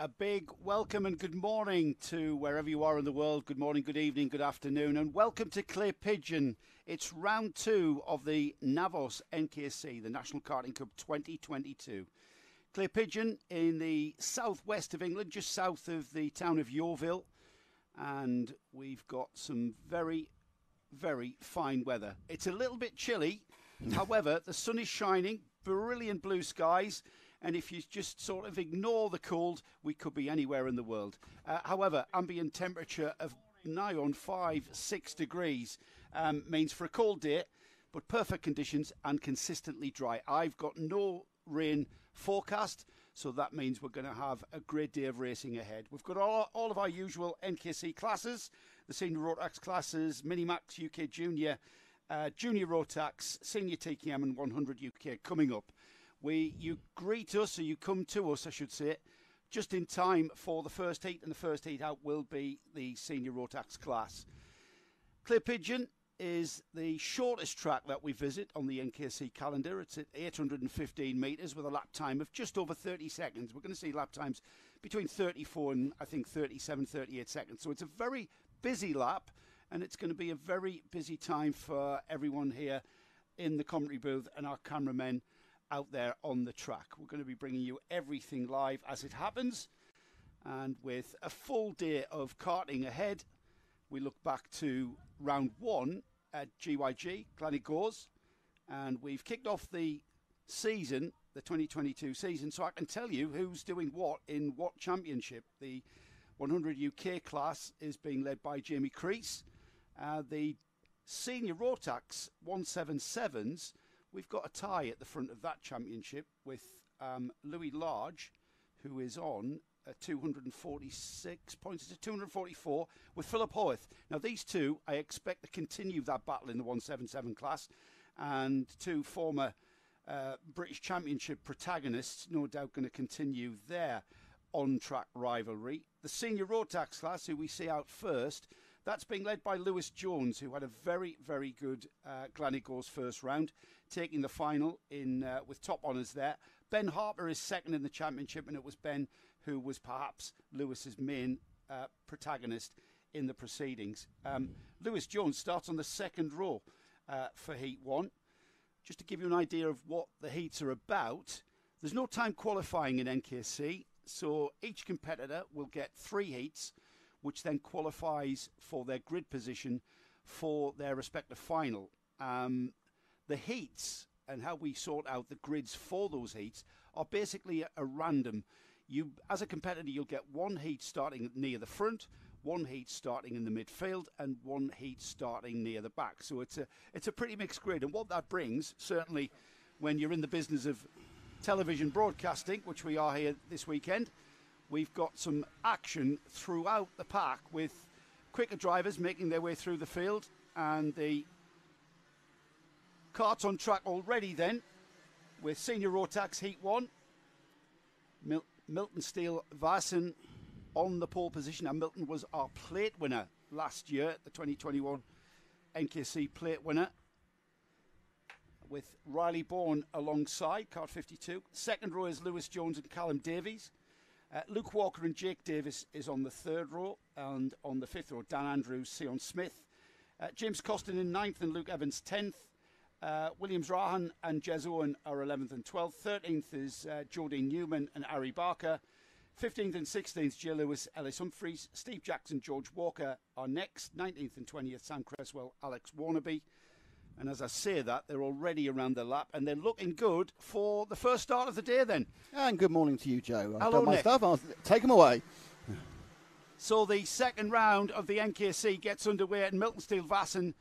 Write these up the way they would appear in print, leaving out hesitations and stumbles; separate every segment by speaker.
Speaker 1: A big welcome and good morning to wherever you are in the world. Good morning, good evening, good afternoon, and welcome to Clay Pigeon. It's round 2 of the Navos NKC, the National Karting Cup 2022. Clay Pigeon in the southwest of England, just south of the town of Yeovil, and we've got some very, very fine weather. It's a little bit chilly, however, the sun is shining, brilliant blue skies. And if you just sort of ignore the cold, we could be anywhere in the world. However, ambient temperature of nigh on 5-6 degrees means for a cold day, but perfect conditions and consistently dry. I've got no rain forecast, so that means we're going to have a great day of racing ahead. We've got all of our usual NKC classes, the Senior Rotax classes, Minimax UK Junior, Junior Rotax, Senior TKM and 100 UK coming up. You greet us, or you come to us, I should say, just in time for the first heat, and the first heat out will be the Senior Rotax class. Clay Pigeon is the shortest track that we visit on the NKC calendar. It's at 815 metres with a lap time of just over 30 seconds. We're going to see lap times between 34 and I think 37, 38 seconds. So it's a very busy lap, and it's going to be a very busy time for everyone here in the commentary booth and our cameramen out there on the track. We're going to be bringing you everything live as it happens, and with a full day of karting ahead, we look back to round 1 at GYG, Gleneagles, and we've kicked off the season, the 2022 season, so I can tell you who's doing what in what championship. The 100 UK class is being led by Jamie Crease. The Senior Rotax 177s, we've got a tie at the front of that championship with Louis Large, who is on 246 points to 244 with Philip Howarth. Now, these two, I expect to continue that battle in the 177 class, and two former British Championship protagonists, no doubt going to continue their on-track rivalry. The Senior Rotax class, who we see out first, that's being led by Lewis Jones, who had a very, very good Gleneagles first round, taking the final in with top honours there. Ben Harper is second in the championship, and it was Ben who was perhaps Lewis's main protagonist in the proceedings. Lewis Jones starts on the second row for Heat 1. Just to give you an idea of what the heats are about, there's no time qualifying in NKC, so each competitor will get 3 heats, which then qualifies for their grid position for their respective final. The heats and how we sort out the grids for those heats are basically a random. You, as a competitor, you'll get 1 heat starting near the front, 1 heat starting in the midfield, and 1 heat starting near the back. So it's a pretty mixed grid, and what that brings, certainly when you're in the business of television broadcasting, which we are here this weekend, we've got some action throughout the pack with quicker drivers making their way through the field, and the karts on track already then with Senior Rotax Heat 1. Milton Steele Vassen on the pole position, and Milton was our plate winner last year, the 2021 NKC plate winner, with Riley Bourne alongside, kart 52. Second row is Lewis Jones and Callum Davies. Luke Walker and Jake Davis is on the third row, and on the fifth row, Dan Andrews, Sion Smith. James Costin in 9th and Luke Evans 10th. Williams Rahan and Jez Owen are 11th and 12th. 13th is Jodine Newman and Ari Barker. 15th and 16th, Jay Lewis, Ellis Humphreys. Steve Jackson, George Walker are next. 19th and 20th, Sam Cresswell, Alex Warnaby. And as I say that, they're already around the lap, and they're looking good for the first start of the day then.
Speaker 2: And good morning to you, Joe. I've
Speaker 1: Hello,
Speaker 2: done my
Speaker 1: Nick.
Speaker 2: stuff. I'll take them away.
Speaker 1: So the second round of the NKC gets underway, and Milton Steele Vassen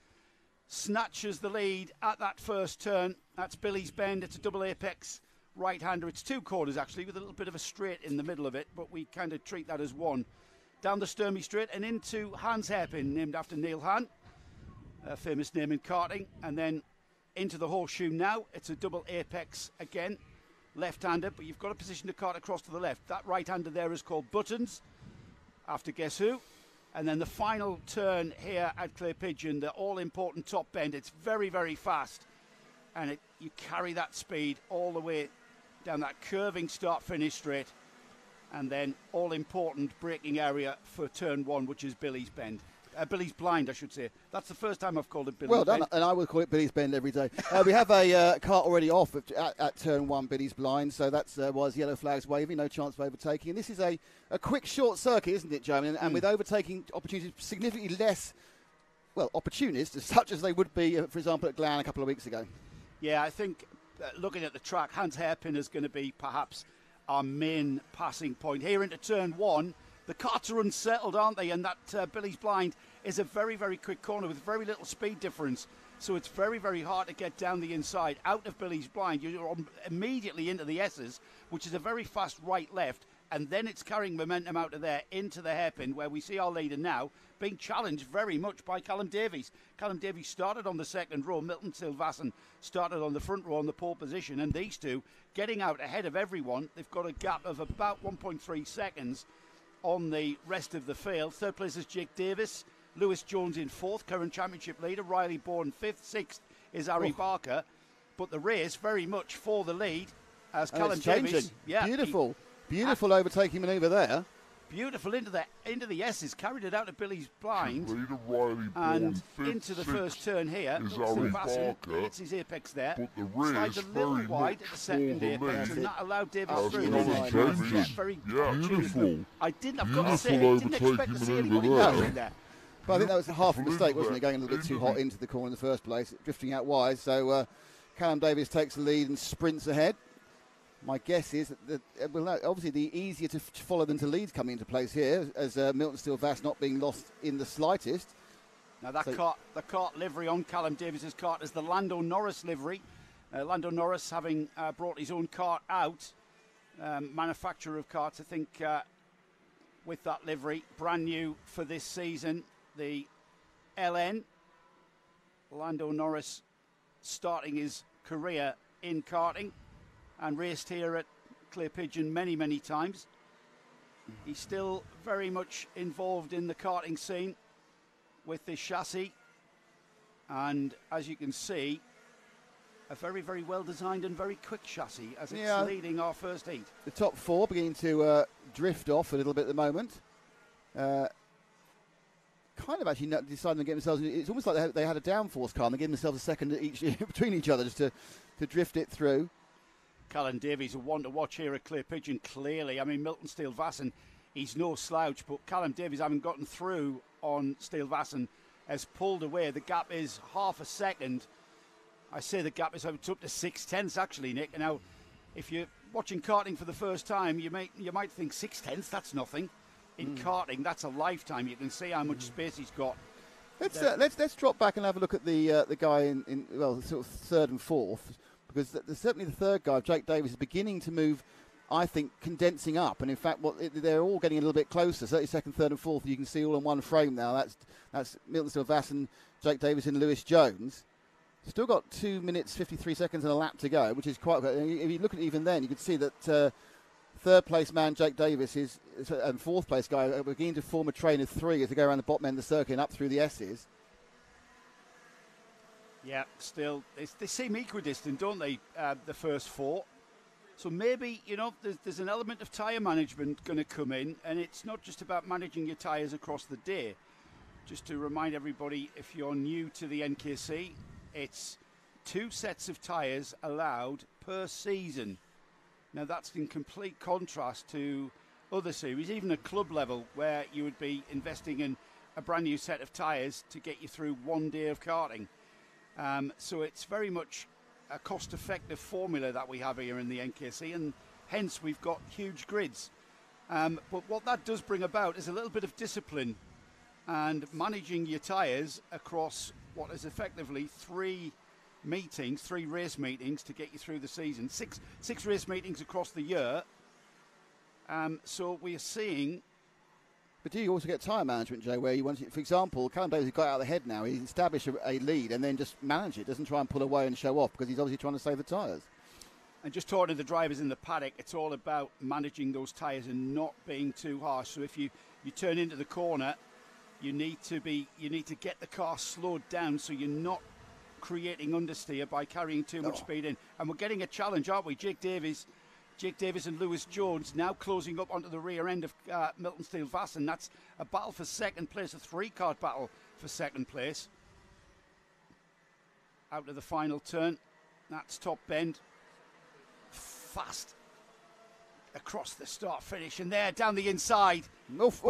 Speaker 1: snatches the lead at that first turn. That's Billy's Bend. It's a double apex right-hander. It's 2 corners, actually, with a little bit of a straight in the middle of it, but we kind of treat that as one. Down the Sturmey Straight and into Hans Hairpin, named after Neil Hahn, a famous name in karting, and then into the Horseshoe now. It's a double apex again, left-hander, but you've got a position to kart across to the left. That right-hander there is called Buttons, after guess who? And then the final turn here at Clay Pigeon, the all-important top bend. It's very, very fast, and you carry that speed all the way down that curving start-finish straight. and then all-important braking area for turn 1, which is Billy's Bend. Billy's Blind, I should say. That's the first time I've called it Billy's
Speaker 2: Well done,
Speaker 1: Bend.
Speaker 2: and I would call it Billy's Bend every day. We have a cart already off at turn 1, Billy's Blind, so that's why his yellow flag's waving, no chance of overtaking. And this is a quick, short circuit, isn't it, Joe? And with overtaking opportunities significantly less, well, opportunist, such as they would be, for example, at Glan a couple of weeks ago.
Speaker 1: Yeah, I think looking at the track, Hans Hairpin is going to be perhaps our main passing point. Here into turn 1, the carts are unsettled, aren't they? And that Billy's Blind is a very, very quick corner with very little speed difference. So it's very, very hard to get down the inside. Out of Billy's Blind, you're immediately into the S's, which is a very fast right-left. And then it's carrying momentum out of there into the hairpin, where we see our leader now being challenged very much by Callum Davies. Callum Davies started on the second row. Milton Silvassen started on the front row on the pole position. And these two getting out ahead of everyone. They've got a gap of about 1.3 seconds on the rest of the field. Third place is Jake Davis. Lewis Jones in fourth, current championship leader. Riley Bourne fifth. Sixth is Harry Barker. But the race very much for the lead as Callum Davies.
Speaker 2: Yeah, beautiful overtaking manoeuvre there.
Speaker 1: Beautiful into the S's, carried it out of Billy's Blind
Speaker 3: Leader Riley
Speaker 1: and
Speaker 3: Bourne,
Speaker 1: into the first turn here.
Speaker 3: is Harry Barker,
Speaker 1: hits his apex there.
Speaker 3: but the race
Speaker 1: Slides a little
Speaker 3: very
Speaker 1: wide
Speaker 3: much
Speaker 1: at the second
Speaker 3: for the
Speaker 1: apex
Speaker 3: lead.
Speaker 1: and that allowed Davis
Speaker 3: As
Speaker 1: through.
Speaker 3: Callum Davies,
Speaker 1: Very
Speaker 3: beautiful.
Speaker 1: I've got to say,
Speaker 3: Beautiful
Speaker 1: didn't expect to see
Speaker 3: overtaking
Speaker 1: anybody
Speaker 3: manoeuvre
Speaker 1: passing there.
Speaker 2: But I think that was half a
Speaker 3: Beautiful
Speaker 2: mistake, wasn't it?
Speaker 3: there.
Speaker 2: Going a little bit too hot into the corner in the first place, drifting out wide. So Callum Davies takes the lead and sprints ahead. My guess is that obviously the easier to follow than to lead coming into place here, as Milton Steele-Vass not being lost in the slightest.
Speaker 1: Now the cart livery on Callum Davies' cart is the Lando Norris livery. Lando Norris having brought his own cart out, manufacturer of carts, I think, with that livery, brand new for this season. The LN, Lando Norris starting his career in karting and raced here at Clay Pigeon many, many times. He's still very much involved in the karting scene with this chassis, and as you can see, a very, very well designed and very quick chassis as it's leading our first heat.
Speaker 2: The top four beginning to drift off a little bit at the moment. Kind of actually deciding to get themselves. It's almost like they had a downforce car and they're giving themselves a second each between each other just to drift it through.
Speaker 1: Callum Davies, a one to watch here at Clay Pigeon, clearly. I mean, Milton Steele-Vassen, he's no slouch, but Callum Davies, having gotten through on Steele-Vassen, has pulled away. The gap is half a second. I say the gap is up to 6/10 actually, Nick. Now, if you're watching karting for the first time, you might think 6/10, that's nothing. In karting, that's a lifetime. You can see how much space he's got.
Speaker 2: Let's drop back and have a look at the guy in sort of third and fourth, because certainly the third guy, Jake Davis, is beginning to move, I think, condensing up. And in fact, they're all getting a little bit closer. 32nd, third and fourth, you can see all in one frame now. That's Milton Steele-Vassen, Jake Davis and Lewis Jones. Still got 2 minutes, 53 seconds and a lap to go, which is quite good. If you look at it even then, you can see that third place man, Jake Davis, and fourth place guy are beginning to form a train of three as they go around the bottom end of the circuit and up through the S's.
Speaker 1: Yeah, still, they seem equidistant, don't they, the first four? So maybe, there's an element of tyre management going to come in, and it's not just about managing your tyres across the day. Just to remind everybody, if you're new to the NKC, it's 2 sets of tyres allowed per season. Now, that's in complete contrast to other series, even at club level, where you would be investing in a brand new set of tyres to get you through 1 day of karting. So it's very much a cost-effective formula that we have here in the NKC, and hence we've got huge grids. But what that does bring about is a little bit of discipline and managing your tyres across what is effectively 3 race meetings to get you through the season. Six race meetings across the year. So we are seeing.
Speaker 2: But do you also get tyre management, Joe, where you want, for example, Callum Davis has got out of the head now. He's established a lead and then just manage it. Doesn't try and pull away and show off because he's obviously trying to save the tyres.
Speaker 1: And just talking to the drivers in the paddock, it's all about managing those tyres and not being too harsh. So if you turn into the corner, you need to get the car slowed down so you're not creating understeer by carrying too much speed in. And we're getting a challenge, aren't we? Jake Jake Davis and Lewis Jones now closing up onto the rear end of Milton Steel Vassen. That's a battle for second place, a three-card battle for second place. Out of the final turn, that's top bend. Fast across the start finish, and there down the inside.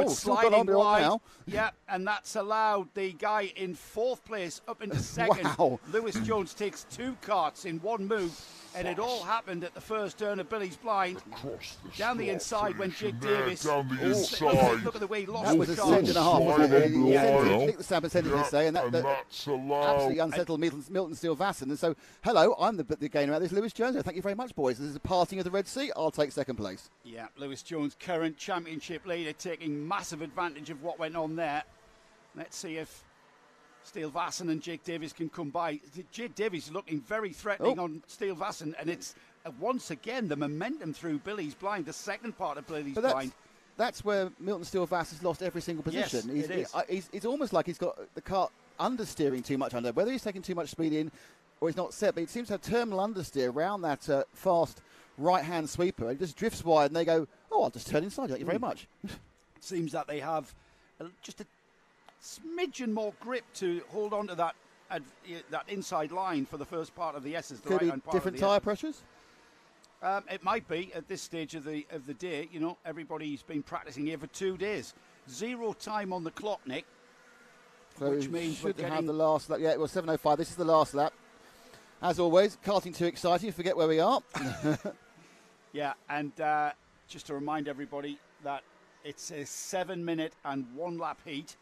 Speaker 2: Still got on
Speaker 1: wide.
Speaker 2: now.
Speaker 1: Yeah, and that's allowed the guy in fourth place up into second.
Speaker 2: Wow.
Speaker 1: Lewis Jones takes two carts in one move, and it all happened at the first turn of Billy's Blind. Down the inside when Jake Davis.
Speaker 3: Down the inside.
Speaker 1: Look at the way he lost
Speaker 2: That was
Speaker 1: the
Speaker 2: a
Speaker 1: cart.
Speaker 2: second and a half, wasn't it?
Speaker 3: Slide on the
Speaker 2: Nick the Stamp said it this day, and that
Speaker 3: that's allowed.
Speaker 2: absolutely unsettled Milton Steel Vassen. And so, hello, I'm the gainer out. This is Lewis Jones. Thank you very much, boys. This is a parting of the Red Sea. I'll take second place.
Speaker 1: Yeah, Lewis Jones, current championship leader, taking massive advantage of what went on there. Let's see if Steel Vassen and Jake Davis can come by. Jake Davis is looking very threatening on Steel Vassen, and it's once again the momentum through Billy's Blind, the second part of Billy's Blind.
Speaker 2: That's where Milton Steel Vassen's lost every single position.
Speaker 1: Yes,
Speaker 2: It's almost like he's got the cart understeering too much under. Whether he's taking too much speed in or he's not set, but it seems to have terminal understeer around that fast right-hand sweeper. It just drifts wide, and they go, "Oh, I'll just turn inside. Thank you very much."
Speaker 1: Seems that they have just a smidgen more grip to hold on to that inside line for the first part of the S's.
Speaker 2: Could be different tyre pressures.
Speaker 1: It might be at this stage of the day. You know, everybody's been practicing here for 2 days. Zero time on the clock, Nick.
Speaker 2: So
Speaker 1: which means
Speaker 2: should
Speaker 1: we're
Speaker 2: have
Speaker 1: getting
Speaker 2: the last lap. Yeah, it was 7:05. This is the last lap. As always, karting too exciting. You forget where we are.
Speaker 1: Yeah, and just to remind everybody that it's a 7-minute and 1 lap heat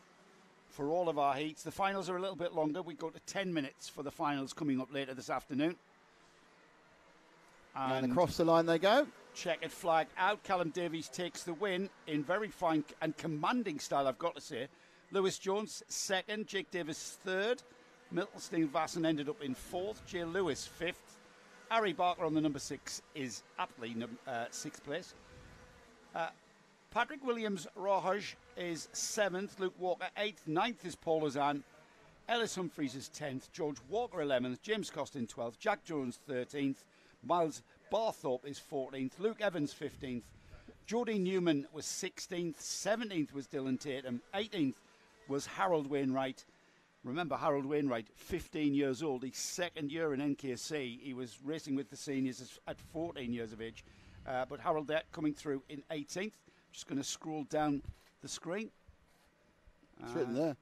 Speaker 1: for all of our heats. The finals are a little bit longer. We go to 10 minutes for the finals coming up later this afternoon.
Speaker 2: And across the line they go.
Speaker 1: Checkered flag out. Callum Davies takes the win in very fine and commanding style, I've got to say. Lewis Jones second, Jake Davis third. Milton Steel Vassen ended up in fourth. Jay Lewis fifth. Harry Barker on the number 6 is aptly sixth place. Patrick Williams Rohaj is 7th. Luke Walker 8th. 9th is Paul Ozan. Ellis Humphreys is 10th. George Walker 11th. James Costin 12th. Jack Jones 13th. Miles Barthorpe is 14th. Luke Evans 15th. Jody Newman was 16th. 17th was Dylan Tatum. 18th was Harold Wainwright. Remember Harold Wainwright, 15 years old, his second year in NKC. He was racing with the seniors at 14 years of age. But Harold there coming through in 18th. Just going to scroll down the screen.
Speaker 2: It's written there.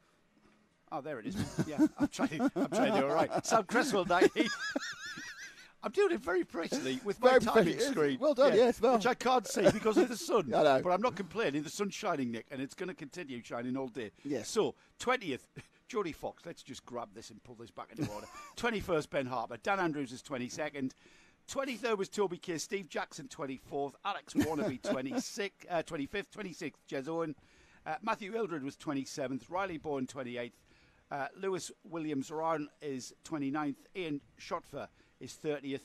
Speaker 1: Oh, there it is. Yeah, I'm trying to do all right. Sam Cresswell, 19th. I'm doing it very prettily with my typing screen.
Speaker 2: Well done, yes. Well.
Speaker 1: Which I can't see because of the sun.
Speaker 2: I know.
Speaker 1: But I'm not complaining. The sun's shining, Nick, and it's going to continue shining all day.
Speaker 2: Yes.
Speaker 1: So, 20th, Jodie Fox. Let's just grab this and pull this back into order. 21st, Ben Harper. Dan Andrews is 22nd. 23rd was Toby K. Steve Jackson, 24th. Alex Warnaby, 25th. 26th, Jez Owen. Matthew Hildred was 27th. Riley Bourne, 28th. Lewis Williams Ryan is 29th. Ian Schotfer is 30th.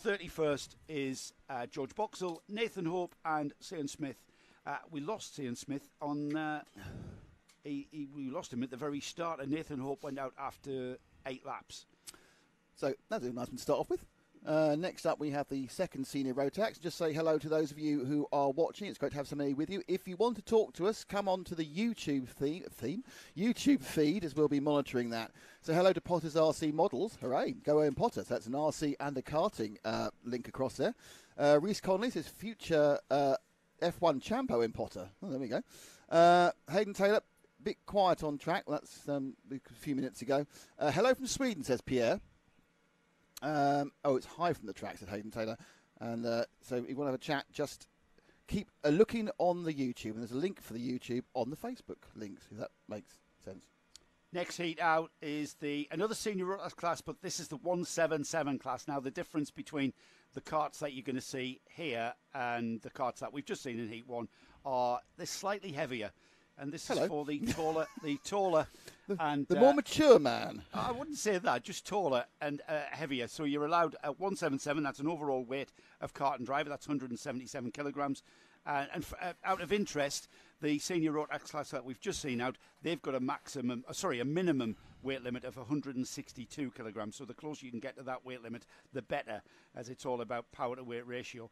Speaker 1: 31st is George Boxall, Nathan Hope, and Cian Smith. We lost Cian Smith on. We lost him at the very start, and Nathan Hope went out after 8 laps.
Speaker 2: So that's a nice one to start off with. Next up, we have the second senior Rotax. Just say hello to those of you who are watching. It's great to have somebody with you. If you want to talk to us, come on to the YouTube YouTube feed, as we'll be monitoring that. So hello to Potter's RC Models. Hooray, go Owen Potter. So that's an RC and a karting link across there. Reese Conley says future F1 Champo in Potter. Oh, there we go. Hayden Taylor, bit quiet on track. That's a few minutes ago. Hello from Sweden, says Pierre. It's high from the track, said Hayden Taylor. And so if you want to have a chat, just keep looking on the YouTube. And there's a link for the YouTube on the Facebook links, if that makes sense.
Speaker 1: Next heat out is another senior Rotax class, but this is the 177 class. Now, the difference between the karts that you're going to see here and the karts that we've just seen in Heat 1 are they're slightly heavier. And this is for the taller, and
Speaker 2: the more mature man.
Speaker 1: I wouldn't say that, just taller and heavier. So you're allowed 177. That's an overall weight of kart and driver. That's 177 kilograms. And out of interest, the senior Rotax class that we've just seen out, they've got a minimum weight limit of 162 kilograms. So the closer you can get to that weight limit, the better, as it's all about power to weight ratio.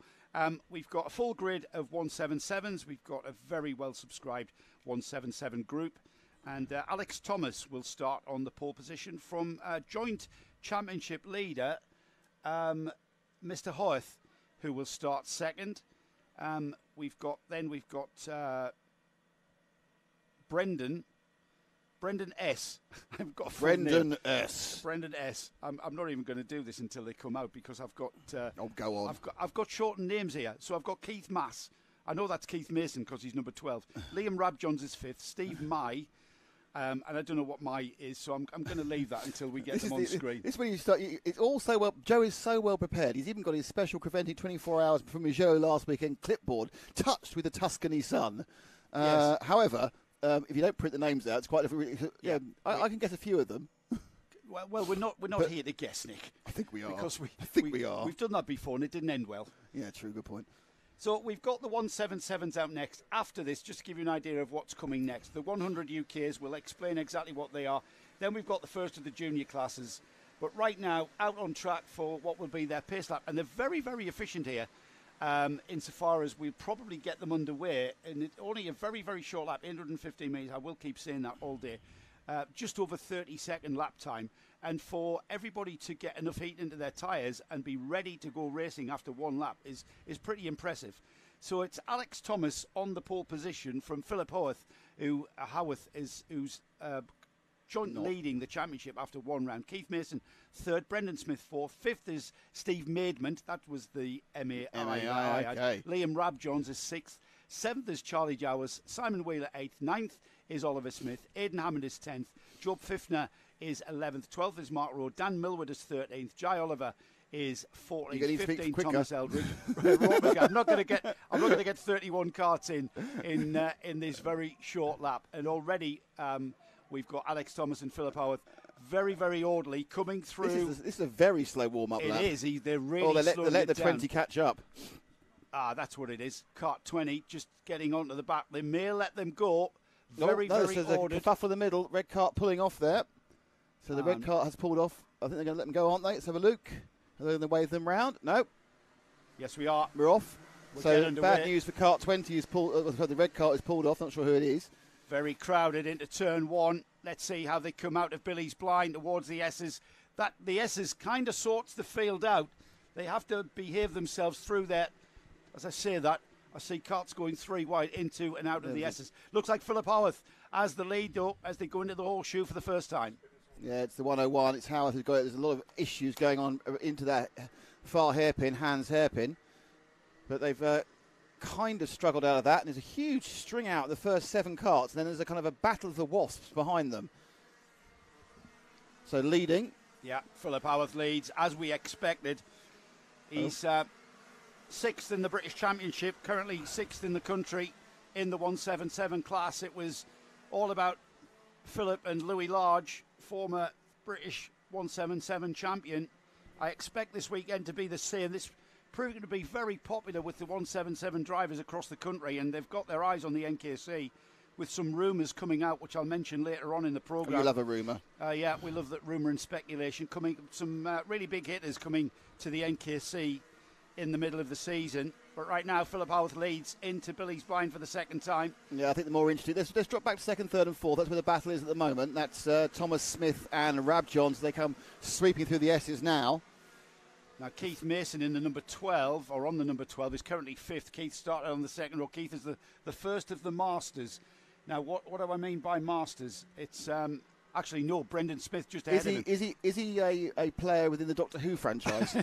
Speaker 1: We've got a full grid of 177s. We've got a very well subscribed 177 group. And Alex Thomas will start on the pole position from joint championship leader, Mr. Hoyth, who will start second. We've got Brendan S. I've got
Speaker 2: Brendan S.
Speaker 1: Brendan S. I'm not even going to do this until they come out because I've got.
Speaker 2: Go on.
Speaker 1: I've got shortened names here. So I've got Keith Mass. I know that's Keith Mason because he's number 12. Liam Rabjohns is 5th. Steve Mai. And I don't know what Mai is, so I'm going to leave that until we get them on screen.
Speaker 2: This is when you start. It's all so well. Joe is so well prepared. He's even got his special Creventic 24 hours from his show last weekend clipboard, touched with the Tuscany sun.
Speaker 1: Yes.
Speaker 2: However, if you don't print the names out, it's quite difficult. Yeah, I can guess a few of them.
Speaker 1: Well, we're not here to guess, Nick.
Speaker 2: I think we are.
Speaker 1: Because
Speaker 2: I think we are.
Speaker 1: We've done that before and it didn't end well.
Speaker 2: Yeah, true. Good point.
Speaker 1: So we've got the 177s out next. After this, just to give you an idea of what's coming next, the 100 UKs will explain exactly what they are. Then we've got the first of the junior classes. But right now, out on track for what will be their pace lap. And they're very, very efficient here, insofar as we'll probably get them underway. And it's only a very, very short lap, 815 metres. I will keep saying that all day. Just over 30-second lap time. And for everybody to get enough heat into their tyres and be ready to go racing after one lap is pretty impressive. So it's Alex Thomas on the pole position from Philip Howarth, who's joint leading the championship after one round. Keith Mason, 3rd. Brendan Smith, 4th. 5th is Steve Maidment. That was the MAI.
Speaker 2: Okay.
Speaker 1: Liam Rabjohns is 6th. 7th is Charlie Jowers. Simon Wheeler, 8th. 9th is Oliver Smith. Aidan Hammond is 10th. Job Fifner is 11th. 12th is Mark Rowe. Dan Millward is 13th. Jai Oliver is 14th. 15th Thomas Eldridge. I'm not going to get 31 karts in this very short lap. And already we've got Alex Thomas and Philip Howarth very, very orderly coming through.
Speaker 2: This is a very slow warm-up lap.
Speaker 1: It is. They're really
Speaker 2: they let the 20 catch up.
Speaker 1: That's what it is. Kart 20 just getting onto the back. They may let them go. Very ordered.
Speaker 2: A kerfuffle in the middle. Red cart pulling off there. So the red cart has pulled off. I think they're going to let them go, aren't they? Let's have a look. Are they going to wave them round? No.
Speaker 1: Yes, we are.
Speaker 2: We're off. So
Speaker 1: underway.
Speaker 2: Bad news for Kart 20 is pulled. The red cart is pulled off. Not sure who it is.
Speaker 1: Very crowded into turn 1. Let's see how they come out of Billy's blind towards the S's. The S's kind of sorts the field out. They have to behave themselves through that. As I say that, I see karts going 3 wide into and out of the S's. Looks like Philip Howarth as the lead, though, as they go into the horseshoe for the first time.
Speaker 2: Yeah, it's the 101. It's Howarth who's got it. There's a lot of issues going on into that far hairpin, Hans hairpin. But they've kind of struggled out of that. And there's a huge string out of the first 7 karts. And then there's a kind of a battle of the wasps behind them. So leading.
Speaker 1: Yeah, Philip Howarth leads, as we expected. He's 6th in the British Championship, currently 6th in the country in the 177 class. It was all about Philip and Louis Large, former British 177 champion. I expect this weekend to be the same. This proving to be very popular with the 177 drivers across the country, and they've got their eyes on the NKC with some rumours coming out, which I'll mention later on in the programme.
Speaker 2: We love a rumour.
Speaker 1: Yeah, we love that rumour and speculation. Some really big hitters coming to the NKC in the middle of the season. But right now, Philip Howarth leads into Billy's blind for the second time.
Speaker 2: Yeah, I think the more interesting. Let's drop back to 2nd, 3rd and 4th. That's where the battle is at the moment. That's Thomas Smith and Rabjohns. They come sweeping through the S's now.
Speaker 1: Now, Keith Mason in the number 12, or on the number 12, is currently 5th. Keith started on the 2nd row. Keith is the first of the Masters. Now, what do I mean by Masters? It's actually, no, Brendan Smith just ahead of him.
Speaker 2: Is he a player within the Doctor Who franchise?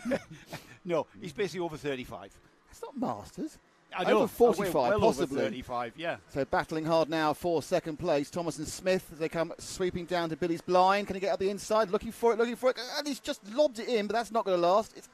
Speaker 1: No, he's basically over 35.
Speaker 2: That's not Masters.
Speaker 1: I know.
Speaker 2: Over 45,
Speaker 1: well
Speaker 2: possibly.
Speaker 1: Over 35, yeah.
Speaker 2: So battling hard now for 2nd place. Thomas and Smith, as they come sweeping down to Billy's blind. Can he get up the inside? Looking for it. And he's just lobbed it in, but that's not going to last. It's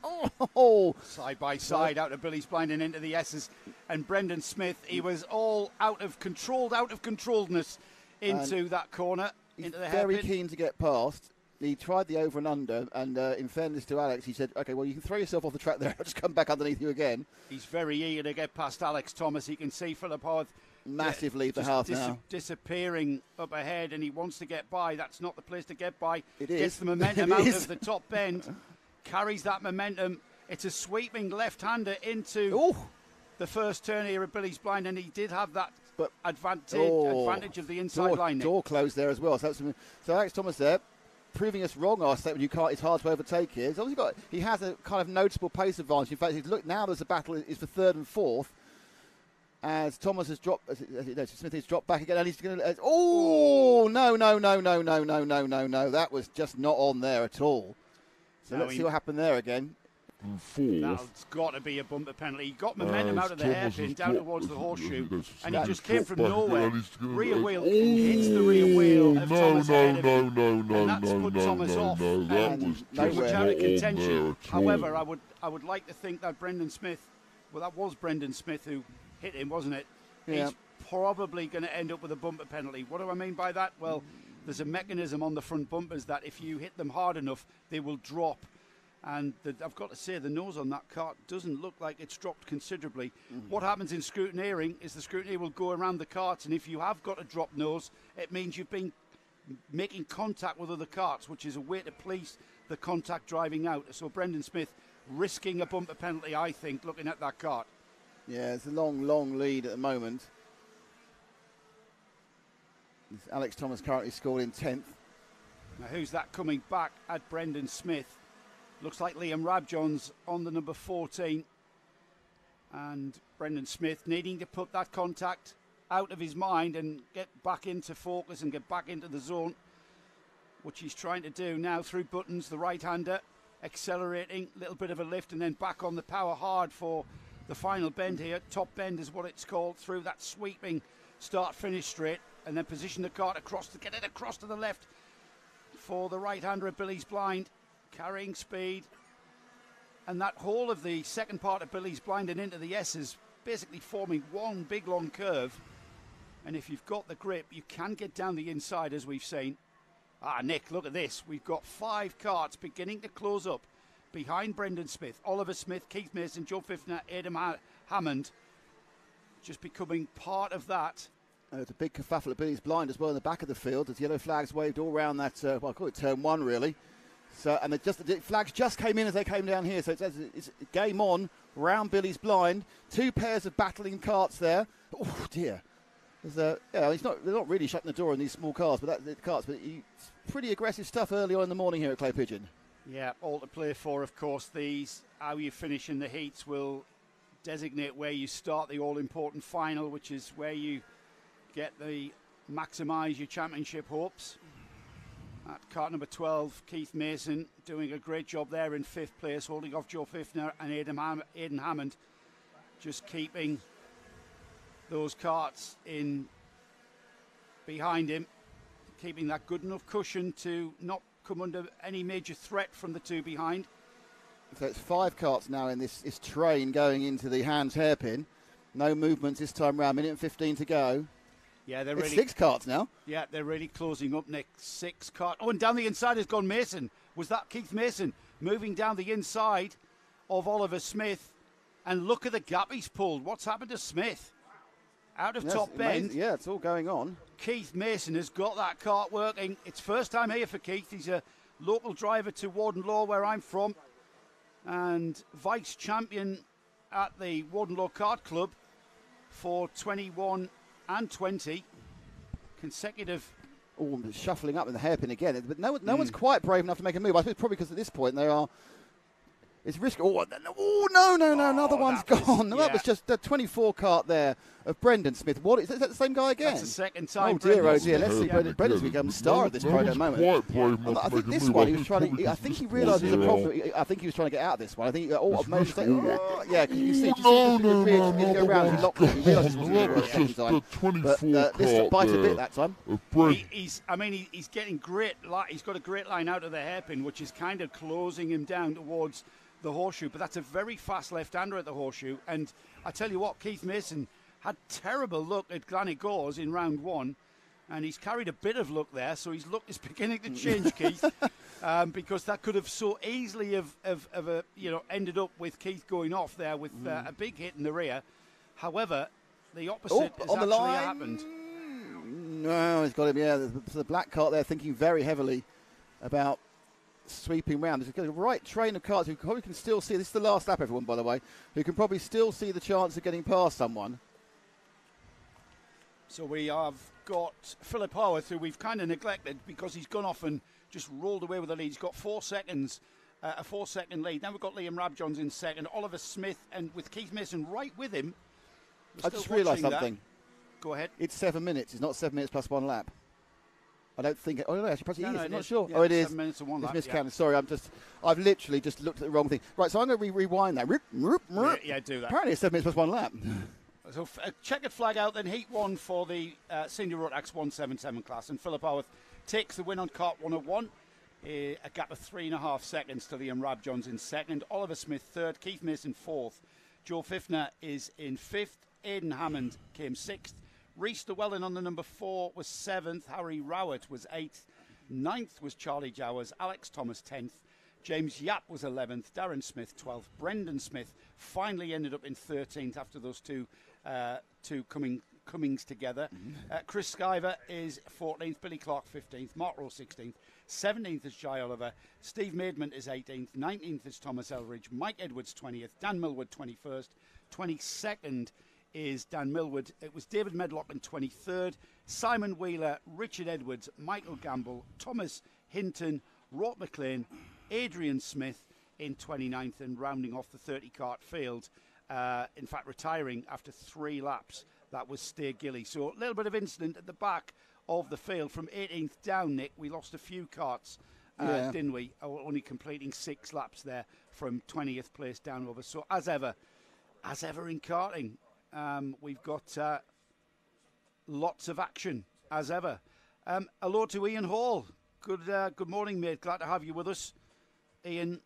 Speaker 1: side by side out of Billy's blind and into the S's. And Brendan Smith, he was all out of controlledness into that corner, into the hairpin.
Speaker 2: Very keen to get past. He tried the over and under, and in fairness to Alex, he said, OK, well, you can throw yourself off the track there. I'll just come back underneath you again.
Speaker 1: He's very eager to get past Alex Thomas. He can see Philip Howarth
Speaker 2: massive lead for
Speaker 1: just
Speaker 2: Howth now.
Speaker 1: disappearing up ahead, and he wants to get by. That's not the place to get by.
Speaker 2: It
Speaker 1: Gets
Speaker 2: is.
Speaker 1: the momentum
Speaker 2: It
Speaker 1: out
Speaker 2: is.
Speaker 1: of the top bend, carries that momentum. It's a sweeping left-hander into
Speaker 2: Ooh.
Speaker 1: the first turn here at Billy's Blind, and he did have that
Speaker 2: But-
Speaker 1: advantage of the inside line. Nick.
Speaker 2: Door closed there as well. So Alex Thomas there, proving us wrong. Our statement, it's hard to overtake here. He's obviously he has a kind of noticeable pace advantage. In fact, look now. There's a battle is for third and fourth. As Thomas has dropped, Smith has dropped back again, and he's going to. Oh no! That was just not on there at all. So let's see what happened there again.
Speaker 3: And fourth.
Speaker 1: That's got to be a bumper penalty. He got momentum out of the hairpin down towards the horseshoe, and he just came from nowhere. Rear wheel hits the rear wheel of Thomas ahead of him, and that's put Thomas off.
Speaker 3: That was
Speaker 1: He was out of contention. However,
Speaker 3: I
Speaker 1: I would like to think that Brendan Smith, well, that was Brendan Smith who hit him, wasn't it?
Speaker 2: Yeah.
Speaker 1: He's probably going to end up with a bumper penalty. What do I mean by that? Well, there's a mechanism on the front bumpers that if you hit them hard enough, they will drop. And I've got to say, the nose on that cart doesn't look like it's dropped considerably. What happens in scrutineering is the scrutineer will go around the carts, and if you have got a dropped nose, it means you've been making contact with other carts, which is a way to police the contact driving out. So Brendan Smith risking a bumper penalty, I think, looking at that cart.
Speaker 2: Yeah, it's a long lead at the moment. Alex Thomas currently scored in 10th.
Speaker 1: Now, who's that coming back at Brendan Smith? Looks like Liam Rabjohns on the number 14. And Brendan Smith needing to put that contact out of his mind and get back into focus and get back into the zone, which he's trying to do now through buttons, the right-hander, accelerating, little bit of a lift, and then back on the power hard for the final bend here. Top bend is what it's called, through that sweeping start-finish straight, and then position the cart across to get it across to the left for the right-hander at Billy's Blind. Carrying speed, and that whole of the second part of Billy's Blind and into the S's basically forming one big long curve, and if you've got the grip you can get down the inside, as we've seen. Nick, look at this. We've got 5 carts beginning to close up behind Brendan Smith, Oliver Smith, Keith Mason, Joe Fiffner, Adam Hammond just becoming part of that.
Speaker 2: There's a big kerfuffle at Billy's Blind as well in the back of the field as yellow flags waved all around that, I call it turn 1 really. So, and the flags just came in as they came down here. So it's game on, round Billy's Blind. 2 pairs of battling carts there. Oh dear. They're not really shutting the door on these small cars, but it's pretty aggressive stuff early on in the morning here at Clay Pigeon.
Speaker 1: Yeah, all to play for, of course. These, how you finish in the heats, will designate where you start the all-important final, which is where you get the maximise your championship hopes. At cart number 12, Keith Mason doing a great job there in 5th place, holding off Joe Fiffner and Aidan Hammond, just keeping those carts in behind him, keeping that good enough cushion to not come under any major threat from the 2 behind.
Speaker 2: So it's 5 carts now in this train going into the Hands hairpin. No movements this time round, minute and 15 to go.
Speaker 1: Yeah, they're
Speaker 2: It's
Speaker 1: really
Speaker 2: 6 carts now.
Speaker 1: Yeah, they're really closing up, Nick. 6 cart. Oh, and down the inside has gone Mason. Was that Keith Mason moving down the inside of Oliver Smith? And look at the gap he's pulled. What's happened to Smith? Out of
Speaker 2: Yes,
Speaker 1: top bend.
Speaker 2: amazing. Yeah, it's all going on.
Speaker 1: Keith Mason has got that cart working. It's first time here for Keith. He's a local driver to Warden Law, where I'm from, and vice champion at the Warden Law Kart Club for 21 and 20 consecutive.
Speaker 2: Oh, shuffling up in the hairpin again. But no one's quite brave enough to make a move. I suppose probably because at this point they are. It's risky. Oh no! Another one's gone. That was just the 24 cart there of Brendan Smith. What is that? The same guy again?
Speaker 1: That's the second time.
Speaker 2: Oh dear!
Speaker 1: Brendan
Speaker 2: Let's see. Brendan's become star of this program moment. I think this one he was trying to. I think he realised there's a problem. I think he was trying to get out of this one. I think made a mistake. Yeah, because you see,
Speaker 3: No,
Speaker 2: go around. He locked it. He realised it
Speaker 3: that was
Speaker 2: wasn't
Speaker 3: just
Speaker 2: the time.
Speaker 3: the 24
Speaker 2: But this
Speaker 3: cart
Speaker 2: bites a
Speaker 3: there
Speaker 2: bit that time.
Speaker 3: of Brent.
Speaker 1: He's getting great. He's got a great line out of the hairpin, which is kind of closing him down towards the horseshoe. But that's a very fast left-hander at the horseshoe. And I tell you what, Keith Mason had terrible luck at Glanigors in round 1, and he's carried a bit of luck there. So his luck is beginning to change, Keith, because that could have so easily have ended up with Keith going off there with a big hit in the rear. However, the opposite has
Speaker 2: on the
Speaker 1: actually
Speaker 2: line.
Speaker 1: happened.
Speaker 2: No, he's got him. Yeah, the black cart there, thinking very heavily about sweeping round. There's a right train of carts who probably can still see. This is the last lap, everyone, by the way, who can probably still see the chance of getting past someone.
Speaker 1: So we have got Philip Howarth, who we've kind of neglected because he's gone off and just rolled away with the lead. He's got 4 seconds, a 4-second lead. Then we've got Liam Rabjohns in second, Oliver Smith, and with Keith Mason right with him.
Speaker 2: I just realised something.
Speaker 1: Go ahead.
Speaker 2: It's 7 minutes. It's not 7 minutes plus 1 lap. I don't think. Oh no, actually, perhaps it is. I'm not sure.
Speaker 1: Yeah,
Speaker 2: oh, it is.
Speaker 1: 7 minutes and 1 lap.
Speaker 2: It's miscounted. Sorry, I've literally just looked at the wrong thing. Right, so I'm going to rewind that.
Speaker 1: Yeah, do that.
Speaker 2: Apparently, it's 7 minutes plus 1 lap.
Speaker 1: So checkered flag out, then Heat 1 for the Senior Rotax 177 class, and Philip Howarth takes the win on Kart 101. A gap of 3.5 seconds to Liam Rabjohns in second, Oliver Smith third, Keith Mason fourth, Joe Fiffner is in fifth, Aidan Hammond came sixth, Rhys Llewellyn on the number 4 was 7th, Harry Rowett was 8th, 9th was Charlie Jowers, Alex Thomas 10th, James Yap was 11th, Darren Smith 12th, Brendan Smith finally ended up in 13th after those two comings together. Chris Skyver is 14th, Billy Clark 15th, Mark Rowe 16th, 17th is Jai Oliver, Steve Maidment is 18th, 19th is Thomas Elridge, Mike Edwards 20th, Dan Millwood 21st, 22nd is Dan Millwood. It was David Medlock in 23rd, Simon Wheeler, Richard Edwards, Michael Gamble, Thomas Hinton, Rort McLean, Adrian Smith in 29th, and rounding off the 30-cart field, in fact retiring after 3 laps, that was Stay Gilly. So a little bit of incident at the back of the field from 18th down, Nick. We lost a few carts, didn't we? Only completing 6 laps there from 20th place down over. So as ever in karting, we've got lots of action, as ever. Hello to Ian Hall. Good morning, mate. Glad to have you with us. Ian,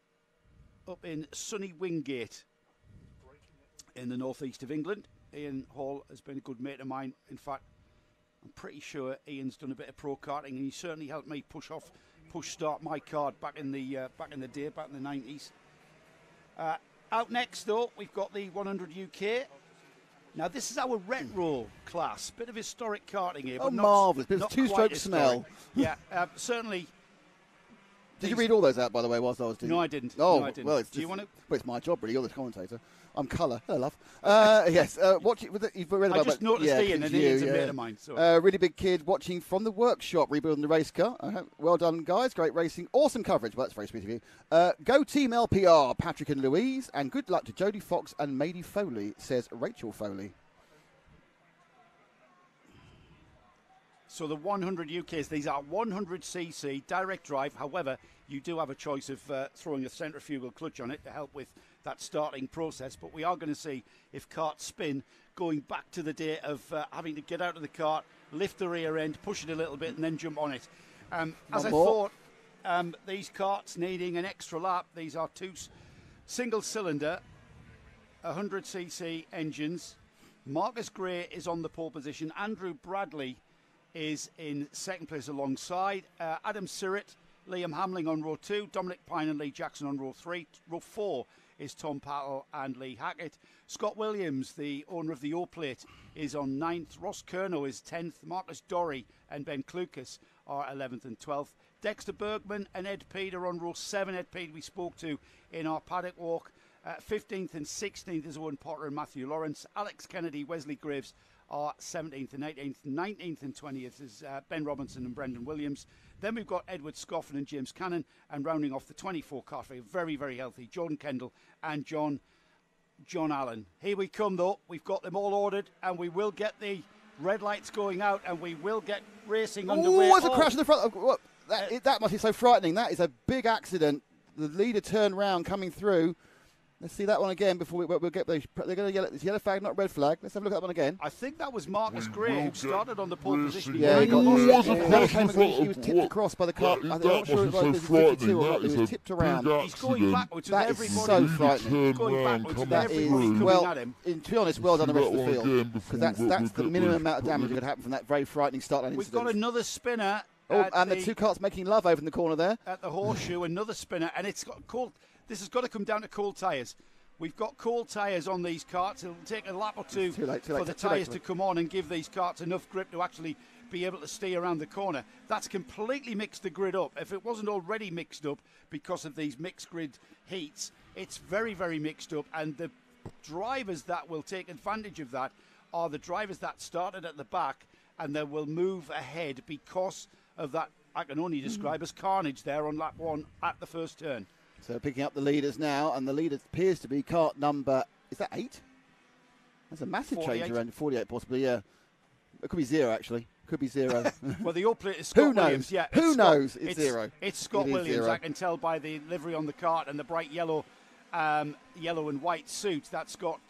Speaker 1: up in sunny Wingate in the northeast of England. Ian Hall has been a good mate of mine. In fact, I'm pretty sure Ian's done a bit of pro karting, and he certainly helped me push start my card back in the day, back in the 90s. Out next, though, we've got the 100 UK. Now, this is our retro class. Bit of historic karting here. But
Speaker 2: marvellous. Bit of
Speaker 1: not
Speaker 2: two-stroke
Speaker 1: quite
Speaker 2: smell.
Speaker 1: Yeah, certainly.
Speaker 2: Did you read all those out, by the way, whilst I was doing it?
Speaker 1: No, I didn't.
Speaker 2: Oh,
Speaker 1: no, I didn't.
Speaker 2: Well,
Speaker 1: Do you want to?
Speaker 2: Well, it's my job, really. You're the commentator. I'm colour. Hello, love. Yes. You've read about
Speaker 1: I just noticed Ian, and Ian's a mate of mine. So.
Speaker 2: Really big kid watching from the workshop, rebuilding the race car. Well done, guys. Great racing. Awesome coverage. Well, that's very sweet of you. Go Team LPR, Patrick and Louise. And good luck to Jodie Fox and Mady Foley, says Rachel Foley.
Speaker 1: So the 100 UKs, these are 100cc direct drive. However, you do have a choice of throwing a centrifugal clutch on it to help with that starting process. But we are going to see if carts spin, going back to the day of having to get out of the cart, lift the rear end, push it a little bit, and then jump on it. As I thought, these carts needing an extra lap. These are 2 single-cylinder 100cc engines. Marcus Gray is on the pole position. Andrew Bradley is in second place alongside Adam Sirrett, Liam Hamling on row 2, Dominic Pine and Lee Jackson on row 3. Row 4 is Tom Pattle and Lee Hackett. Scott Williams, the owner of the O-Plate, is on 9th. Ross Kerno is 10th. Marcus Dorry and Ben Klukas are 11th and 12th. Dexter Bergman and Ed Peed are on row 7. Ed Peed we spoke to in our paddock walk. 15th and 16th is Owen Potter and Matthew Lawrence. Alex Kennedy, Wesley Graves are 17th and 18th. 19th and 20th is Ben Robinson and Brendan Williams. Then we've got Edward Scoffin and James Cannon, and rounding off the 24 car field, very, very healthy, Jordan Kendall and John Allen. Here we come, though. We've got them all ordered, and we will get the red lights going out, and we will get racing underway.
Speaker 2: Oh, there's a crash in the front. That must be so frightening. That is a big accident. The leader turned round, coming through. Let's see that one again before we'll get. They're going to yell. It's yellow flag, not red flag. Let's have a look at that one again.
Speaker 1: I think that was Marcus Gray who started on the pole position.
Speaker 2: Yeah, he was tipped across by the car. I'm not sure it was 52 or not. He was tipped around.
Speaker 1: He's going backwards with everybody.
Speaker 2: That is so frightening.
Speaker 1: He's going backwards with everybody coming at him.
Speaker 2: To be honest, well done the rest of the field, because that's the minimum amount of damage that could happen from that very frightening start line incident.
Speaker 1: We've got another spinner.
Speaker 2: And the 2 carts making love over in the corner there.
Speaker 1: At the horseshoe, another spinner, and it's got cold. This has got to come down to cold tyres. We've got cold tyres on these karts. It'll take a lap or two
Speaker 2: Too late,
Speaker 1: for the tyres to come on and give these karts enough grip to actually be able to stay around the corner. That's completely mixed the grid up. If it wasn't already mixed up because of these mixed grid heats, it's very, very mixed up. And the drivers that will take advantage of that are the drivers that started at the back, and they will move ahead because of that. I can only describe as carnage there on lap 1 at the first turn.
Speaker 2: So picking up the leaders now, and the leader appears to be kart number, is that 8? That's a massive
Speaker 1: 48.
Speaker 2: change around 48 possibly, yeah. It could be 0 actually. Could be 0.
Speaker 1: Well, the upplate is Scott
Speaker 2: Who knows?
Speaker 1: Williams. Yeah,
Speaker 2: Who
Speaker 1: Scott,
Speaker 2: knows? It's 0.
Speaker 1: It's Scott
Speaker 2: It is
Speaker 1: Williams.
Speaker 2: 0.
Speaker 1: I can tell by the livery on the kart and the bright yellow and white suit that Scott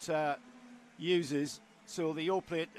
Speaker 1: uses. So the upplate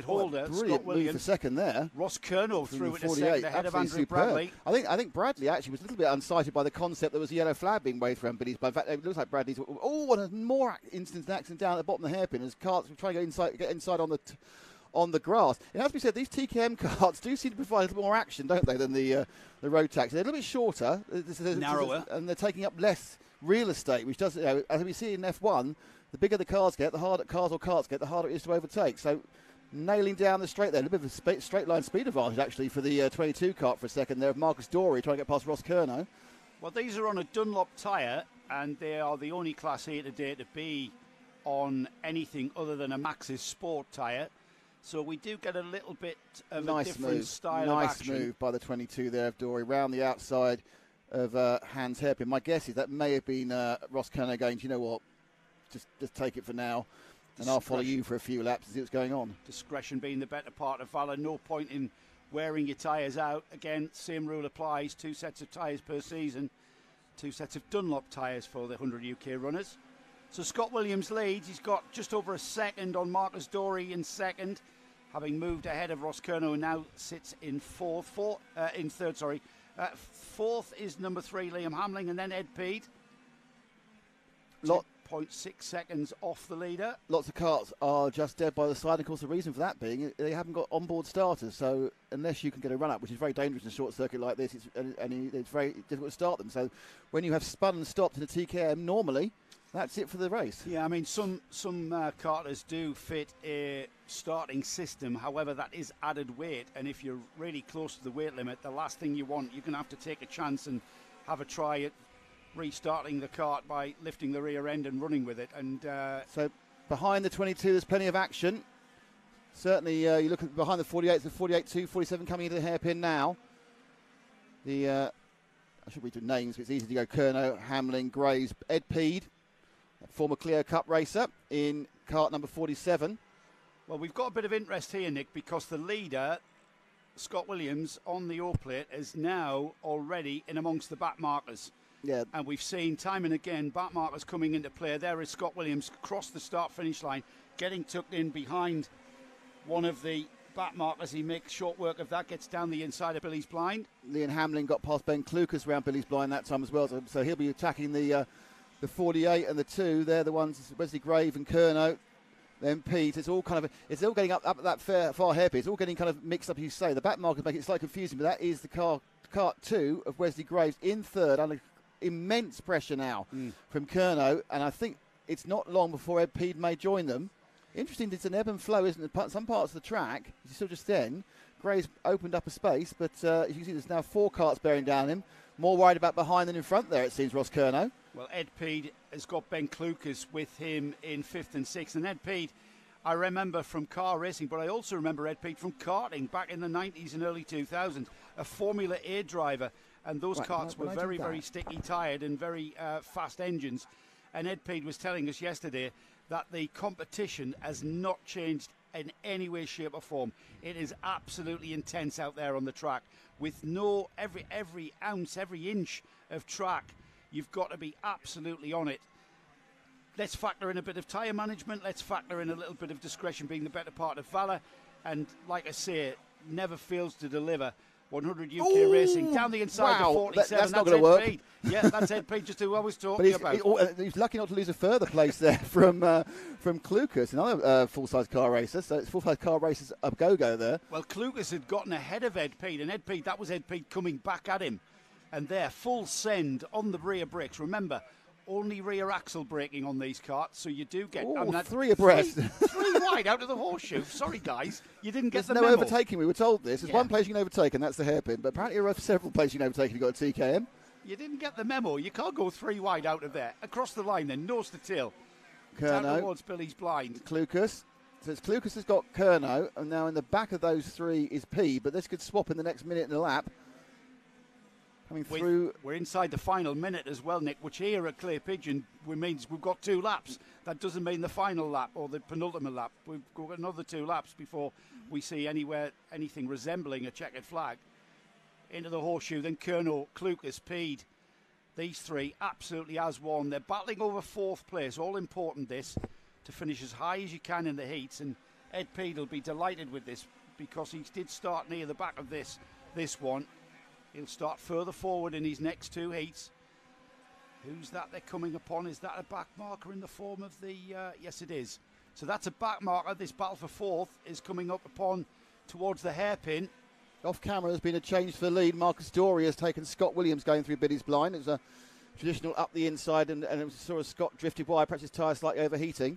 Speaker 1: holder,
Speaker 2: Brilliant
Speaker 1: Scott
Speaker 2: move
Speaker 1: Williams.
Speaker 2: for second there.
Speaker 1: Ross Kernow threw it to
Speaker 2: 48,
Speaker 1: second ahead of
Speaker 2: absolutely
Speaker 1: Andrew
Speaker 2: superb.
Speaker 1: Bradley.
Speaker 2: I think Bradley actually was a little bit unsighted by the concept there was a yellow flag being waved around Billy's. But in fact, it looks like Bradley's. Oh, and more instance accident down at the bottom of the hairpin as karts trying to get inside on the grass. It has to be said, these TKM karts do seem to provide a little more action, don't they, than the road taxis. They're a little bit shorter,
Speaker 1: Narrower,
Speaker 2: and they're taking up less real estate, which does, as we see in F1, the bigger the cars get, the harder karts get, the harder it is to overtake. So nailing down the straight there, a little bit of a straight line speed advantage actually for the 22 kart for a second there of Marcus Dorey trying to get past Ross Kernow.
Speaker 1: Well, these are on a Dunlop tyre, and they are the only Class A today to be on anything other than a Maxxis Sport tyre. So we do get a little bit of a different style of action.
Speaker 2: Nice move by the 22 there of Dorey, round the outside of Hans Hairpin. My guess is that may have been Ross Kernow going, you know what, just take it for now, and I'll follow you for a few laps and see what's going on.
Speaker 1: Discretion being the better part of valour. No point in wearing your tyres out. Again, same rule applies. 2 sets of tyres per season. 2 sets of Dunlop tyres for the 100 UK runners. So Scott Williams leads. He's got just over a second on Marcus Dorey in second, having moved ahead of Ross Kernow, and now sits in third. Fourth is number 3 Liam Hamling, and then Ed Peed. 0.6 seconds off the leader.
Speaker 2: Lots of karts are just dead by the side. And of course, the reason for that being they haven't got onboard starters. So unless you can get a run up, which is very dangerous in a short circuit like this, it's very difficult to start them. So when you have spun and stopped in a TKM, normally that's it for the race.
Speaker 1: Yeah, I mean, some karters do fit a starting system. However, that is added weight, and if you're really close to the weight limit, the last thing you want, you're going to have to take a chance and have a try at restarting the kart by lifting the rear end and running with it. And
Speaker 2: so behind the 22, there's plenty of action. Certainly, you look at behind the 48, the 48-2, 47 coming into the hairpin now. I should read the names, but it's easy to go. Kernow, Hamling, Graves, Ed Peed, former Clio Cup racer in kart number 47.
Speaker 1: Well, we've got a bit of interest here, Nick, because the leader, Scott Williams, on the O-plate is now already in amongst the back markers.
Speaker 2: Yeah.
Speaker 1: And we've seen time and again back markers coming into play. There is Scott Williams across the start-finish line, getting tucked in behind one of the back markers. He makes short work of that, gets down the inside of Billy's blind.
Speaker 2: Liam Hamling got past Ben Klukas around Billy's blind that time as well, so he'll be attacking the 48 and the 2. They're the ones, Wesley Grave and Kernow. Then Pete, it's all getting up at that far hairpin. It's all getting kind of mixed up, you say. The back markers make it slightly confusing, but that is the kart 2 of Wesley Graves in third, under immense pressure now from Kernow, and I think it's not long before Ed Peed may join them. Interesting, it's an ebb and flow, isn't it? Some parts of the track, you saw just then, Graves opened up a space, but as you can see, there's now 4 karts bearing down him. More worried about behind than in front there, it seems, Ross Kernow.
Speaker 1: Well, Ed Peed has got Ben Klukas with him in 5th and 6th. And Ed Peed, I remember from car racing, but I also remember Ed Peed from karting back in the 90s and early 2000s, a Formula A driver. And those karts were very, very sticky tired and very fast engines. And Ed Peed was telling us yesterday that the competition has not changed in any way, shape or form. It is absolutely intense out there on the track with every ounce, every inch of track. You've got to be absolutely on it. Let's factor in a bit of tyre management. Let's factor in a little bit of discretion being the better part of valour. And like I say, never fails to deliver. 100 UK Racing down the inside to 47.
Speaker 2: That's not going to work.
Speaker 1: Peed. Yeah, that's Ed Peed, just who I was talking about.
Speaker 2: He's lucky not to lose a further place there from Klukas, another full-size car racer. So it's full-size car racers a go-go there.
Speaker 1: Well, Klukas had gotten ahead of Ed Peed, and that was Ed Peed coming back at him. And there, full send on the rear brakes. Remember, only rear axle braking on these carts, so you do get
Speaker 2: that's 3 abreast.
Speaker 1: Three wide out of the horseshoe. Sorry, guys, you didn't get
Speaker 2: There's
Speaker 1: the
Speaker 2: no
Speaker 1: memo.
Speaker 2: overtaking. We were told this. There's one place you can overtake, and that's the hairpin. But apparently, there are several places you can overtake if you've got a TKM.
Speaker 1: You didn't get the memo. You can't go 3 wide out of there. Across the line, then nose to tail. Down
Speaker 2: Curnow,
Speaker 1: towards Billy's blind.
Speaker 2: Clucas. So it's Clucas has got Curnow, and now in the back of those 3 is P. But this could swap in the next minute in the lap. Coming through.
Speaker 1: We're inside the final minute as well, Nick, which here at Clay Pigeon means we've got 2 laps. That doesn't mean the final lap or the penultimate lap. We've got another 2 laps before we see anything resembling a checkered flag. Into the horseshoe, then Curnow, Clucas, Peed. These 3 absolutely as one. They're battling over 4th place. All important this, to finish as high as you can in the heats. And Ed Peed will be delighted with this because he did start near the back of this one. He'll start further forward in his next 2 heats. Who's that they're coming upon? Is that a back marker in the form of the... yes, it is. So that's a back marker. This battle for 4th is coming up upon towards the hairpin.
Speaker 2: Off camera has been a change for the lead. Marcus Dory has taken Scott Williams going through Billy's blind. It was a traditional up the inside, and it was sort of Scott drifted wide, perhaps his tyre slightly overheating.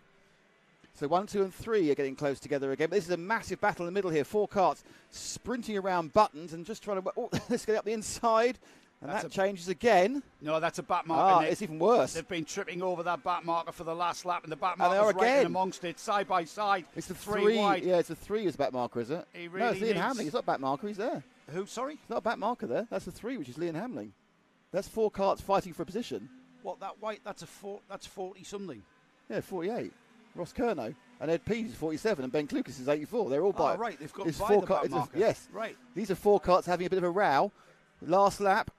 Speaker 2: So 1, 2 and 3 are getting close together again. But this is a massive battle in the middle here. 4 carts sprinting around buttons and just trying to... Oh, let's get up the inside. And that changes again.
Speaker 1: No, that's a back marker.
Speaker 2: It's even worse.
Speaker 1: They've been tripping over that back marker for the last lap, and the back marker's right
Speaker 2: again
Speaker 1: in amongst it, side by side.
Speaker 2: It's the
Speaker 1: 3 wide.
Speaker 2: Yeah, it's a 3 is back marker, is it?
Speaker 1: Really
Speaker 2: no, it's Liam Hamling. It's not back marker. He's there.
Speaker 1: Who? Sorry?
Speaker 2: It's not a back marker there. That's the 3, which is Liam Hamling. That's 4 carts fighting for a position.
Speaker 1: What, that white? That's 40 something.
Speaker 2: Yeah, 48. Ross Curnow. And Ed Pease is 47 and Ben Clucas is 84. They're all by.
Speaker 1: Oh, right. They've got
Speaker 2: it's
Speaker 1: by
Speaker 2: 4
Speaker 1: the
Speaker 2: carts.
Speaker 1: back marker.
Speaker 2: Yes.
Speaker 1: Right.
Speaker 2: These are 4 carts having a bit of a row. Last lap.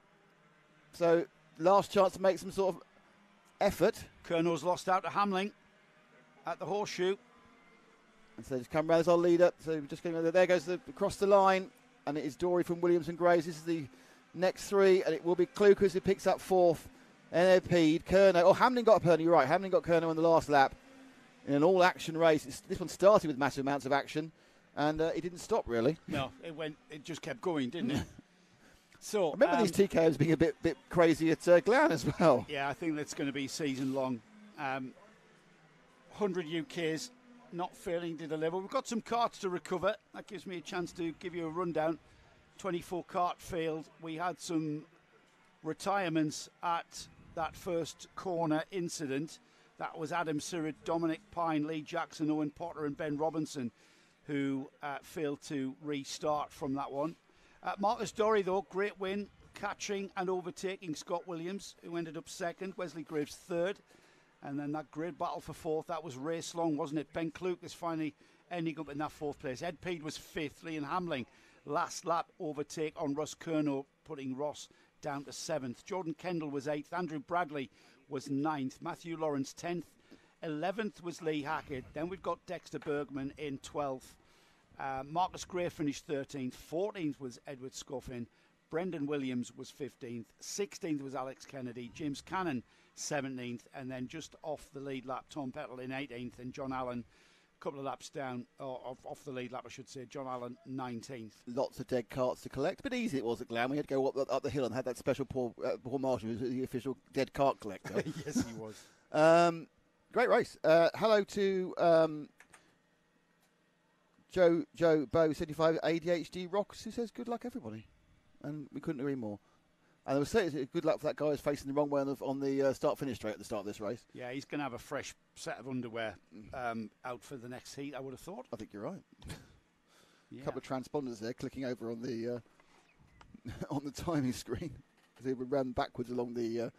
Speaker 2: So, last chance to make some sort of effort.
Speaker 1: Curnow's lost out to Hamling at the horseshoe.
Speaker 2: And so just come round as our leader. So just getting there goes across the line. And it is Dory from Williams and Graves. This is the next 3. And it will be Clucas who picks up 4th. Ed Pease, Curnow. Oh, Hamling got Curnow. You're right. Hamling got Curnow in the last lap. In an all-action race. This one started with massive amounts of action, and it didn't stop really.
Speaker 1: No, it just kept going, didn't it? So
Speaker 2: I remember these TKMs being a bit crazy at Glan as well.
Speaker 1: Yeah, I think that's going to be season long. 100 UKs not failing to deliver. We've got some carts to recover. That gives me a chance to give you a rundown. 24 cart field. We had some retirements at that first corner incident. That was Adam Surratt, Dominic Pine, Lee Jackson, Owen Potter and Ben Robinson who failed to restart from that one. Marcus Dory, though, great win, catching and overtaking Scott Williams, who ended up 2nd, Wesley Graves 3rd. And then that great battle for 4th, that was race long, wasn't it? Ben Clucas finally ending up in that 4th place. Ed Peed was 5th, Liam Hamling, last lap overtake on Ross Curnow, putting Ross down to 7th. Jordan Kendall was 8th, Andrew Bradley was 9th, Matthew Lawrence 10th, 11th was Lee Hackett. Then we've got Dexter Bergman in 12th. Marcus Gray finished 13th, 14th was Edward Scoffin, Brendan Williams was 15th, 16th was Alex Kennedy, James Cannon 17th, and then just off the lead lap, Tom Pettle in 18th, and John Allen a couple of laps down, or off the lead lap I should say, John Allen 19th.
Speaker 2: Lots of dead carts to collect, but easy it was at Glam. We had to go up the hill and had that special Paul Marshall, who was the official dead cart collector.
Speaker 1: Yes, he was.
Speaker 2: Great race. Hello to Joe Bow 75 ADHD Rocks, who says good luck everybody, and we couldn't agree more. And I was saying good luck for that guy who's facing the wrong way on the start-finish straight at the start of this race.
Speaker 1: Yeah, he's going to have a fresh set of underwear out for the next heat, I would have thought.
Speaker 2: I think you're right.
Speaker 1: Yeah.
Speaker 2: A couple of transponders there clicking over on the on the timing screen as they ran backwards along the.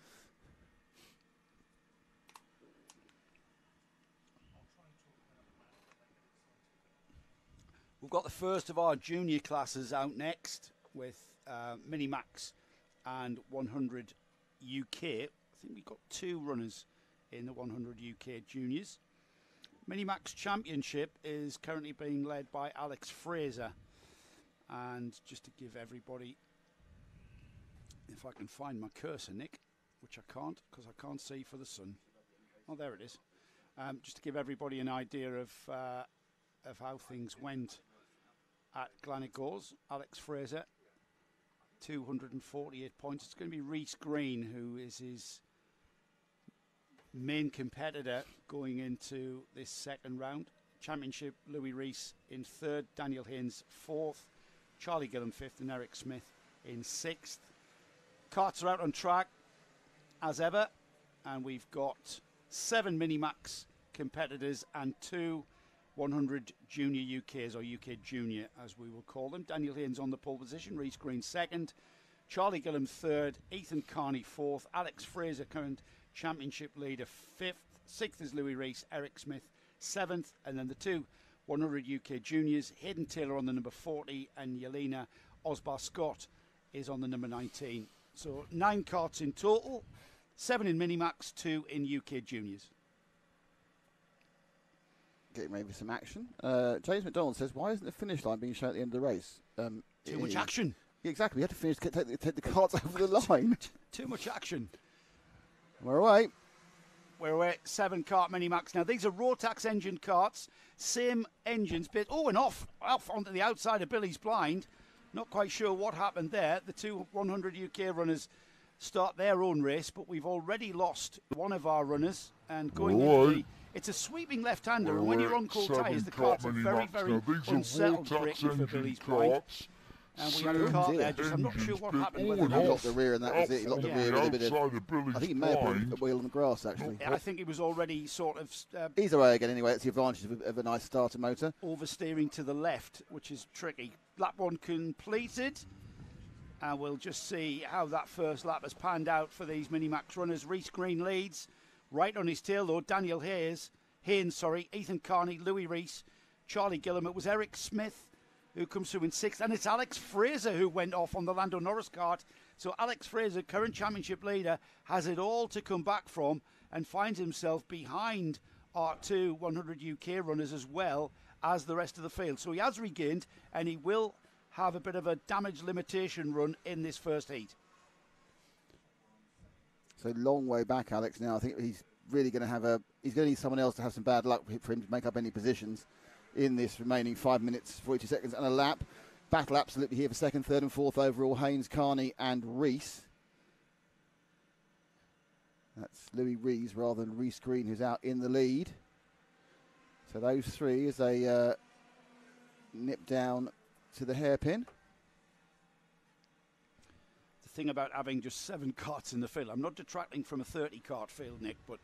Speaker 1: We've got the first of our junior classes out next with Minimax and 100 UK. I think we've got 2 runners in the 100 UK juniors. Minimax Championship is currently being led by Alex Fraser. And just to give everybody, if I can find my cursor, Nick, which I can't because I can't see for the sun. Oh, there it is. Just to give everybody an idea of how things went at Gleneagles. Alex Fraser, 248 points. It's going to be Reese Green, who is his main competitor going into this second round. Championship, Louis Rees in third, Daniel Haynes fourth, Charlie Gillum fifth, and Eric Smith in sixth. Carts are out on track as ever, and we've got 7 Minimax competitors and 2 100 Junior UKs, or UK Junior as we will call them. Daniel Haynes on the pole position, Reese Green second, Charlie Gillum third, Ethan Carney fourth, Alex Fraser current championship leader fifth, sixth is Louis Rees, Eric Smith seventh, and then the 2 100 UK Juniors, Hayden Taylor on the number 40 and Yelena Osbar Scott is on the number 19. So 9 carts in total, 7 in Minimax, 2 in UK Juniors.
Speaker 2: Getting ready for some action. James McDonald says, why isn't the finish line being shown at the end of the race?
Speaker 1: Too much action.
Speaker 2: Yeah, exactly. We had to finish, take the carts over the line.
Speaker 1: Too much action.
Speaker 2: We're away.
Speaker 1: We're away. 7 cart Minimax. Now, these are Rotax engine carts. Same engines. But, and off onto the outside of Billy's blind. Not quite sure what happened there. The 2 100 UK runners start their own race, but we've already lost one of our runners. And going into it's a sweeping left-hander, and when you're on cold tyres, the carts are very, very unsettled braking for Billy's blind. And we had a cart there, I'm not sure what happened.
Speaker 2: He locked the rear, and that was it. He locked the rear with a bit of... I think he may have put a wheel on the grass, actually.
Speaker 1: I think it was already sort of...
Speaker 2: he's away again anyway. That's the advantage of a nice starter motor.
Speaker 1: Oversteering to the left, which is tricky. Lap 1 completed. And we'll just see how that first lap has panned out for these Minimax runners. Reese Green leads. Right on his tail, though, Daniel Haynes, Ethan Carney, Louis Rees, Charlie Gillum. It was Eric Smith who comes through in 6th, and it's Alex Fraser who went off on the Lando Norris cart. So Alex Fraser, current championship leader, has it all to come back from and finds himself behind our 2 100 UK runners as well as the rest of the field. So he has regained, and he will have a bit of a damage limitation run in this first heat.
Speaker 2: So long way back, Alex. Now I think he's really going to have he's going to need someone else to have some bad luck for him to make up any positions in this remaining 5 minutes, 42 seconds and a lap. Battle absolutely here for second, third and fourth overall. Haynes, Carney and Rees. That's Louis Rees rather than Reese Green, who's out in the lead. So those 3 as they nip down to the hairpin.
Speaker 1: Thing about having just 7 carts in the field. I'm not detracting from a 30 cart field, Nick, but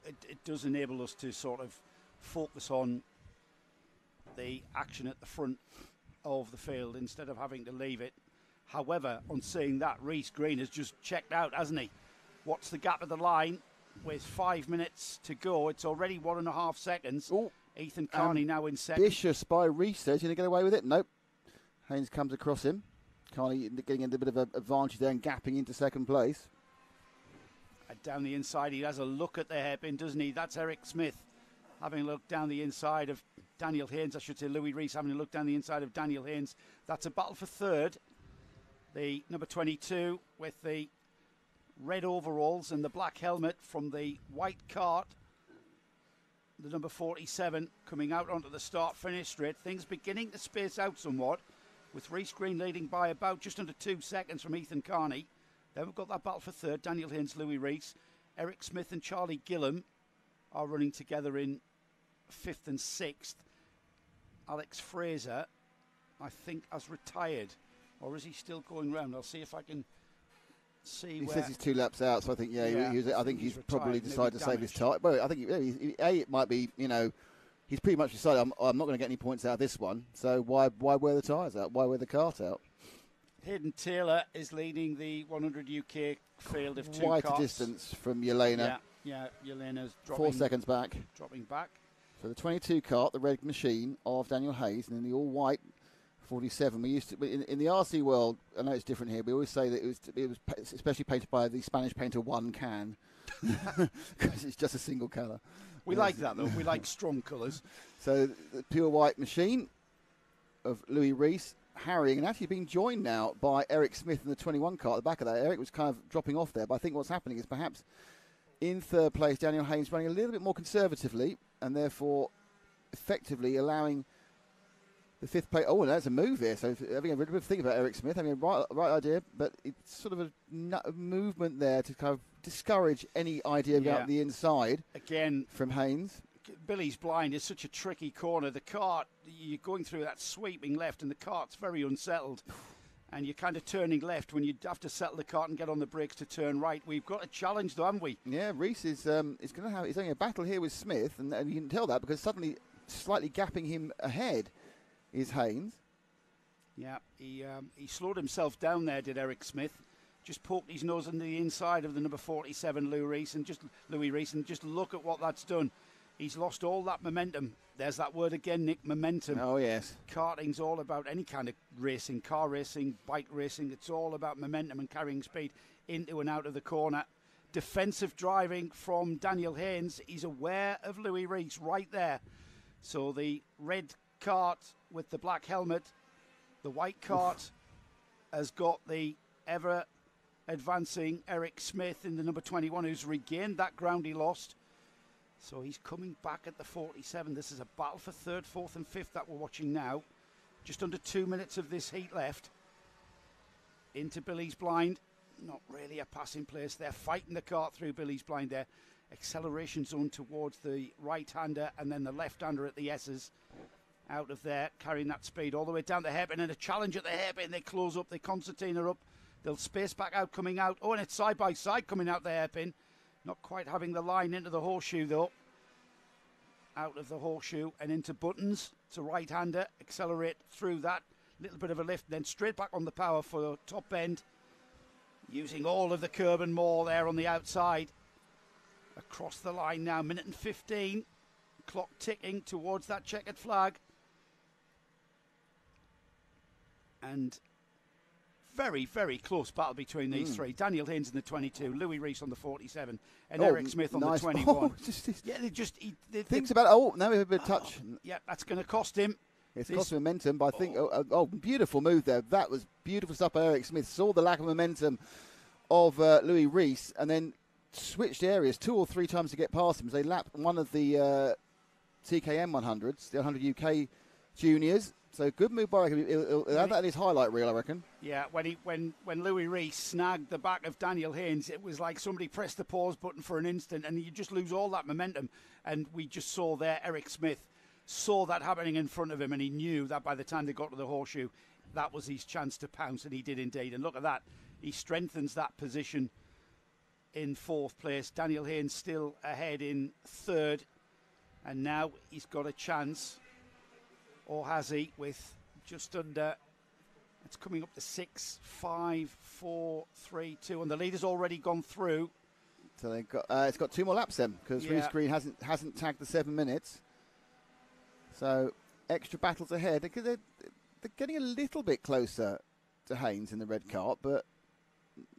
Speaker 1: it does enable us to sort of focus on the action at the front of the field instead of having to leave it. However, on saying that, Reese Green has just checked out, hasn't he? What's the gap at the line with 5 minutes to go? It's already 1.5 seconds.
Speaker 2: Ooh.
Speaker 1: Ethan Carney now in second.
Speaker 2: Ambitious by Reese says, going to get away with it? Nope. Haynes comes across him. Carney getting a bit of an advantage there and gapping into second place.
Speaker 1: And down the inside, he has a look at the hairpin, doesn't he? That's Eric Smith having a look down the inside of Daniel Haynes. I should say Louis Rees having a look down the inside of Daniel Haynes. That's a battle for third. The number 22 with the red overalls and the black helmet from the white cart. The number 47 coming out onto the start-finish straight. Things beginning to space out somewhat, with Reese Green leading by about just under 2 seconds from Ethan Carney. Then we've got that battle for third. Daniel Haynes, Louis Rees. Eric Smith and Charlie Gillum are running together in 5th and 6th. Alex Fraser, I think, has retired. Or is he still going round? I'll see if I can see
Speaker 2: he
Speaker 1: where...
Speaker 2: says he's 2 laps out, so I think, I think he's probably decided to save his time. Well, I think, it might be, he's pretty much decided, I'm not going to get any points out of this one, so why wear the tyres out? Why wear the cart out?
Speaker 1: Hayden Taylor is leading the 100 UK field of 2
Speaker 2: Quite
Speaker 1: carts.
Speaker 2: a distance from Yelena.
Speaker 1: Yeah, Yelena's dropping.
Speaker 2: 4 seconds back.
Speaker 1: Dropping back.
Speaker 2: So the 22 cart, the red machine of Daniel Hayes, and then the all-white 47. We used to, in the RC world, I know it's different here, we always say that it was especially painted by the Spanish painter Juan Can, because it's just a single colour.
Speaker 1: We like that, though. We like strong colours.
Speaker 2: So the pure white machine of Louis Rees harrying and actually being joined now by Eric Smith in the 21 car at the back of that. Eric was kind of dropping off there, but I think what's happening is perhaps in third place Daniel Haynes running a little bit more conservatively and therefore effectively allowing The fifth plate. Oh, that's a move here. So having a bit of a think about Eric Smith, having a right idea, but it's sort of a movement there to kind of discourage any idea about the inside.
Speaker 1: Again,
Speaker 2: from Haynes.
Speaker 1: Billy's Blind is such a tricky corner. The cart, you're going through that sweeping left, and the cart's very unsettled. And you're kind of turning left when you have to settle the cart and get on the brakes to turn right. We've got a challenge, though, haven't we?
Speaker 2: Yeah, Reese is going to have. He's having a battle here with Smith, and you can tell that because suddenly, slightly gapping him ahead, is Haynes.
Speaker 1: Yeah, he slowed himself down there, did Eric Smith. Just poked his nose on the inside of the number 47, Louis Reese, and just look at what that's done. He's lost all that momentum. There's that word again, Nick, momentum.
Speaker 2: Oh, yes.
Speaker 1: Karting's all about any kind of racing, car racing, bike racing. It's all about momentum and carrying speed into and out of the corner. Defensive driving from Daniel Haynes. He's aware of Louis Reese right there. So the red cart with the black helmet, the white cart has got the ever advancing Eric Smith in the number 21, who's regained that ground he lost. So he's coming back at the 47. This is a battle for third, fourth and fifth that we're watching now. Just under 2 minutes of this heat left. Into Billy's Blind. Not really a passing place. They're fighting the cart through Billy's Blind there. Acceleration zone towards the right-hander and then the left-hander at the S's. Out of there, carrying that speed all the way down the hairpin. And a challenge at the hairpin. They close up. They concertina up. They'll space back out, coming out. Oh, and it's side-by-side coming out the hairpin. Not quite having the line into the horseshoe, though. Out of the horseshoe and into Buttons. It's a right-hander. Accelerate through that. Little bit of a lift, then straight back on the power for top end. Using all of the curb and more there on the outside. Across the line now, minute and 15. Clock ticking towards that checkered flag. And very, very close battle between these three. Daniel Haynes in the 22, Louis Reese on the 47, and Eric Smith on the 21.
Speaker 2: Thinks about now we have a bit of touch.
Speaker 1: Yeah, that's going to cost him.
Speaker 2: It's cost momentum, but I think beautiful move there. That was beautiful stuff by Eric Smith. Saw the lack of momentum of Louis Reese, and then switched areas 2 or 3 times to get past him. So they lapped one of the TKM 100s, the 100 UK juniors. So good move by Eric. He'll have that in his highlight reel, I reckon.
Speaker 1: Yeah, when Louis Reese snagged the back of Daniel Haynes, it was like somebody pressed the pause button for an instant, and you just lose all that momentum. And we just saw there Eric Smith saw that happening in front of him, and he knew that by the time they got to the horseshoe, that was his chance to pounce, and he did indeed. And look at that. He strengthens that position in 4th place. Daniel Haynes still ahead in 3rd, and now he's got a chance. Or has he, with just under, it's coming up to 6, 5, 4, 3, 2, and the leader's already gone through.
Speaker 2: So they've got, it's got 2 more laps then, because Reese Green hasn't tagged the 7 minutes. So extra battles ahead. They're getting a little bit closer to Haynes in the red cart, but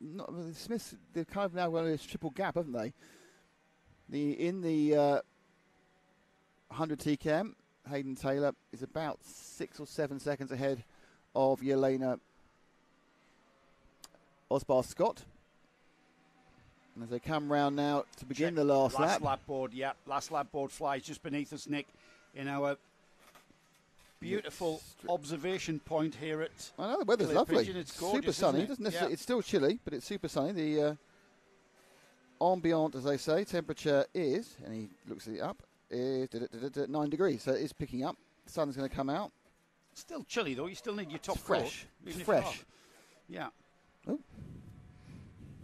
Speaker 2: not Smiths. They've kind of now got this triple gap, haven't they? In the 100 TKM. Hayden Taylor is about 6 or 7 seconds ahead of Yelena Osbar Scott. And as they come round now to begin the last lap.
Speaker 1: Lap board, yeah. Last lap board flies just beneath us, Nick, in our beautiful observation point here at
Speaker 2: I know the weather's lovely.
Speaker 1: Pigeon. It's gorgeous,
Speaker 2: super sunny.
Speaker 1: Isn't it?
Speaker 2: Doesn't necessarily, it's still chilly, but it's super sunny. The ambient, as they say, temperature is, and he looks it up, is 9 degrees, so it is picking up. The sun's going to come out.
Speaker 1: Still chilly though. You still need your top
Speaker 2: It's fresh.
Speaker 1: coat.
Speaker 2: It's fresh.
Speaker 1: Yeah.
Speaker 2: Oh.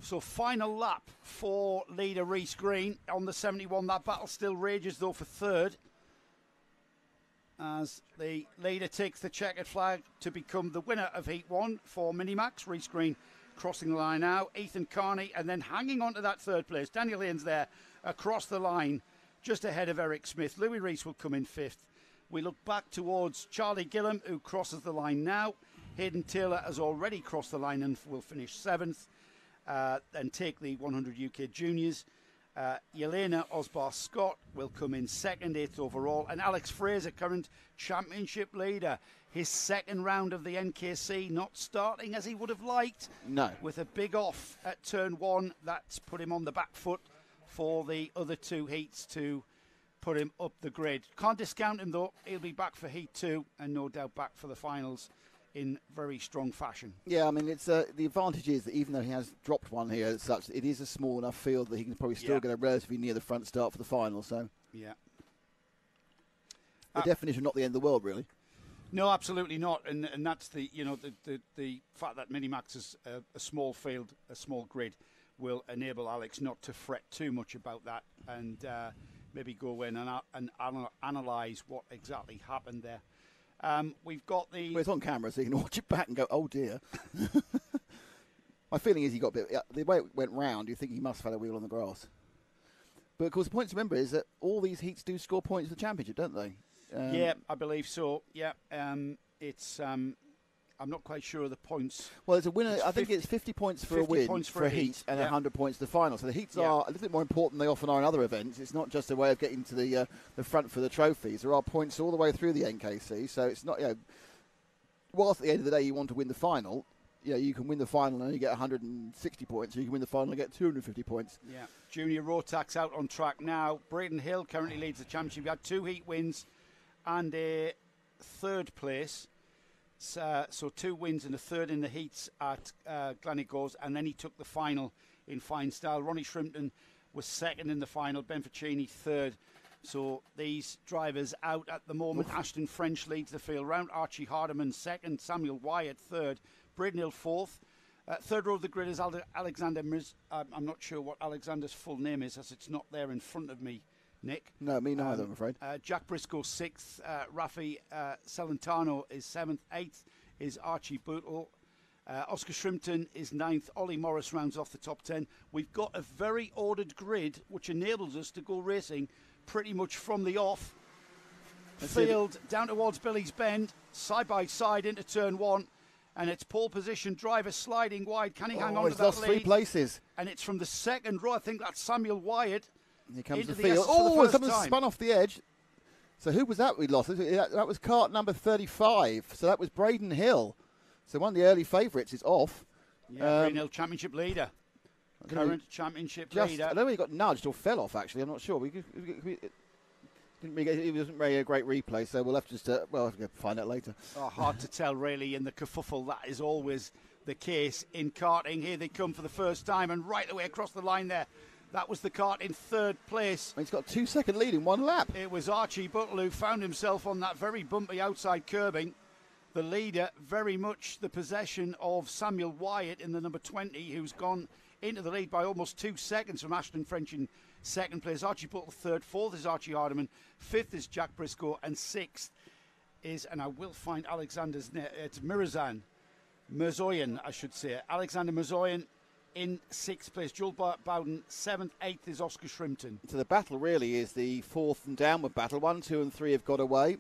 Speaker 1: So final lap for leader Reese Green on the 71. That battle still rages though for 3rd. As the leader takes the checkered flag to become the winner of Heat 1 for Minimax. Reese Green crossing the line now. Ethan Carney, and then hanging on to that 3rd place. Daniel Haynes there across the line, just ahead of Eric Smith. Louis Reese will come in 5th. We look back towards Charlie Gillam, who crosses the line now. Hayden Taylor has already crossed the line and will finish 7th. And take the 100 UK Juniors. Yelena Osbar Scott will come in 2nd, 8th overall, and Alex Fraser, current championship leader, his 2nd round of the NKC, not starting as he would have liked.
Speaker 2: No.
Speaker 1: With a big off at turn 1, that's put him on the back foot for the other 2 heats to put him up the grid. Can't discount him, though. He'll be back for Heat 2 and no doubt back for the finals in very strong fashion.
Speaker 2: Yeah, I mean, it's the advantage is that even though he has dropped one here as such, it is a small enough field that he can probably still get a relatively near the front start for the final. So,
Speaker 1: yeah.
Speaker 2: The definition, not the end of the world, really.
Speaker 1: No, absolutely not, and that's the the fact that Minimax is a small field, a small grid, will enable Alex not to fret too much about that and maybe go in and analyse what exactly happened there. We've got the.
Speaker 2: Well, it's on camera, so you can watch it back and go, "Oh dear." My feeling is he got a bit. The way it went round, you think he must have had a wheel on the grass. But of course, the point to remember is that all these heats do score points for the championship, don't they?
Speaker 1: Yeah, I believe so. Yeah, it's. I'm not quite sure of the points.
Speaker 2: Well, there's a winner. I think it's 50 points for a win, for a heat, and 100 points to the final. So the heats are a little bit more important than they often are in other events. It's not just a way of getting to the front for the trophies. There are points all the way through the NKC. So it's not, whilst at the end of the day you want to win the final, you can win the final and only get 160 points. Or you can win the final and get 250 points.
Speaker 1: Yeah. Junior Rotax out on track now. Braden Hill currently leads the championship. He had 2 heat wins and a 3rd place. So 2 wins and a 3rd in the heats at Gleneagles, and then he took the final in fine style. Ronnie Shrimpton was 2nd in the final, Ben Ficini 3rd. So these drivers out at the moment. Oof. Ashton French leads the field round. Archie Hardiman 2nd, Samuel Wyatt 3rd, Braden Hill 4th. 3rd row of the grid is Alexander Miz. I'm not sure what Alexander's full name is, as it's not there in front of me, Nick.
Speaker 2: No, me neither, I'm afraid.
Speaker 1: Jack Briscoe 6th, Rafi Celentano is 7th, 8th is Archie Bootle. Oscar Shrimpton is 9th. Ollie Morris rounds off the top 10. We've got a very ordered grid which enables us to go racing pretty much from the off field down towards Billy's Bend, side by side into turn 1. And it's pole position, driver sliding wide. Can he hang on to that
Speaker 2: lost
Speaker 1: lead?
Speaker 2: 3 places.
Speaker 1: And it's from the 2nd row. I think that's Samuel Wyatt.
Speaker 2: Here comes the field. Oh, someone spun off the edge. So who was that we lost? That was cart number 35. So that was Braden Hill. So one of the early favourites is off.
Speaker 1: Yeah, Braden Hill, championship leader. Current championship leader.
Speaker 2: I don't know he got nudged or fell off, actually. I'm not sure. It wasn't really a great replay, so we'll have to just we'll have to find out later.
Speaker 1: Oh, hard to tell, really, in the kerfuffle. That is always the case in karting. Here they come for the first time, and right the way across the line there. That was the kart in 3rd place.
Speaker 2: He's got a 2-second lead in 1 lap.
Speaker 1: It was Archie Butler who found himself on that very bumpy outside curbing. The leader, very much the possession of Samuel Wyatt in the number 20, who's gone into the lead by almost 2 seconds from Ashton French in 2nd place. Archie Butler 3rd, 4th is Archie Hardiman, 5th is Jack Briscoe, and 6th is, and I will find Alexander's name, it's Mirzoyan, I should say. Alexander Mirzoyan in 6th place. Joel Bowden 7th, 8th is Oscar Shrimpton.
Speaker 2: So the battle really is the 4th and downward battle. 1, 2 and 3 have got away.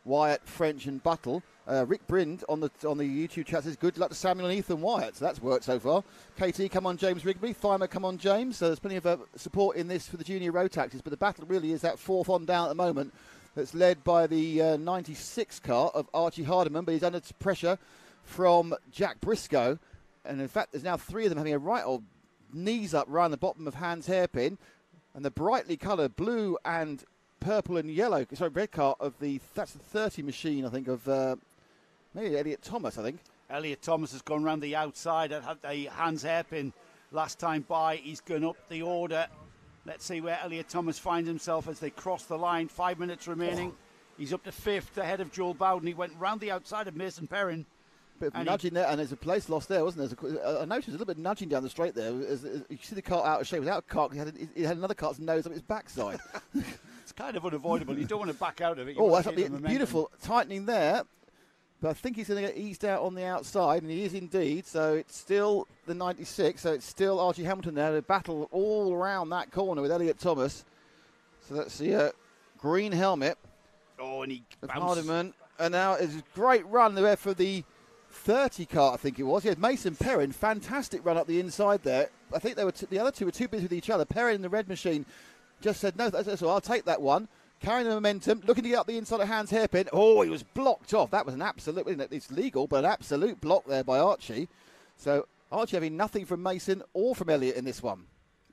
Speaker 2: Wyatt, French and Buttle. Rick Brind on the YouTube chat says good luck to Samuel and Ethan Wyatt. So that's worked so far. KT, come on James Rigby. Thyma, come on James. So there's plenty of support in this for the junior road taxis. But the battle really is that 4th on down at the moment. That's led by the 96 car of Archie Hardiman. But he's under pressure from Jack Briscoe. And in fact, there's now 3 of them having a right old knees up round the bottom of Hans Hairpin. And the brightly coloured blue and purple and yellow, red car of that's the 30 machine, I think, of maybe Elliot Thomas, I think.
Speaker 1: Elliot Thomas has gone round the outside at a Hans Hairpin last time by. He's gone up the order. Let's see where Elliot Thomas finds himself as they cross the line. 5 minutes remaining. He's up to 5th ahead of Joel Bowden. He went round the outside of Mason Perrin.
Speaker 2: Bit of nudging there, and there's a place lost there, wasn't there? I noticed a little bit of nudging down the straight there. As you see the cart out of shape. Without a cart, he had another cart's nose up its backside.
Speaker 1: It's kind of unavoidable. You don't want to back out of it.
Speaker 2: That's beautiful tightening there. But I think he's going to get eased out on the outside, and he is indeed. So it's still the 96. So it's still Archie Hamilton there. A battle all around that corner with Elliot Thomas. So that's the green helmet.
Speaker 1: Oh, and he
Speaker 2: bounces. Hardiman. And now it's a great run there for the 30 car, I think it was. He had Mason Perrin, fantastic run up the inside there. I think they were the other two were too busy with each other. Perrin in the red machine just said, no, that's all, I'll take that one. Carrying the momentum, looking to get up the inside of Hans Hairpin. Oh, he was blocked off. That was an absolute, it's legal, but an absolute block there by Archie. So Archie having nothing from Mason or from Elliot in this one.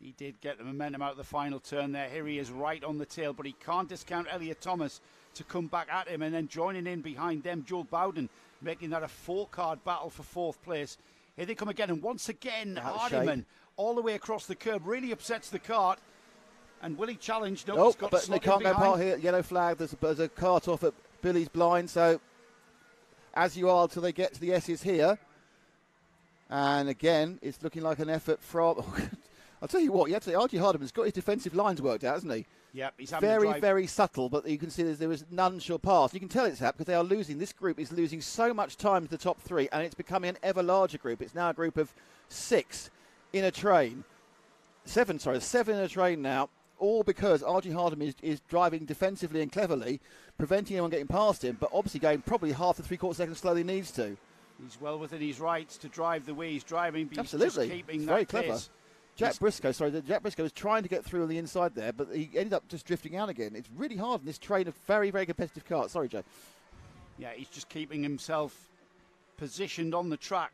Speaker 1: He did get the momentum out of the final turn there. Here he is right on the tail, but he can't discount Elliot Thomas to come back at him, and then joining in behind them, Joel Bowden, making that a 4-card battle for 4th place. Here they come again, and once again, Hardiman all the way across the curb, really upsets the cart. And will he challenge? No, he's got
Speaker 2: but they can't go part here. Yellow flag. There's a cart off at Billy's blind, so as you are till they get to the S's here. And again, it's looking like an effort from... I'll tell you what, you have to say, R.G. Hardiman's got his defensive lines worked out, hasn't he?
Speaker 1: Yep, he's
Speaker 2: very, very subtle, but you can see there is none sure pass. You can tell it's that because they are losing. This group is losing so much time to the top 3, and it's becoming an ever larger group. It's now a group of 6 in a train. 7 in a train now, all because R.G. Hardiman is driving defensively and cleverly, preventing anyone getting past him, but obviously going probably half to 3/4 seconds slower than he needs to.
Speaker 1: He's well within his rights to drive the way he's driving, but
Speaker 2: absolutely.
Speaker 1: He's just keeping
Speaker 2: it's
Speaker 1: that
Speaker 2: very
Speaker 1: pace.
Speaker 2: clever. Jack Briscoe was trying to get through on the inside there, but he ended up just drifting out again. It's really hard in this train of very, very competitive cars. Sorry, Joe.
Speaker 1: Yeah, he's just keeping himself positioned on the track.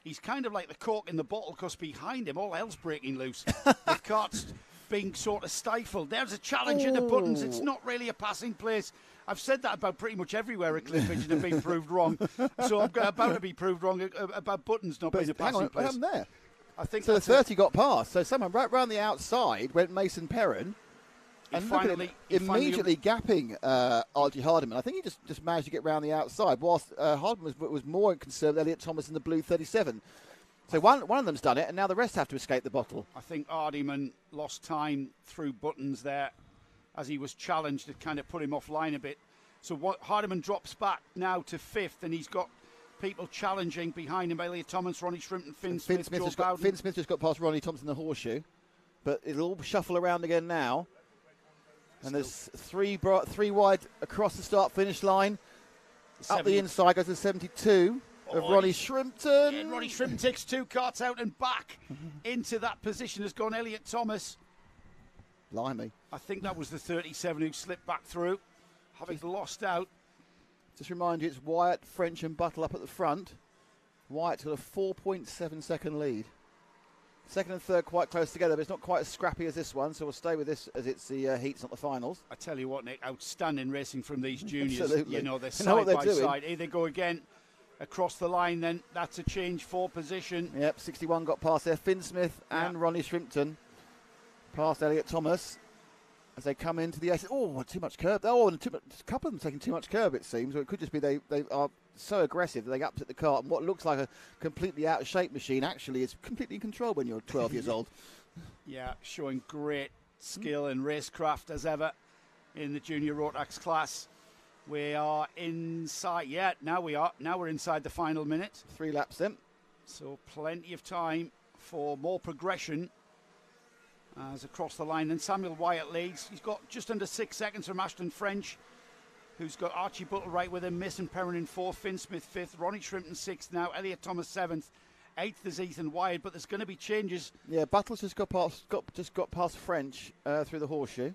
Speaker 1: He's kind of like the cork in the bottle because behind him, all hell's breaking loose. The cart's being sort of stifled. There's a challenge in the buttons. It's not really a passing place. I've said that about pretty much everywhere at Cliff Pigeon and been proved wrong. So I'm about to be proved wrong about buttons not being a passing place.
Speaker 2: What happened there?
Speaker 1: I think
Speaker 2: so the 30 got past. So someone right round the outside went Mason Perrin. And look at him immediately gapping R.G. Hardiman. I think he just managed to get round the outside, whilst Hardiman was more concerned with Elliot Thomas in the blue 37. So one of them's done it, and now the rest have to escape the bottle.
Speaker 1: I think Hardiman lost time through buttons there as he was challenged. It kind of put him offline a bit. So Hardiman drops back now to 5th, and he's got people challenging behind him. Elliot Thomas, Ronnie Shrimpton, Finn Smith, Joel Bowden.
Speaker 2: Finn Smith just got past Ronnie Thompson in the horseshoe. But it'll all shuffle around again now. And there's three wide across the start-finish line. Up the inside goes to 72 of Ronnie Shrimpton.
Speaker 1: Yeah, Ronnie Shrimpton takes 2 carts out and back into that position has gone Elliot Thomas.
Speaker 2: Blimey.
Speaker 1: I think that was the 37 who slipped back through, having lost out.
Speaker 2: Just remind you, it's Wyatt, French and Buttle up at the front. Wyatt's got a 4.7 second lead. Second and third quite close together, but it's not quite as scrappy as this one, so we'll stay with this as it's the heats, not the finals.
Speaker 1: I tell you what, Nick, outstanding racing from these juniors.
Speaker 2: Absolutely.
Speaker 1: You know, they're side by side. Here they go again across the line then. That's a change for position.
Speaker 2: Yep, 61 got past there. Finn Smith and Ronnie Shrimpton past Elliot Thomas as they come into the... Oh, too much curb. Oh, and a couple of them taking too much curb, it seems. Or it could just be they are so aggressive that they upset the cart, and what looks like a completely out of shape machine actually is completely in control when you're 12 years old.
Speaker 1: Yeah, showing great skill and racecraft as ever in the junior Rotax class. We are inside. Yeah, now we are. Now we're inside the final minute.
Speaker 2: 3 laps then.
Speaker 1: So plenty of time for more progression as across the line. Then Samuel Wyatt leads. He's got just under 6 seconds from Ashton French, who's got Archie Buttle right with him, Mason Perrin in 4th, Finn Smith 5th, Ronnie Shrimpton 6th now, Elliot Thomas 7th, 8th is Ethan Wyatt, but there's going to be changes.
Speaker 2: Yeah, Buttle's just got past French through the horseshoe.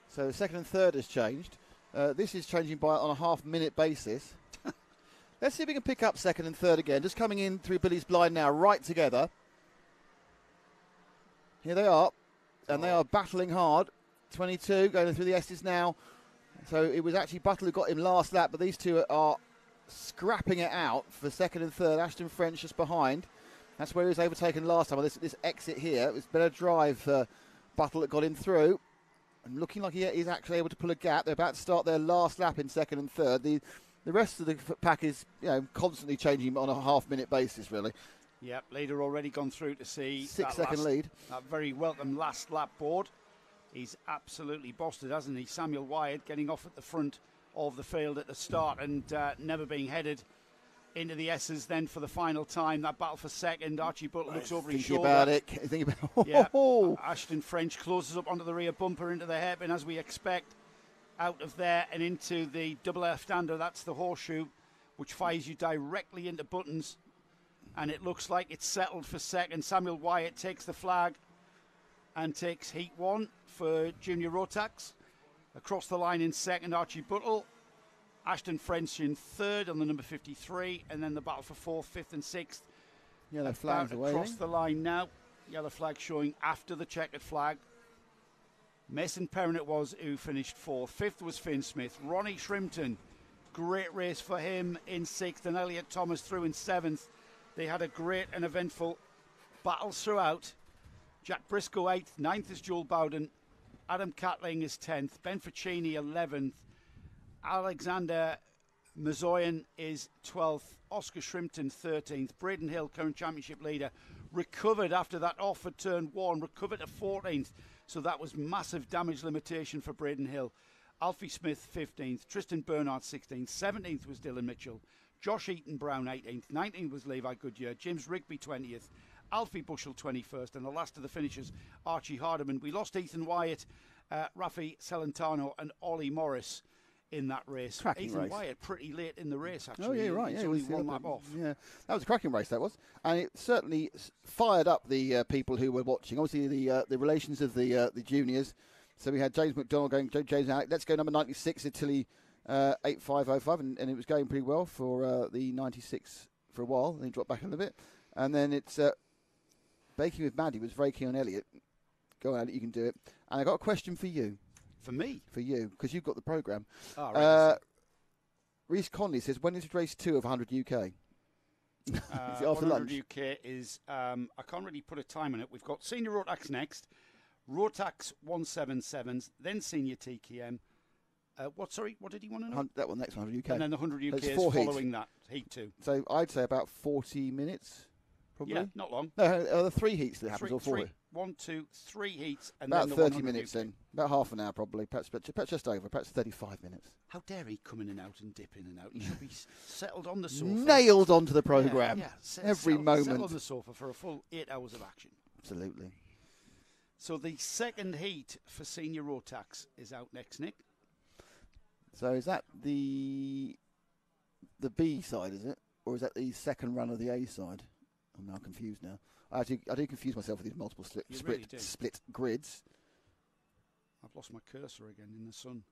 Speaker 2: So second and third has changed. This is changing on a half-minute basis. Let's see if we can pick up second and third again. Just coming in through Billy's blind now, right together. Here they are, and they are battling hard. 22 going through the S's now. So it was actually Buttle who got him last lap, but these two are scrapping it out for second and third. Ashton French just behind. That's where he was overtaken last time. This exit here, it was better drive for Buttle that got him through. And looking like he's actually able to pull a gap. They're about to start their last lap in second and third. The rest of the pack is constantly changing on a half-minute basis, really.
Speaker 1: Yep, leader already gone through to see
Speaker 2: 6 second lead.
Speaker 1: That very welcome last lap board. He's absolutely bossed it, hasn't he? Samuel Wyatt getting off at the front of the field at the start and never being headed into the S's then for the final time. That battle for second. Archie Butler looks over his shoulder.
Speaker 2: Think about it.
Speaker 1: Ashton French closes up onto the rear bumper into the hairpin as we expect. Out of there and into the double left-hander. That's the horseshoe, which fires you directly into buttons. And it looks like it's settled for second. Samuel Wyatt takes the flag and takes heat 1 for Junior Rotax. Across the line in second, Archie Buttle. Ashton French in third on the number 53. And then the battle for 4th, 5th and 6th.
Speaker 2: Yeah, the flags away.
Speaker 1: Across the line now. Yellow flag showing after the checkered flag. Mason Perrin it was who finished 4th. 5th was Finn Smith. Ronnie Shrimpton, great race for him in 6th, and Elliot Thomas through in 7th. They had a great and eventful battles throughout. Jack Briscoe 8th, 9th is Joel Bowden, Adam Catling is 10th, Ben Ficini 11th, Alexander Mazoyan is 12th, Oscar Shrimpton 13th, Braden Hill, current championship leader, recovered after that off at turn 1, recovered to 14th, so that was massive damage limitation for Braden Hill. Alfie Smith 15th, Tristan Bernard 16th, 17th was Dylan Mitchell, Josh Eaton Brown 18th, 19th was Levi Goodyear, James Rigby 20th, Alfie Bushell 21st, and the last of the finishers, Archie Hardiman. We lost Ethan Wyatt, Rafi Celentano and Ollie Morris in that race.
Speaker 2: Cracking
Speaker 1: Ethan
Speaker 2: race.
Speaker 1: Wyatt pretty late in the race, actually.
Speaker 2: Oh, yeah, right.
Speaker 1: He's
Speaker 2: Yeah,
Speaker 1: only
Speaker 2: it was
Speaker 1: one lap off.
Speaker 2: Yeah, that was a cracking race, that was. And it certainly fired up the people who were watching. Obviously, the relations of the juniors. So we had James McDonald going, James Alec, let's go number 96 Italy 8505, and it was going pretty well for the 96 for a while. Then he dropped back a little bit. And then it's Baking with Maddie was very keen on Elliot. Go on, Elliot, you can do it. And I got a question for you.
Speaker 1: For me?
Speaker 2: For you, because you've got the programme.
Speaker 1: Oh, right.
Speaker 2: Reese Conley says, when is race 2 of 100 UK? Is it after
Speaker 1: 100
Speaker 2: lunch?
Speaker 1: UK is, I can't really put a time on it. We've got Senior Rotax next, Rotax 177s, then Senior TKM. What did he want to know?
Speaker 2: That one, next 100 UK.
Speaker 1: And then the 100 UK
Speaker 2: That's
Speaker 1: is
Speaker 2: 4 heats.
Speaker 1: following that, heat 2.
Speaker 2: So I'd say about 40 minutes, probably.
Speaker 1: Yeah, not long.
Speaker 2: No, are there 3 heats that happens, or 4?
Speaker 1: 1, 2, 3 heats, and
Speaker 2: About
Speaker 1: then the
Speaker 2: 30
Speaker 1: 100
Speaker 2: minutes
Speaker 1: UK.
Speaker 2: then. About half an hour, probably. Perhaps just over. Perhaps 35 minutes.
Speaker 1: How dare he come in and out and dip in and out? He should be settled on the sofa.
Speaker 2: Nailed onto the programme.
Speaker 1: Yeah,
Speaker 2: Every moment.
Speaker 1: Settled on the sofa for a full 8 hours of action.
Speaker 2: Absolutely.
Speaker 1: So the second heat for Senior Rotax is out next, Nick.
Speaker 2: So is that the B side, is it? Or is that the second run of the A side? I'm now confused now. I do confuse myself with these multiple
Speaker 1: You really do.
Speaker 2: split grids.
Speaker 1: I've lost my cursor again in the sun.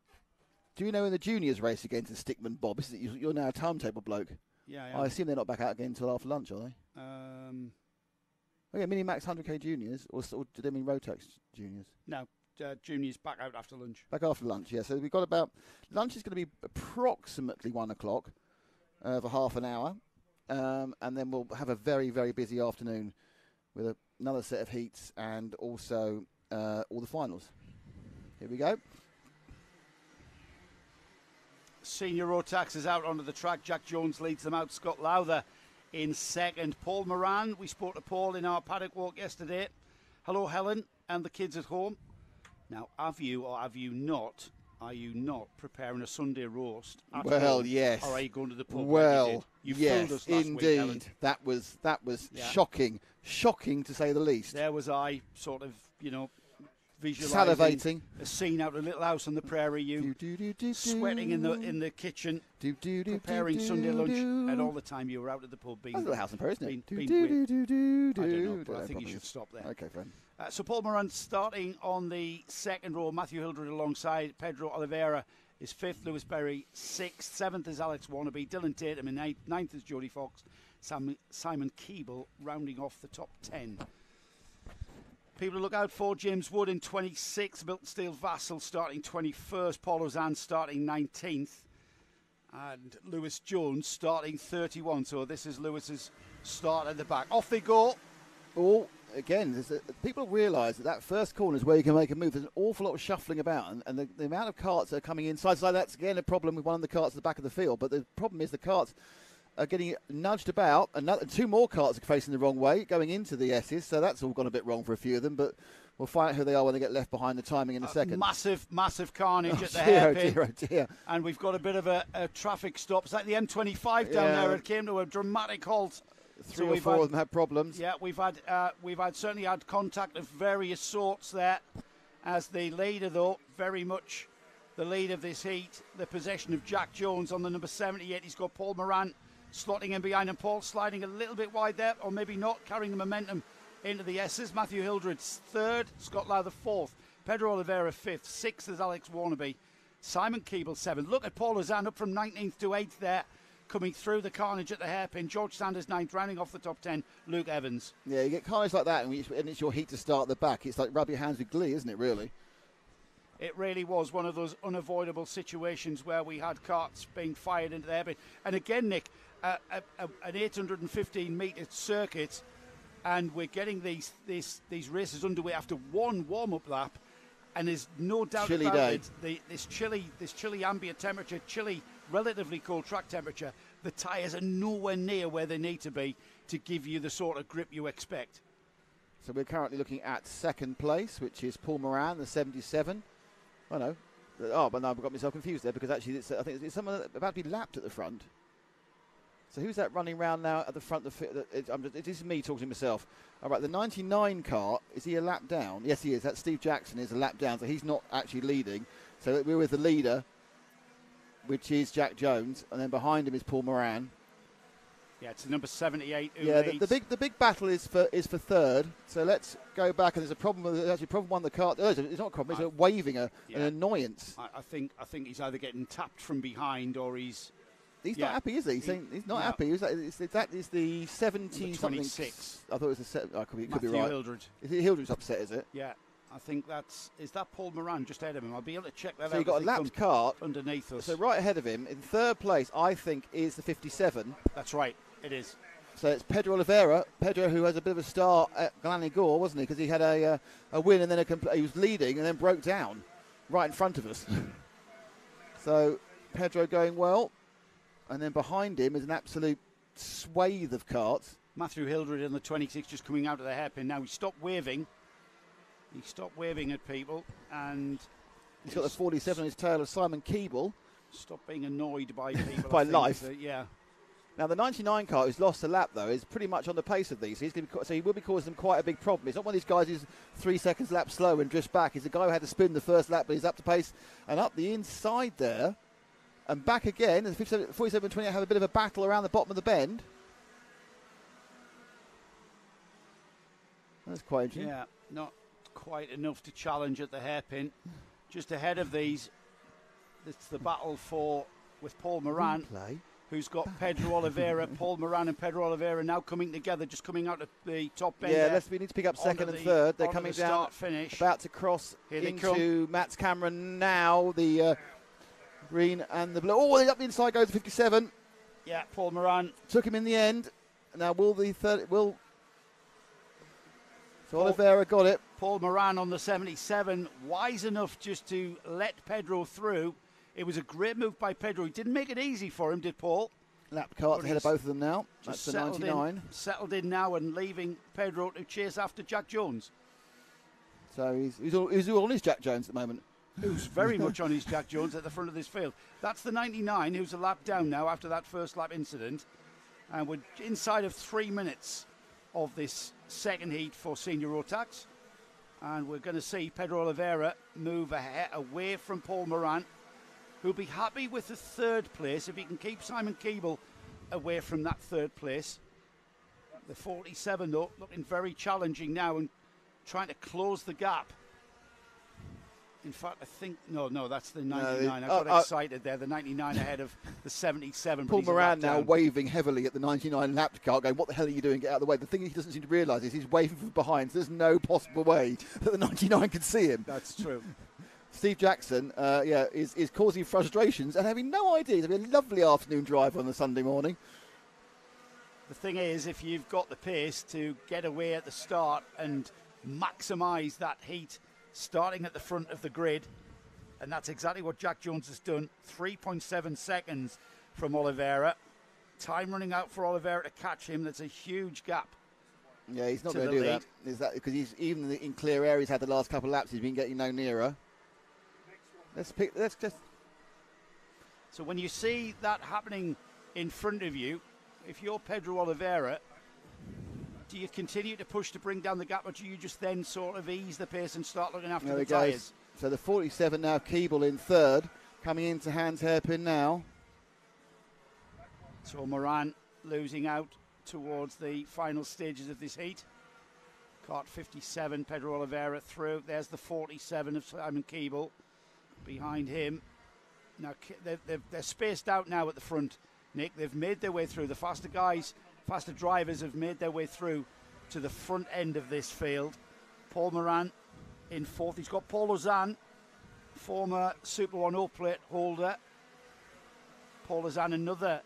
Speaker 2: Do you know in the juniors race against Stickman Bob? You're now a timetable bloke.
Speaker 1: Yeah,
Speaker 2: I assume they're not back out again until after lunch, are they? Oh yeah, Mini Max 100k juniors, or do they mean Rotax juniors?
Speaker 1: No, juniors back out after lunch.
Speaker 2: Back after lunch, yeah. So we've got about lunch is going to be approximately 1 o'clock for half an hour, and then we'll have a very, very busy afternoon with another set of heats and also all the finals. Here we go.
Speaker 1: Senior Rotax is out onto the track. Jack Jones leads them out. Scott Lowther in second. Paul Moran, we spoke to Paul in our paddock walk yesterday. Hello, Helen and the kids at home. Now, have you or have you not? Are you not preparing a Sunday roast?
Speaker 2: Well,
Speaker 1: home?
Speaker 2: yes.
Speaker 1: Or are you going to the pub?
Speaker 2: Well,
Speaker 1: you
Speaker 2: yes,
Speaker 1: fooled us last
Speaker 2: indeed.
Speaker 1: week, Helen.
Speaker 2: That was
Speaker 1: Yeah.
Speaker 2: shocking to say the least.
Speaker 1: There was I, sort of, visualising
Speaker 2: Salivating.
Speaker 1: a scene out of a little house on the prairie. You sweating in the kitchen, preparing Sunday lunch, and all the time you were out at the pub being.
Speaker 2: That's a little house in Paris, isn't it?
Speaker 1: I don't know, but I think
Speaker 2: Probably
Speaker 1: you should
Speaker 2: is.
Speaker 1: stop there.
Speaker 2: Okay, friend.
Speaker 1: So Paul Moran starting on the second row. Matthew Hildred alongside Pedro Oliveira is fifth. Lewis Berry sixth. Seventh is Alex Warnaby. Dylan Tatum in eighth. Ninth is Jody Fox. Simon Keeble rounding off the top 10. People to look out for: James Wood in 26th. Milton Steele Vassal starting 21st. Paul Ozan starting 19th. And Lewis Jones starting 31. So this is Lewis's start at the back. Off they go.
Speaker 2: Oh, again, people realise that first corner is where you can make a move. There's an awful lot of shuffling about, and the amount of carts that are coming inside. So that's, again, a problem with one of the carts at the back of the field. But the problem is the carts are getting nudged about. Two more carts are facing the wrong way, going into the S's. So that's all gone a bit wrong for a few of them. But we'll find out who they are when they get left behind the timing in a second.
Speaker 1: Massive carnage at the hairpin.
Speaker 2: Oh dear.
Speaker 1: And we've got a bit of a traffic stop. It's like the M25 down there. It came to a dramatic halt.
Speaker 2: Three or four of them had problems.
Speaker 1: Yeah, we've certainly had contact of various sorts there. As the leader, though, very much the lead of this heat. The possession of Jack Jones on the number 78. He's got Paul Moran slotting in behind, and Paul sliding a little bit wide there, or maybe not, carrying the momentum into the S's. Matthew Hildred's third, Scott Lowther fourth, Pedro Oliveira fifth, sixth is Alex Warnaby, Simon Keeble seventh. Look at Paul Ozan up from 19th to 8th there. coming through the carnage at the hairpin. George Sanders, 9th, rounding off the top 10, Luke Evans.
Speaker 2: Yeah, you get carnage like that, and it's your heat to start at the back. It's like rub your hands with glee, isn't it, really?
Speaker 1: It really was one of those unavoidable situations where we had carts being fired into the hairpin. And again, Nick, an 815-metre circuit, and we're getting these races underway after one warm-up lap, and there's no doubt
Speaker 2: Chilly
Speaker 1: about
Speaker 2: day.
Speaker 1: it. This chilly ambient temperature, chilly, relatively cold track temperature. The tyres are nowhere near where they need to be to give you the sort of grip you expect.
Speaker 2: So we're currently looking at second place, which is Paul Moran, the 77. Oh no, but now I've got myself confused there because actually I think it's someone about to be lapped at the front. So who's that running round now at the front? It is me talking to myself. All right, the 99 car, is he a lap down? Yes, he is. That's Steve Jackson is a lap down, so he's not actually leading. So we're with the leader, which is Jack Jones, and then behind him is Paul Moran.
Speaker 1: Yeah, it's the number 78 who
Speaker 2: Yeah,
Speaker 1: leads.
Speaker 2: the big battle is for third. So let's go back, and there's a problem. There's actually a problem on the car. It's not a problem. It's a waving, an annoyance.
Speaker 1: I think he's either getting tapped from behind or he's
Speaker 2: not happy, is he? He's not happy. That is the 70 something.
Speaker 1: 26.
Speaker 2: I thought it was the 7. Could be
Speaker 1: Matthew
Speaker 2: right.
Speaker 1: Hildred.
Speaker 2: Is it Hildred's upset? Is it?
Speaker 1: Yeah, I think is that Paul Moran just ahead of him? I'll be able to check that out.
Speaker 2: So you've got a lapped car
Speaker 1: underneath us.
Speaker 2: So right ahead of him in third place, I think, is the 57.
Speaker 1: That's right. It is.
Speaker 2: So it's Pedro Oliveira. Pedro, who has a bit of a start at Gleneagles, wasn't he? Because he had a win and then he was leading and then broke down right in front of us. So Pedro going well. And then behind him is an absolute swathe of carts.
Speaker 1: Matthew Hildred in the 26 just coming out of the hairpin. Now he stopped waving. He stopped waving at people and
Speaker 2: he's got the 47 on his tail of Simon Keeble.
Speaker 1: Stopped being annoyed by people.
Speaker 2: By life.
Speaker 1: Yeah.
Speaker 2: Now, the 99 car who's lost a lap, though, is pretty much on the pace of these. So he will be causing them quite a big problem. He's not one of these guys who's 3 seconds lap slow and drifts back. He's a guy who had to spin the first lap, but he's up to pace and up the inside there and back again. And the 47 and 28 have a bit of a battle around the bottom of the bend. That's quite interesting.
Speaker 1: Yeah, not quite enough to challenge at the hairpin. Just ahead of these, it's the battle with Paul Moran. Who's got Pedro Oliveira, Paul Moran and Pedro Oliveira now coming together, just coming out of the top bend.
Speaker 2: Yeah, we need to pick up second and third. They're coming down,
Speaker 1: finish.
Speaker 2: About to cross into Matt's Cameron now. The green and the blue. Oh, up the inside goes to 57.
Speaker 1: Yeah, Paul Moran.
Speaker 2: Took him in the end. Now will the third... So Oliveira got it.
Speaker 1: Paul Moran on the 77, wise enough just to let Pedro through. It was a great move by Pedro. He didn't make it easy for him, did Paul?
Speaker 2: Lap carts ahead of both of them now. That's the 99.
Speaker 1: Settled in now and leaving Pedro to chase after Jack Jones.
Speaker 2: So he's all on his Jack Jones at the moment.
Speaker 1: Who's very much on his Jack Jones at the front of this field. That's the 99 who's a lap down now after that first lap incident. And we're inside of 3 minutes of this second heat for Senior Rotax. And we're going to see Pedro Oliveira move away from Paul Moran, who'll be happy with the third place if he can keep Simon Keeble away from that third place. The 47, though, looking very challenging now and trying to close the gap. In fact, I think... No, that's the 99. I got excited there. The 99 ahead of the 77.
Speaker 2: Paul Moran now waving heavily at the 99 lapped car, going, what the hell are you doing? Get out of the way. The thing he doesn't seem to realise is he's waving from behind, so there's no possible way that the 99 can see him.
Speaker 1: That's true.
Speaker 2: Steve Jackson, is causing frustrations and having no idea. It's going to be a lovely afternoon drive on a Sunday morning.
Speaker 1: The thing is, if you've got the pace to get away at the start and maximise that heat starting at the front of the grid, and that's exactly what Jack Jones has done. 3.7 seconds from Oliveira. Time running out for Oliveira to catch him. That's a huge gap.
Speaker 2: Yeah, he's not going to do that. Is that because he's even in clear air he's had the last couple of laps, he's been getting no nearer. Let's just.
Speaker 1: So when you see that happening in front of you, if you're Pedro Oliveira, do you continue to push to bring down the gap, or do you just then sort of ease the pace and start looking after the tyres?
Speaker 2: So the 47 now, Keeble in third, coming into Hans Hairpin now.
Speaker 1: So Moran losing out towards the final stages of this heat. Cart 57, Pedro Oliveira through. There's the 47 of Simon Keeble behind him. Now they're spaced out now at the front. Nick, they've made their way through. The faster guys, faster drivers have made their way through to the front end of this field. Paul Moran in fourth. He's got Paul Ozan, former Super 1 O-Plate holder. Paul Ozan, another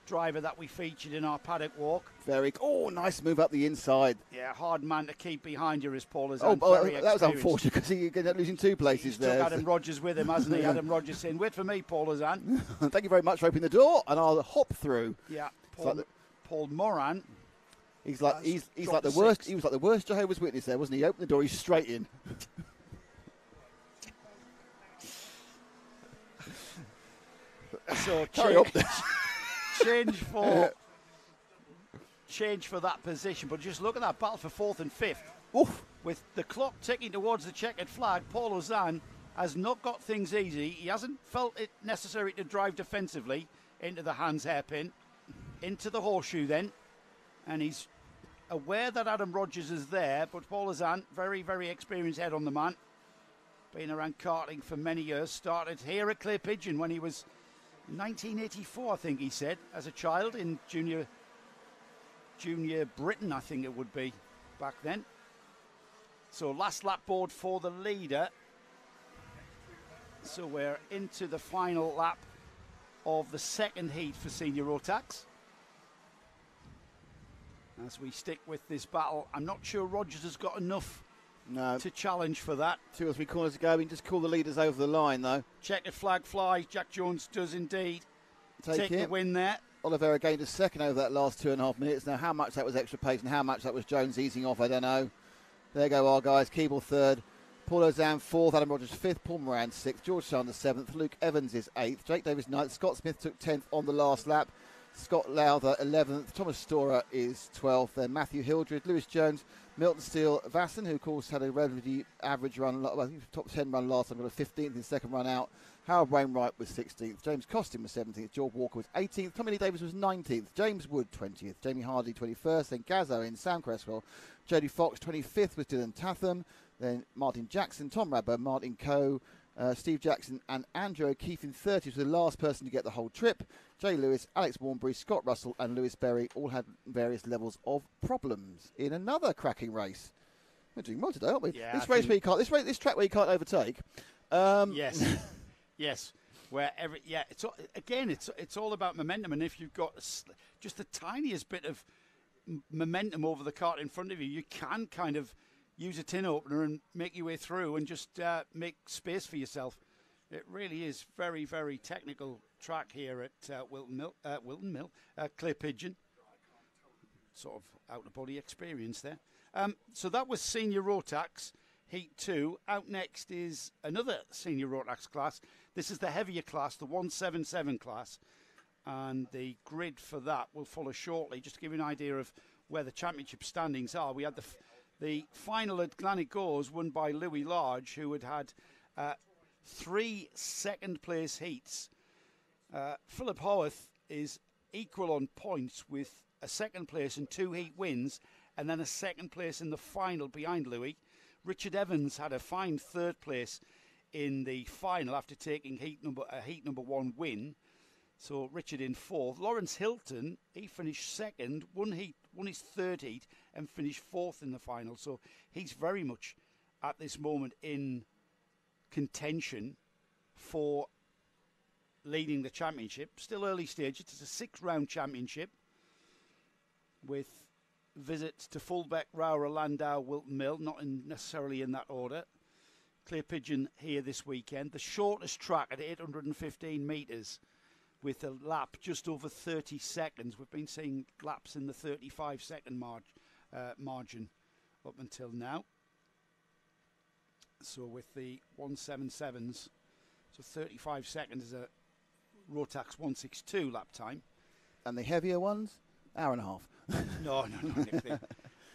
Speaker 1: driver that we featured in our paddock walk.
Speaker 2: Nice move up the inside.
Speaker 1: Yeah, hard man to keep behind you is Paul Ozan.
Speaker 2: That was unfortunate because he ended up losing 2 places.
Speaker 1: He's
Speaker 2: there.
Speaker 1: took Adam Rogers with him, hasn't he? Adam Rogers saying, "Wait for me, Paul Ozan."
Speaker 2: Thank you very much for opening the door, and I'll hop through.
Speaker 1: Yeah, Paul Moran.
Speaker 2: He's like the worst. He was like the worst Jehovah's Witness there, wasn't he? He opened the door, he's straight in.
Speaker 1: So change for that position, but just look at that battle for fourth and fifth.
Speaker 2: Oof.
Speaker 1: With the clock ticking towards the checkered flag, Paul Ozan has not got things easy. He hasn't felt it necessary to drive defensively into the Hans hairpin, into the horseshoe then, and he's aware that Adam Rogers is there, but Paul Ozan, very, very experienced head on the man, been around karting for many years, started here at Clay Pigeon when he was 1984, I think he said, as a child in junior Britain, I think it would be back then. So last lap board for the leader. So we're into the final lap of the second heat for Senior Rotax. As we stick with this battle, I'm not sure Rogers has got enough to challenge for that.
Speaker 2: 2 or 3 corners to go. We can just call the leaders over the line, though.
Speaker 1: Checkered flag flies. Jack Jones does indeed take the win there.
Speaker 2: Oliveira gained a second over that last 2.5 minutes. Now, how much that was extra pace and how much that was Jones easing off, I don't know. There go our guys. Keeble third. Paul Ozan fourth. Adam Rogers fifth. Paul Moran sixth. George Chandler seventh. Luke Evans is eighth. Jake Davis ninth. Scott Smith took 10th on the last lap. Scott Lowther 11th. Thomas Storer is 12th. Then Matthew Hildred, Lewis Jones, Milton Steele Vasson, who of course had a relatively average run, I think top 10 run last time, got a 15th in his second run out. Howard Wainwright was 16th. James Costin was 17th. George Walker was 18th. Tommy Lee Davis was 19th. James Wood 20th. Jamie Hardy 21st. Then Gazzo in. Sam Cresswell. Jodie Fox 25th was Dylan Tatham. Then Martin Jackson, Tom Radburn, Martin Coe, Steve Jackson and Andrew O'Keefe in 30th was the last person to get the whole trip. Jay Lewis, Alex Warnbury, Scott Russell and Lewis Berry all had various levels of problems in another cracking race. We're doing well today, aren't we?
Speaker 1: Yeah,
Speaker 2: this track where you can't overtake.
Speaker 1: Yes, yes. It's all about momentum, and if you've got just the tiniest bit of momentum over the cart in front of you, you can kind of use a tin opener and make your way through and just make space for yourself. It really is very, very technical track here at Wilton Mill, Clay Pigeon. Sort of out-of-body experience there. So that was Senior Rotax Heat 2. Out next is another Senior Rotax class. This is the heavier class, the 177 class. And the grid for that will follow shortly. Just to give you an idea of where the championship standings are. We had the final at Glenagores won by Louis Large, who had 3 second-place heats. Philip Howarth is equal on points with a second place and 2 heat wins, and then a second place in the final behind Louis. Richard Evans had a fine third place in the final after taking heat number 1 win. So Richard in fourth. Lawrence Hilton, he finished second, won his third heat, and finished fourth in the final. So he's very much at this moment in contention for leading the championship. Still early stages. It's a 6-round championship with visits to Fullbeck, Rowrah, Landau, Wilton Mill, not necessarily in that order. Clay Pigeon here this weekend. The shortest track at 815 metres with a lap just over 30 seconds. We've been seeing laps in the 35-second margin up until now. So with the 177s, so 35 seconds is a Rotax 162 lap time.
Speaker 2: And the heavier ones, hour and a half.
Speaker 1: No.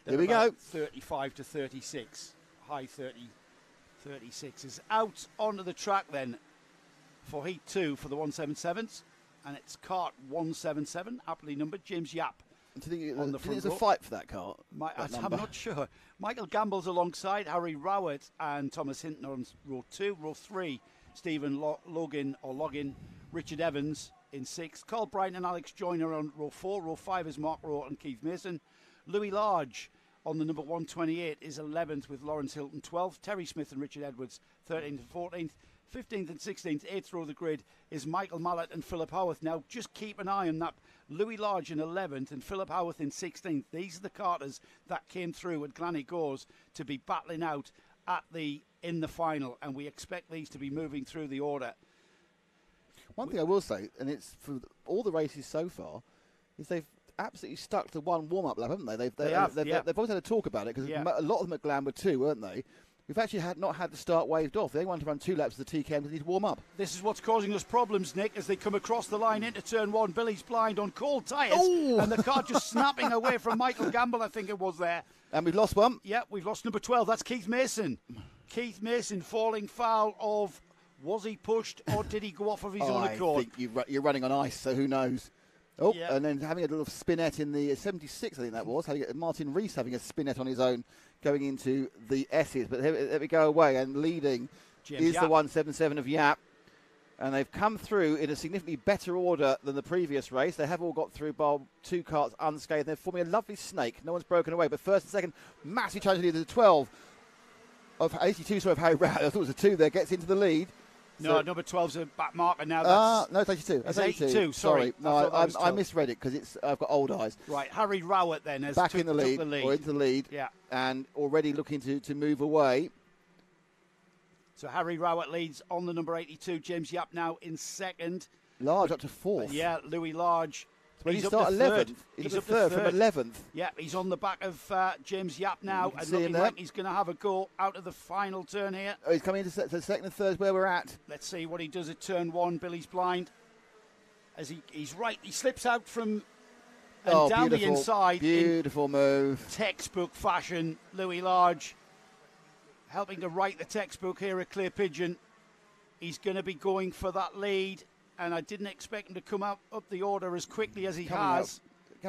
Speaker 2: Here we go.
Speaker 1: 35 to 36, high 36 is out onto the track then for Heat 2 for the 177s. And it's cart 177, aptly numbered, James Yap.
Speaker 2: On the front. There's a fight for that cart.
Speaker 1: I'm not sure. Michael Gamble's alongside Harry Rowett and Thomas Hinton on row 2. Row 3, Stephen Login, Richard Evans in 6th. Carl Bryant and Alex Joyner on row 4. Row 5 is Mark Rowe and Keith Mason. Louis Large on the number 128 is 11th with Lawrence Hilton 12th. Terry Smith and Richard Edwards 13th and 14th. 15th and 16th, 8th row of the grid is Michael Mallet and Philip Howarth. Now, just keep an eye on that. Louis Large in 11th and Philip Howarth in 16th. These are the carters that came through at Glanigores to be battling out in the final, and we expect these to be moving through the order.
Speaker 2: One thing I will say, and it's for all the races so far, is they've absolutely stuck to one warm-up lap, haven't they? They've always had a talk about it, because a lot of them at Glan were 2, weren't they? We've actually not had the start waved off. They want to run 2 laps of the TKM because they need to warm up.
Speaker 1: This is what's causing us problems, Nick, as they come across the line into turn 1. Billy's blind on cold tyres, and the car just snapping away from Michael Gamble, I think it was there.
Speaker 2: And we've lost one.
Speaker 1: Yeah, we've lost number 12. That's Keith Mason. Keith Mason falling foul of, was he pushed or did he go off of his own accord?
Speaker 2: I think you're running on ice, so who knows? Oh, yeah. And then having a little spinette in the 76, I think that was. Martin Rees having a spinette on his own going into the S's. But let me go away, and leading
Speaker 1: James
Speaker 2: is
Speaker 1: Yap.
Speaker 2: the 177 of Yap. And they've come through in a significantly better order than the previous race. They have all got through bar 2 carts unscathed. They're forming a lovely snake. No one's broken away. But first and second, massive challenge to the 12 of 82, sorry, of Harry Brown. I thought it was a 2 there, gets into the lead.
Speaker 1: No, number 12's a back marker now.
Speaker 2: No, it's 82.
Speaker 1: It's 82, sorry.
Speaker 2: No, I misread it because I've got old eyes.
Speaker 1: Right, Harry Rowett then has
Speaker 2: back in the lead,
Speaker 1: or
Speaker 2: into the lead,
Speaker 1: yeah,
Speaker 2: and already looking to move away.
Speaker 1: So Harry Rowett leads on the number 82. James Yap now in 2nd.
Speaker 2: Large up to 4th.
Speaker 1: Yeah, Louis Large.
Speaker 2: When he's up to 11th. He's up to 3rd from 11th.
Speaker 1: Yeah, he's on the back of James Yap now, and
Speaker 2: looking
Speaker 1: like he's going to have a go out of the final turn here.
Speaker 2: Oh, he's coming into second and third where we're at.
Speaker 1: Let's see what he does at turn 1. Billy's blind. As he's right, he slips out from and down the inside.
Speaker 2: Beautiful move.
Speaker 1: Textbook fashion. Louis Large helping to write the textbook here at Clear Pigeon. He's going to be going for that lead, and I didn't expect him to come up the order as quickly as he has.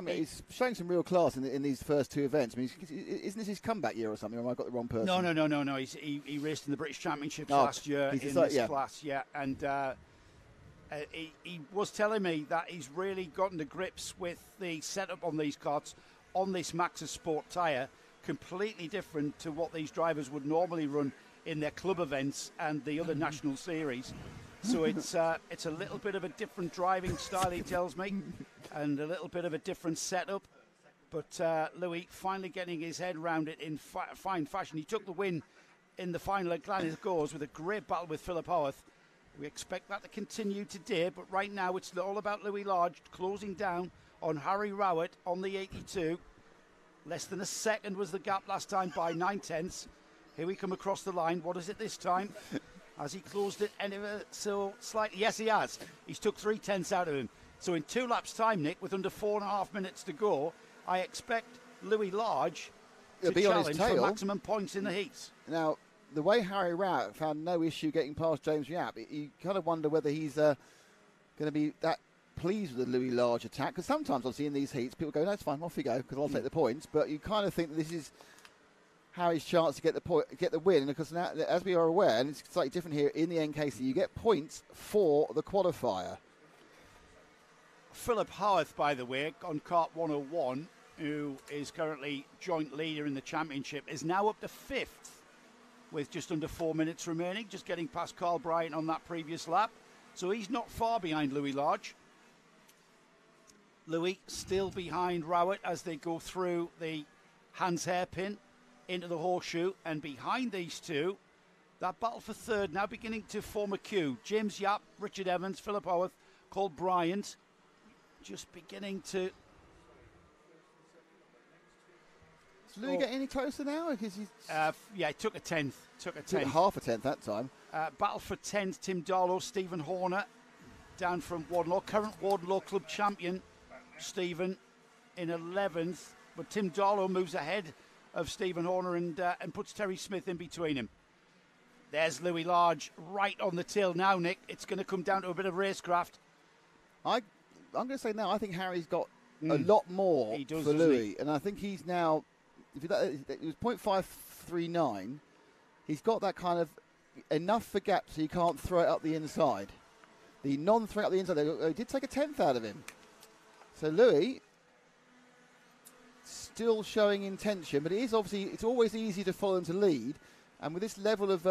Speaker 2: He's showing some real class in these first 2 events. I mean, isn't this his comeback year or something, or have I got the wrong person?
Speaker 1: No. He raced in the British Championships last year in this class, and he was telling me that he's really gotten to grips with the setup on these carts, on this Maxxis Sport tyre, completely different to what these drivers would normally run in their club events and the other national series. So it's a little bit of a different driving style, he tells me, and a little bit of a different setup. But Louis finally getting his head around it in fine fashion. He took the win in the final at Glanigores with a great battle with Philip Howarth. We expect that to continue today, but right now it's all about Louis Large closing down on Harry Rowett on the 82. Less than a second was the gap last time by 9/10. Here we come across the line. What is it this time? Has he closed it ever so slightly? Yes, he has. He's took 3/10 out of him. So in 2 laps' time, Nick, with under 4.5 minutes to go, I expect Louis Large to
Speaker 2: be
Speaker 1: challenge
Speaker 2: on his tail
Speaker 1: for maximum points in the heats.
Speaker 2: Now, the way Harry Rowett found no issue getting past James Yap, you kind of wonder whether he's going to be that pleased with the Louis Large attack, because sometimes obviously in these heats people go, no, it's fine, off you go, because I'll take the points. But you kind of think that this is Harry's chance to get the win, and because now, as we are aware, and it's slightly different here in the NKC, you get points for the qualifier.
Speaker 1: Philip Howarth, by the way, on kart 101, who is currently joint leader in the championship, is now up to 5th with just under 4 minutes remaining, just getting past Carl Bryant on that previous lap. So he's not far behind Louis Large. Louis still behind Rowett as they go through the Hans hairpin into the horseshoe, and behind these two, that battle for 3rd now beginning to form a queue. James Yap, Richard Evans, Philip Howarth, Carl Bryant, just beginning to...
Speaker 2: Does Louis get any closer now? Because he's
Speaker 1: yeah, he took a 10th. Took
Speaker 2: half a 10th that time.
Speaker 1: Battle for 10th, Tim Darlow, Stephen Horner, down from Wardenlaw. Current Wardenlaw Club champion, Stephen, in 11th. But Tim Darlow moves ahead of Stephen Horner and puts Terry Smith in between him. There's Louis Large right on the till now, Nick. It's going to come down to a bit of racecraft.
Speaker 2: I'm going to say now, I think Harry's got a lot more for Louis. And I think he's now, it was 0.539. He's got that kind of enough for gap so you can't throw it up the inside. The non-threat up the inside, they did take a 10th out of him. So Louis still showing intention, but it is obviously, it's always easy to follow them to lead. And with this level of...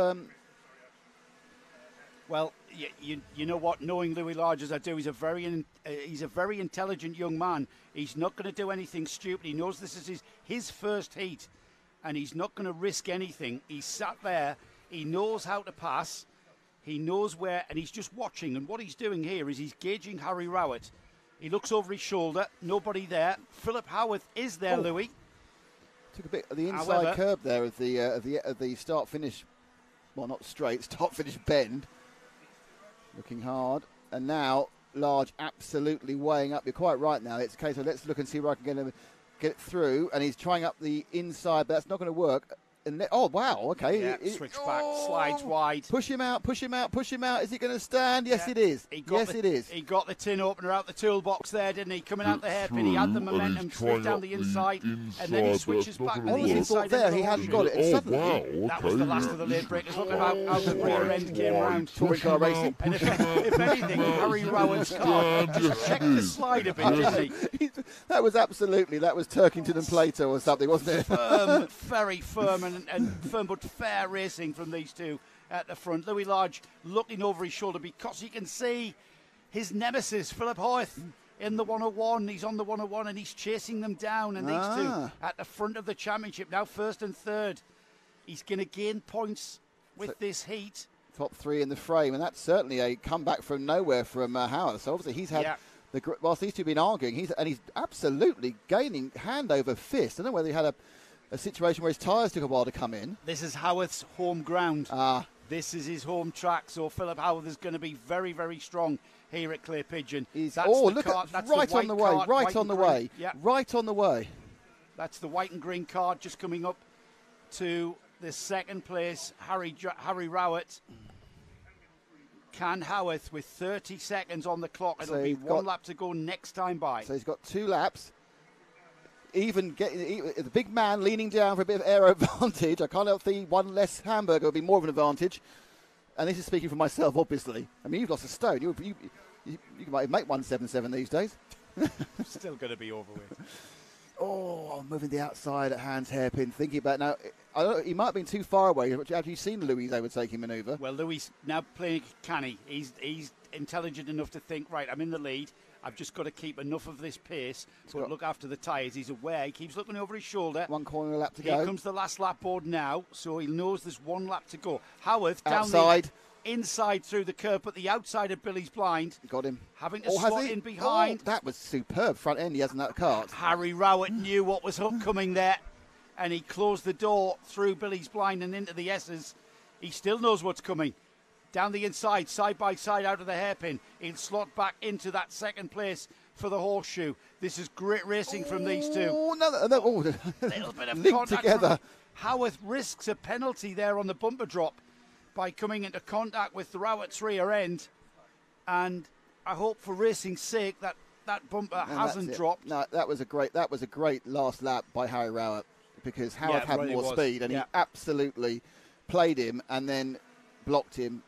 Speaker 1: well, you know what? Knowing Louis Large as I do, he's a very intelligent young man. He's not going to do anything stupid. He knows this is his first heat, and he's not going to risk anything. He's sat there. He knows how to pass. He knows where, and he's just watching. And what he's doing here is he's gauging Harry Rowett. He looks over his shoulder. Nobody there. Philip Howarth is there, Louis.
Speaker 2: Took a bit of the inside curb there of the start-finish. Well, not straight. Start-finish bend. Looking hard. And now Large absolutely weighing up. You're quite right now. It's a case of let's look and see where I can get it through. And he's trying up the inside, but that's not going to work. And oh, wow, okay.
Speaker 1: Yeah, switch back, slides wide.
Speaker 2: Push him out, push him out, push him out. Is he going to stand? Yes, it is. Yes, it is.
Speaker 1: He got the tin opener out the toolbox there, didn't he? Coming out the hairpin, he had the momentum, straight down the inside, and then he switches back to the inside.
Speaker 2: There, he hadn't got it. And suddenly,
Speaker 1: that was the last of the late breakers. Look at how the rear end came round.
Speaker 2: Touring car racing.
Speaker 1: And if anything, Harry Rowan's car just checked the slide a bit, didn't he?
Speaker 2: That was Turkington and Plato or something, wasn't it?
Speaker 1: Firm, very firm and firm, but fair racing from these two at the front. Louis Large looking over his shoulder because he can see his nemesis, Philip Howarth, in the 101. He's on the 101 and he's chasing them down. And these two at the front of the championship, now first and third. He's going to gain points with this heat.
Speaker 2: Top three in the frame, and that's certainly a comeback from nowhere from Howard. So obviously he's had, whilst these two have been arguing, he's absolutely gaining hand over fist. I don't know whether he had a situation where his tyres took a while to come in.
Speaker 1: This is Howarth's home ground. This is his home track, so Philip Howarth is going to be very, very strong here at Clay Pigeon.
Speaker 2: Right on the way.
Speaker 1: That's the white and green card just coming up to the second place, Harry Rowett. Can Howarth, with 30 seconds on the clock, it'll be one lap to go next time by.
Speaker 2: So he's got 2 laps. Even the big man leaning down for a bit of aero advantage. I can't help think one less hamburger would be more of an advantage. And this is speaking for myself, obviously. I mean, you've lost a stone. You might make 177 these days.
Speaker 1: Still going to be overweight.
Speaker 2: Oh, I'm moving the outside at Hans hairpin. Thinking about now, I don't know, he might have been too far away. Have you seen Louis' overtaking manoeuvre?
Speaker 1: Well, Louis now playing canny. He's intelligent enough to think, right, I'm in the lead. I've just got to keep enough of this pace to look after the tyres. He's aware. He keeps looking over his shoulder.
Speaker 2: 1 corner a lap to go.
Speaker 1: Here comes the last lap board now, so he knows there's 1 lap to go. Howarth
Speaker 2: outside.
Speaker 1: Down the inside through the curb, but the outside of Billy's blind.
Speaker 2: Got him.
Speaker 1: Having to slot in behind.
Speaker 2: That was superb. Front end, he hasn't that cart.
Speaker 1: Harry Rowett knew what was coming there, and he closed the door through Billy's blind and into the S's. He still knows what's coming. Down the inside, side by side out of the hairpin. He'll slot back into that second place for the horseshoe. This is great racing from these two.
Speaker 2: Little
Speaker 1: bit of
Speaker 2: contact together.
Speaker 1: Howarth risks a penalty there on the bumper drop by coming into contact with the Rowett's rear end. And I hope for racing's sake that bumper hasn't dropped.
Speaker 2: No, that was a great last lap by Harry Rowett, because Howard had more speed and he absolutely played him and then blocked him,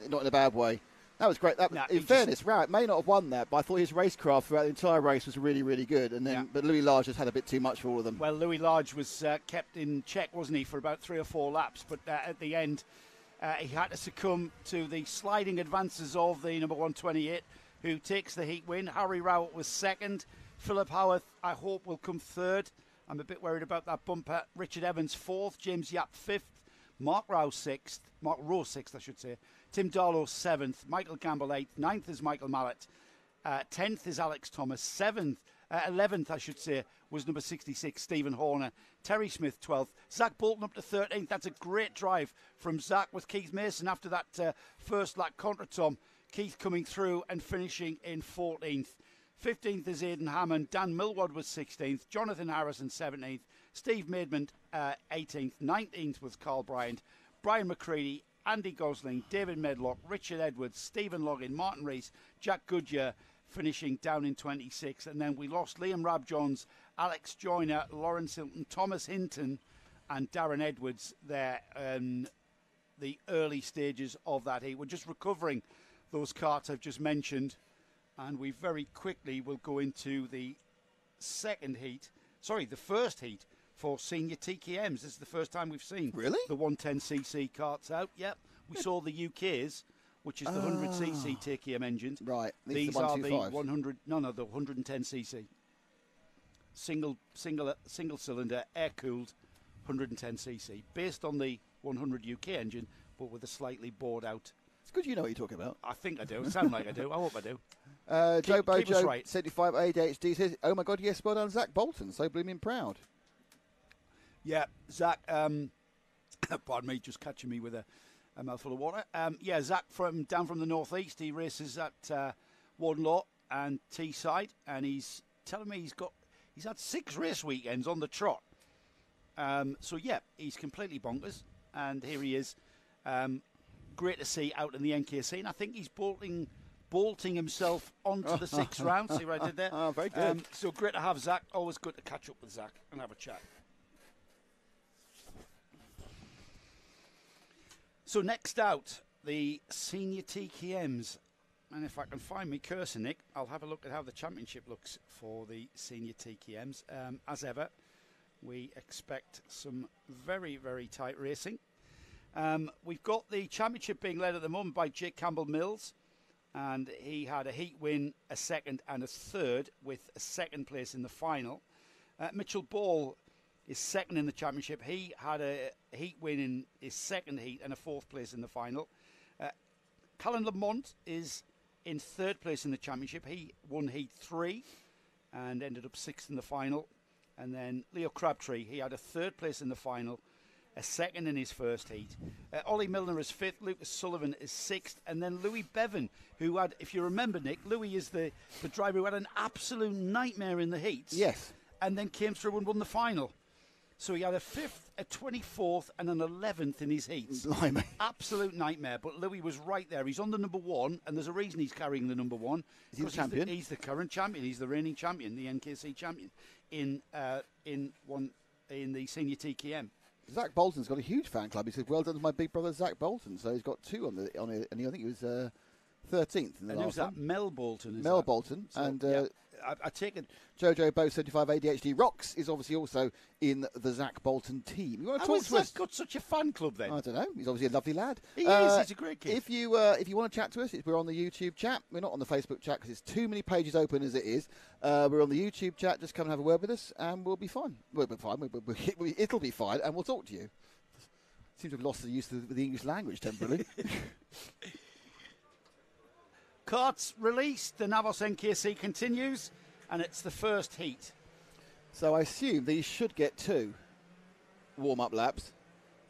Speaker 2: not in a bad way. That was great. In fairness, Rowett may not have won that, but I thought his racecraft throughout the entire race was really, really good. And then, but Louis Large just had a bit too much for all of them.
Speaker 1: Well, Louis Large was kept in check, wasn't he, for about 3 or 4 laps? But at the end, he had to succumb to the sliding advances of the number 128, who takes the heat win. Harry Rowett was second. Philip Howarth, I hope, will come third. I'm a bit worried about that bumper. Richard Evans fourth, James Yap fifth, Mark Rowe sixth, I should say. Tim Darlow 7th, Michael Gamble 8th, 9th is Michael Mallet, 10th is Alex Thomas, 11th I should say was number 66 Stephen Horner, Terry Smith 12th, Zach Bolton up to 13th. That's a great drive from Zach with Keith Mason after that first lap contra Tom. Keith coming through and finishing in 14th. 15th is Aidan Hammond, Dan Millward was 16th, Jonathan Harrison 17th, Steve Maidment 18th, 19th was Carl Bryant, Brian McCready, Andy Gosling, David Medlock, Richard Edwards, Stephen Loggin, Martin Rees, Jack Goodyear finishing down in 26th. And then we lost Liam Rabjohns, Alex Joyner, Lawrence Hilton, Thomas Hinton and Darren Edwards there in the early stages of that heat. We're just recovering those carts I've just mentioned, and we very quickly will go into the the first heat for senior TKMs. This is the first time we've seen the 110cc carts out. Yep, we saw the UK's, which is the 100cc TKM engines.
Speaker 2: Right,
Speaker 1: these are the 110cc single cylinder air cooled 110cc, based on the 100 UK engine, but with a slightly bored out.
Speaker 2: It's good you know what you're talking about.
Speaker 1: I think I do. It sounds like I do. I hope I do.
Speaker 2: Joe Bojo,
Speaker 1: right.
Speaker 2: 75 ADHD says, "Oh my God, yes, well done, Zach Bolton. So blooming proud."
Speaker 1: Yeah, Zach. Pardon me, just catching me with a mouthful of water. Zach down from the northeast. He races at Wardenlaw and Teesside, and he's telling me he's had 6 race weekends on the trot. He's completely bonkers, and here he is. Great to see out in the NKC, and I think he's bolting himself onto the 6th round. See what I did there?
Speaker 2: Oh, very good.
Speaker 1: So great to have Zach. Always good to catch up with Zach and have a chat. So next out, the senior TKMs. And if I can find me cursor, Nick, I'll have a look at how the championship looks for the senior TKMs. As ever, we expect some very, very tight racing. We've got the championship being led at the moment by Jake Campbell-Mills, and he had a heat win, a second and a third, with a second place in the final. Mitchell Ball is second in the championship. He had a heat win in his second heat and a 4th place in the final. Callan Lamont is in 3rd place in the championship. He won heat 3 and ended up 6th in the final. And then Leo Crabtree, he had a 3rd place in the final, a 2nd in his first heat. Ollie Milner is 5th, Lucas Sullivan is 6th, and then Louis Bevan, who had, if you remember, Nick, Louis is the driver who had an absolute nightmare in the heats.
Speaker 2: Yes.
Speaker 1: And then came through and won the final. So he had a 5th, a 24th, and an 11th in his heats.
Speaker 2: Blimey.
Speaker 1: Absolute nightmare. But Louis was right there. He's on the number 1, and there's a reason he's carrying the number 1.
Speaker 2: Is he the champion?
Speaker 1: He's the current champion. He's the reigning champion, the NKC champion in the senior TKM.
Speaker 2: Zach Bolton's got a huge fan club. He said, "Well done to my big brother Zach Bolton." So he's got 2 on it, and I think he was 13th in the last one.
Speaker 1: Mel Bolton.
Speaker 2: Bolton,
Speaker 1: so,
Speaker 2: and
Speaker 1: I take it.
Speaker 2: Jojo Bo 75 ADHD Rocks is obviously also in the Zach Bolton team. You want to
Speaker 1: How
Speaker 2: talk
Speaker 1: has
Speaker 2: to us?
Speaker 1: Zach got such a fan club then?
Speaker 2: I don't know. He's obviously a lovely lad.
Speaker 1: He is. He's a great kid.
Speaker 2: If you want to chat to us, we're on the YouTube chat. We're not on the Facebook chat because it's too many pages open as it is. We're on the YouTube chat. Just come and have a word with us, and we'll be fine. We'll be fine. It'll be fine, and we'll talk to you. Seems to have lost the use of the English language temporarily.
Speaker 1: Carts released. The Navos NKC continues, and it's the first heat.
Speaker 2: So I assume these should get 2 warm-up laps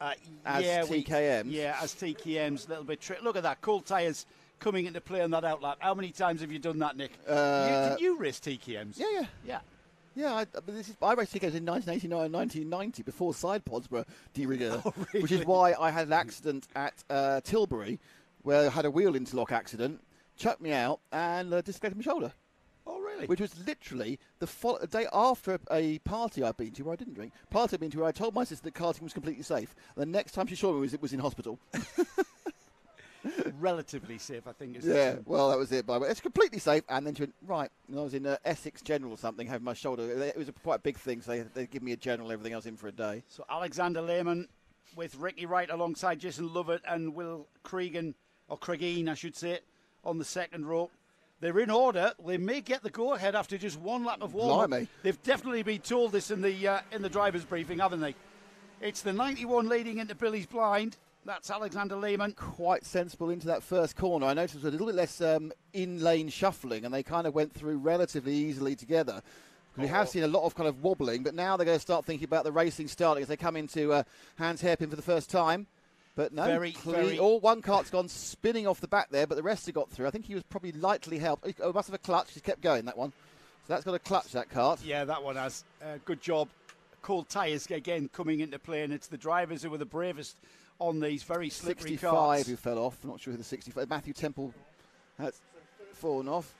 Speaker 2: as TKMs.
Speaker 1: As TKMs. A little bit trick. Look at that. Cold tyres coming into play on that outlap. How many times have you done that, Nick? Did you race TKMs?
Speaker 2: Yeah. Yeah, I raced TKMs in 1989 and 1990 before side pods were de rigueur,
Speaker 1: really?
Speaker 2: Which is why I had an accident at Tilbury where I had a wheel interlock accident, chucked me out and dislocated my shoulder.
Speaker 1: Oh, really?
Speaker 2: Which was literally the day after a party I'd been to where I didn't drink. Party I'd been to where I told my sister that karting was completely safe. The next time she saw me was in hospital.
Speaker 1: Relatively safe, I think.
Speaker 2: Well, that was it. But it's completely safe. And then she went, right. And I was in Essex General or something, having my shoulder. It was quite a big thing, so they give me a general, everything I was in for a day.
Speaker 1: So Alexander Lehman with Ricky Wright alongside Jason Lovett and Will Cregan, or Craigeen, I should say, on the second row. They're in order. They may get the go-ahead after just 1 lap of warm-up.
Speaker 2: Blimey.
Speaker 1: They've definitely been told this in the driver's briefing, haven't they? It's the 91 leading into Billy's Blind. That's Alexander Lehman.
Speaker 2: Quite sensible into that first corner. I noticed it was a little bit less in-lane shuffling, and they kind of went through relatively easily together. We have seen a lot of kind of wobbling, but now they're going to start thinking about the racing starting as they come into Hans Hairpin for the first time. But no, one cart's gone spinning off the back there, but the rest have got through. I think he was probably lightly helped. Oh, must have a clutch. He's kept going, that one. So that's got a clutch, that cart.
Speaker 1: Yeah, that one has. Good job. Cold tyres, again, coming into play, and it's the drivers who were the bravest on these very slippery
Speaker 2: 65
Speaker 1: carts.
Speaker 2: who fell off. I'm not sure who the 65. Matthew Temple has fallen off.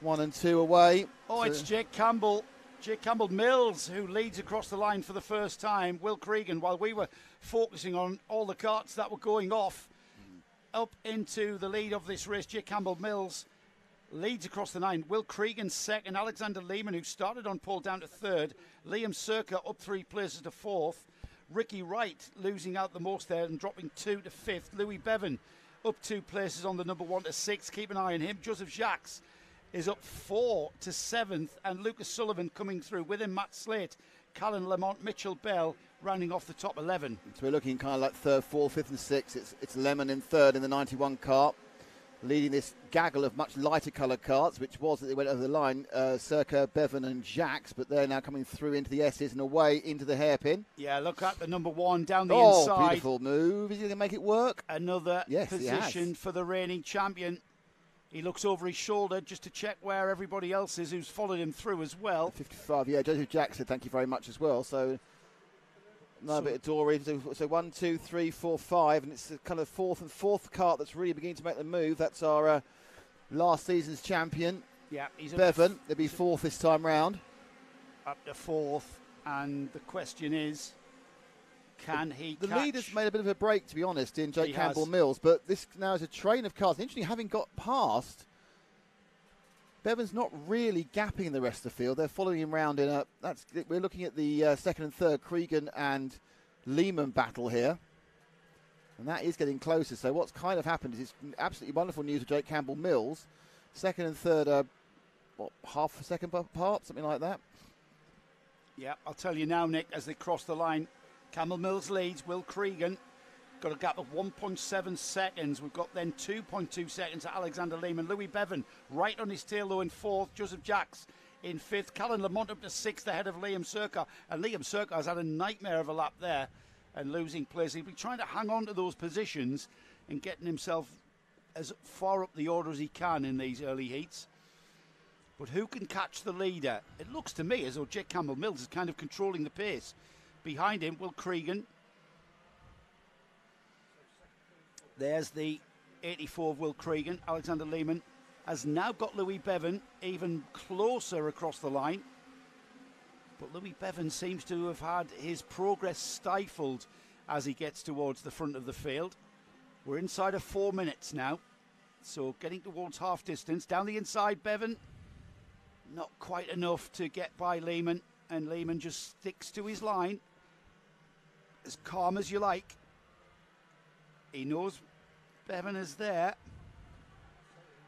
Speaker 2: 1 and 2 away.
Speaker 1: Oh, it's Jake Campbell. Jake Campbell-Mills, who leads across the line for the first time. Will Cregan, while we were focusing on all the carts that were going off, up into the lead of this race. Jake Campbell-Mills leads across the 9. Will Cregan second. Alexander Lehman, who started on pole, down to third. Liam Circa up 3 places to fourth. Ricky Wright losing out the most there and dropping 2 to fifth. Louis Bevan up 2 places on the number 1 to 6. Keep an eye on him. Joseph Jacques is up 4 to 7th. And Lucas Sullivan coming through. With him, Matt Slate, Callan Lamont, Mitchell Bell rounding off the top 11.
Speaker 2: So we're looking kind of like 3rd, 4th, 5th and 6th. It's Lemon in 3rd in the 91 car, leading this gaggle of much lighter coloured carts, which was that they went over the line, Circa, Bevan and Jacques, but they're now coming through into the S's and away into the hairpin.
Speaker 1: Yeah, look at the number 1 down the inside.
Speaker 2: Beautiful move. Is he going to make it work?
Speaker 1: Another
Speaker 2: Yes,
Speaker 1: position for the reigning champion. He looks over his shoulder just to check where everybody else is who's followed him through as well.
Speaker 2: 55, yeah. Joseph Jacques said thank you very much as well. So another bit of Dory. So 1, 2, 3, 4, 5, and it's the kind of 4th and 4th cart that's really beginning to make the move. That's our last season's champion,
Speaker 1: Yeah, he's
Speaker 2: Bevan. They'll be 4th this time round.
Speaker 1: up to 4th, and the question is, can he
Speaker 2: The
Speaker 1: catch?
Speaker 2: leader's made a bit of a break, to be honest, in Jake
Speaker 1: He has.
Speaker 2: Campbell-Mills, but this now is a train of cars. Interestingly, having got past, Bevan's not really gapping the rest of the field. They're following him round in a. We're looking at the 2nd and 3rd Cregan and Lehman battle here, and that is getting closer. So what's kind of happened is it's absolutely wonderful news for Jake Campbell-Mills. 2nd and 3rd are half a second apart, something like that.
Speaker 1: Yeah, I'll tell you now, Nick, as they cross the line, Campbell-Mills leads. Will Cregan got a gap of 1.7 seconds. We've got then 2.2 seconds to Alexander Lehman. Louis Bevan right on his tail, though, in 4th. Joseph Jacques in 5th. Callan Lamont up to 6th ahead of Liam Circa. And Liam Circa has had a nightmare of a lap there and losing place. He'll be trying to hang on to those positions and getting himself as far up the order as he can in these early heats. But who can catch the leader? It looks to me as though Jake Campbell-Mills is kind of controlling the pace. Behind him, Will Cregan. There's the 84 of Will Cregan. Alexander Lehman has now got Louis Bevan even closer across the line. But Louis Bevan seems to have had his progress stifled as he gets towards the front of the field. We're inside of 4 minutes now. So getting towards half distance. Down the inside, Bevan. Not quite enough to get by Lehman. And Lehman just sticks to his line. As calm as you like. He knows Bevan is there.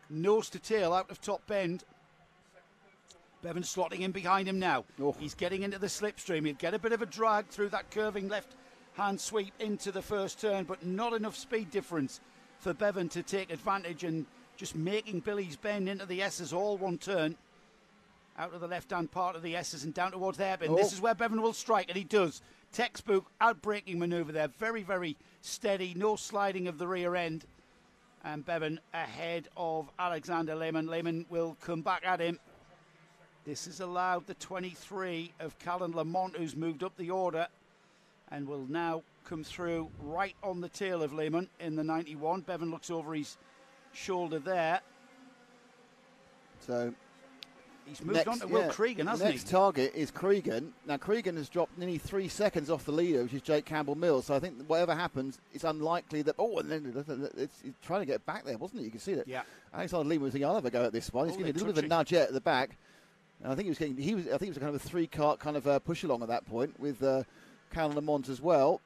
Speaker 1: Nose to tail out of top bend. Bevan slotting in behind him now.
Speaker 2: Oh.
Speaker 1: He's getting into the slipstream. He'll get a bit of a drag through that curving left-hand sweep into the first turn, but not enough speed difference for Bevan to take advantage, and just making Billy's Bend into the S's all one turn. Out of the left-hand part of the S's and down towards the hairpin.
Speaker 2: Oh.
Speaker 1: This is where Bevan will strike, and he does. Textbook outbraking manoeuvre there. Very, very steady. No sliding of the rear end. And Bevan ahead of Alexander Lehman. Lehman will come back at him. This has allowed the 23 of Callan Lamont, who's moved up the order, and will now come through right on the tail of Lehman in the 91. Bevan looks over his shoulder there.
Speaker 2: So
Speaker 1: he's moved on to Will Cregan, hasn't he?
Speaker 2: Next target is Cregan. Now, Cregan has dropped nearly 3 seconds off the leader, which is Jake Campbell-Mills. So I think whatever happens, it's unlikely that... Oh, and then he's trying to get back there, wasn't he? You can see that.
Speaker 1: Yeah.
Speaker 2: Alexander Lehman was thinking, I'll have a go at this one. He's giving a little bit of a nudge at the back. And I think I think it was kind of a 3-cart kind of push along at that point with Callan Lamont as well.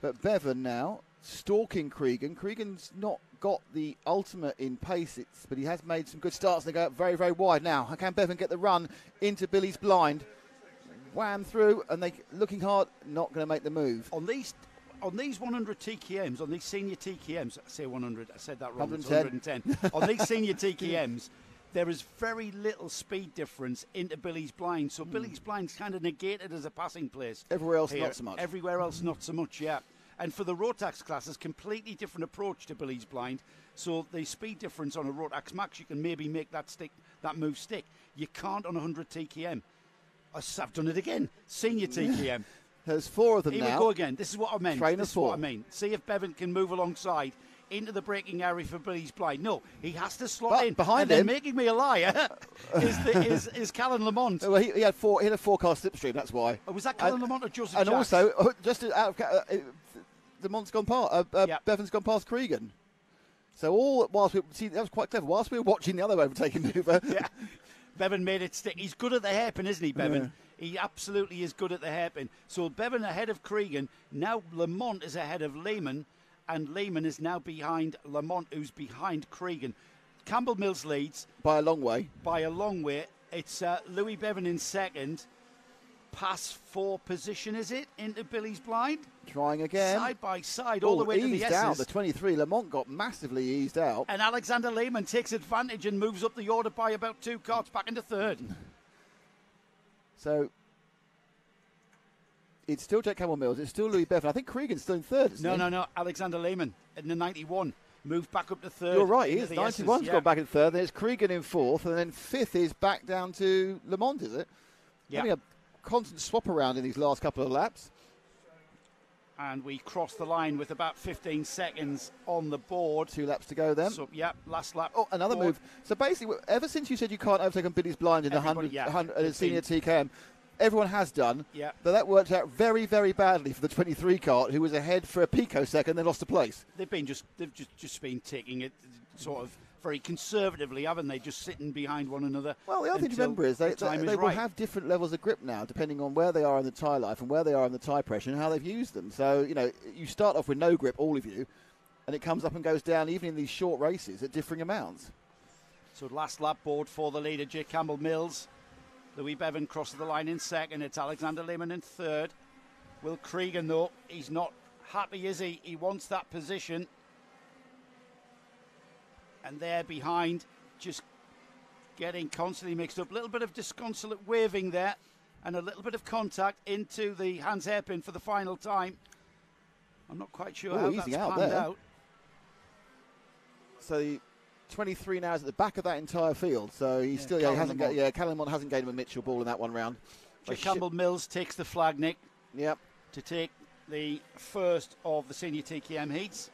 Speaker 2: But Bevan now stalking Cregan. Cregan's not got the ultimate in pace, but he has made some good starts. They go out very, very wide now. How can Bevan get the run into Billy's blind? Wham through, and they looking hard, not going to make the move.
Speaker 1: On these 100 TKMs, on these senior TKMs, I say 100, I said that wrong.
Speaker 2: 110.
Speaker 1: It's 110. On these senior TKMs, there is very little speed difference into Billy's blind. So Billy's blind's kind of negated as a passing place.
Speaker 2: Everywhere else,
Speaker 1: here.
Speaker 2: not so much.
Speaker 1: Everywhere else, not so much, yeah. And for the Rotax classes, completely different approach to Billy's blind. So the speed difference on a Rotax Max, you can maybe make that move stick. You can't on 100 TKM. I've done it again. Senior TKM.
Speaker 2: There's 4 of them
Speaker 1: Here
Speaker 2: now.
Speaker 1: we go again. This is what I meant.
Speaker 2: Train of
Speaker 1: This is
Speaker 2: 4.
Speaker 1: what I mean. See if Bevan can move alongside into the braking area for Billy's blind. No, he has to slot
Speaker 2: But
Speaker 1: in.
Speaker 2: behind
Speaker 1: and
Speaker 2: him,
Speaker 1: then making me a liar is Callan Lamont.
Speaker 2: Well, he had 4-car slipstream. That's why.
Speaker 1: Was that Callan Lamont or Joseph
Speaker 2: And
Speaker 1: Jacques?
Speaker 2: also, just out of Lamont's gone past.
Speaker 1: Yep.
Speaker 2: Bevan's gone past Cregan. So whilst that was quite clever. Whilst we were watching the other overtaking maneuver,
Speaker 1: Yeah. Bevan made it stick. He's good at the hairpin, isn't he, Bevan?
Speaker 2: Yeah.
Speaker 1: He absolutely is good at the hairpin. So Bevan ahead of Cregan. Now Lamont is ahead of Lehman, and Lehman is now behind Lamont, who's behind Cregan. Campbell Mills leads
Speaker 2: by a long way.
Speaker 1: by a long way. It's Louis Bevan in second. Pass 4 position, is it, into Billy's blind?
Speaker 2: Trying again.
Speaker 1: Side by side, all the way to the
Speaker 2: eased
Speaker 1: S's.
Speaker 2: out. The 23. Lamont got massively eased out.
Speaker 1: And Alexander Lehman takes advantage and moves up the order by about 2 carts back into third.
Speaker 2: So it's still Jack Campbell Mills. It's still Louis Bevan. I think Cregan's still in third, isn't he?
Speaker 1: No. Alexander Lehman in the 91 moved back up to third.
Speaker 2: You're right. He
Speaker 1: into
Speaker 2: is.
Speaker 1: the S's,
Speaker 2: 91's
Speaker 1: yeah.
Speaker 2: gone back in third. Then it's Cregan in fourth. And then fifth is back down to Lamont, is it?
Speaker 1: Yeah.
Speaker 2: Having a constant swap around in these last couple of laps.
Speaker 1: And we cross the line with about 15 seconds on the board.
Speaker 2: 2 laps to go then.
Speaker 1: So, yeah, last lap.
Speaker 2: Oh, another
Speaker 1: board.
Speaker 2: move. So basically, ever since you said you can't overtake on Billy's blind in the
Speaker 1: Everybody,
Speaker 2: 100
Speaker 1: yeah.
Speaker 2: senior TKM, everyone has done.
Speaker 1: Yeah.
Speaker 2: But that worked out very, very badly for the 23 kart, who was ahead for a picosecond, then lost a place.
Speaker 1: They've just been taking it sort of very conservatively, haven't they? Just sitting behind one another.
Speaker 2: Well, the other thing to
Speaker 1: until
Speaker 2: remember is they
Speaker 1: the time
Speaker 2: will
Speaker 1: right.
Speaker 2: have different levels of grip now, depending on where they are in the tyre life and where they are in the tyre pressure and how they've used them. So, you start off with no grip, all of you, and it comes up and goes down even in these short races at differing amounts.
Speaker 1: So last lap board for the leader, J. Campbell Mills. Louis Bevan crosses the line in second. It's Alexander Lehman in third. Will Cregan, though, he's not happy, is he? He wants that position. And there behind, just getting constantly mixed up. A little bit of disconsolate waving there and a little bit of contact into the Hans hairpin for the final time. I'm not quite sure how that's
Speaker 2: easy out
Speaker 1: panned
Speaker 2: there.
Speaker 1: out.
Speaker 2: So the 23 now is at the back of that entire field. So he's still,
Speaker 1: Callum
Speaker 2: he hasn't
Speaker 1: Lamont.
Speaker 2: got, Callum Lamont hasn't gained him a Mitchell ball in that one round.
Speaker 1: J. Campbell Mills takes the flag, Nick,
Speaker 2: Yep.
Speaker 1: to take the first of the senior TKM heats.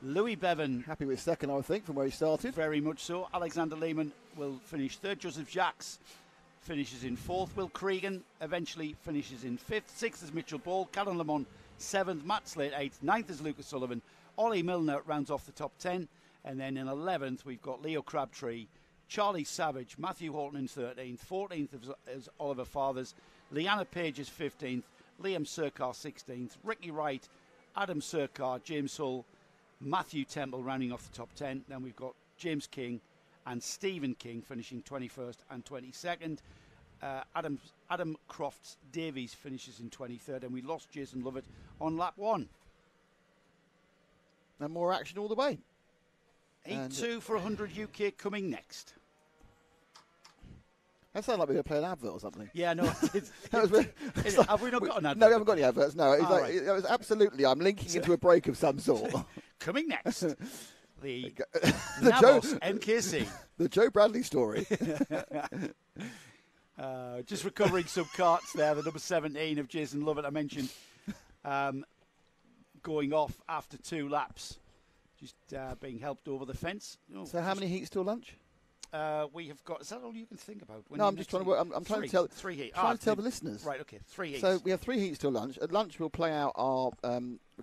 Speaker 1: Louis Bevan,
Speaker 2: Happy with second, I would think, from where he started.
Speaker 1: very much so. Alexander Lehman will finish third. Joseph Jacques finishes in fourth. Will Cregan eventually finishes in fifth. Sixth is Mitchell Ball. Callum Lamont seventh. Matt Slate eighth. Ninth is Lucas Sullivan. Ollie Milner rounds off the top 10. And then in 11th, we've got Leo Crabtree, Charlie Savage, Matthew Horton in 13th. 14th is Oliver Fathers. Leanna Page is 15th. Liam Surkar 16th. Ricky Wright, Adam Surkar, James Hull, Matthew Temple rounding off the top 10. Then we've got James King and Stephen King finishing 21st and 22nd. Adam Crofts Davies finishes in 23rd. And we lost Jason Lovett on lap 1.
Speaker 2: And more action all the way.
Speaker 1: Heat 2 for 100 UK coming next.
Speaker 2: That sounded like we were playing an advert or something.
Speaker 1: Yeah, no.
Speaker 2: That was,
Speaker 1: Have we not got an advert?
Speaker 2: No, we haven't got any adverts. No, it's
Speaker 1: Oh,
Speaker 2: like,
Speaker 1: right.
Speaker 2: it was absolutely. I'm linking into a break of some sort.
Speaker 1: Coming next, the
Speaker 2: The
Speaker 1: Navos MKC.
Speaker 2: The Joe Bradley story.
Speaker 1: Just recovering some carts there. The number 17 of Jason Lovett I mentioned, going off after 2 laps, just being helped over the fence.
Speaker 2: So how many heats till lunch?
Speaker 1: We have got. Is that all you can think about? When
Speaker 2: No,
Speaker 1: you
Speaker 2: I'm just
Speaker 1: next
Speaker 2: trying to work. I'm trying to tell.
Speaker 1: 3 heats.
Speaker 2: Trying to tell the listeners.
Speaker 1: Right. Okay. 3 heats.
Speaker 2: So we have 3 heats till lunch. At lunch, we'll play out our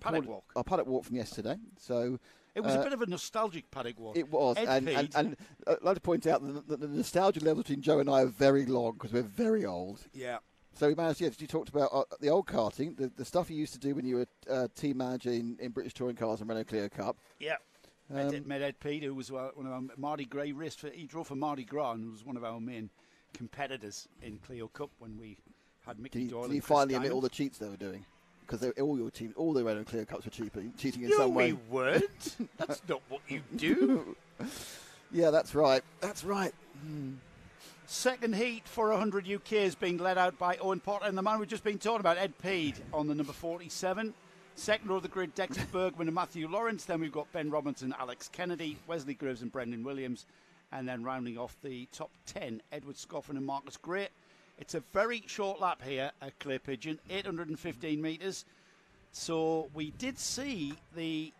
Speaker 1: Paddock walk.
Speaker 2: Our paddock walk from yesterday. So
Speaker 1: It was a bit of a nostalgic paddock walk.
Speaker 2: it was,
Speaker 1: Ed
Speaker 2: and
Speaker 1: Pede.
Speaker 2: I'd like to point out that the nostalgia levels between Joe and I are very long because we're very old.
Speaker 1: Yeah.
Speaker 2: So we managed. Yes, you talked about the old karting, the stuff you used to do when you were team manager in British Touring Cars and Renault Clio Cup.
Speaker 1: Yeah. Met Ed Pede, who was one of our Mardi Gras raced. He drove for Mardi Gras and was one of our main competitors in Clio Cup when we had Mickey Doyle.
Speaker 2: Did
Speaker 1: and
Speaker 2: you
Speaker 1: Chris
Speaker 2: finally admit
Speaker 1: Diamond.
Speaker 2: all the cheats they were doing? Because all your team, all the Renault Clio Cups were cheating in
Speaker 1: No,
Speaker 2: some way.
Speaker 1: we weren't. That's not what you do.
Speaker 2: Yeah, that's right. That's right.
Speaker 1: Second heat for 100 UK is being led out by Owen Potter and the man we've just been talking about, Ed Pede, on the number 47. Second row of the grid, Dexter Bergman and Matthew Lawrence. Then we've got Ben Robinson, Alex Kennedy, Wesley Graves and Brendan Williams. And then rounding off the top 10, Edward Scoffin and Marcus Gray. It's a very short lap here at Clay Pigeon, 815 metres. So we did see the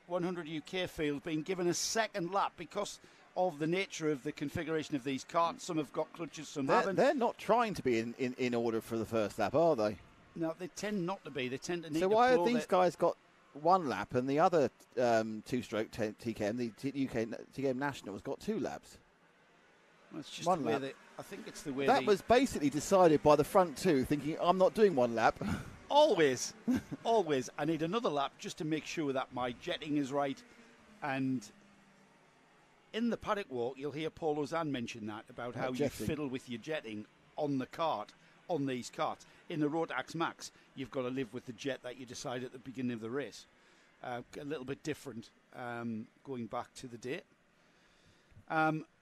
Speaker 1: 100 UK field being given a second lap because of the nature of the configuration of these carts. Some have got clutches, some haven't.
Speaker 2: They're not trying to be in order for the first lap, are they?
Speaker 1: No, they tend not to be. They tend to need
Speaker 2: So
Speaker 1: to
Speaker 2: why
Speaker 1: pull
Speaker 2: have these
Speaker 1: their-
Speaker 2: guys got 1 lap, and the other two-stroke TKM, the UK TKM National, has got 2 laps.
Speaker 1: Well, it's just
Speaker 2: 1
Speaker 1: the way
Speaker 2: lap.
Speaker 1: I think it's the way
Speaker 2: That was basically decided by the front 2, thinking, I'm not doing 1 lap.
Speaker 1: always, always. I need another lap just to make sure that my jetting is right. And in the paddock walk, you'll hear Paul Ozan mention that about how you
Speaker 2: jetting.
Speaker 1: fiddle with your jetting on the cart, on these carts. In the Rotax Max, you've got to live with the jet that you decide at the beginning of the race. A little bit different going back to the date.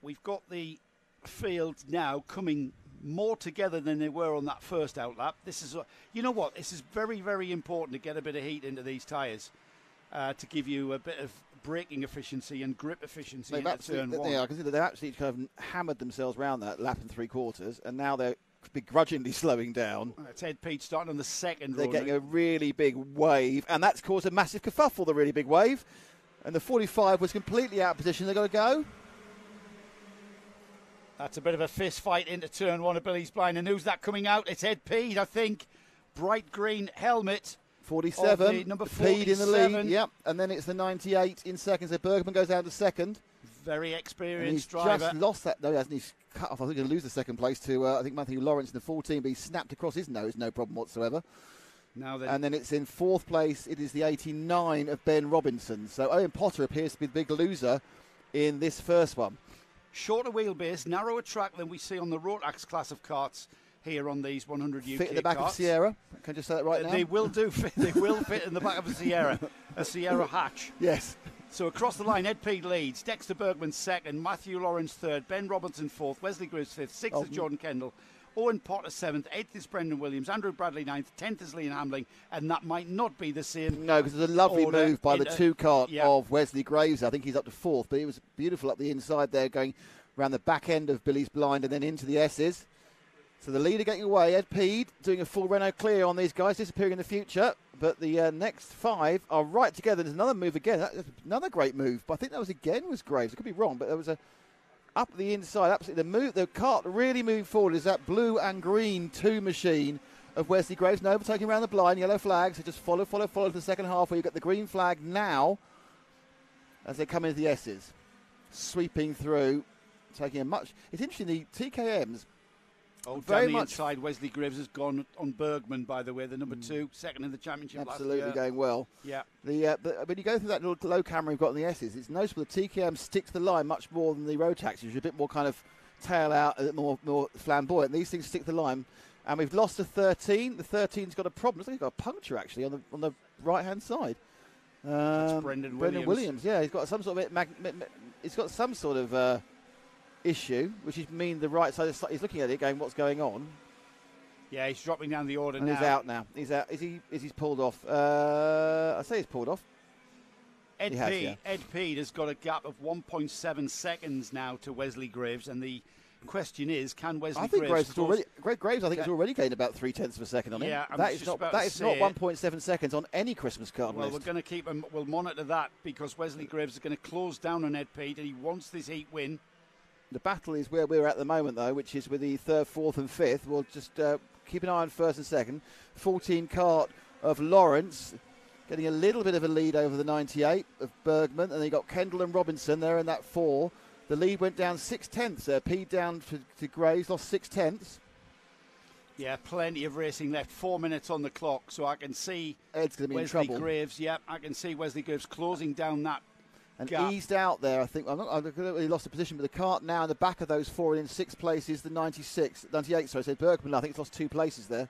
Speaker 1: We've got the field now coming more together than they were on that first outlap. This is, you know what, this is very, very important to get a bit of heat into these tyres to give you a bit of braking efficiency and grip efficiency into turn 1.
Speaker 2: Yeah, I can see that they've actually kind of hammered themselves around that lap and 3/4, and now they're begrudgingly slowing down.
Speaker 1: It's Ed Pete starting on the second
Speaker 2: They're
Speaker 1: row.
Speaker 2: getting a really big wave, and that's caused a massive kerfuffle, the really big wave. And the 45 was completely out of position. They've got to go.
Speaker 1: That's a bit of a fist fight into turn 1 of Billy's Blind. And who's that coming out? It's Ed Pete, I think. Bright green helmet.
Speaker 2: 47,
Speaker 1: number
Speaker 2: Peed in the
Speaker 1: 47.
Speaker 2: lead, yep. And then it's the 98 in second. So Bergman goes down to second.
Speaker 1: Very
Speaker 2: And
Speaker 1: experienced
Speaker 2: he's
Speaker 1: driver.
Speaker 2: just lost that. No, he hasn't. He's cut off. I think he'll lose the second place to, I think, Matthew Lawrence in the 14, but he's snapped across his nose, no problem whatsoever.
Speaker 1: Now then,
Speaker 2: And then it's in 4th place. It is the 89 of Ben Robinson. So Owen Potter appears to be the big loser in this first one.
Speaker 1: shorter wheelbase, narrower track than we see on the Rotax class of karts here on these 100 UK
Speaker 2: Fit in the back
Speaker 1: karts.
Speaker 2: of Sierra. Can I just say that right now?
Speaker 1: They will do. They will fit in the back of a Sierra hatch.
Speaker 2: Yes.
Speaker 1: So across the line, Ed Pete leads, Dexter Bergman second, Matthew Lawrence third, Ben Robinson fourth, Wesley Graves fifth, sixth is Jordan Kendall, Owen Potter seventh, eighth is Brendan Williams, Andrew Bradley ninth, 10th is Liam Hamling, and that might not be the same.
Speaker 2: No, because there's a lovely
Speaker 1: order
Speaker 2: move by the
Speaker 1: in a-
Speaker 2: 2 kart
Speaker 1: yeah.
Speaker 2: of Wesley Graves. I think he's up to 4th, but it was beautiful up the inside there, going around the back end of Billy's Blind and then into the S's. So the leader getting away, Ed Peed doing a full Renault clear on these guys, disappearing in the future. But the next 5 are right together. There's another move again. That's another great move. But I think that was Graves. I could be wrong, but there was a up the inside. Absolutely, the kart really moving forward is that blue and green 2 machine of Wesley Graves. No overtaking around the blind, yellow flag. So just follow to the second half where you get the green flag now as they come into the S's, sweeping through, taking a much. It's interesting. The TKMs.
Speaker 1: Very down the inside, Wesley Graves has gone on Bergman, by the way, the number 2, second in the championship
Speaker 2: Absolutely
Speaker 1: last year.
Speaker 2: going well.
Speaker 1: Yeah.
Speaker 2: When you go through that little low camera we've got in the S's, it's noticeable the TKM stick to the line much more than the Rotax, which is a bit more kind of tail out, a bit more flamboyant. These things stick to the line. And we've lost a 13. The 13's got a problem. Looks like he's got a puncture, actually, on the right-hand side.
Speaker 1: That's Brendan
Speaker 2: Williams, yeah. He's got some sort of issue, which is mean the right side. He's looking at it, going, "What's going on?"
Speaker 1: Yeah, he's dropping down the order
Speaker 2: And
Speaker 1: now.
Speaker 2: he's out now. He's out. Is he's pulled off? I say he's pulled off.
Speaker 1: Ed
Speaker 2: He has,
Speaker 1: Peed,
Speaker 2: yeah.
Speaker 1: Ed Peed has got a gap of 1.7 seconds now to Wesley Graves, and the question is, can Wesley
Speaker 2: I think
Speaker 1: Graves
Speaker 2: Graves has already gained about 0.3 of a second on him.
Speaker 1: Yeah, I'm
Speaker 2: that is
Speaker 1: just
Speaker 2: not
Speaker 1: about
Speaker 2: that
Speaker 1: to
Speaker 2: is not
Speaker 1: say-
Speaker 2: 1.7 seconds on any Christmas card
Speaker 1: Well,
Speaker 2: list.
Speaker 1: we're going to keep him. We'll monitor that because Wesley Graves is going to close down on Ed Peed, and he wants this heat win.
Speaker 2: The battle is where we're at the moment, though, which is with the 3rd, 4th, and 5th. We'll just keep an eye on 1st and 2nd. 14 kart of Lawrence getting a little bit of a lead over the 98 of Bergman, and then you got Kendall and Robinson there in that 4. The lead went down 6/10 there. P down to Graves, lost 6/10.
Speaker 1: Yeah, plenty of racing left. 4 minutes on the clock, so I can see
Speaker 2: Ed's going to be in
Speaker 1: Wesley
Speaker 2: trouble.
Speaker 1: Graves. Yeah, I can see Wesley Graves closing down that.
Speaker 2: And
Speaker 1: gap.
Speaker 2: eased out there, I think. I've really lost the position, but the kart now in the back of those 4 and in 6th place is the 98, sorry, I said Bergman. I think it's lost 2 places there.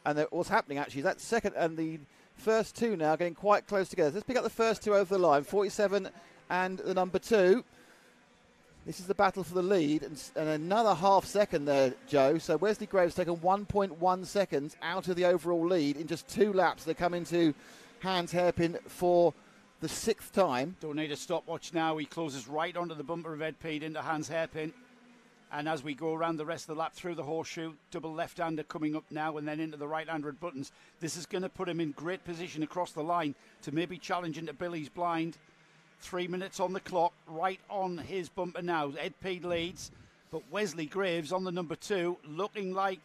Speaker 2: And what's happening actually is that second and the first 2 now getting quite close together. Let's pick up the first 2 over the line, 47 and the number 2. This is the battle for the lead, and another half second there, Joe. So Wesley Graves taken 1.1 seconds out of the overall lead in just 2 laps. They come into Hans Hairpin for the 6th time.
Speaker 1: Don't need a stopwatch now. He closes right onto the bumper of Ed Peed into Hans Hairpin. And as we go around the rest of the lap through the horseshoe, double left-hander coming up now and then into the right-handed buttons. This is going to put him in great position across the line to maybe challenge into Billy's Blind. 3 minutes on the clock, right on his bumper now. Ed Peed leads, but Wesley Graves on the number 2, looking like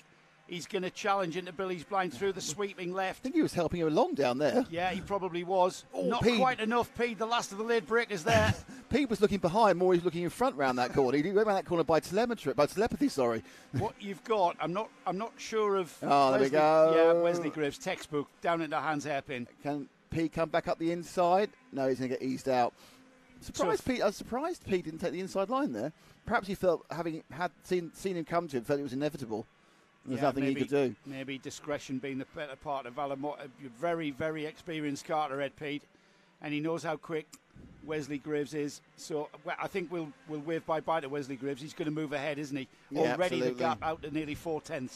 Speaker 1: He's going to challenge into Billy's Blind through the sweeping
Speaker 2: I
Speaker 1: left.
Speaker 2: think he was helping him along down there.
Speaker 1: Yeah, he probably was.
Speaker 2: Oh,
Speaker 1: Not
Speaker 2: Pete.
Speaker 1: quite enough, Pete. The last of the lid breakers there.
Speaker 2: Pete was looking behind, more he's looking in front round that corner. He went around that corner by telepathy, sorry.
Speaker 1: What you've got, I'm not sure of.
Speaker 2: Oh, there we
Speaker 1: Wesley,
Speaker 2: go.
Speaker 1: Yeah, Wesley Graves, textbook, down into Hans Hairpin.
Speaker 2: Can Pete come back up the inside? No, he's going to get eased out. I was surprised Pete didn't take the inside line there. Perhaps he felt, having seen him come to him, felt it was inevitable. There's nothing he could do.
Speaker 1: Maybe discretion being the better part of valor. Very, very experienced Carter Ed Pete, and he knows how quick Wesley Graves is. So I think we'll wave bye-bye to Wesley Graves. He's going to move ahead, isn't he?
Speaker 2: Yeah,
Speaker 1: Already
Speaker 2: absolutely.
Speaker 1: the gap out to nearly 4/10.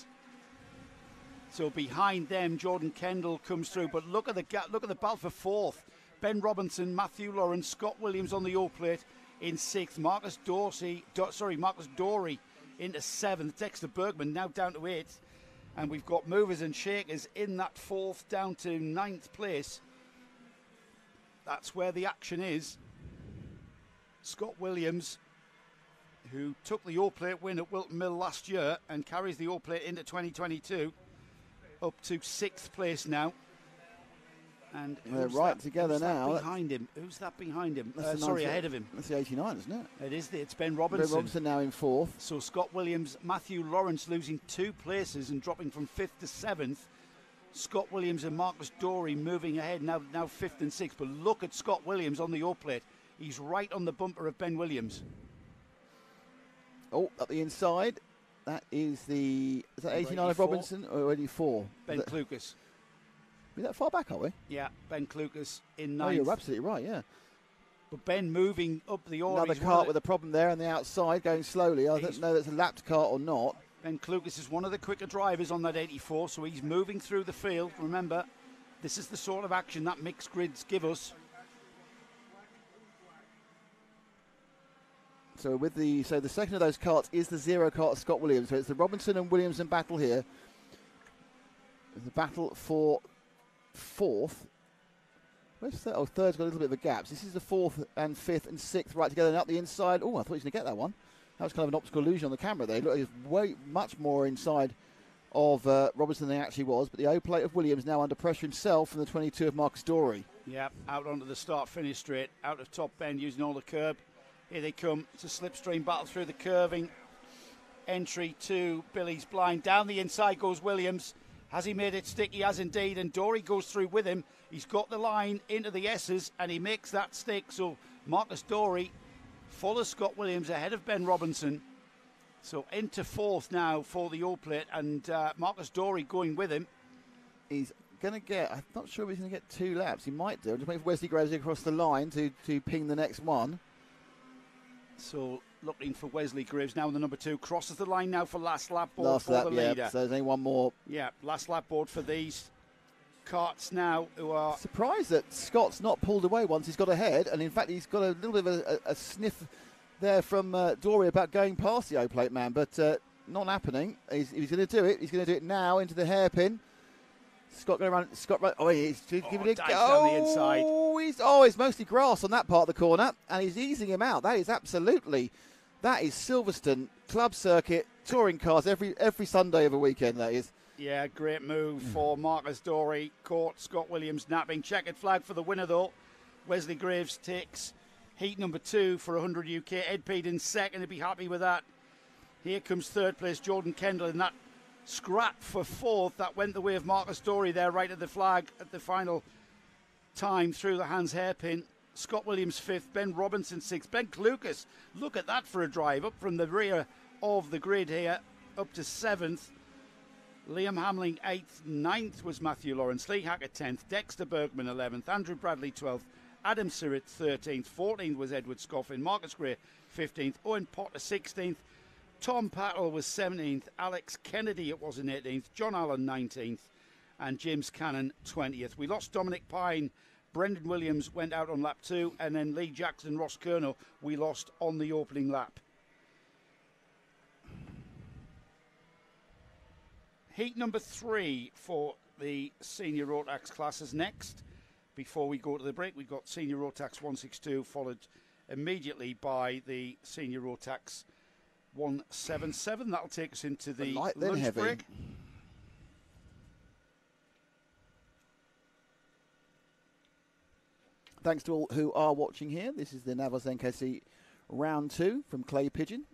Speaker 1: So behind them, Jordan Kendall comes through. But look at the gap. Look at the battle for fourth. Ben Robinson, Matthew Lawrence, Scott Williams on the O-plate in sixth. Marcus Dory into seventh. Dexter Bergman now down to eighth. And we've got movers and shakers in that fourth down to ninth place. That's where the action is. Scott Williams, who took the O-plate win at Wilton Mill last year and carries the O-plate into 2022, up to sixth place now. And
Speaker 2: They're right together
Speaker 1: who's
Speaker 2: now.
Speaker 1: That behind him? Who's that behind him?
Speaker 2: That's the
Speaker 1: Sorry,
Speaker 2: 90
Speaker 1: ahead of him.
Speaker 2: That's the 89, isn't it?
Speaker 1: It's Ben Robinson.
Speaker 2: Ben Robinson now in fourth.
Speaker 1: So Scott Williams, Matthew Lawrence losing 2 places and dropping from fifth to seventh. Scott Williams and Marcus Dory moving ahead now fifth and sixth. But look at Scott Williams on the O-plate. He's right on the bumper of Ben Williams.
Speaker 2: Oh, up the inside. That is that 89 of
Speaker 1: 84?
Speaker 2: Robinson or 84?
Speaker 1: Ben Klukas.
Speaker 2: Are we that far back, are we?
Speaker 1: Yeah, Ben Klukas in
Speaker 2: Oh,
Speaker 1: ninth.
Speaker 2: you're absolutely right, yeah.
Speaker 1: But Ben moving up the order.
Speaker 2: Another cart with a problem there on the outside, going slowly. I don't know if it's a lapped cart or not.
Speaker 1: Ben Klukas is one of the quicker drivers on that 84, so he's moving through the field. Remember, this is the sort of action that mixed grids give us.
Speaker 2: So the second of those carts is the zero cart of Scott Williams. So it's the Robinson and Williamson battle here. The battle for fourth. Where's third? Oh, third's got a little bit of a gap. So this is the fourth and fifth and sixth right together and up the inside. Oh, I thought he was going to get that one. That was kind of an optical illusion on the camera there. Look, he's way much more inside of Robinson than he actually was. But the O-plate of Williams now under pressure himself from the 22 of Marcus Dory.
Speaker 1: Yeah, out onto the start-finish straight, out of top bend using all the curb. Here they come. It's a slipstream battle through the curving. Entry to Billy's Blind. Down the inside goes Williams. Has he made it stick? He has indeed, and Dory goes through with him. He's got the line into the S's, and he makes that stick. So Marcus Dory follows Scott Williams ahead of Ben Robinson. So into fourth now for the O-plate, and Marcus Dory going with him.
Speaker 2: He's going to get, I'm not sure if he's going to get 2 laps. He might do. I'm just waiting for Wesley Graves across the line to ping the next one.
Speaker 1: So looking for Wesley Graves now in the number 2. Crosses the line now for last lap board
Speaker 2: Last
Speaker 1: for
Speaker 2: lap,
Speaker 1: the
Speaker 2: yeah.
Speaker 1: leader.
Speaker 2: So there's only one more.
Speaker 1: Yeah, last lap board for these carts now who are...
Speaker 2: Surprised that Scott's not pulled away once he's got ahead. And in fact, he's got a little bit of a sniff there from Dory about going past the O-plate man. But not happening. He's going to do it. He's going to do it now into the hairpin. Scott going around. Scott, oh, he's giving it a
Speaker 1: dives down the inside.
Speaker 2: It's mostly grass on that part of the corner, and he's easing him out. That is Silverstone Club Circuit touring cars every Sunday of a weekend. That is.
Speaker 1: Yeah, great move for Marcus Dory. Caught Scott Williams napping. Checkered flag for the winner though. Wesley Graves takes heat number 2 for 100 UK. Ed Pete in second. He'd be happy with that. Here comes third place Jordan Kendall in that scrap for fourth. That went the way of Marcus Dory there right at the flag at the final time through the Hans hairpin. Scott Williams fifth, Ben Robinson sixth, Ben Klukas, look at that for a drive, up from the rear of the grid here, up to seventh. Liam Hamling eighth, ninth was Matthew Lawrence, Lee Hackett 10th, Dexter Bergman 11th, Andrew Bradley 12th, Adam Sirrett 13th, 14th was Edward Scoffin, Marcus Gray 15th, Owen Potter 16th, Tom Pattle was 17th, Alex Kennedy it was in 18th, John Allen 19th, and James Cannon 20th. We lost Dominic Pine, Brendan Williams went out on lap 2, and then Lee Jackson, Ross Kerno we lost on the opening lap. Heat number 3 for the senior Rotax classes next. Before we go to the break, we've got senior Rotax 162, followed immediately by the senior Rotax 177. That'll take us into the lunch break.
Speaker 2: Thanks to all who are watching here. This is the Navos NKC Round 2 from Clay Pigeon,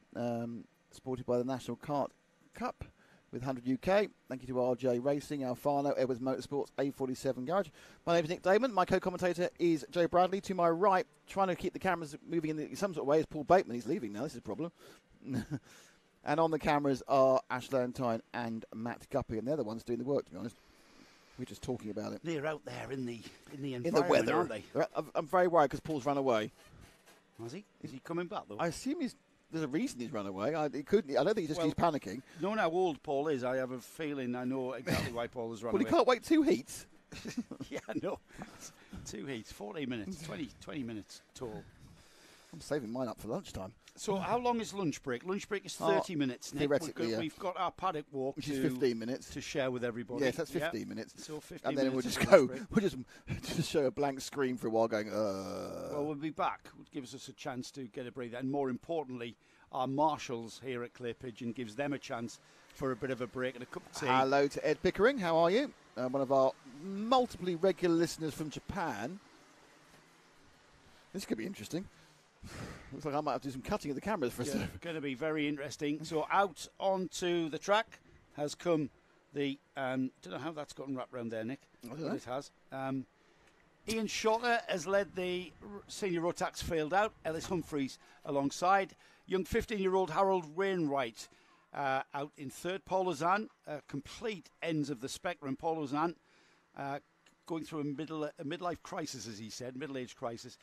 Speaker 2: supported by the National Kart Cup with 100 UK. Thank you to RJ Racing, Alfano, Edwards Motorsports, A47 Garage. My name is Nick Damon. My co-commentator is Joe Bradley. To my right, trying to keep the cameras moving in some sort of way, is Paul Bateman. He's leaving now. This is a problem. And on the cameras are Ash Valentine and Matt Guppy, and they're the ones doing the work, to be honest. We're just talking about it.
Speaker 1: They're out there in the environment,
Speaker 2: In the weather,
Speaker 1: aren't they?
Speaker 2: I'm very worried because Paul's run away.
Speaker 1: Has he? Is he coming back, though?
Speaker 2: I assume there's a reason he's run away. I don't think he's panicking.
Speaker 1: Knowing how old Paul is, I have a feeling I know exactly why Paul has run
Speaker 2: Well,
Speaker 1: away.
Speaker 2: he can't wait 2 heats.
Speaker 1: Yeah, no. 2 heats, 40 minutes, 20 minutes tall.
Speaker 2: I'm saving mine up for lunchtime.
Speaker 1: So how long is lunch break? Lunch break is 30 minutes, Nick.
Speaker 2: Theoretically,
Speaker 1: We've got our paddock walk,
Speaker 2: which is 15 minutes
Speaker 1: to share with everybody.
Speaker 2: Yes, that's 15 minutes.
Speaker 1: So 15
Speaker 2: and then
Speaker 1: minutes
Speaker 2: we'll just show a blank screen for a while going,
Speaker 1: Well, we'll be back. It gives us a chance to get a breather. And more importantly, our marshals here at Clay Pigeon gives them a chance for a bit of a break and a cup of tea.
Speaker 2: Hello to Ed Pickering. How are you? One of our multiply regular listeners from Japan. This could be interesting. Looks like I might have to do some cutting of the cameras for a second.
Speaker 1: Going to be very interesting. So out onto the track has come the... don't know how that's gotten wrapped around there, Nick.
Speaker 2: I don't know.
Speaker 1: It has. Ian Shorter has led the senior Rotax field out. Ellis Humphreys alongside. Young 15-year-old Harold Wainwright out in third. Paul Lozan, complete ends of the spectrum. Paul Lozan going through a midlife crisis, as he said, middle-age crisis,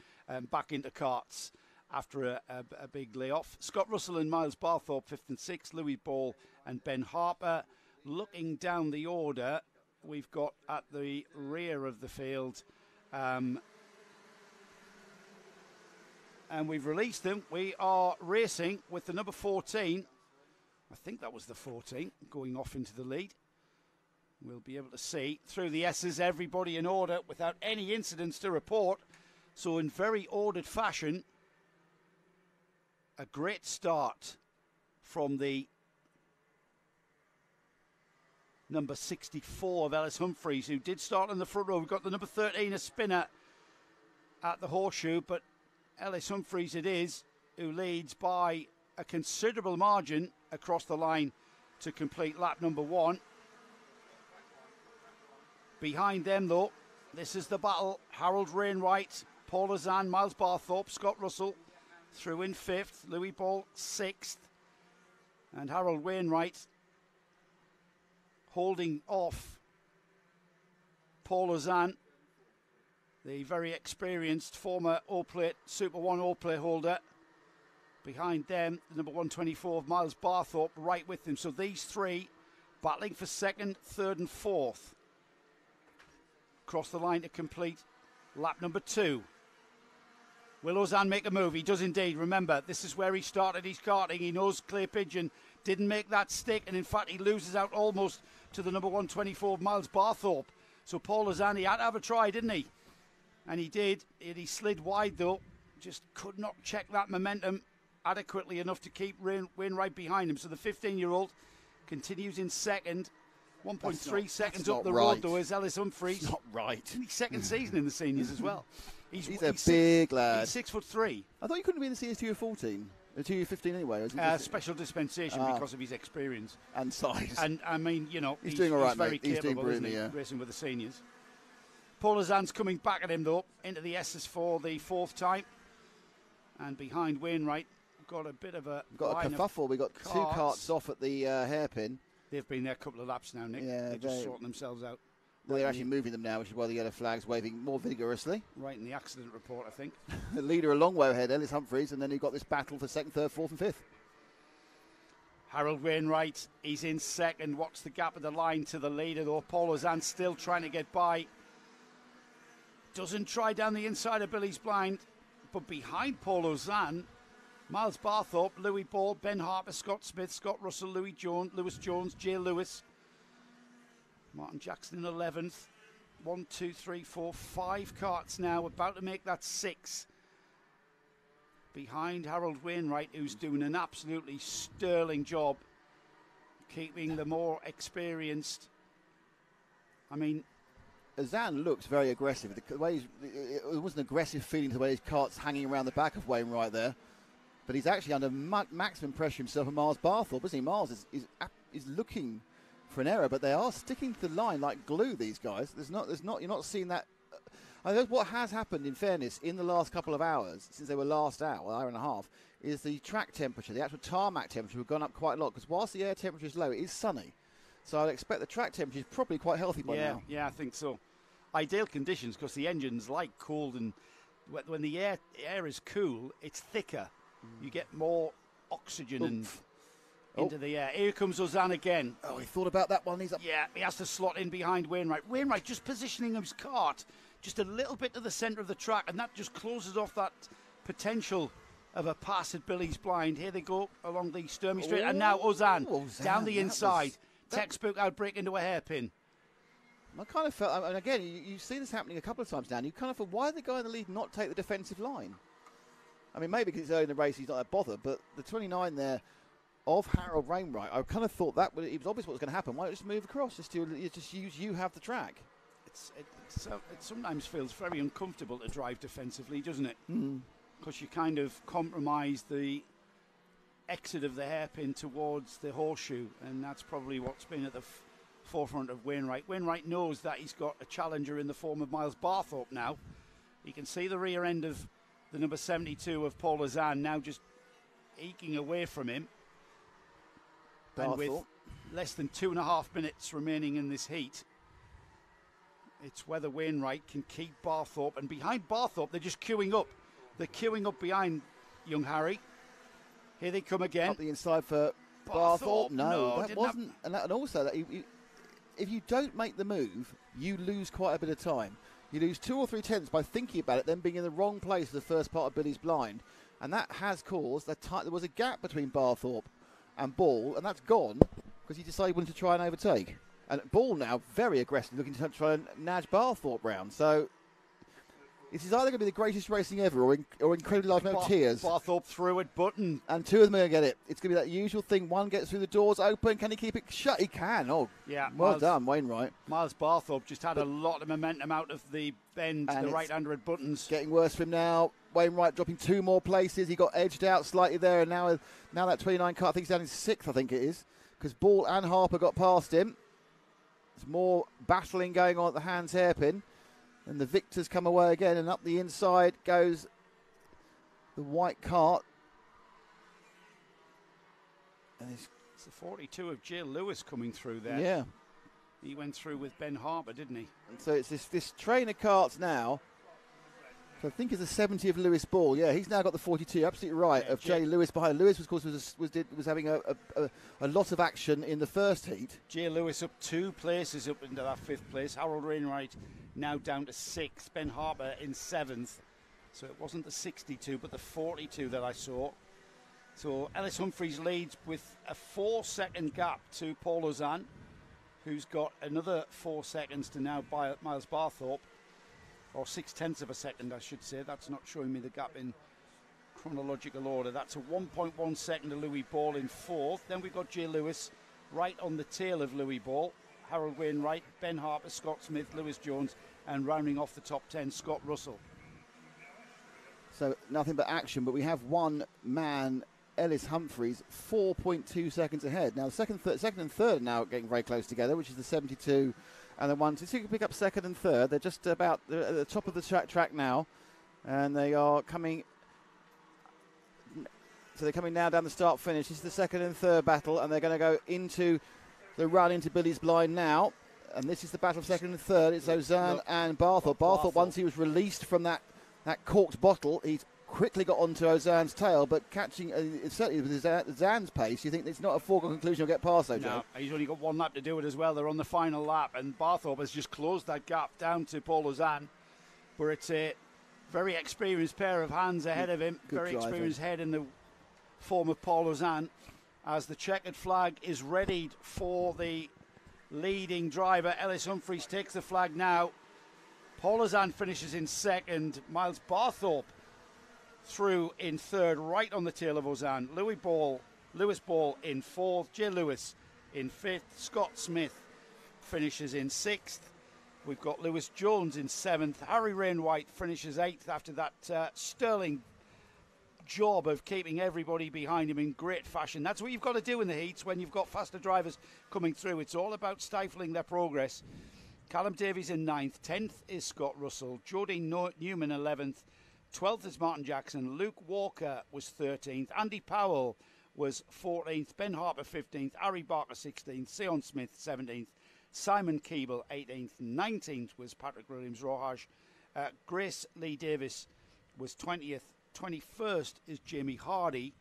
Speaker 1: back into karts after a big layoff. Scott Russell and Miles Barthorpe, 5th and 6th. Louis Ball and Ben Harper. Looking down the order, we've got at the rear of the field, and we've released them. We are racing with the number 14. I think that was the 14 going off into the lead. We'll be able to see through the S's, everybody in order without any incidents to report. So in very ordered fashion, a great start from the number 64 of Ellis Humphreys, who did start in the front row. We've got the number 13, a spinner at the horseshoe, but Ellis Humphreys it is who leads by a considerable margin across the line to complete lap number 1. Behind them, though, this is the battle. Harold Wainwright, Paul Lozan, Miles Barthorpe, Scott Russell through in 5th, Louis Ball 6th, and Harold Wainwright holding off Paul Lozan, the very experienced former All-Plate, Super 1 All-Plate holder. Behind them, the number 124 of Miles Barthorpe right with him. So these three battling for 2nd, 3rd and 4th. Across the line to complete lap number 2. Will Lozan make a move? He does indeed. Remember, this is where he started his karting. He knows Clay Pigeon didn't make that stick, and in fact he loses out almost to the number 124 of Miles Barthorpe. So Paul Lozan, he had to have a try, didn't he? And he did. He slid wide though. Just could not check that momentum adequately enough to keep Wainwright behind him. So the 15-year-old continues in 2nd. 1.3 seconds up the road though is Ellis Humphreys.
Speaker 2: It's not right.
Speaker 1: It's his 2nd season in the seniors as well.
Speaker 2: He's a big lad.
Speaker 1: He's 6'3".
Speaker 2: I thought you couldn't be in the seniors 2U14. 2U15 anyway.
Speaker 1: Special dispensation because of his experience.
Speaker 2: And size.
Speaker 1: And I mean, you know,
Speaker 2: he's doing all right,
Speaker 1: he's very
Speaker 2: mate. He's doing
Speaker 1: capable,
Speaker 2: brilliantly,
Speaker 1: isn't he,
Speaker 2: yeah.
Speaker 1: racing with the seniors. Paul Lozan's coming back at him though, into the S's for the 4th time. And behind Wainwright, we've got a bit of a
Speaker 2: kerfuffle. We've got 2 carts off at the hairpin.
Speaker 1: They've been there a couple of laps now, Nick.
Speaker 2: Yeah,
Speaker 1: they're just sorting themselves out.
Speaker 2: They're actually moving them now, which is why the yellow flag's waving more vigorously.
Speaker 1: Right in the accident report, I think.
Speaker 2: The leader a long way ahead, Ellis Humphreys, and then you've got this battle for 2nd, 3rd, 4th and 5th.
Speaker 1: Harold Wainwright, he's in 2nd. What's the gap of the line to the leader, though? Paul Lozan still trying to get by. Doesn't try down the inside of Billy's Blind, but behind Paul Lozan, Miles Barthorpe, Louis Ball, Ben Harper, Scott Smith, Scott Russell, Lewis Jones, Jay Lewis, Martin Jackson in 11th. 1, 2, 3, 4, 5 carts now, about to make that 6. Behind Harold Wainwright, who's doing an absolutely sterling job keeping the more experienced. I mean,
Speaker 2: Azan looks very aggressive. The way it was an aggressive feeling to the way his cart's hanging around the back of Wainwright there. But he's actually under maximum pressure himself and Miles Barthorpe, isn't he? Miles is looking for an error, but they are sticking to the line like glue, these guys. You're not seeing that. I think what has happened, in fairness, in the last couple of hours, since they were last out, hour and a half, is the track temperature, the actual tarmac temperature, have gone up quite a lot, because whilst the air temperature is low, it is sunny. So I'd expect the track temperature is probably quite healthy by now.
Speaker 1: Yeah, I think so. Ideal conditions, because the engine's like cold, and when the air is cool, it's thicker. You get more oxygen into the air. Here comes Ozan again.
Speaker 2: Oh, he thought about that one. He's up.
Speaker 1: Yeah, he has to slot in behind Wainwright. Wainwright just positioning his cart just a little bit to the centre of the track, and that just closes off that potential of a pass at Billy's Blind. Here they go along the Sturmey Straight, and now Ozan down the inside. Textbook outbreak into a hairpin.
Speaker 2: I kind of felt, and again, you've seen this happening a couple of times now, and you kind of thought, why did the guy in the lead not take the defensive line? I mean, maybe because it's early in the race, he's not that bothered, but the 29 there of Harold Wainwright, I kind of thought it was obvious what was going to happen. Why don't you just move across? Just use you have the track.
Speaker 1: It sometimes feels very uncomfortable to drive defensively, doesn't it?
Speaker 2: Mm.
Speaker 1: Because you kind of compromise the exit of the hairpin towards the horseshoe, and that's probably what's been at the forefront of Wainwright. Wainwright knows that he's got a challenger in the form of Miles Barthorpe now. He can see the rear end of the number 72 of Paul Ozan now just eking away from him. And with less than 2.5 minutes remaining in this heat, it's whether Wainwright can keep Barthorpe. And behind Barthorpe, they're just queuing up. They're queuing up behind young Harry. Here they come again.
Speaker 2: Up the inside for Barthorpe. No, that wasn't. And also, that if you don't make the move, you lose quite a bit of time. You lose 2 or 3 tenths by thinking about it, then being in the wrong place for the first part of Billy's Blind. And that has caused there was a gap between Barthorpe and Ball, and that's gone because he decided he wanted to try and overtake. And Ball now very aggressive, looking to try and nudge Barthorpe round. So this is either going to be the greatest racing ever or incredibly large amount of tears.
Speaker 1: Barthorpe through it, Button.
Speaker 2: And 2 of them are going to get it. It's going to be that usual thing. One gets through the doors open. Can he keep it shut? He can. Oh,
Speaker 1: yeah.
Speaker 2: Well done, Wainwright.
Speaker 1: Miles Barthorpe just had a lot of momentum out of the bend to the right-hander at Buttons.
Speaker 2: Getting worse for him now. Wainwright dropping 2 more places. He got edged out slightly there, and now that 29 car, I think he's down in 6th, I think it is, because Ball and Harper got past him. There's more battling going on at the Hands hairpin. And the victors come away again, and up the inside goes the white cart. And
Speaker 1: it's the 42 of Jill Lewis coming through there.
Speaker 2: Yeah.
Speaker 1: He went through with Ben Harper, didn't he?
Speaker 2: And so it's this train of carts now. So I think it's the 70 of Lewis Ball. Yeah, he's now got the 42. Absolutely right, of Jay Lewis behind. Lewis, of course, was having a lot of action in the first heat.
Speaker 1: Jay Lewis up 2 places up into that 5th place. Harold Wainwright now down to 6th. Ben Harper in 7th. So it wasn't the 62, but the 42 that I saw. So Ellis Humphreys leads with a 4-second gap to Paul Ozan, who's got another 4 seconds to now Miles Barthorpe. Or 0.6 of a second, I should say. That's not showing me the gap in chronological order. That's a 1.1 second to Louis Ball in 4th. Then we've got Jay Lewis right on the tail of Louis Ball. Harold Wainwright, Ben Harper, Scott Smith, Lewis Jones, and rounding off the top 10, Scott Russell.
Speaker 2: So nothing but action, but we have one man, Ellis Humphreys, 4.2 seconds ahead. Now the second and third are now getting very close together, which is the 72 and the 1. So you can pick up second and third. They're just about at the top of the track now, and they are coming. So they're coming now down the start finish. This is the second and third battle, and they're going to go into the run into Billy's Blind now. And this is the battle of second and third. It's Ozan and Barthorpe. Barthorpe, once he was released from that corked bottle, he's quickly got onto Ozan's tail, but catching, certainly with Ozan's pace, you think it's not a foregone conclusion he'll get past, though, Joe?
Speaker 1: No, he's only got 1 lap to do it as well. They're on the final lap, and Barthorpe has just closed that gap down to Paul Ozan, where it's a very experienced pair of hands ahead of him. Very experienced head in the form of Paul Ozan, as the checkered flag is readied for the leading driver. Ellis Humphreys takes the flag now. Paul Ozan finishes in 2nd. Miles Barthorpe through in 3rd, right on the tail of Ozan. Lewis Ball in 4th. Jay Lewis in 5th. Scott Smith finishes in 6th. We've got Lewis Jones in 7th. Harry Rainwhite finishes 8th after that sterling job of keeping everybody behind him in great fashion. That's what you've got to do in the heats when you've got faster drivers coming through. It's all about stifling their progress. Callum Davies in 9th. 10th is Scott Russell. Jodie Newman 11th. 12th is Martin Jackson. Luke Walker was 13th. Andy Powell was 14th. Ben Harper 15th. Harry Barker 16th. Sion Smith 17th. Simon Keeble 18th. 19th was Patrick Williams-Rojas. Grace Lee Davis was 20th. 21st is Jamie Hardy.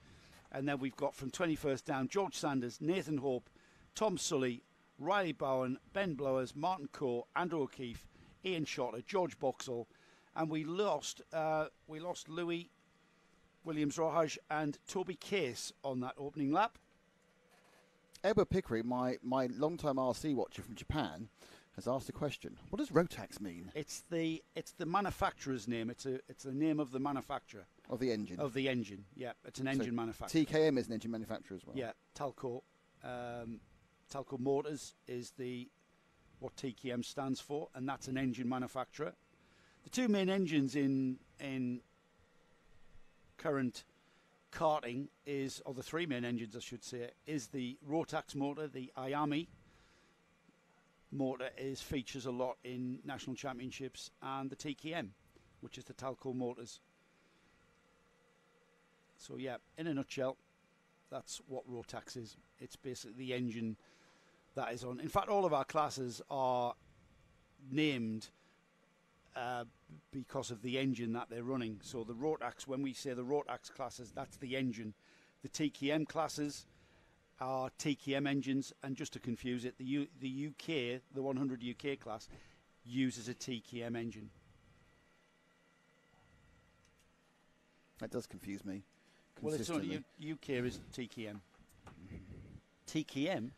Speaker 1: And then we've got from 21st down George Sanders, Nathan Hope, Tom Sully, Riley Bowen, Ben Blowers, Martin Coe, Andrew O'Keefe, Ian Shotter, George Boxall, and we lost Louis Williams-Rojas and Toby Case on that opening lap.
Speaker 2: Edward Pickering, my long-time RC watcher from Japan, has asked a question. What does Rotax mean?
Speaker 1: It's the manufacturer's name. It's the name of the manufacturer
Speaker 2: Of the engine.
Speaker 1: of the engine. Yeah, it's an engine manufacturer.
Speaker 2: TKM is an engine manufacturer as well.
Speaker 1: Yeah, Talco. Talco Motors is what TKM stands for, and that's an engine manufacturer. The two main engines in current karting or the three main engines, I should say, is the Rotax motor. The Ayami motor features a lot in national championships, and the TKM, which is the Talco Motors. So yeah, in a nutshell, that's what Rotax is. It's basically the engine that is on. In fact, all of our classes are named because of the engine that they're running. So the Rotax, when we say the Rotax classes, that's the engine. The TKM classes are TKM engines, and just to confuse it, the UK, the 100 UK class, uses a TKM engine.
Speaker 2: That does confuse me.
Speaker 1: Well, it's not UK is TKM. TKM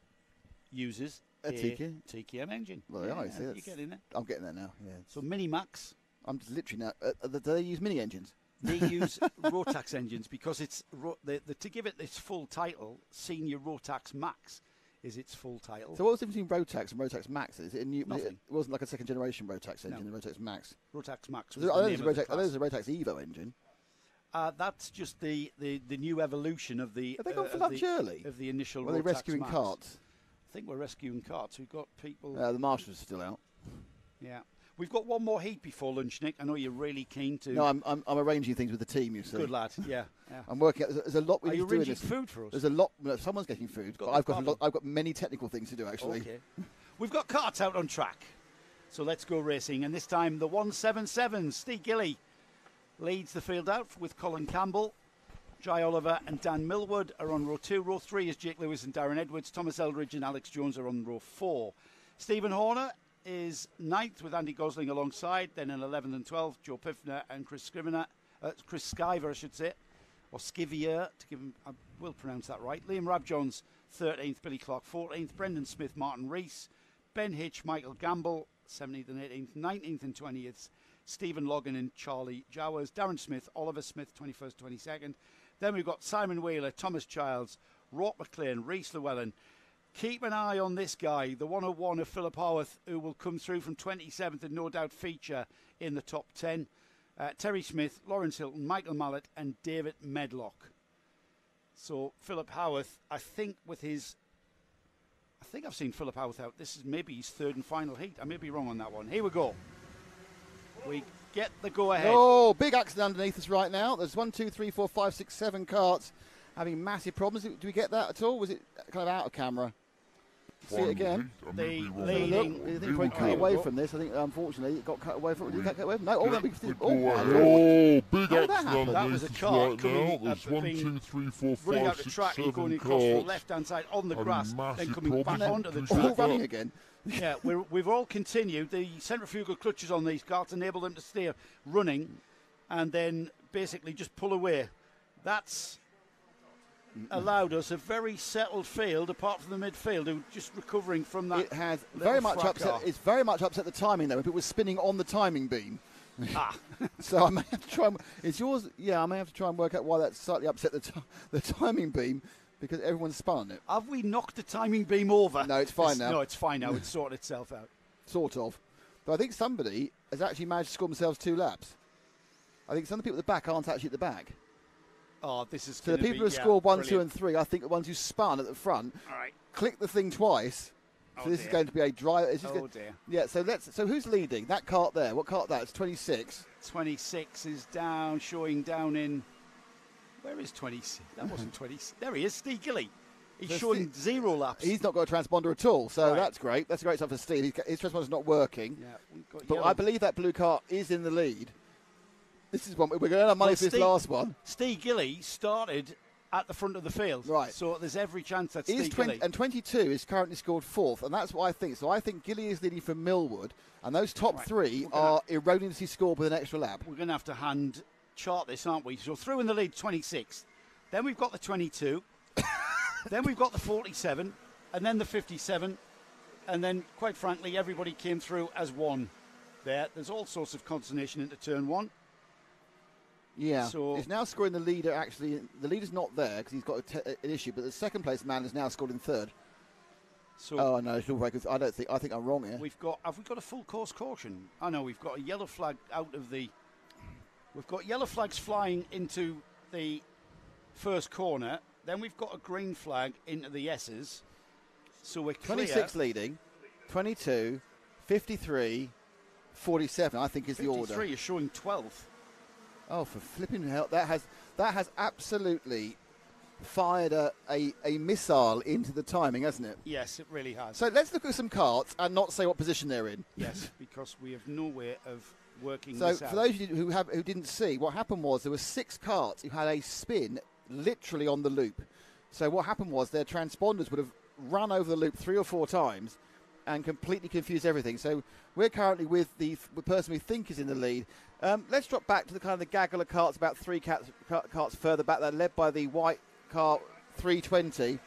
Speaker 1: uses a TKM engine.
Speaker 2: Well, yeah,
Speaker 1: you're getting there.
Speaker 2: I'm getting there now. Yeah.
Speaker 1: So Minimax.
Speaker 2: I'm just literally now. Do they use mini engines?
Speaker 1: They use Rotax engines because it's to give it its full title. Senior Rotax Max is its full title.
Speaker 2: So what was the difference between Rotax and Rotax Max? Is it a new?
Speaker 1: Nothing.
Speaker 2: It wasn't like a second generation Rotax engine.
Speaker 1: No.
Speaker 2: The Rotax Max.
Speaker 1: Rotax Max.
Speaker 2: I know there's a Rotax Evo engine.
Speaker 1: That's just the new evolution of the.
Speaker 2: Have they gone for that early?
Speaker 1: Of the initial.
Speaker 2: Were they rescuing
Speaker 1: Max.
Speaker 2: carts?
Speaker 1: I think we're rescuing carts. We've got people.
Speaker 2: The Marshals are still out.
Speaker 1: Yeah, we've got one more heat before lunch, Nick. I know you're really keen to.
Speaker 2: No, I'm arranging things with the team. You see.
Speaker 1: Good lad. Yeah.
Speaker 2: I'm working. There's a lot we need to do. Are
Speaker 1: you arranging food for us?
Speaker 2: There's a lot. No, someone's getting food, but I've got many technical things to do actually.
Speaker 1: Okay. We've got carts out on track, so let's go racing. And this time the 177 Steve Gilly leads the field out with Colin Campbell. Jai Oliver and Dan Millwood are on row 2. Row 3 is Jake Lewis and Darren Edwards. Thomas Eldridge and Alex Jones are on row 4. Stephen Horner is 9th with Andy Gosling alongside. Then in 11th and 12th, Joe Piffner and Chris Skiver, I should say, or Skivier, to give him, I will pronounce that right. Liam Rabjohns 13th, Billy Clark 14th, Brendan Smith, Martin Rees, Ben Hitch, Michael Gamble 17th and 18th, 19th and 20th, Stephen Logan and Charlie Jowers, Darren Smith, Oliver Smith 21st, 22nd. Then we've got Simon Wheeler, Thomas Childs, Rock McLean, Rhys Llewellyn. Keep an eye on this guy, the 101 of Philip Howarth, who will come through from 27th and no doubt feature in the top 10. Terry Smith, Lawrence Hilton, Michael Mallet and David Medlock. So Philip Howarth, I think I've seen Philip Howarth out. This is maybe his third and final heat. I may be wrong on that one. Here we go. We get the go-ahead.
Speaker 2: Oh, big accident underneath us right now. There's 1, 2, 3, 4, 5, 6, 7 carts having massive problems. Do we get that at all? Was it kind of out of camera? See it again.
Speaker 1: The
Speaker 2: I
Speaker 1: leading.
Speaker 2: think we cut away from this. I think unfortunately it got cut away from. Did you cut away from? No.
Speaker 3: Big accident
Speaker 1: that was a car coming
Speaker 3: There's 1, 2, 3, 4, 5,
Speaker 1: running out the
Speaker 3: 6,
Speaker 1: track and
Speaker 3: 7
Speaker 1: going across the
Speaker 3: carts.
Speaker 1: left-hand side on the grass, then coming
Speaker 3: problems.
Speaker 1: back onto the
Speaker 2: all
Speaker 1: track.
Speaker 2: running again.
Speaker 1: Yeah, we've all continued. The centrifugal clutches on these carts enable them to stay running and then basically just pull away. That's allowed us a very settled field, apart from the midfield, who just recovering from that.
Speaker 2: It has very much upset. It's very much upset the timing though. If it was spinning on the timing beam. So I may have to try. It's yours. Yeah, I may have to try and work out why that slightly upset the timing beam. Because everyone's spun it.
Speaker 1: Have we knocked the timing beam over?
Speaker 2: No, it's fine now.
Speaker 1: No, it's fine now. It's sorted itself out.
Speaker 2: Sort of. But I think somebody has actually managed to score themselves 2 laps. I think some of the people at the back aren't actually at the back.
Speaker 1: Oh, this is
Speaker 2: So the people who scored 1, 2 and 3, I think the ones who spun at the front,
Speaker 1: All right.
Speaker 2: click the thing twice. So this is going to be a drive.
Speaker 1: Dear.
Speaker 2: Yeah, so who's leading? That cart there. What cart that? It's 26.
Speaker 1: 26 is down, showing down in... Where is 26? That wasn't 20. There he is, Steve Gilly. He's showing 0 laps.
Speaker 2: He's not got a transponder at all, so
Speaker 1: Right.
Speaker 2: that's great. That's a great stuff for Steve. His transponder's not working.
Speaker 1: Yeah, we've got
Speaker 2: But
Speaker 1: yellow.
Speaker 2: I believe that blue car is in the lead. This is one. We're going to have money for this last one.
Speaker 1: Steve Gilly started at the front of the field.
Speaker 2: Right.
Speaker 1: So there's every chance that
Speaker 2: Is
Speaker 1: Steve
Speaker 2: 20,
Speaker 1: Gilly...
Speaker 2: and 22 is currently scored 4th, and that's what I think. So I think Gilly is leading from Millwood, and those top
Speaker 1: Right.
Speaker 2: 3
Speaker 1: We're gonna-
Speaker 2: are erroneously scored with an extra lap.
Speaker 1: We're going to have to hand chart this, aren't we? So through in the lead, 26. Then we've got the 22. Then we've got the 47. And then the 57. And then, quite frankly, everybody came through as one there. There's all sorts of consternation into turn 1.
Speaker 2: Yeah.
Speaker 1: So-
Speaker 2: It's now scoring the leader, actually. The leader's not there because he's got an issue, but the second place man is now scored in 3rd.
Speaker 1: So
Speaker 2: Oh, no, it's all right, 'cause I think I'm wrong here.
Speaker 1: have we got a full course caution? I know we've got a yellow flag out of the... We've got yellow flags flying into the first corner. Then we've got a green flag into the S's. So we're clear.
Speaker 2: 26 leading, 22, 53, 47, I think is the order.
Speaker 1: 53 is showing 12th.
Speaker 2: Oh, for flipping hell. That has absolutely fired a missile into the timing, hasn't it?
Speaker 1: Yes, it really has.
Speaker 2: So let's look at some carts and not say what position they're in.
Speaker 1: Yes, because we have no way of working
Speaker 2: So
Speaker 1: this out.
Speaker 2: for those of you who didn't see, what happened was there were 6 carts who had a spin literally on the loop. So what happened was their transponders would have run over the loop 3 or 4 times and completely confused everything. So we're currently with the person we think is in the lead. Let's drop back to the kind of the gaggle of carts, about 3 carts further back there, led by the white car 320.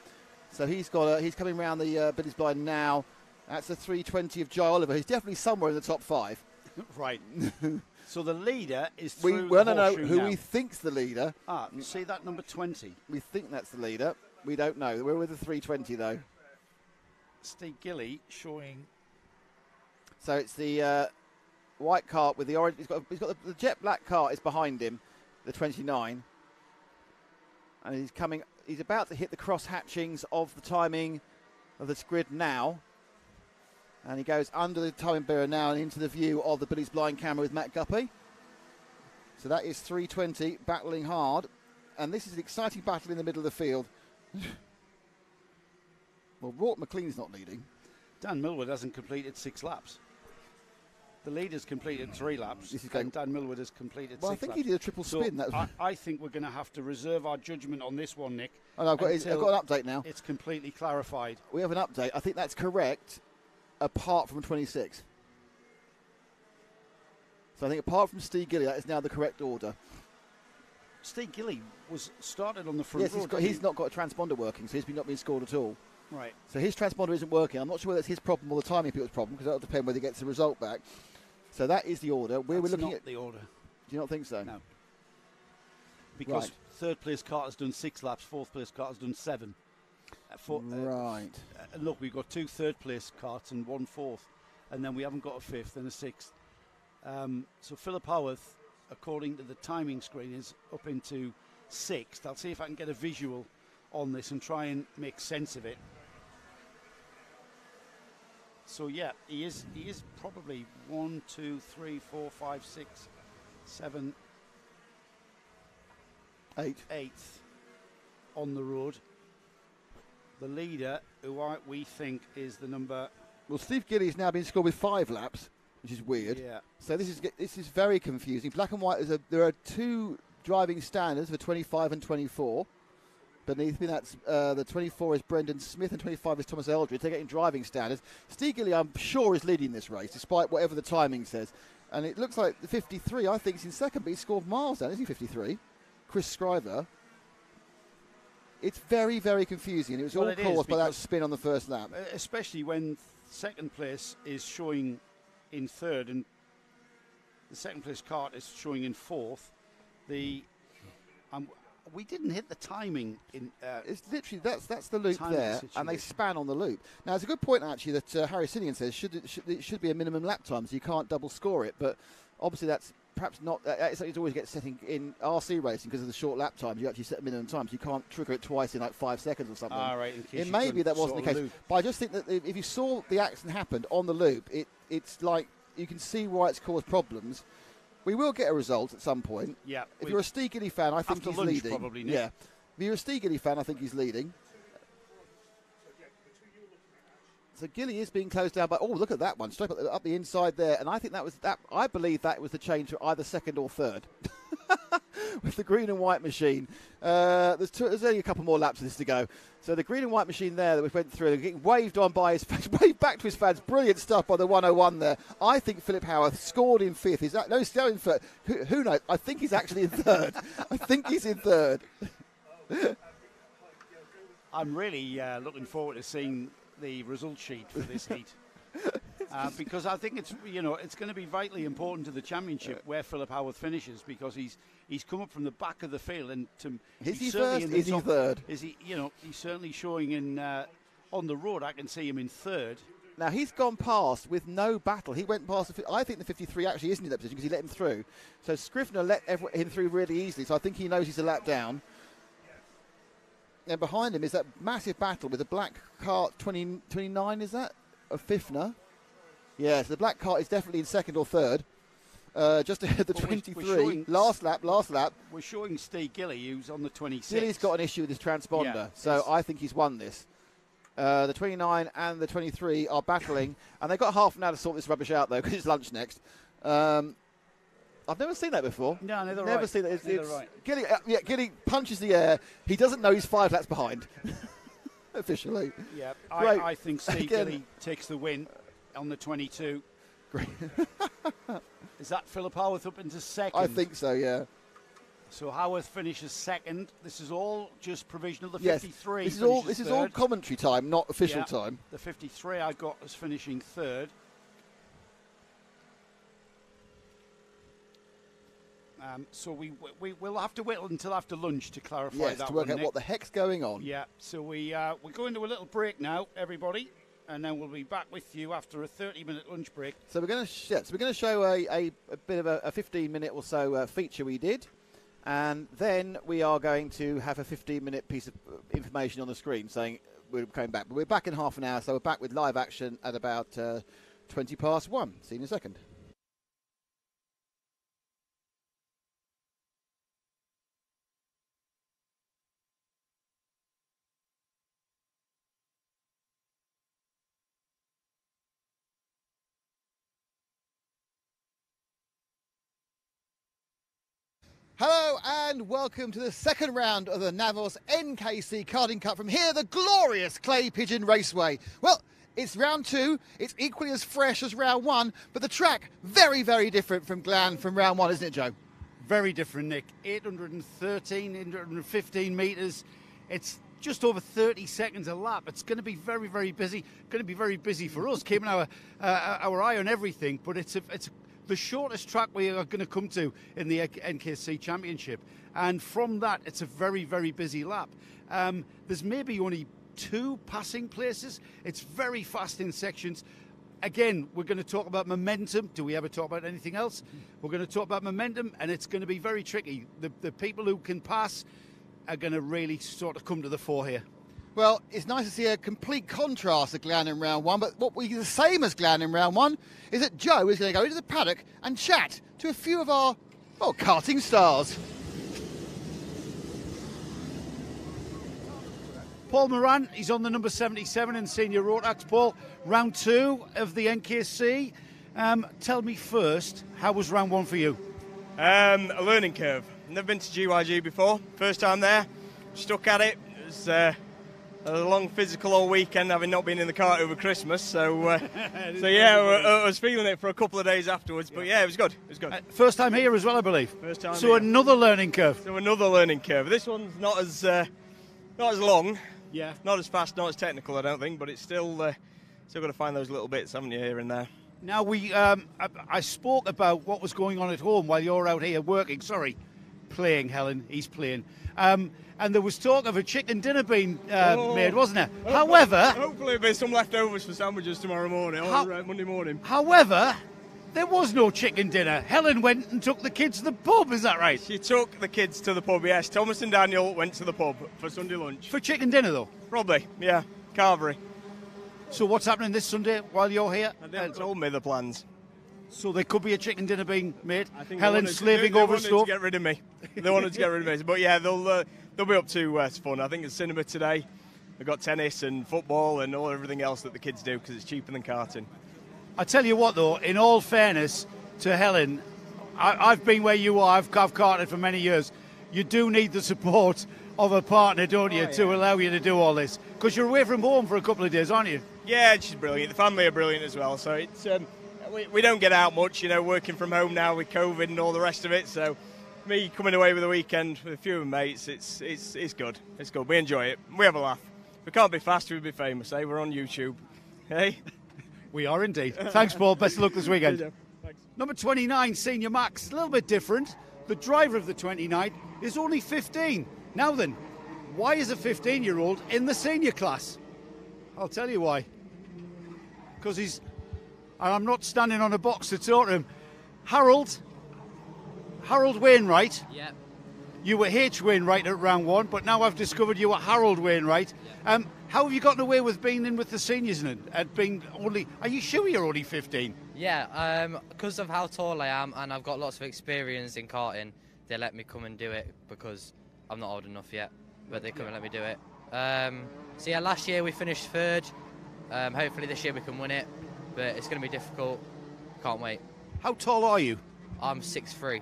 Speaker 2: So he's coming around the Billy's Blind now. That's the 320 of Joe Oliver. He's definitely somewhere in the top 5.
Speaker 1: Right. So the leader is
Speaker 2: We
Speaker 1: through
Speaker 2: want
Speaker 1: the
Speaker 2: to know
Speaker 1: horseshoe
Speaker 2: who
Speaker 1: now.
Speaker 2: we think's the leader.
Speaker 1: See that number 20?
Speaker 2: We think that's the leader. We don't know. We're with the 320 though.
Speaker 1: Steve Gilly showing...
Speaker 2: So it's the white cart with the orange. He's got the jet black cart is behind him, the 29, and he's coming. He's about to hit the cross hatchings of the timing of the grid now, and he goes under the timing barrier now and into the view of the Billy's Blind camera with Matt Guppy. So that is 320 battling hard, and this is an exciting battle in the middle of the field. Well, Rort McLean's not leading.
Speaker 1: Dan Millwood hasn't completed 6 laps. The leader's completed 3 laps,
Speaker 2: This is going-
Speaker 1: and Dan Millwood has completed 6
Speaker 2: Well, I
Speaker 1: laps.
Speaker 2: think he did a triple
Speaker 1: So
Speaker 2: spin. That was,
Speaker 1: I think we're going to have to reserve our judgment on this one, Nick.
Speaker 2: oh, no, I've got an update now.
Speaker 1: It's completely clarified.
Speaker 2: We have an update. I think that's correct, apart from 26. So I think apart from Steve Gilly, that is now the correct order.
Speaker 1: Steve Gilly was started on the front
Speaker 2: Yes,
Speaker 1: row.
Speaker 2: he's not got a transponder working, so he's not been scored at all.
Speaker 1: Right.
Speaker 2: So his transponder isn't working. I'm not sure whether it's his problem or the timing people's problem, because that'll depend whether he gets the result back. So that is the order. We're
Speaker 1: That's
Speaker 2: looking
Speaker 1: not
Speaker 2: at.
Speaker 1: the order.
Speaker 2: Do you not think so?
Speaker 1: No. Because
Speaker 2: Right.
Speaker 1: third place cart has done 6 laps, fourth place cart has done 7.
Speaker 2: Right.
Speaker 1: Look, we've got 2 third place carts and 1 fourth, and then we haven't got a 5th and a 6th. So Philip Howarth, according to the timing screen, is up into 6th. I'll see if I can get a visual on this and try and make sense of it. So yeah, he is probably 1, 2, 3, 4, 5, 6, 7,
Speaker 2: 8.
Speaker 1: 8th on the road. The leader, who we think is the number...
Speaker 2: Well, Steve Gilly's now been scored with 5 laps, which is weird.
Speaker 1: Yeah.
Speaker 2: So this is very confusing. Black and white there are 2 driving standards for 25 and 24. Beneath me, that's the 24 is Brendan Smith and 25 is Thomas Eldridge. They're getting driving standards. Steve Gilly, I'm sure, is leading this race, despite whatever the timing says. And it looks like the 53, I think, is in second, but he scored miles down, isn't he, 53? Chris Scriver. It's very, very confusing. It was all caused by that spin on the first lap.
Speaker 1: Especially when second place is showing in third and the second place cart is showing in fourth. we didn't hit the timing in.
Speaker 2: It's literally that's the loop
Speaker 1: timing
Speaker 2: there, and they
Speaker 1: situation.
Speaker 2: span on the loop. Now, it's a good point actually that Harry Sinian says it should be a minimum lap time, so you can't double score it. But obviously, that's perhaps not. It always gets setting in RC racing because of the short lap times. You actually set a minimum time, so you can't trigger it twice in like 5 seconds or something.
Speaker 1: Right. In case
Speaker 2: It
Speaker 1: you
Speaker 2: may be
Speaker 1: couldn't
Speaker 2: that wasn't
Speaker 1: sort
Speaker 2: the
Speaker 1: of
Speaker 2: case,
Speaker 1: loop.
Speaker 2: but I just think that if you saw the accident happened on the loop, it's like you can see why it's caused problems. We will get a result at some point.
Speaker 1: Yeah.
Speaker 2: If you're a Steve Gilly fan, I think
Speaker 1: After
Speaker 2: he's
Speaker 1: lunch,
Speaker 2: leading.
Speaker 1: probably, Nick.
Speaker 2: Yeah. If you're a Steve Gilly fan, I think he's leading. So Gilly is being closed down by. Oh, look at that one, straight up the inside there, and I think that was that. I believe that was the change to either second or third, with the green and white machine. There's only a couple more laps of this to go. So the green and white machine there that we went through, getting waved on by his waved back to his fans. Brilliant stuff by the 101 there. I think Philip Howarth scored in fifth. He's still in third. Who knows? I think he's actually in third. I think he's in third.
Speaker 1: I'm really looking forward to seeing the result sheet for this heat. Because I think it's going to be vitally important to the championship where Philip Howarth finishes, because he's come up from the back of the field, and
Speaker 2: Is he
Speaker 1: certainly
Speaker 2: first?
Speaker 1: in the
Speaker 2: Is he
Speaker 1: top-
Speaker 2: third?
Speaker 1: Is he? He's certainly showing in on the road. I can see him in third.
Speaker 2: Now, he's gone past with no battle. He went past, I think the 53 actually isn't in that position because he let him through. So Scrivener let him through really easily, so I think he knows he's a lap down. And behind him is that massive battle with the black cart 29, is that? Of Fifner. Yes, the black cart is definitely in second or third. Just ahead of the
Speaker 1: Well, we're
Speaker 2: 23.
Speaker 1: showing-
Speaker 2: Last lap.
Speaker 1: We're showing Steve Gilly, who's on the 26.
Speaker 2: Gilly's got an issue with his transponder,
Speaker 1: Yeah,
Speaker 2: so
Speaker 1: it's-
Speaker 2: I think he's won this. The 29 and the 23 are battling, and they've got half an hour to sort this rubbish out, though, because it's lunch next. I've never seen that before.
Speaker 1: No, neither
Speaker 2: Never
Speaker 1: right.
Speaker 2: seen that.
Speaker 1: Neither right.
Speaker 2: Gilly, Gilly punches the air. He doesn't know he's 5 laps behind, officially.
Speaker 1: Yeah,
Speaker 2: Great.
Speaker 1: I think Steve
Speaker 2: Again-
Speaker 1: Gilly takes the win on the 22.
Speaker 2: Great.
Speaker 1: Is that Philip Howarth up into second?
Speaker 2: I think so, yeah.
Speaker 1: So Howarth finishes second. This is all just provisional. The
Speaker 2: Yes.
Speaker 1: 53.
Speaker 2: This is
Speaker 1: finishes
Speaker 2: all
Speaker 1: third.
Speaker 2: commentary time, not official
Speaker 1: Yeah.
Speaker 2: time.
Speaker 1: The 53 I got as finishing third. So we'll have to wait until after lunch to clarify
Speaker 2: Yes,
Speaker 1: that
Speaker 2: to work
Speaker 1: one,
Speaker 2: out
Speaker 1: Nick.
Speaker 2: what the heck's going on.
Speaker 1: Yeah, so we go into a little break now, everybody, and then we'll be back with you after a 30-minute lunch break.
Speaker 2: So we're going to show a bit of a 15-minute or so feature we did, and then we are going to have a 15-minute piece of information on the screen saying we're coming back. But we're back in half an hour, so we're back with live action at about 20 past 1. See you in a second. Hello and welcome to the second round of the Navos NKC Karting Cup from here, the glorious Clay Pigeon Raceway. Well, it's round 2, it's equally as fresh as round 1, but the track very, very different from Glan from round 1, isn't it, Joe?
Speaker 1: Very different, Nick. 813, 815 metres. It's just over 30 seconds a lap. It's going to be very, very busy. Going to be very busy for us, keeping our eye on everything. But it's the shortest track we are going to come to in the NKC Championship. And from that, it's a very, very busy lap. There's maybe only 2 passing places. It's very fast in sections. Again, we're going to talk about momentum. Do we ever talk about anything else? We're going to talk about momentum, and it's going to be very tricky. The people who can pass are going to really sort of come to the fore here.
Speaker 2: Well, it's nice to see a complete contrast of Glan in round 1, but what we the same as Glan in round 1 is that Joe is going to go into the paddock and chat to a few of our, karting stars.
Speaker 1: Paul Moran, he's on the number 77 in Senior Rotax. Paul, round 2 of the NKC. Tell me first, how was round 1 for you?
Speaker 4: A learning curve. Never been to GYG before. First time there. Stuck at it. It was a long physical all weekend, having not been in the kart over Christmas. So I was feeling it for a couple of days afterwards. But yeah, it was good. It was good.
Speaker 1: First time here as well, I believe.
Speaker 4: First time
Speaker 1: So
Speaker 4: here.
Speaker 1: another learning curve.
Speaker 4: So another learning curve. This one's not as long,
Speaker 1: Yeah.
Speaker 4: not as fast, not as technical, I don't think. But it's still got to find those little bits, haven't you, here and there.
Speaker 1: Now I spoke about what was going on at home while you're out here working. Sorry. playing, Helen. He's playing. And there was talk of a chicken dinner being made, wasn't there? However,
Speaker 4: hopefully there'll be some leftovers for sandwiches tomorrow morning or Monday morning.
Speaker 1: However, there was no chicken dinner. Helen went and took the kids to the pub, is that right?
Speaker 4: She took the kids to the pub, yes. Thomas and Daniel went to the pub for Sunday lunch.
Speaker 1: For chicken dinner, though?
Speaker 4: Probably, yeah. Carvery.
Speaker 1: So what's happening this Sunday while you're here?
Speaker 4: They haven't told me the plans.
Speaker 1: So there could be a chicken dinner being made.
Speaker 4: I think
Speaker 1: Helen slaving over the stove.
Speaker 4: They wanted to get rid of me. They wanted to get rid of me. But yeah, they'll be up to fun. I think it's cinema today. They've got tennis and football and everything else that the kids do because it's cheaper than karting.
Speaker 1: I tell you what, though, in all fairness to Helen, I've been where you are. I've karted for many years. You do need the support of a partner, don't you, to allow you to do all this? Because you're away from home for a couple of days, aren't you?
Speaker 4: Yeah, she's brilliant. The family are brilliant as well. So it's we don't get out much, working from home now with COVID and all the rest of it. So me coming away with a weekend with a few of my mates, it's good. It's good. We enjoy it. We have a laugh. We can't be fast, we'd be famous, eh? We're on YouTube. Hey?
Speaker 1: We are indeed. Thanks, Paul. Best of luck this weekend.
Speaker 4: Thanks.
Speaker 1: Number 29, Senior Max. A little bit different. The driver of the 29 is only 15. Now then, why is a 15-year-old in the senior class? I'll tell you why. Because he's... And I'm not standing on a box to talk to him. Harold Wainwright.
Speaker 5: Yeah.
Speaker 1: You were H. Wainwright at round one, but now I've discovered you were Harold Wainwright.
Speaker 5: Yeah.
Speaker 1: How have you gotten away with being in with the seniors and being only... Are you sure you're only 15?
Speaker 5: Yeah, because of how tall I am and I've got lots of experience in karting, they let me come and do it because I'm not old enough yet, but they come and let me do it. So yeah, last year we finished third. Hopefully this year we can win it, but it's going to be difficult. Can't wait.
Speaker 1: How tall are you?
Speaker 5: I'm 6'3".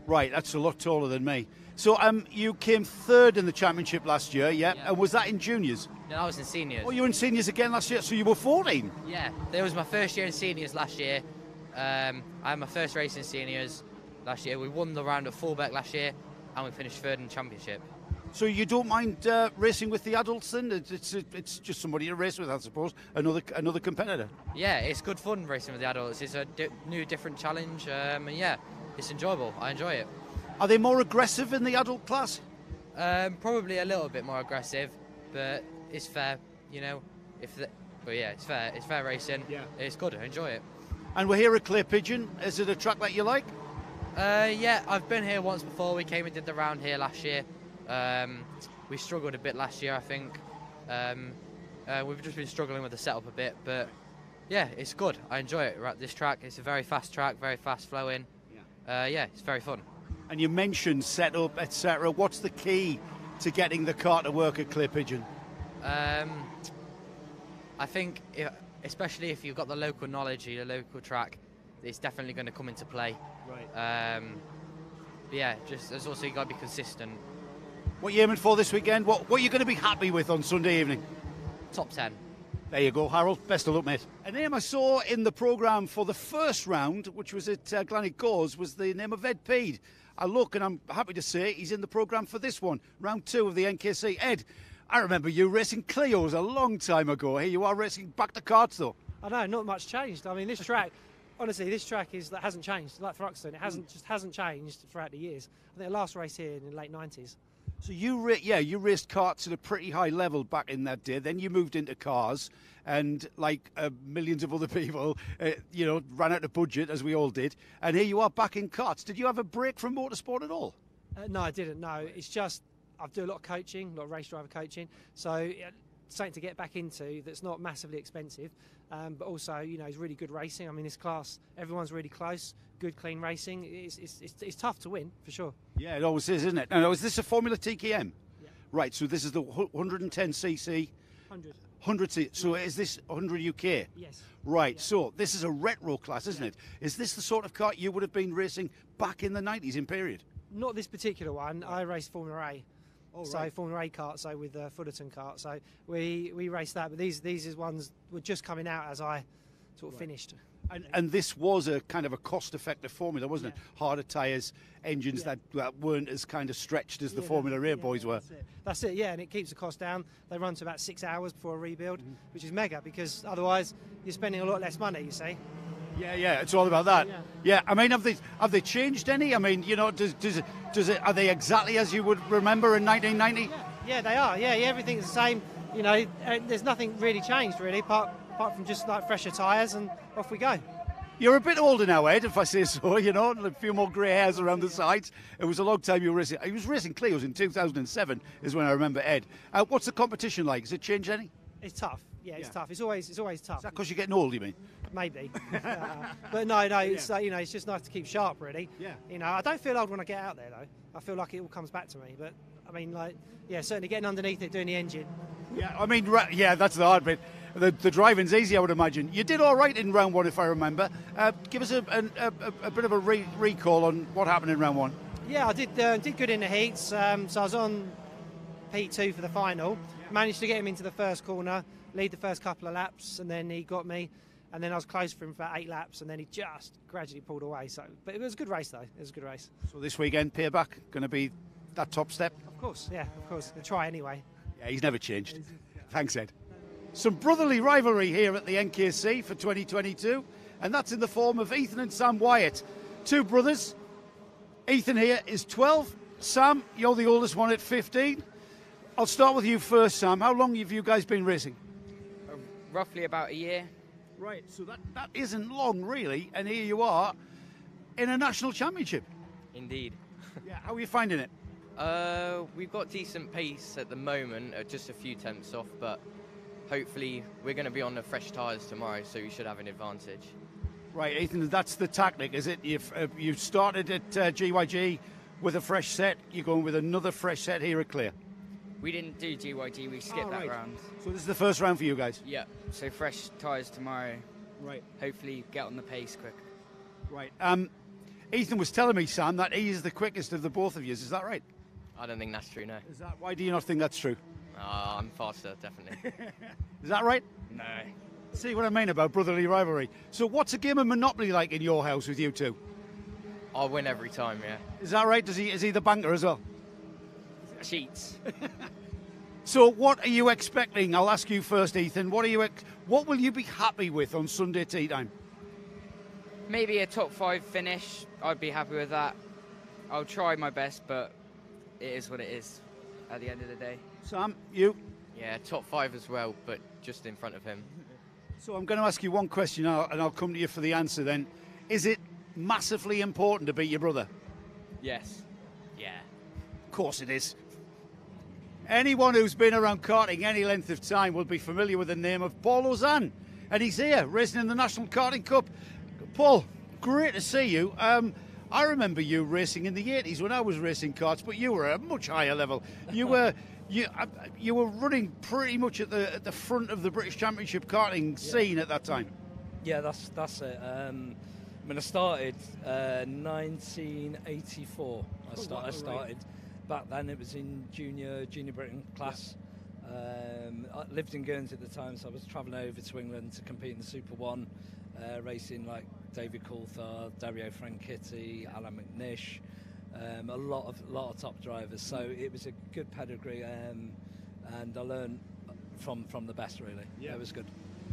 Speaker 1: Right, that's a lot taller than me. So you came third in the championship last year, yeah?
Speaker 5: Yeah.
Speaker 1: And was that in juniors?
Speaker 5: No, I was in seniors.
Speaker 1: Oh, you were in seniors again last year, so you were 14?
Speaker 5: Yeah, that was my first year in seniors last year. I had my first race in seniors last year. We won the round at fullback last year, and we finished third in the championship.
Speaker 1: So you don't mind racing with the adults then? It's just somebody to race with, I suppose, another competitor.
Speaker 5: Yeah, it's good fun racing with the adults. It's a new, different challenge, and yeah, it's enjoyable. I enjoy it.
Speaker 1: Are they more aggressive in the adult class?
Speaker 5: Probably a little bit more aggressive, but it's fair, but yeah, it's fair. It's fair racing.
Speaker 1: Yeah.
Speaker 5: It's good. I enjoy it.
Speaker 1: And we're here at Clay Pigeon. Is it a track that you like?
Speaker 5: Yeah, I've been here once before. We came and did the round here last year. We struggled a bit last year, I think. We've just been struggling with the setup a bit, but yeah, it's good. I enjoy it. This track, it's a very fast track, very fast flowing. Yeah, it's very fun.
Speaker 1: And you mentioned setup, etc. What's the key to getting the car to work at Clay Pigeon?
Speaker 5: I think, especially if you've got the local knowledge of your local track, it's definitely going to come into play.
Speaker 1: Right.
Speaker 5: But yeah, there's also you got to be consistent.
Speaker 1: What are you aiming for this weekend? What are you going to be happy with on Sunday evening?
Speaker 5: Top 10.
Speaker 1: There you go, Harold. Best of luck, mate. A name I saw in the programme for the first round, which was at Glannick Gores, was the name of Ed Peed. I look and I'm happy to say he's in the programme for this one, round 2 of the NKC. Ed, I remember you racing Clios a long time ago. Here you are racing back to karts, though.
Speaker 6: I know, not much changed. I mean, this track, honestly, that hasn't changed. Like Thruxton, it hasn't changed throughout the years. I think the last race here in the late 90s.
Speaker 1: So you raced karts at a pretty high level back in that day. Then you moved into cars, and like millions of other people, ran out of budget as we all did. And here you are back in karts. Did you have a break from motorsport at all?
Speaker 6: No, I didn't. No, it's just I do a lot of coaching, a lot of race driver coaching. So something to get back into that's not massively expensive, but also is really good racing. I mean, this class, everyone's really close. Good, clean racing. It's tough to win, for sure.
Speaker 1: Yeah, it always is, isn't it? Now, is this a Formula TKM?
Speaker 6: Yeah.
Speaker 1: Right, so this is the 110cc? 100cc. So is this 100 UK?
Speaker 6: Yes.
Speaker 1: Right,
Speaker 6: yeah.
Speaker 1: So this is a retro class, isn't it? Is this the sort of car you would have been racing back in the 90s in period?
Speaker 6: Not this particular one. I raced Formula A.
Speaker 1: Oh,
Speaker 6: so
Speaker 1: right.
Speaker 6: Formula A kart, so with the Fullerton kart. So we raced that, but these is ones were just coming out as I sort of finished.
Speaker 1: And this was a kind of a cost-effective formula, wasn't it? Harder tyres, engines that weren't as kind of stretched as the Formula A boys were.
Speaker 6: That's it, yeah, and it keeps the cost down. They run to about 6 hours before a rebuild, which is mega, because otherwise you're spending a lot less money, you see.
Speaker 1: Yeah, it's all about that.
Speaker 6: Yeah.
Speaker 1: Yeah, I mean, have they changed any? I mean, you know, does it? Are they exactly as you would remember in 1990?
Speaker 6: Yeah, they are. Yeah, everything's the same. You know, there's nothing really changed really, apart from just like fresher tyres, and off we go.
Speaker 1: You're a bit older now, Ed, if I say so, you know, a few more grey hairs around the sides. It was a long time you were racing. He was racing Clios in 2007 is when I remember Ed. What's the competition like? Has it changed any?
Speaker 6: It's tough. Yeah, it's tough. It's always tough.
Speaker 1: Is that because you're getting old, you mean?
Speaker 6: Maybe. But no, it's you know, it's just nice to keep sharp, really.
Speaker 1: Yeah.
Speaker 6: You know, I don't feel old when I get out there, though. I feel like it all comes back to me. But I mean, like, yeah, certainly getting underneath it, doing the engine.
Speaker 1: Yeah, I mean, yeah, that's the hard bit. The driving's easy, I would imagine. You did all right in round one, if I remember. Give us a bit of a recall on what happened in round one.
Speaker 6: Yeah, I did good in the heats. So I was on P2 for the final. Managed to get him into the first corner, lead the first couple of laps, and then he got me. And then I was close for him for about 8 laps, and then he just gradually pulled away. So, but it was a good race, though. It was a good race.
Speaker 1: So this weekend, Peerback, going to be that top step?
Speaker 6: Of course, yeah, of course. We'll try anyway.
Speaker 1: Yeah, he's never changed. Thanks, Ed. Some brotherly rivalry here at the NKC for 2022, and that's in the form of Ethan and Sam Wyatt. Two brothers. Ethan here is 12. Sam, you're the oldest one at 15. I'll start with you first, Sam. How long have you guys been racing?
Speaker 7: Roughly about a year.
Speaker 1: Right, so that isn't long, really, and here you are in a national championship.
Speaker 7: Indeed.
Speaker 1: Yeah, how are you finding it?
Speaker 7: We've got decent pace at the moment, just a few tenths off, but hopefully we're going to be on the fresh tyres tomorrow, so we should have an advantage.
Speaker 1: Right, Ethan, that's the tactic, is it? You've started at GYG with a fresh set, you're going with another fresh set here at Clear.
Speaker 7: We didn't do GYG, we skipped that round.
Speaker 1: So this is the first round for you guys?
Speaker 7: Yeah, so fresh tyres tomorrow.
Speaker 1: Right.
Speaker 7: Hopefully get on the pace quick.
Speaker 1: Right. Ethan was telling me, Sam, that he is the quickest of the both of you. Is that right?
Speaker 7: I don't think that's true, no.
Speaker 1: Why do you not think that's true?
Speaker 7: I'm faster, definitely.
Speaker 1: Is that right?
Speaker 7: No.
Speaker 1: See what I mean about brotherly rivalry. So what's a game of Monopoly like in your house with you two?
Speaker 7: I'll win every time, yeah.
Speaker 1: Is that right? Is he the banker as well?
Speaker 7: Cheats.
Speaker 1: So what are you expecting? I'll ask you first, Ethan. What will you be happy with on Sunday tea time?
Speaker 7: Maybe a top 5 finish. I'd be happy with that. I'll try my best, but it is what it is at the end of the day.
Speaker 1: Sam, you?
Speaker 7: Yeah, top 5 as well, but just in front of him.
Speaker 1: So I'm going to ask you one question and I'll come to you for the answer then. Is it massively important to beat your brother?
Speaker 7: Yes. Yeah.
Speaker 1: Of course it is. Anyone who's been around karting any length of time will be familiar with the name of Paul Ozan. And he's here, racing in the National Karting Cup. Paul, great to see you. I remember you racing in the 80s when I was racing karts, but you were at a much higher level. You were running pretty much at the front of the British Championship karting scene at that time.
Speaker 8: Yeah, that's it. When I started 1984, I started. Back then it was in junior Britain class. I lived in Guernsey at the time, so I was travelling over to England to compete in the Super One, racing like David Coulthard, Dario Franchitti, Alan McNish, a lot of top drivers. So it was a good pedigree, and I learned from the best really. Yeah, it was good.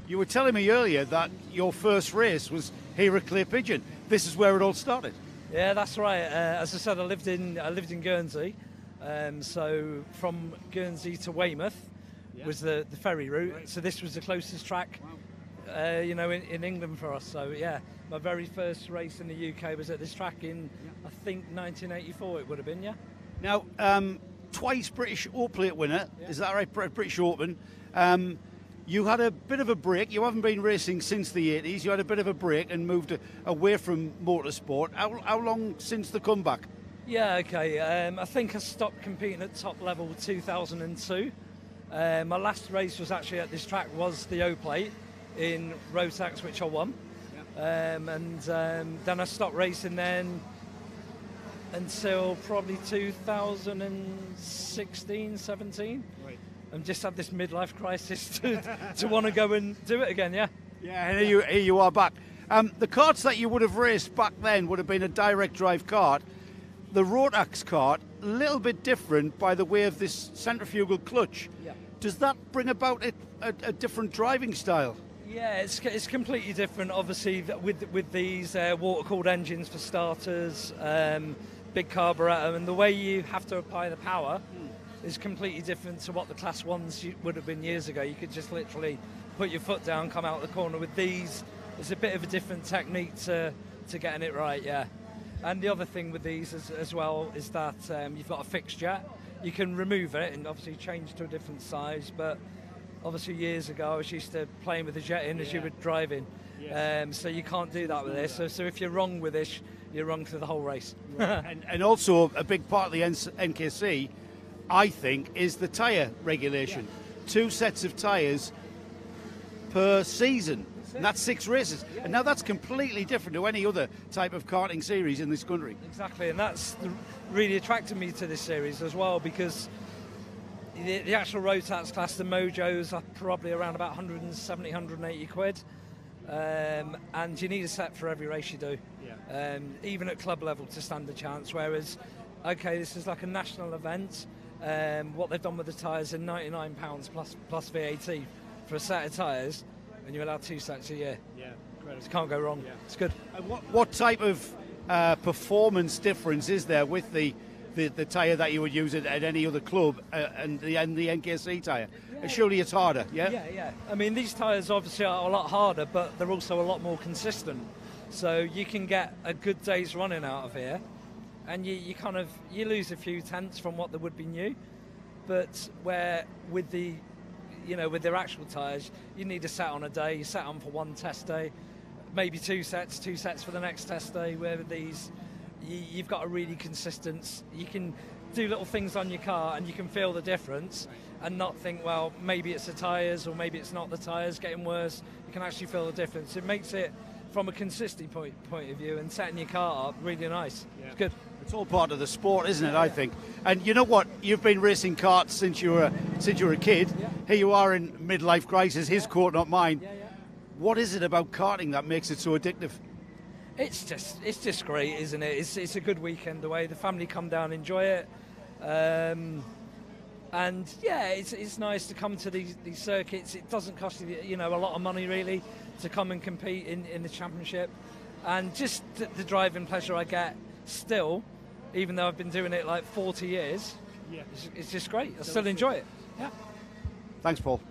Speaker 1: You were telling me earlier that your first race was here at Clear Pigeon. This is where it all started.
Speaker 8: Yeah, that's right. As I said, I lived in Guernsey, so from Guernsey to Weymouth was the ferry route. Right. So this was the closest track, in England for us. So yeah, my very first race in the UK was at this track in I think 1984. It would have been, yeah.
Speaker 1: Now, twice British Oplate winner, is that right? British Open. You had a bit of a break. You haven't been racing since the 80s. You had a bit of a break and moved away from motorsport. How long since the comeback?
Speaker 8: Yeah, okay. I think I stopped competing at top level 2002. My last race was actually at this track, was the O-Plate in Rotax, which I won. Yeah. Then I stopped racing then until probably 2016, 17. Right. And just had this midlife crisis to want to go and do it again, yeah.
Speaker 1: Yeah, and here you are back. The karts that you would have raced back then would have been a direct drive kart. The Rotax kart, a little bit different by the way of this centrifugal clutch. Yeah. Does that bring about a different driving style?
Speaker 8: Yeah, it's completely different. Obviously, with these water-cooled engines for starters, big carburettor, and the way you have to apply the power is completely different to what the Class 1s would have been years ago. You could just literally put your foot down, come out the corner. With these, it's a bit of a different technique to getting it right, yeah. And the other thing with these as well is that you've got a fixed jet. You can remove it and obviously change to a different size, but obviously years ago I was used to playing with the jet in as you were driving. Yes. So you can't do that with this. So if you're wrong with this, you're wrong through the whole race.
Speaker 1: and also a big part of the NKC, I think, is the tyre regulation. Yeah. 2 sets of tyres per season. And that's 6 races. Yeah. And now that's completely different to any other type of karting series in this country.
Speaker 8: Exactly, and that's really attracted me to this series as well, because the actual Rotax class, the Mojos, are probably around about 170, 180 quid. And you need a set for every race you do. Yeah. Even at club level to stand a chance. Whereas, okay, this is like a national event. What they've done with the tyres are £99 plus VAT for a set of tyres. And you're allowed 2 sets a year. Yeah, incredible. So can't go wrong. Yeah. It's good.
Speaker 1: And what type of performance difference is there with the tyre that you would use at any other club and the NKC tyre? Yeah. Surely it's harder, yeah?
Speaker 8: Yeah. I mean, these tyres obviously are a lot harder, but they're also a lot more consistent. So you can get a good day's running out of here, and you lose a few tenths from what there would be new, but where with their actual tyres, you need a set on a day. You set on for 1 test day, maybe 2 sets for the next test day. Where with these, you've got a really consistent. You can do little things on your car and you can feel the difference and not think, well, maybe it's the tyres or maybe it's not the tyres getting worse. You can actually feel the difference. It makes it, from a consistency point of view and setting your car up, really nice. Yeah. It's good.
Speaker 1: It's all part of the sport, isn't it, I think? And you know what? You've been racing karts since you were a kid. Yeah. Here you are in midlife crisis, his court, not mine. Yeah. What is it about karting that makes it so addictive?
Speaker 8: It's just great, isn't it? It's a good weekend away. The family come down, enjoy it. And yeah, it's nice to come to these circuits. It doesn't cost you a lot of money really to come and compete in the championship. And just the driving pleasure I get still, even though I've been doing it like 40 years, it's just great. I still enjoy it. Yeah.
Speaker 1: Thanks, Paul.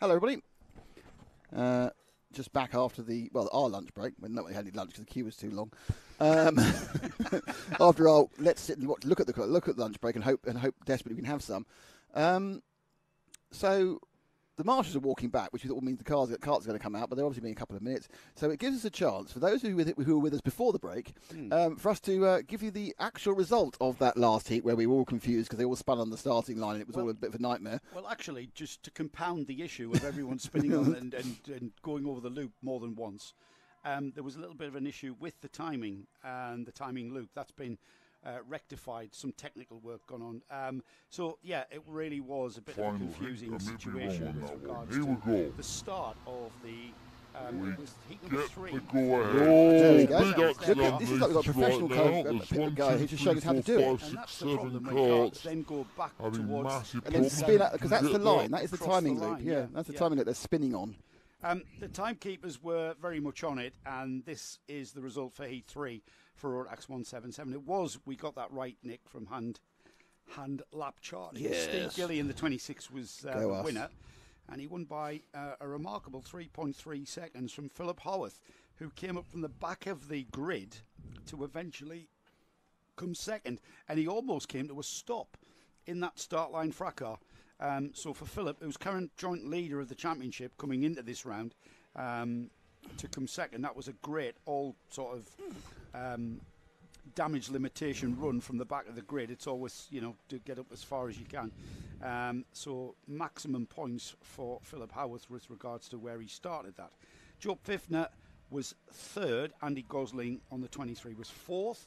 Speaker 2: Hello, everybody. Just back after our lunch break, when nobody had any lunch because the queue was too long. After all, let's sit and look at the lunch break and hope desperately we can have some. So the marshals are walking back, which all means the carts are going to come out, but they're obviously being a couple of minutes. So it gives us a chance, for those who were with us before the break, for us to give you the actual result of that last heat where we were all confused because they all spun on the starting line and it was all a bit of a nightmare.
Speaker 1: Well, actually, just to compound the issue of everyone spinning on and going over the loop more than once, there was a little bit of an issue with the timing and the timing loop. That's been rectified, some technical work gone on. So, yeah, it really was a bit of a confusing situation with regards to the start of the it was heat number 3.
Speaker 2: There we go. This is like we've got a professional guy who's just showing us how to do it.
Speaker 1: And that's the problem when carts then go back towards...
Speaker 2: And then spin out, because that's the line. That is the timing loop. Yeah, that's the timing loop they're spinning on.
Speaker 1: The timekeepers were very much on it, and this is the result for Heat 3 for Rotax 177. We got that right, Nick, from hand lap chart.
Speaker 2: Yes.
Speaker 1: Steve Gilly in the 26 was the winner, and he won by a remarkable 3.3 seconds from Philip Howarth, who came up from the back of the grid to eventually come second, and he almost came to a stop in that start line fracas. So for Philip, who's current joint leader of the championship coming into this round, to come second, that was a great all sort of damage limitation run from the back of the grid. It's always, to get up as far as you can. So maximum points for Philip Howarth with regards to where he started that. Joe Pfiffner was third. Andy Gosling on the 23 was fourth.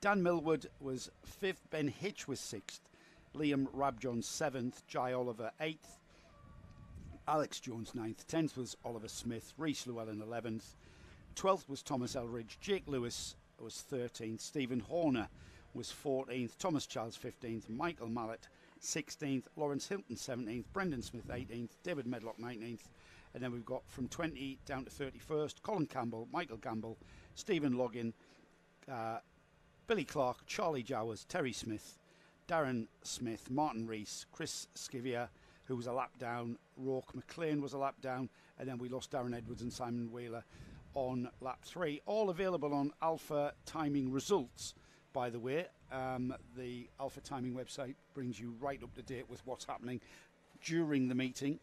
Speaker 1: Dan Millwood was fifth. Ben Hitch was sixth. Liam Rabjohn 7th, Jai Oliver 8th, Alex Jones 9th, 10th was Oliver Smith, Rhys Llewellyn 11th, 12th was Thomas Elridge, Jake Lewis was 13th, Stephen Horner was 14th, Thomas Charles 15th, Michael Mallet 16th, Lawrence Hilton 17th, Brendan Smith 18th, David Medlock 19th, and then we've got from 20 down to 31st, Colin Campbell, Michael Gamble, Stephen Loggin, Billy Clark, Charlie Jowers, Terry Smith, Darren Smith, Martin Rees, Chris Skivia, who was a lap down, Rourke McLean was a lap down, and then we lost Darren Edwards and Simon Wheeler on lap 3. All available on Alpha Timing Results, by the way. The Alpha Timing website brings you right up to date with what's happening during the meeting,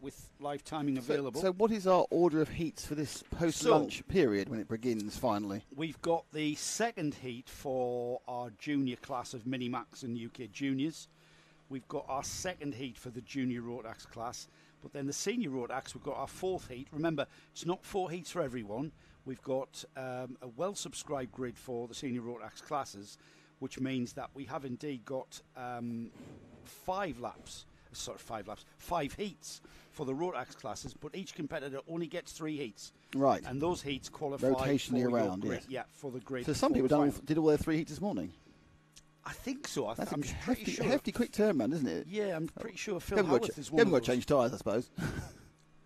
Speaker 1: with live timing available.
Speaker 2: So what is our order of heats for this post-lunch period when it begins finally?
Speaker 1: We've got the second heat for our junior class of Minimax and UK Juniors. We've got our second heat for the junior Rotax class. But then the senior Rotax, we've got our fourth heat. Remember, it's not 4 heats for everyone. We've got a well-subscribed grid for the senior Rotax classes, which means that we have indeed got 5 heats for the Rotax classes, but each competitor only gets 3 heats.
Speaker 2: Right.
Speaker 1: And those heats qualify
Speaker 2: rotationally
Speaker 1: for
Speaker 2: around,
Speaker 1: your grid.
Speaker 2: yes.
Speaker 1: Yeah, for the grid.
Speaker 2: So some people did all their 3 heats this morning.
Speaker 1: I think so.
Speaker 2: That's
Speaker 1: I'm
Speaker 2: a
Speaker 1: pretty sure.
Speaker 2: hefty quick turnaround, isn't it?
Speaker 1: Yeah, I'm pretty sure Phil Howarth is one of
Speaker 2: those. You haven't got to change tyres, I suppose.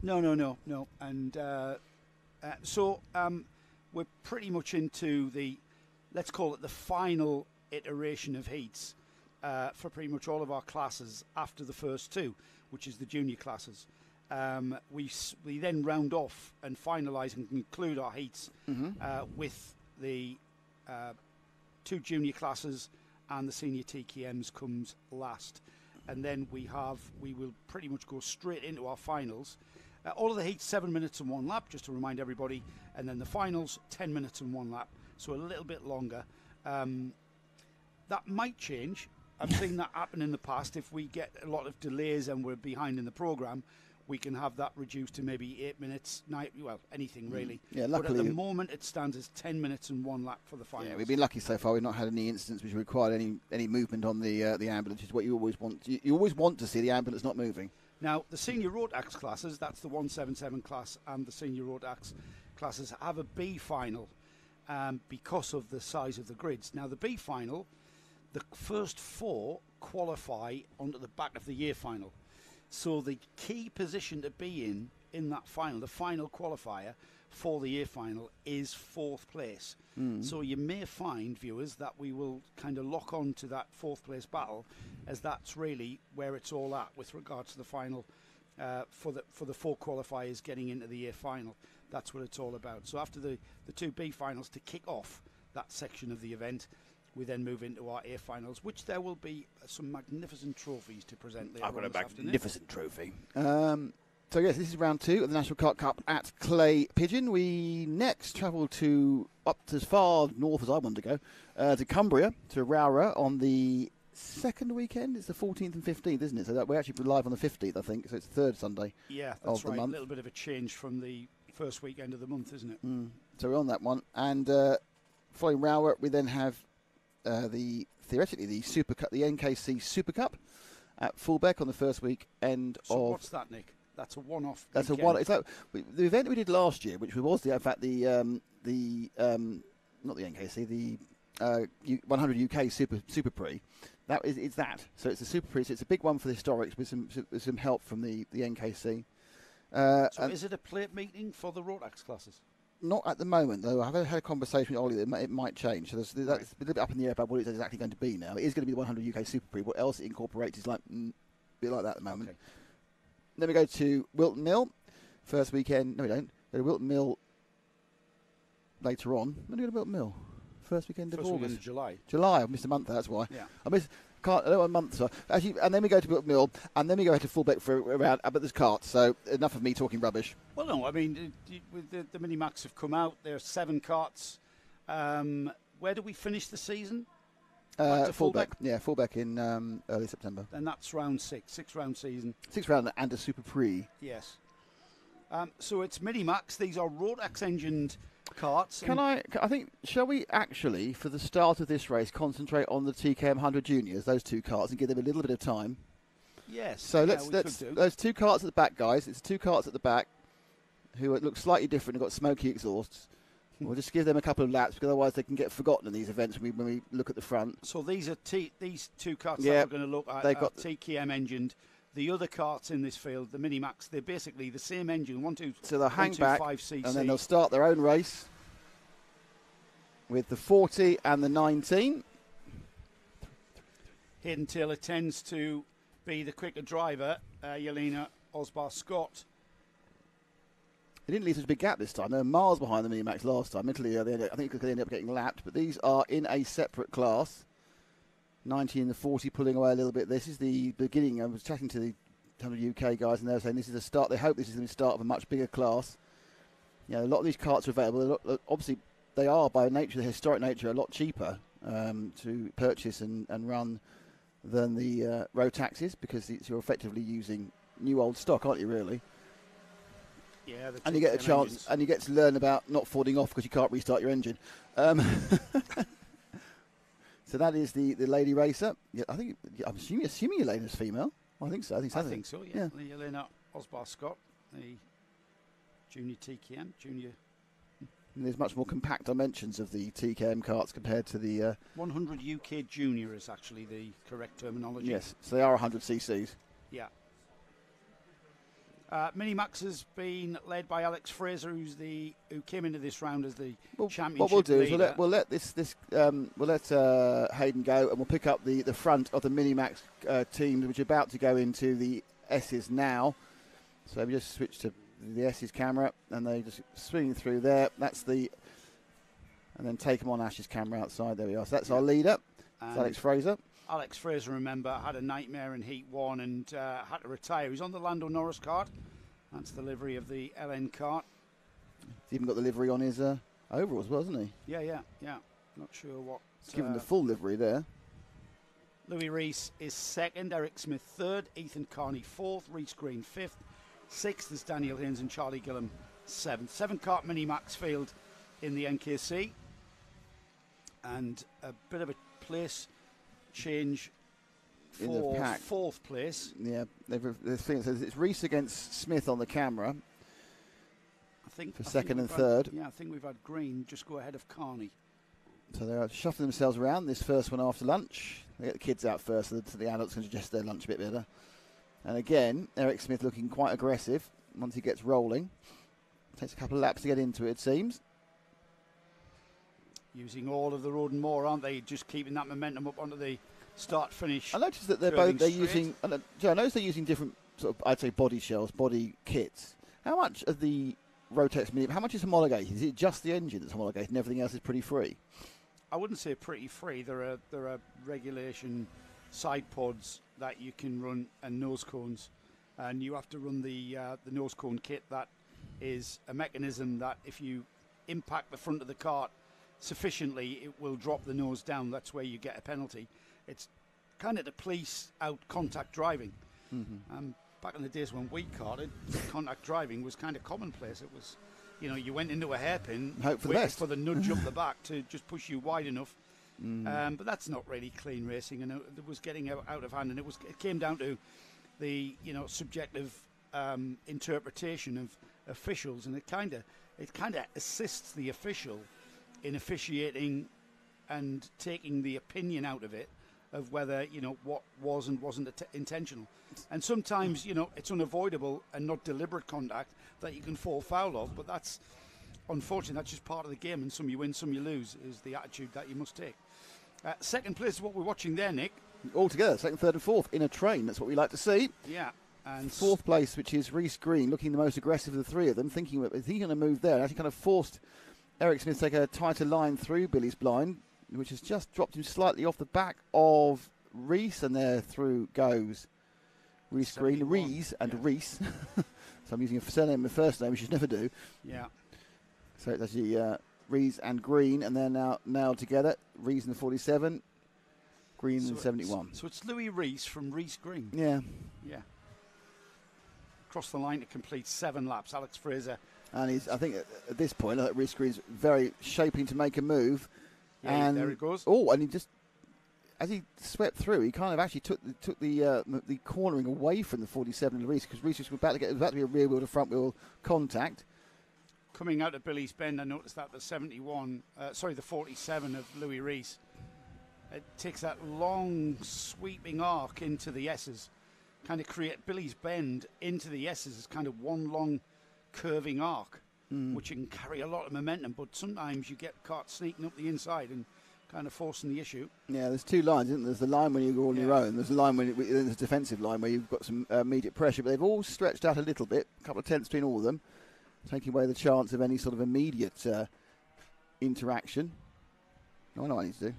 Speaker 1: No. And so we're pretty much into the, let's call it the final iteration of heats for pretty much all of our classes after the first 2, which is the junior classes. We then round off and finalise and conclude our heats with the 2 junior classes, and the senior TKMs comes last. And then we will pretty much go straight into our finals. All of the heats 7 minutes and 1 lap, just to remind everybody, and then the finals 10 minutes and 1 lap, so a little bit longer. That might change. I've seen that happen in the past. If we get a lot of delays and we're behind in the programme, we can have that reduced to maybe 8 minutes, anything really.
Speaker 2: Yeah, luckily.
Speaker 1: But at the moment, it stands as 10 minutes and 1 lap for the finals.
Speaker 2: Yeah, we've been lucky so far. We've not had any incidents which required any movement on the ambulance, which is what you always want. You always want to see the ambulance not moving.
Speaker 1: Now, the senior Rotax classes, that's the 177 class, and the senior Rotax classes have a B final because of the size of the grids. Now, the B final, the first 4 qualify onto the back of the year final. So the key position to be in that final, the final qualifier for the year final, is 4th place. So you may find, viewers, that we will kind of lock on to that 4th place battle, as that's really where it's all at with regards to the final for the 4 qualifiers getting into the A final. That's what it's all about. So after the 2 B finals to kick off that section of the event, we then move into our A finals, which there will be some magnificent trophies to present later.
Speaker 2: I've got
Speaker 1: on
Speaker 2: a
Speaker 1: this afternoon.
Speaker 2: magnificent trophy. So yes, this is round 2 of the National Kart Cup at Clay Pigeon. We next travel to up to as far north as I want to go, to Cumbria, to Rowra on the second weekend. It's the 14th and 15th, isn't it? So that we're actually live on the 15th, I think. So it's the third Sunday.
Speaker 1: Yeah, that's
Speaker 2: of the
Speaker 1: right.
Speaker 2: month.
Speaker 1: A little bit of a change from the first weekend of the month, isn't it?
Speaker 2: So we're on that one, and following Rowra, we then have theoretically the Super Cup, the NKC Super Cup at Fullbeck on the first weekend
Speaker 1: So
Speaker 2: of.
Speaker 1: what's that, Nick? That's a one-off.
Speaker 2: That's
Speaker 1: weekend.
Speaker 2: a one. It's like the event we did last year, which was in fact the not the NKC, the 100 UK Super Prix. That is it's that. So it's a Super Prix. So it's a big one for the historics with some help from the NKC.
Speaker 1: So is it a plate meeting for the Rotax classes?
Speaker 2: Not at the moment, though. I've had a conversation with Ollie that it might change. So that's a little bit up in the air about what it's exactly going to be now. It is going to be the 100 UK Super Prix. What else it incorporates is like a bit like that at the moment.
Speaker 1: Okay.
Speaker 2: Then we go to Wilton Mill. First weekend. No, we don't. Go to Wilton Mill later on. When do we go to Wilton Mill? First weekend of
Speaker 1: First weekend
Speaker 2: August.
Speaker 1: of July.
Speaker 2: July. I've missed a month, that's why.
Speaker 1: Yeah.
Speaker 2: I missed a month. So actually, and then we go to Wilton Mill, and then we go to Fullbeck for a round. But there's carts, so enough of me talking rubbish.
Speaker 1: Well, no, I mean, with the Minimax have come out. There are 7 carts. Where do we finish the season? Back to
Speaker 2: Fullbeck. Yeah, Fullbeck in early September.
Speaker 1: Then that's round 6, 6-round season.
Speaker 2: 6 round and a Super Prix.
Speaker 1: Yes. So it's Minimax. These are Rotax engined carts.
Speaker 2: I think, shall we actually, for the start of this race, concentrate on the TKM 100 Juniors, those 2 carts, and give them a little bit of time?
Speaker 1: Yes.
Speaker 2: So
Speaker 1: yeah,
Speaker 2: let's those 2 carts at the back, guys. It's 2 carts at the back who look slightly different. They've got smoky exhausts. We'll just give them a couple of laps, because otherwise they can get forgotten in these events when we look at the front.
Speaker 1: So these are these 2 carts
Speaker 2: Yeah,
Speaker 1: that we're going to look at
Speaker 2: they've
Speaker 1: are
Speaker 2: got
Speaker 1: TKM engined. The other carts in this field, the Minimax, they're basically the same engine. 1, 2,
Speaker 2: So they'll hang back,
Speaker 1: 125cc.
Speaker 2: and then they'll start their own race with the 40 and the 19.
Speaker 1: Hayden Taylor tends to be the quicker driver. Yelena Osbar-Scott.
Speaker 2: They didn't leave such a big gap this time. They were miles behind the Minimax last time. Italy, I think they ended up getting lapped, but these are in a separate class. 90 and the 40 pulling away a little bit. This is the beginning. I was chatting to the 100 UK guys, and they were saying this is the start. They hope this is the start of a much bigger class. You know, a lot of these carts are available. Obviously, they are by nature, the historic nature, a lot cheaper to purchase and run than the road taxis, because you're effectively using new old stock, aren't you? Really.
Speaker 1: Yeah,
Speaker 2: and you get a chance, engines. And you get to learn about not falling off because you can't restart your engine. So that is the lady racer. Yeah, I'm assuming Yelena's female. I think so.
Speaker 1: I think so. Yeah. Yelena Osbar-Scott, the junior TKM, junior.
Speaker 2: And there's much more compact dimensions of the TKM carts compared to the
Speaker 1: 100 UK Junior is actually the correct terminology.
Speaker 2: Yes, so they are 100 cc's.
Speaker 1: Yeah. Minimax has been led by Alex Fraser, who came into this round as the championship
Speaker 2: What we'll do
Speaker 1: leader.
Speaker 2: is we'll let Hayden go, and we'll pick up the front of the Minimax team, which are about to go into the S's now. So we just switch to the S's camera, and they just swing through there. And then take them on Ash's camera outside. There we are. So that's our leader. It's Alex Fraser.
Speaker 1: Alex Fraser, remember, had a nightmare in Heat 1 and had to retire. He's on the Lando Norris cart. That's the livery of the LN cart.
Speaker 2: He's even got the livery on his overalls, wasn't he?
Speaker 1: Yeah. Not sure what.
Speaker 2: He's given the full livery there.
Speaker 1: Louis Rees is second, Eric Smith third, Ethan Carney fourth, Reese Green fifth. Sixth is Daniel Haynes and Charlie Gillam seventh. 7-cart Minimax field in the NKC. And a bit of a place change for
Speaker 2: in the pack.
Speaker 1: 4th place.
Speaker 2: Yeah, the thing says it's Reese against Smith on the camera.
Speaker 1: I think
Speaker 2: second and third.
Speaker 1: I think we've had Green just go ahead of Carney.
Speaker 2: So they're shuffling themselves around this first one after lunch. They get the kids out first, so the adults can digest their lunch a bit better. And again, Eric Smith looking quite aggressive once he gets rolling. Takes a couple of laps to get into it, it seems.
Speaker 1: Using all of the road and more, aren't they? Just keeping that momentum up onto the start-finish.
Speaker 2: I noticed that they're using. I noticed they're using different sort of, I'd say, body shells, body kits. How much of the Rotax Mini, how much is homologated? Is it just the engine that's homologated and everything else is pretty free?
Speaker 1: I wouldn't say pretty free. There are regulation side pods that you can run and nose cones, and you have to run the nose cone kit. That is a mechanism that if you impact the front of the cart sufficiently, it will drop the nose down. That's where you get a penalty. It's kind of to police out contact driving. Back in the days when we karted, contact driving was kind of commonplace. It was, you went into a hairpin,
Speaker 2: hope for the
Speaker 1: waiting
Speaker 2: best.
Speaker 1: for the nudge up the back to just push you wide enough. But that's not really clean racing, and it was getting out of hand. And it came down to the subjective interpretation of officials, and it kind of assists the official in officiating and taking the opinion out of it of whether what was and wasn't intentional. And sometimes it's unavoidable and not deliberate contact that you can fall foul of, but that's unfortunately that's just part of the game, and some you win, some you lose is the attitude that you must take. Second place is what we're watching there, Nick.
Speaker 2: All together, second, third and fourth in a train. That's what we like to see.
Speaker 1: Yeah. And
Speaker 2: fourth place, which is Reese Green, looking the most aggressive of the three of them, thinking, is he going to move there? Actually kind of forced Eric Smith to take a tighter line through Billy's blind, which has just dropped him slightly off the back of Reese, and there through goes Reese Green. Reese and Reese. So I'm using a surname and a first name, which you should never do.
Speaker 1: Yeah.
Speaker 2: So it's actually Reese and Green, and they're now together. Reese in the 47, Green in the 71.
Speaker 1: So it's Louis Reese from Reese Green.
Speaker 2: Yeah.
Speaker 1: Yeah. Across the line to complete 7 laps. Alex Fraser.
Speaker 2: And I think at this point, Reese Green's very shaping to make a move.
Speaker 1: Yeah,
Speaker 2: and
Speaker 1: there it goes.
Speaker 2: Oh, and he just, as he swept through, he kind of actually took the cornering away from the 47 of Reese, because Reese was about to be a rear wheel to front wheel contact.
Speaker 1: Coming out of Billy's Bend, I noticed that the 47 of Louis Reese, it takes that long sweeping arc into the S's, kind of create Billy's Bend into the S's as kind of one long curving arc, which you can carry a lot of momentum, but sometimes you get caught sneaking up the inside and kind of forcing the issue.
Speaker 2: Yeah, there's two lines, isn't there? There's the line when you go on your own, there's a line there's a defensive line where you've got some immediate pressure, but they've all stretched out a little bit, a couple of tenths between all of them, taking away the chance of any sort of immediate interaction. I know what I need to do. Do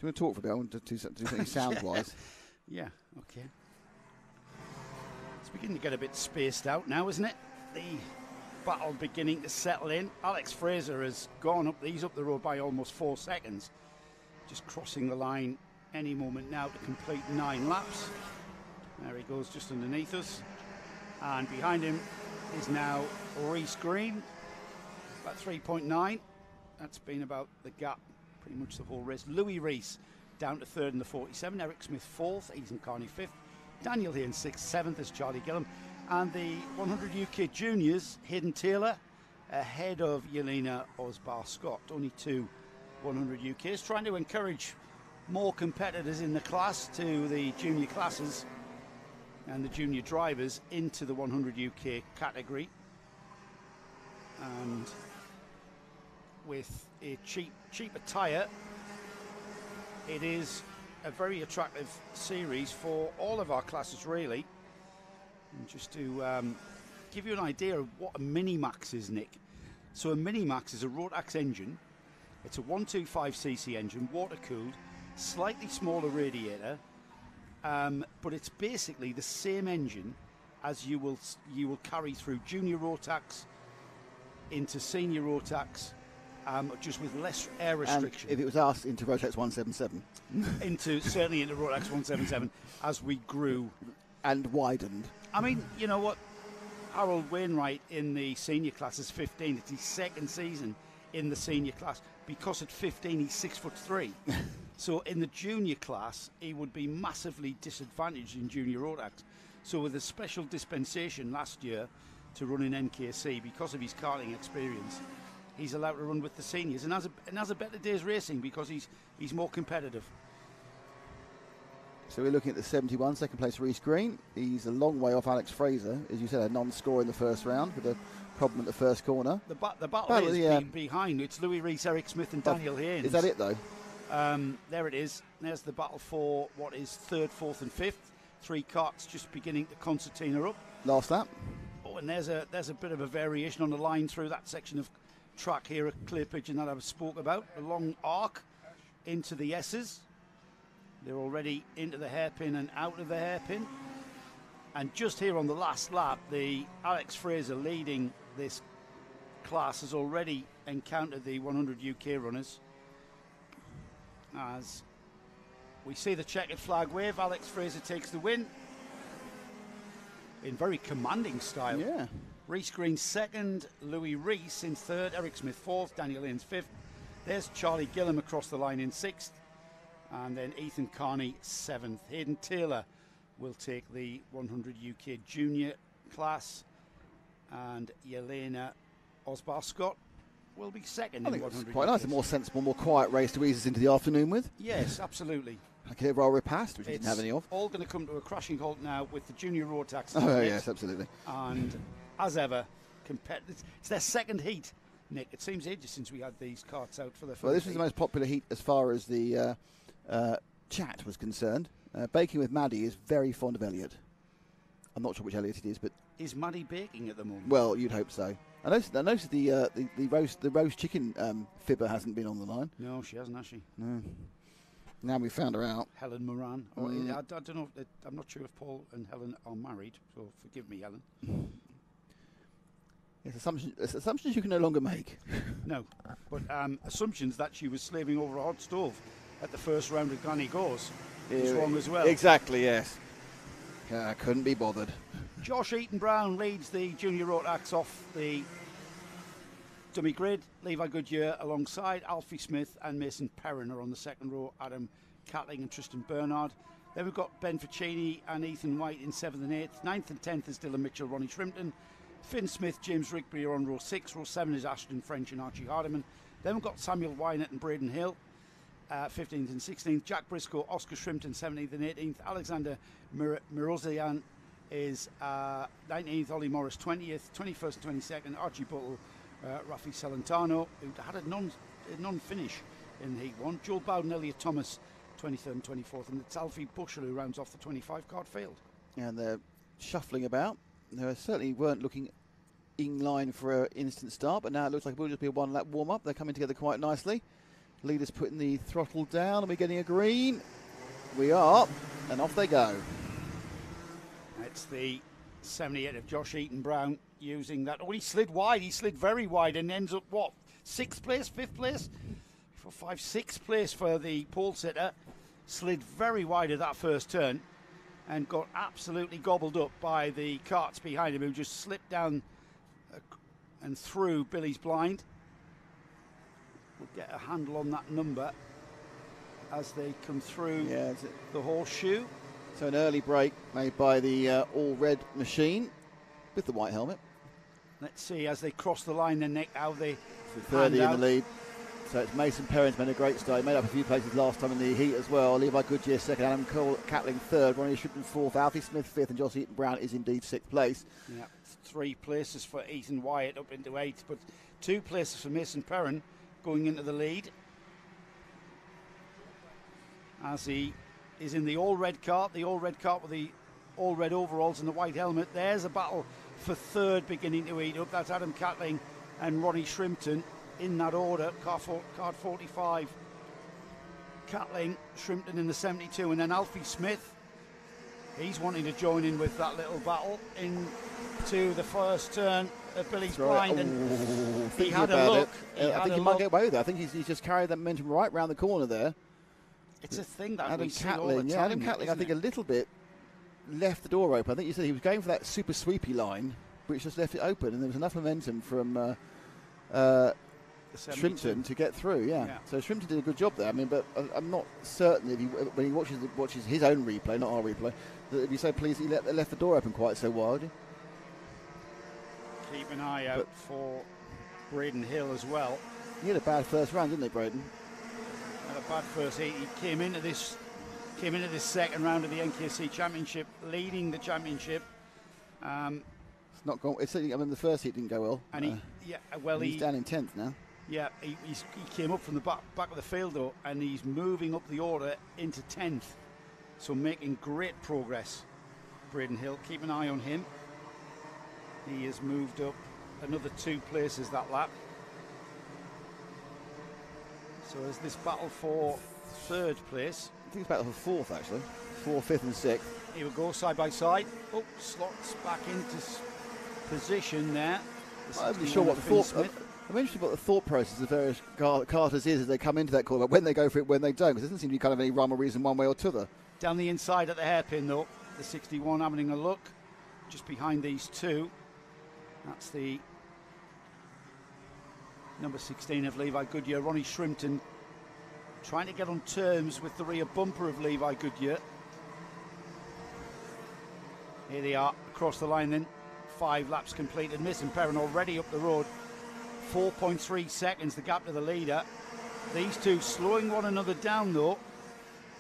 Speaker 2: you want to talk for a bit? I want to do something sound-wise.
Speaker 1: Yeah, okay. It's beginning to get a bit spaced out now, isn't it? The battle beginning to settle in. Alex Fraser has gone up. He's up the road by almost 4 seconds. Just crossing the line any moment now to complete 9 laps. There he goes, just underneath us. And behind him is now Reese Green, about 3.9. That's been about the gap pretty much the whole race. Louis Reese down to third in the 47. Eric Smith fourth. Ethan Carney fifth. Daniel Haynes sixth. Seventh is Charlie Gillam. And the 100 UK Juniors, Hayden Taylor ahead of Yelena Osbar-Scott. Only 2 100 UKs. Trying to encourage more competitors in the class to the junior classes and the junior drivers into the 100 UK category. And with a cheaper tyre, it is a very attractive series for all of our classes, really. And just to give you an idea of what a Minimax is, Nick. So a Minimax is a Rotax engine. It's a 125cc engine, water-cooled, slightly smaller radiator, but it's basically the same engine as you will carry through junior Rotax into senior Rotax, just with less air restriction.
Speaker 2: And if it was us, into Rotax 177.
Speaker 1: Certainly into Rotax 177 as we grew.
Speaker 2: And widened.
Speaker 1: I mean, you know what? Harold Wainwright in the senior class is 15. It's his second season in the senior class. Because at 15, he's 6'3". So in the junior class, he would be massively disadvantaged in junior Rotax. So with a special dispensation last year to run in NKC, because of his karting experience, he's allowed to run with the seniors and has a better day's racing because he's more competitive.
Speaker 2: So we're looking at the 71, second place Reese Green. He's a long way off Alex Fraser, as you said, a non-score in the first round with a problem at the first corner.
Speaker 1: The battle is behind. It's Louis Reese, Eric Smith and Daniel Haynes.
Speaker 2: Is that it, though?
Speaker 1: There it is. There's the battle for what is third, fourth and fifth. 3 carts just beginning to concertina up.
Speaker 2: Last lap.
Speaker 1: Oh, and there's a bit of a variation on the line through that section of track here at Clay Pigeon that I spoke about. A long arc into the S's. They're already into the hairpin and out of the hairpin. And just here on the last lap, the Alex Fraser leading this class has already encountered the 100 UK runners. As we see the checkered flag wave, Alex Fraser takes the win in very commanding style.
Speaker 2: Yeah.
Speaker 1: Reese Green second, Louis Reese in third, Eric Smith fourth, Daniel Haynes fifth. There's Charlie Gillam across the line in sixth, and then Ethan Carney seventh. Hayden Taylor will take the 100 UK junior class, and Yelena Osbar-Scott will be second
Speaker 2: I
Speaker 1: in
Speaker 2: think
Speaker 1: 100
Speaker 2: it's quite
Speaker 1: UK.
Speaker 2: nice, a more sensible, more quiet race to ease us into the afternoon with.
Speaker 1: Yes, absolutely.
Speaker 2: Like a Royal Repast, which we didn't have any of.
Speaker 1: All going to come to a crashing halt now with the junior road taxi.
Speaker 2: Oh, yes, absolutely.
Speaker 1: And as ever, it's their second heat, Nick. It seems ages since we had these carts out for the first
Speaker 2: Well, this was
Speaker 1: heat.
Speaker 2: the most popular heat as far as the chat was concerned. Baking with Maddie is very fond of Elliot. I'm not sure which Elliot it is, but
Speaker 1: Is Maddie baking at the moment?
Speaker 2: well, you'd hope so. I noticed the roast chicken fibber hasn't been on the line.
Speaker 1: No, she hasn't, has she?
Speaker 2: No. Now we found her out.
Speaker 1: Helen Moran. Oh,
Speaker 2: Mm.
Speaker 1: I don't know. I'm not sure if Paul and Helen are married, so forgive me, Helen.
Speaker 2: It's assumptions you can no longer make.
Speaker 1: No, but assumptions that she was slaving over a hot stove at the first round of Granny Goes is wrong as well.
Speaker 2: Exactly, yes. Couldn't be bothered.
Speaker 1: Josh Eaton Brown leads the junior Rotax off the dummy grid. Levi Goodyear alongside Alfie Smith and Mason Perrin are on the second row. Adam Catling and Tristan Bernard. Then we've got Ben Ficini and Ethan White in 7th and 8th. 9th and 10th is Dylan Mitchell, Ronnie Shrimpton. Finn Smith, James Rigby are on row 6. Row 7 is Ashton French and Archie Hardiman. Then we've got Samuel Wynett and Braden Hill, 15th and 16th. Jack Briscoe, Oscar Shrimpton, 17th and 18th. Alexander Mirozian is 19th. Ollie Morris, 20th. 21st and 22nd. Archie Buttle, Rafi Celentano, who had a non-finish in Heat 1. Joel Bowden, Elliot Thomas, 23rd and 24th. And it's Alfie Bushel who rounds off the 25-card field.
Speaker 2: And they're shuffling about. They certainly weren't looking in line for an instant start, but now it looks like it will just be a one-lap warm-up. They're coming together quite nicely. Leaders putting the throttle down. Are we getting a green? We are, and off they go.
Speaker 1: It's the 78 of Josh Eaton Brown using that. Oh, he slid wide. He slid very wide and ends up, what, 6th place, 5th place? 4, 5, 6th place for the pole sitter. Slid very wide at that first turn and got absolutely gobbled up by the carts behind him, who just slipped down and through Billy's blind. We'll get a handle on that number as they come through the horseshoe.
Speaker 2: So an early break made by the all-red machine with the white helmet.
Speaker 1: Let's see as they cross the line then, Nick, how they
Speaker 2: Third in
Speaker 1: hand
Speaker 2: the
Speaker 1: out.
Speaker 2: lead. So it's Mason Perrin's made a great start. He made up a few places last time in the heat as well. Levi Goodyear second, Adam Catling third, Ronnie Shrimpton fourth, Alfie Smith fifth, and Josh Eaton Brown is indeed 6th place.
Speaker 1: Yeah, 3 places for Ethan Wyatt up into 8th, but 2 places for Mason Perrin going into the lead. As he is in the all-red cart with the all-red overalls and the white helmet. There's a battle for third beginning to heat up. That's Adam Catling and Ronnie Shrimpton in that order. Card 45. Catling, Shrimpton in the 72, and then Alfie Smith. He's wanting to join in with that little battle into the first turn of Billy's blind. And he had a look.
Speaker 2: I think he might get away with it. I think he's just carried that momentum right round the corner there.
Speaker 1: It's a thing that
Speaker 2: Adam
Speaker 1: we see all the
Speaker 2: Catling,
Speaker 1: time.
Speaker 2: yeah, Adam Catling, I
Speaker 1: isn't
Speaker 2: think
Speaker 1: it?
Speaker 2: a little bit left the door open. I think you said he was going for that super sweepy line, which just left it open, and there was enough momentum from Shrimpton to get through. Yeah. So Shrimpton did a good job there. I mean, but I'm not certain if when he watches his own replay, not our replay, that if you're so pleased he left the door open quite so wide.
Speaker 1: Keep an eye out for Braden Hill as well.
Speaker 2: He had a bad first round, didn't he, Braden?
Speaker 1: Had a bad first heat. He came into this second round of the NKC Championship, leading the championship.
Speaker 2: It's not gone. I mean, the first heat didn't go well.
Speaker 1: And
Speaker 2: he's down in 10th now.
Speaker 1: Yeah, he came up from the back of the field though, and he's moving up the order into 10th. So making great progress. Braden Hill, keep an eye on him. He has moved up another 2 places that lap. So is this battle for 3rd place?
Speaker 2: I think it's battle for 4th, actually. 4th, 5th and 6th.
Speaker 1: Here we go, side by side. Oh, slots back into position there.
Speaker 2: I'm not really sure what the thought. I'm interested what the thought process of various karters is as they come into that corner, when they go for it, when they don't, because there doesn't seem to be kind of any rhyme or reason one way or t'other.
Speaker 1: Down the inside at the hairpin, though, the 61 having a look, just behind these 2. That's the number 16 of Levi Goodyear, Ronnie Shrimpton, trying to get on terms with the rear bumper of Levi Goodyear. Here they are, across the line then, 5 laps completed. Mason Perrin already up the road, 4.3 seconds, the gap to the leader. These 2 slowing one another down though,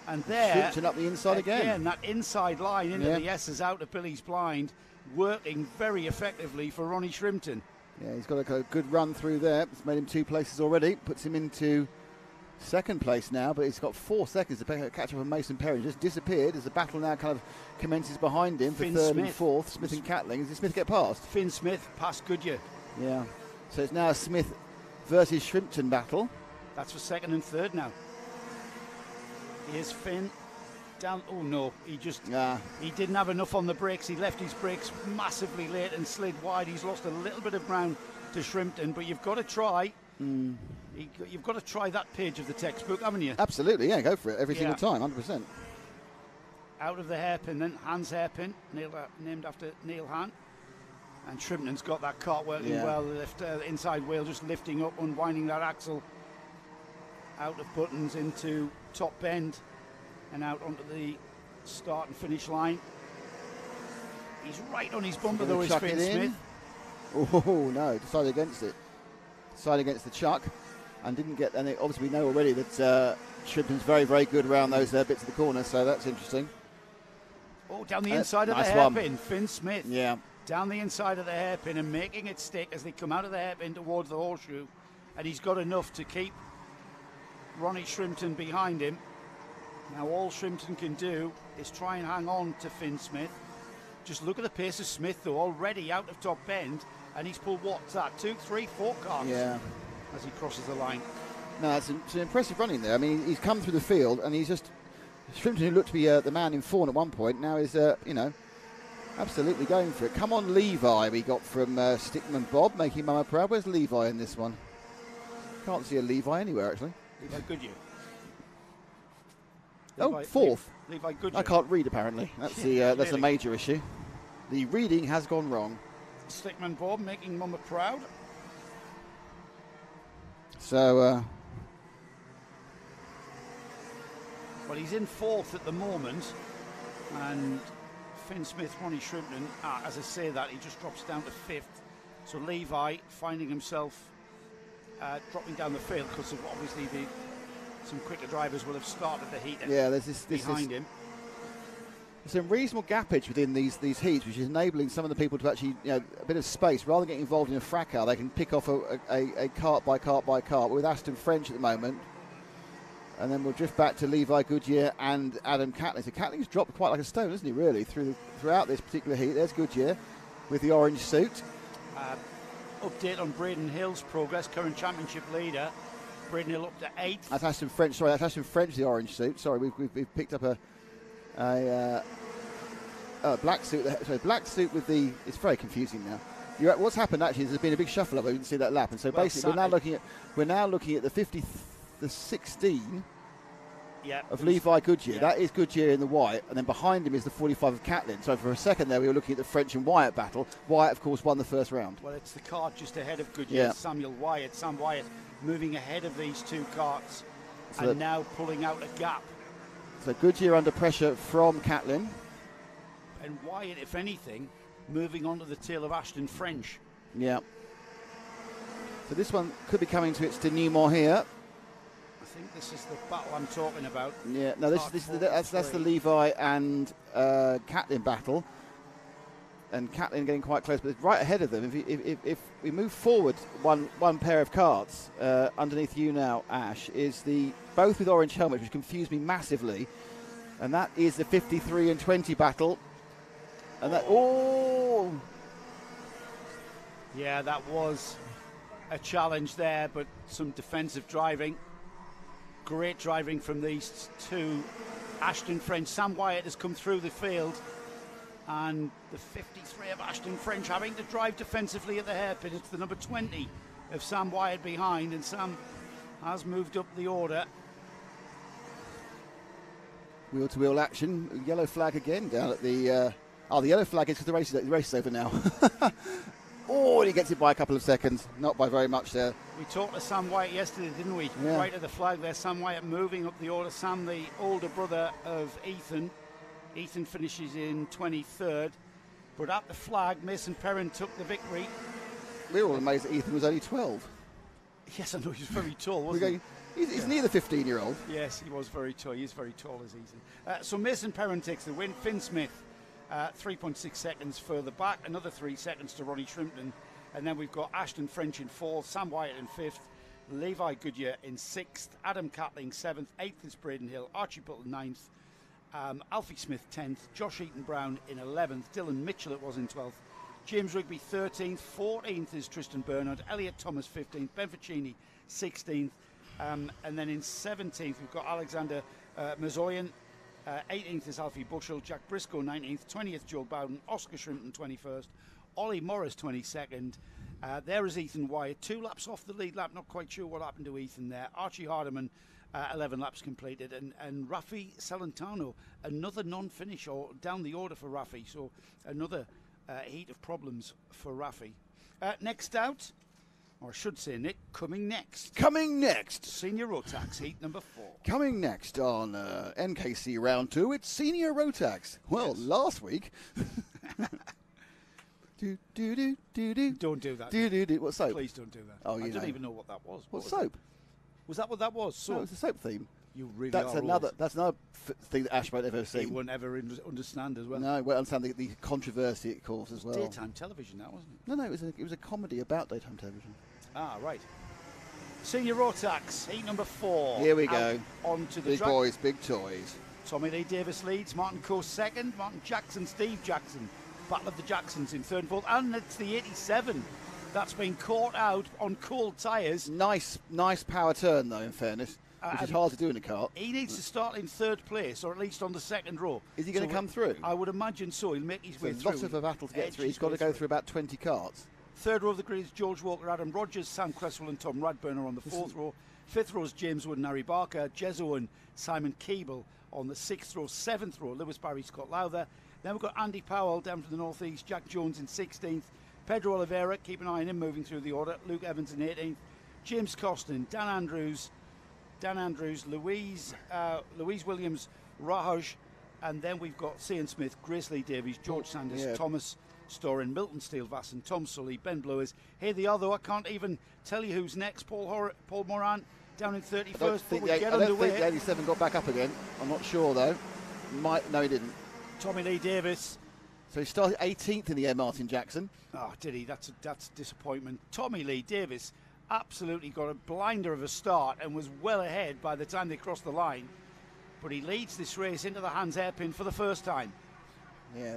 Speaker 1: and there,
Speaker 2: Shrimpton up the inside again.
Speaker 1: That inside line into the S's out of Billy's blind, working very effectively for Ronnie Shrimpton.
Speaker 2: Yeah, he's got a good run through there. It's made him 2 places already, puts him into 2nd place now, but he's got 4 seconds to catch up on Mason Perrin. Just disappeared as the battle now kind of commences behind him for
Speaker 1: Finn
Speaker 2: 3rd
Speaker 1: Smith.
Speaker 2: and 4th. Smith and Catling. Does Smith get past?
Speaker 1: Finn Smith past Goodyear.
Speaker 2: Yeah. So it's now a Smith versus Shrimpton battle.
Speaker 1: That's for 2nd and 3rd now. Here's Finn down. Oh no, he didn't have enough on the brakes. He left his brakes massively late and slid wide. He's lost a little bit of ground to Shrimpton, but you've got to try. You've got to try that page of the textbook, haven't you?
Speaker 2: Absolutely, yeah, go for it every single time, 100%.
Speaker 1: Out of the hairpin then, Hans hairpin, named after Neil Hahn. And Shrimpton's got that cart working well. The inside wheel just lifting up, unwinding that axle out of Buttons into Top Bend and out onto the start and finish line. He's right on his bumper though, is Finn Smith.
Speaker 2: Oh no, decided against it. Decided against the chuck and didn't get, and obviously we know already that Shrimpton's very, very good around those bits of the corner, so that's interesting.
Speaker 1: Oh, down the inside of the hairpin, Finn Smith.
Speaker 2: Yeah.
Speaker 1: Down the inside of the hairpin and making it stick as they come out of the hairpin towards the horseshoe. And he's got enough to keep Ronnie Shrimpton behind him. Now all Shrimpton can do is try and hang on to Finn Smith. Just look at the pace of Smith though, already out of Top Bend, and he's pulled what's that, 2, 3, 4 cars as he crosses the line.
Speaker 2: No, it's an impressive running there. I mean, he's come through the field and he's just, Shrimpton, who looked to be the man in form at one point, now is, absolutely going for it. Come on, Levi, we got from Stickman Bob, making Mama proud. Where's Levi in this one? Can't see a Levi anywhere, actually.
Speaker 1: Levi Goodyear.
Speaker 2: Oh, 4th.
Speaker 1: Levi Goodyear.
Speaker 2: I can't read, apparently. That's that's a major issue. The reading has gone wrong.
Speaker 1: Stickman Bob making Mama proud.
Speaker 2: So,
Speaker 1: well, he's in 4th at the moment, and Finn Smith, Ronnie Shrimpton, as I say that, he just drops down to 5th. So Levi finding himself dropping down the field because of obviously some quicker drivers will have started the heat
Speaker 2: there's this
Speaker 1: behind him.
Speaker 2: There's some reasonable gappage within these heats, which is enabling some of the people to actually, a bit of space. Rather than getting involved in a fracas, they can pick off a cart by cart by cart. We're with Aston French at the moment. And then we'll drift back to Levi Goodyear and Adam Catling. So Catling's dropped quite like a stone, isn't he, really, throughout this particular heat. There's Goodyear with the orange suit.
Speaker 1: Update on Braden Hill's progress, current championship leader. Braden Hill up to 8th.
Speaker 2: That's Aston French. Sorry, that's Aston French, the orange suit. Sorry, we've picked up a black suit. Sorry, black suit with the. It's very confusing now. What's happened actually is there's been a big shuffle up. I didn't see that lap, and so basically we're now looking at the 16 of Levi Goodyear.
Speaker 1: Yeah.
Speaker 2: That is Goodyear in the white, and then behind him is the 45 of Catlin. So for a second there, we were looking at the French and Wyatt battle. Wyatt, of course, won the first round.
Speaker 1: Well, it's the cart just ahead of Goodyear. Sam Wyatt moving ahead of these 2 carts, so and now pulling out a gap.
Speaker 2: So Goodyear under pressure from Catlin.
Speaker 1: And Wyatt, if anything, moving on to the tail of Aston French.
Speaker 2: Yeah. So this one could be coming to its denouement here.
Speaker 1: I think this is the battle I'm talking about.
Speaker 2: Yeah, no, that's the Levi and Catlin battle. And Catlin getting quite close, but it's right ahead of them. If we move forward one pair of carts underneath you now, Ash, is both with orange helmets, which confused me massively. And that is the 53 and 20 battle. And that,
Speaker 1: Yeah, that was a challenge there, but some defensive driving. Great driving from these two. Ashton French, Sam Wyatt has come through the field, and the 53 of Ashton French having to drive defensively at the hairpin. It's the number 20 of Sam Wyatt behind, and Sam has moved up the order.
Speaker 2: Wheel-to-wheel action. Yellow flag again down at the... the yellow flag is because the race is over now. And he gets it by a couple of seconds. Not by very much there.
Speaker 1: We talked to Sam Wyatt yesterday, didn't we?
Speaker 2: Yeah.
Speaker 1: Right at the flag there, Sam Wyatt moving up the order. Sam, the older brother of Ethan. Ethan finishes in 23rd. But at the flag, Mason Perrin took the victory.
Speaker 2: We were all amazed that Ethan was only 12.
Speaker 1: Yes, I know, he was very tall, wasn't he?
Speaker 2: He's near the 15-year-old.
Speaker 1: Yes, he was very tall. He is very tall as Ethan. So Mason Perrin takes the win. Finn Smith, 3.6 seconds further back. Another 3 seconds to Ronnie Shrimpton. And then we've got Ashton French in 4th, Sam Wyatt in 5th, Levi Goodyear in 6th, Adam Catling 7th, 8th is Braden Hill, Archie Butler 9th, Alfie Smith 10th, Josh Eaton Brown in 11th, Dylan Mitchell it was in 12th, James Rigby 13th, 14th is Tristan Bernard, Elliot Thomas 15th, Ben Ficini 16th, and then in 17th we've got Alexander Mazoyan, 18th is Alfie Bushell, Jack Briscoe 19th, 20th Joel Bowden, Oscar Shrimpton 21st, Ollie Morris 22nd. There is Ethan Wyatt, 2 laps off the lead lap. Not quite sure what happened to Ethan there. Archie Hardiman, 11 laps completed. And Rafi Celentano, another non-finish or down the order for Rafi. So another heat of problems for Rafi. Next out, or I should say, Nick, coming next.
Speaker 2: Senior
Speaker 1: Rotax, heat number 4.
Speaker 2: Coming next on NKC Round 2, it's Senior Rotax. Well,
Speaker 1: Yes.
Speaker 2: last week...
Speaker 1: Don't do that.
Speaker 2: What soap?
Speaker 1: Please don't do that.
Speaker 2: Oh,
Speaker 1: I
Speaker 2: you
Speaker 1: don't
Speaker 2: know.
Speaker 1: even know what that was.
Speaker 2: What
Speaker 1: was
Speaker 2: soap?
Speaker 1: Was that what that was?
Speaker 2: No,
Speaker 1: Soap?
Speaker 2: it's a soap theme.
Speaker 1: You really
Speaker 2: That's
Speaker 1: are
Speaker 2: another.
Speaker 1: old.
Speaker 2: That's another thing that Ash won't ever
Speaker 1: He
Speaker 2: see.
Speaker 1: won't ever understand as well.
Speaker 2: No, won't understand the controversy it caused as well.
Speaker 1: Daytime television, that wasn't it?
Speaker 2: No, it was a comedy about daytime television.
Speaker 1: Ah, right. Senior Rotax, heat number 4.
Speaker 2: Here we
Speaker 1: Out
Speaker 2: go.
Speaker 1: onto the
Speaker 2: Big
Speaker 1: track.
Speaker 2: boys, big toys.
Speaker 1: Tommy Lee Davis leads. Martin Coe second. Martin Jackson, Steve Jackson. Battle of the Jacksons in 3rd and 4th. And it's the 87 that's been caught out on cold tyres.
Speaker 2: Nice power turn though. In fairness, which is hard to do in a kart.
Speaker 1: He needs to start in 3rd place, or at least on the 2nd row.
Speaker 2: Is he going to come through?
Speaker 1: I would imagine so. He'll make his way
Speaker 2: It's a
Speaker 1: through.
Speaker 2: lot of a battle to get
Speaker 1: Edge
Speaker 2: through.
Speaker 1: his
Speaker 2: He's got
Speaker 1: way
Speaker 2: to go through about 20 karts.
Speaker 1: 3rd row of the grid is George Walker, Adam Rogers, Sam Cresswell and Tom Radburn are on the 4th row. 5th row is James Wood and Harry Barker, Jez Owen, Simon Keeble on the 6th row. 7th row, Lewis Barry, Scott Lowther. Then we've got Andy Powell down from the northeast, Jack Jones in 16th, Pedro Oliveira, keep an eye on him moving through the order, Luke Evans in 18th, James Costin, Dan Andrews, Louise Williams, Rahoj, and then we've got Cian Smith, Grace Lee Davies, George Sanders, Thomas Storin, Milton Steele-Vassen, Tom Sully, Ben Blewers. Here they are, though. I can't even tell you who's next. Paul Moran down in 31st.
Speaker 2: I don't think the 87 got back up again. I'm not sure though. No, he didn't.
Speaker 1: Tommy Lee Davis.
Speaker 2: So he started 18th in the air, Martin Jackson.
Speaker 1: Oh, did he? That's disappointment. Tommy Lee Davis absolutely got a blinder of a start and was well ahead by the time they crossed the line. But he leads this race into the Hans hairpin for the first time.
Speaker 2: Yeah,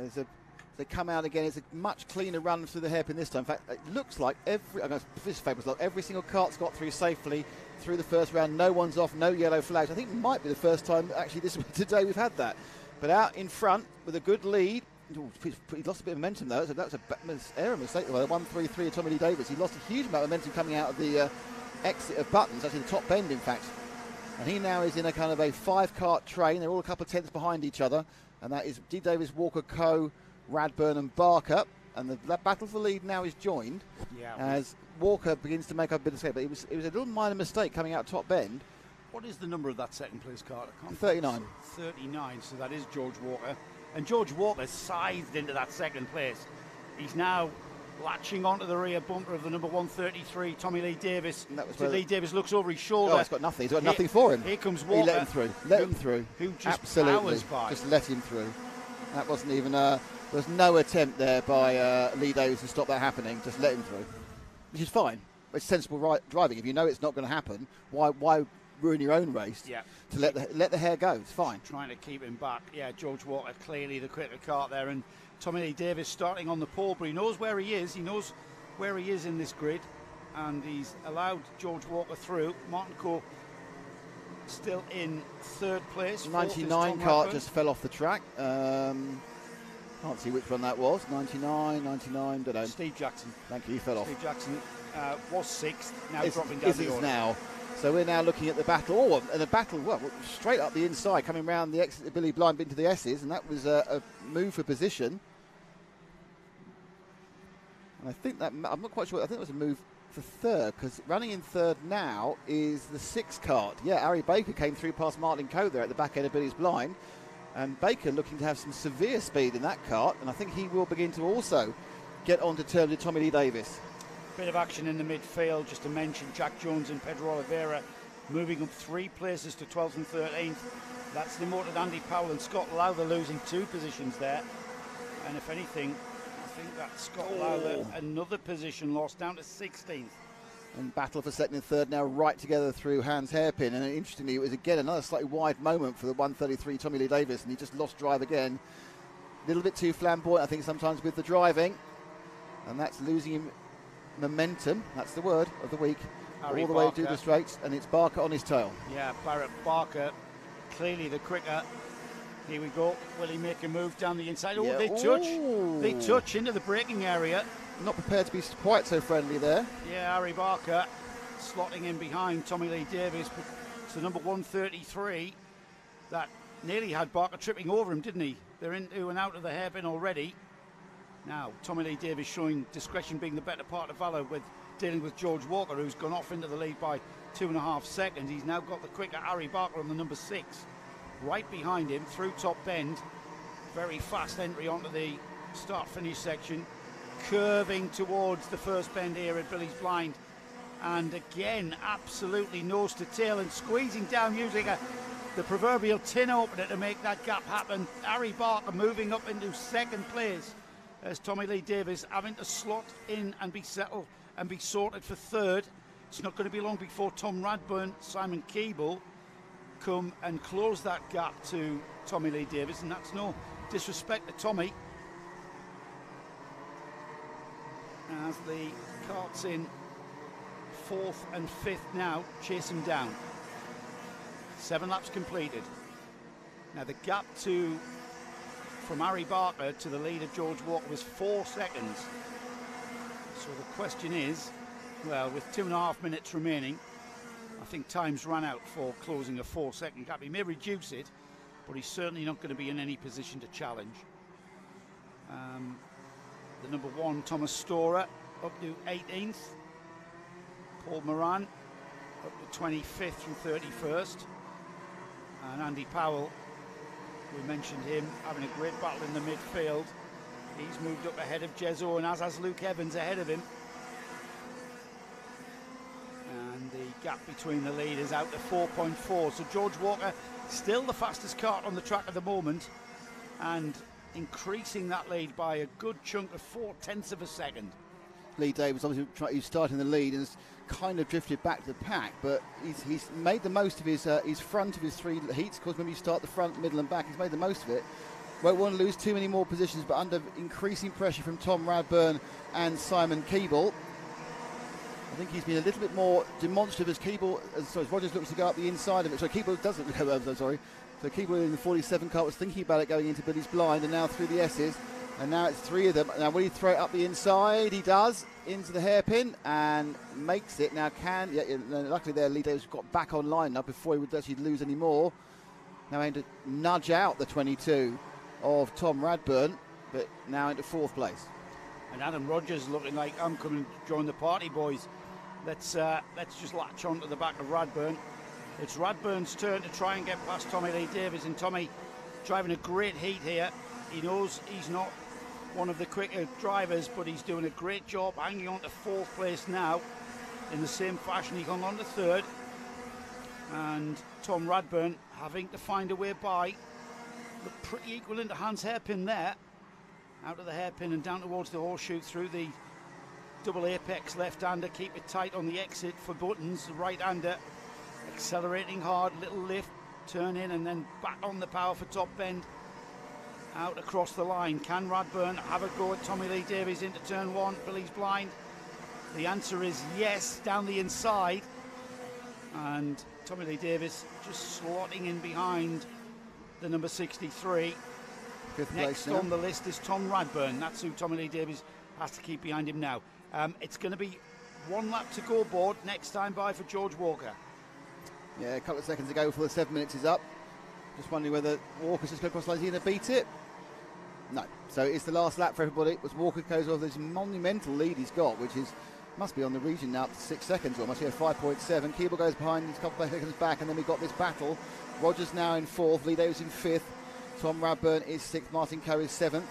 Speaker 2: they come out again. It's a much cleaner run through the hairpin this time. In fact, it looks like every single kart's got through safely through the first round. No one's off, no yellow flags. I think it might be the first time actually today we've had that. But out in front with a good lead. He lost a bit of momentum though. So that was an error mistake. Well, 1-3-3 of Tommy Lee Davis. He lost a huge amount of momentum coming out of the exit of Buttons, actually the top bend in fact. And he now is in a kind of a 5-kart train. They're all a couple of tenths behind each other. And that is D. Davis, Walker, Coe, Radburn and Barker. And the battle for the lead now is joined as Walker begins to make a bit of escape. But it was a little minor mistake coming out top bend.
Speaker 1: What is the number of that 2nd place car?
Speaker 2: 39.
Speaker 1: 39, so that is George Walker. And George Walker scythed into that 2nd place. He's now latching onto the rear bumper of the number 133, Tommy Lee Davis. So Lee Davis looks over his shoulder.
Speaker 2: Oh, he's got nothing. He's got nothing for him.
Speaker 1: Here comes Walker.
Speaker 2: He let him through. Let him through.
Speaker 1: Who just
Speaker 2: absolutely
Speaker 1: powers by.
Speaker 2: Just let him through. That wasn't even. There was no attempt there by Lee Davis to stop that happening. Just let him through, which is fine. It's sensible driving. If you know it's not going to happen, why ruin your own race.
Speaker 1: Yeah.
Speaker 2: To let the hair go, it's fine.
Speaker 1: Trying to keep him back. Yeah, George Walker clearly the quicker cart there, and Tommy Lee Davis starting on the pole, but he knows where he is. He knows where he is in this grid, and he's allowed George Walker through. Martin Coe still in third place.
Speaker 2: 99 cart just fell off the track. Can't see which one that was. 99, don't know.
Speaker 1: Steve Jackson.
Speaker 2: Thank you, he fell off.
Speaker 1: Steve Jackson was sixth, now dropping down the order.
Speaker 2: Now. So we're now looking at the battle. Oh, and the battle, well, straight up the inside, coming round the exit of Billy Blind into the S's, and that was a move for position. And I think that, I'm not quite sure, I think it was a move for third, because running in third now is the sixth cart. Yeah, Ari Baker came through past Martin Coe there at the back end of Billy's Blind. And Baker looking to have some severe speed in that cart, and I think he will begin to also get onto terms with Tommy Lee Davis.
Speaker 1: Bit of action in the midfield, just to mention Jack Jones and Pedro Oliveira moving up 3 places to 12th and 13th. That's demoted Andy Powell and Scott Lowther losing 2 positions there. And if anything, I think that Scott Lowther, another position lost, down to 16th.
Speaker 2: And battle for second and third now right together through Hans Hairpin. And interestingly, it was again another slightly wide moment for the 133 Tommy Lee Davis, and he just lost drive again. A little bit too flamboyant, I think, sometimes with the driving. And that's losing him momentum. That's the word of the week.
Speaker 1: Harry
Speaker 2: all the
Speaker 1: Barker.
Speaker 2: way through the straights, and it's Barker on his tail.
Speaker 1: Yeah, Barrett Barker, clearly the quicker. Here we go. Will he make a move down the inside? Oh,
Speaker 2: Yeah.
Speaker 1: they touch.
Speaker 2: Ooh.
Speaker 1: They touch into the braking area.
Speaker 2: Not prepared to be quite so friendly there.
Speaker 1: Yeah, Harry Barker slotting in behind Tommy Lee Davis. But it's the number 133 that nearly had Barker tripping over him, didn't he? They're into and out of the hairpin already. Now, Tommy Lee Davis showing discretion, being the better part of valour with dealing with George Walker, who's gone off into the lead by 2.5 seconds. He's now got the quicker Harry Barker on the number 6. Right behind him, through top bend. Very fast entry onto the start-finish section. Curving towards the first bend here at Billy's Blind. And again, absolutely nose to tail and squeezing down, using the proverbial tin opener to make that gap happen. Harry Barker moving up into second place as Tommy Lee Davis having to slot in and be settled and be sorted for third. It's not going to be long before Tom Radburn, Simon Keeble come and close that gap to Tommy Lee Davis, and that's no disrespect to Tommy. As the carts in 4th and 5th now, chase him down. 7 laps completed. Now the gap from Harry Barker to the lead of George Walker was 4 seconds. So the question is, well, with 2.5 minutes remaining, I think time's run out for closing a 4-second gap. He may reduce it, but he's certainly not going to be in any position to challenge. The number 1, Thomas Storer, up to 18th. Paul Moran up to 25th from 31st. And Andy Powell, we mentioned him having a great battle in the midfield. He's moved up ahead of Jezzo, and as has Luke Evans ahead of him. And the gap between the leaders out to 4.4. So George Walker still the fastest kart on the track at the moment, and increasing that lead by a good chunk of 0.4 of a second.
Speaker 2: Lee Davis obviously he's starting the lead and has kind of drifted back to the pack, but he's made the most of his front of his 3 heats. Of course, when you start the front, middle and back, he's made the most of it. Won't want to lose too many more positions, but under increasing pressure from Tom Radburn and Simon Keeble. I think he's been a little bit more demonstrative as Rogers looks to go up the inside of it. So Keeble doesn't go over, sorry. So Keeble in the 47 car was thinking about it going into Billy's Blind, and now through the S's. And now it's 3 of them. Now will he throw it up the inside? He does, into the hairpin, and makes it. Now luckily there Lee Davis got back online now before he would actually lose any more. Now aiming to nudge out the 22 of Tom Radburn, but now into 4th place.
Speaker 1: And Adam Rogers looking like, I'm coming to join the party, boys. Let's just latch on to the back of Radburn. It's Radburn's turn to try and get past Tommy Lee Davis, and Tommy driving a great heat here. He knows he's not one of the quicker drivers, but he's doing a great job hanging on to 4th place now. In the same fashion, he gone on to 3rd. And Tom Radburn having to find a way by. Look pretty equivalent to Hans Hairpin there. Out of the hairpin and down towards the horseshoe through the double apex left-hander. Keep it tight on the exit for Buttons, the right-hander. accelerating hard, little lift, turn in and then back on the power for Top Bend. Out across the line. Can Radburn have a go at Tommy Lee Davies into turn 1? Billy's blind. The answer is yes, down the inside. And Tommy Lee Davies just slotting in behind the number 63. Next on the list is Tom Radburn. That's who Tommy Lee Davies has to keep behind him now. It's going to be 1 lap to go aboard. Next time by for George Walker.
Speaker 2: Yeah, a couple of seconds ago before the 7 minutes is up. Just wondering whether Walker's just going to cross the line. Is he going to beat it? No. So it's the last lap for everybody. As Walker goes off this monumental lead he's got, which is must be on the region now up to 6 seconds almost. Here 5.7. Keeble goes behind, he's a couple of seconds back, and then we've got this battle. Rogers now in 4th, Lee Davies in 5th, Tom Radburn is 6th, Martin Coe is 7th.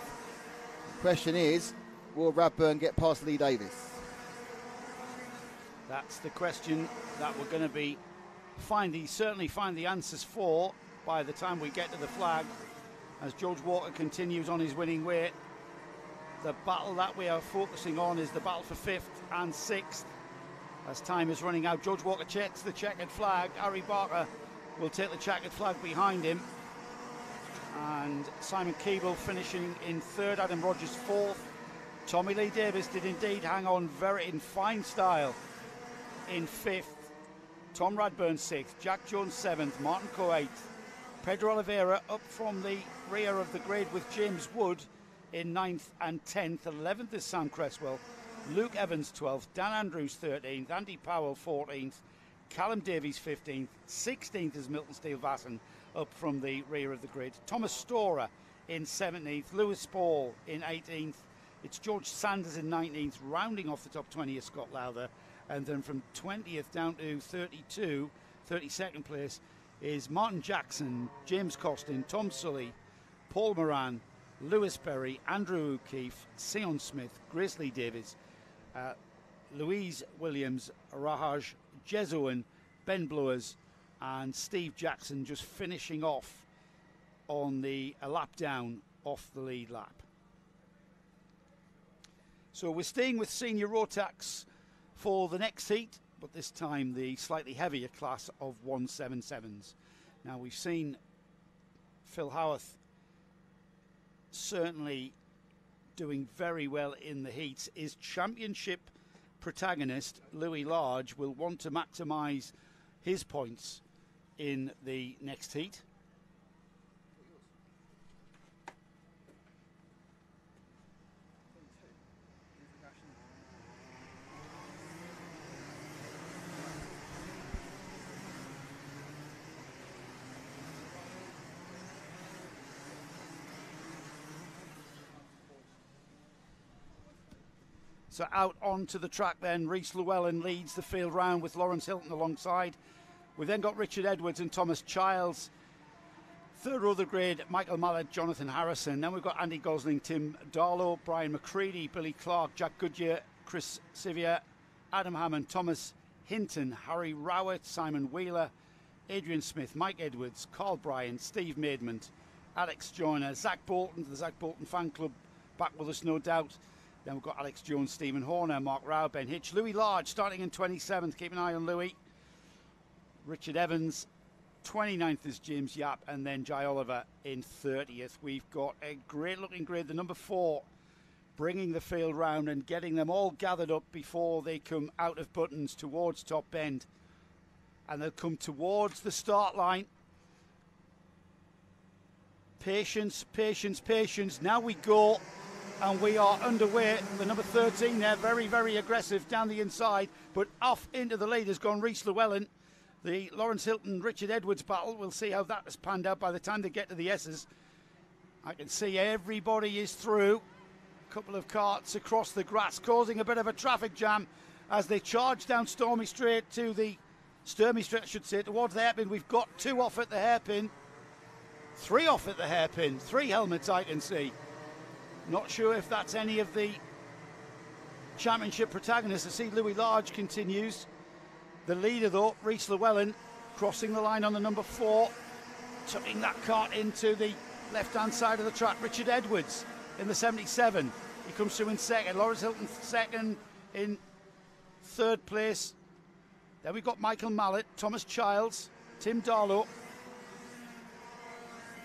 Speaker 2: Question is, will Radburn get past Lee Davies?
Speaker 1: That's the question that we're going to be certainly find the answers for by the time we get to the flag, as George Walker continues on his winning way. The battle that we are focusing on is the battle for 5th and 6th. As time is running out, George Walker checks the checkered flag. Harry Barker will take the checkered flag behind him. And Simon Keeble finishing in 3rd, Adam Rogers 4th. Tommy Lee Davies did indeed hang on in fine style in 5th. Tom Radburn 6th, Jack Jones 7th, Martin Coe 8th. Pedro Oliveira up from the rear of the grid with James Wood in 9th and 10th. 11th is Sam Cresswell. Luke Evans 12th, Dan Andrews 13th, Andy Powell 14th, Callum Davies 15th, 16th is Milton Steele-Vassen up from the rear of the grid. Thomas Storer in 17th, Lewis Paul in 18th. It's George Sanders in 19th, rounding off the top 20 is Scott Lowther. And then from 20th down to 32nd place is Martin Jackson, James Costin, Tom Sully, Paul Moran, Lewis Berry, Andrew O'Keefe, Sion Smith, Grace Lee Davies, Louise Williams, Rahaj Jesuin, Ben Blowers and Steve Jackson just finishing off on a lap down off the lead lap. So we're staying with senior Rotax for the next heat, but this time the slightly heavier class of 177s. Now we've seen Phil Howarth certainly doing very well in the heats. His championship protagonist, Louis Large, will want to maximise his points in the next heat. So out onto the track then, Rhys Llewellyn leads the field round with Lawrence Hilton alongside. We've then got Richard Edwards and Thomas Childs. Third row of the grid, Michael Mallett, Jonathan Harrison. Then we've got Andy Gosling, Tim Darlow, Brian McCready, Billy Clark, Jack Goodyear, Chris Sivier, Adam Hammond, Thomas Hinton, Harry Rowett, Simon Wheeler, Adrian Smith, Mike Edwards, Carl Bryan, Steve Maidment, Alex Joyner, Zach Bolton, the Zach Bolton fan club back with us no doubt. Then we've got Alex Jones, Stephen Horner, Mark Rao, Ben Hitch, Louis Large starting in 27th. Keep an eye on Louis. Richard Evans, 29th is James Yap, and then Jai Oliver in 30th. We've got a great looking grid, the number 4, bringing the field round and getting them all gathered up before they come out of Buttons towards Top Bend. And they'll come towards the start line. Patience, patience, patience. Now we go. And we are underway. The number 13 there, very, very aggressive down the inside. But off into the lead has gone Rhys Llewellyn. The Lawrence Hilton, Richard Edwards battle. We'll see how that has panned out by the time they get to the S's. I can see everybody is through. A couple of carts across the grass, causing a bit of a traffic jam as they charge down Sturmey Straight, I should say, towards the hairpin. We've got 2 off at the hairpin. 3 off at the hairpin. 3 helmets I can see. Not sure if that's any of the championship protagonists. I see Louis Large continues. The leader, though, Rhys Llewellyn, crossing the line on the number 4, tucking that cart into the left-hand side of the track. Richard Edwards in the 77. He comes through in second. Lawrence Hilton second. In third place, Then we've got Michael Mallett, Thomas Childs, Tim Darlow,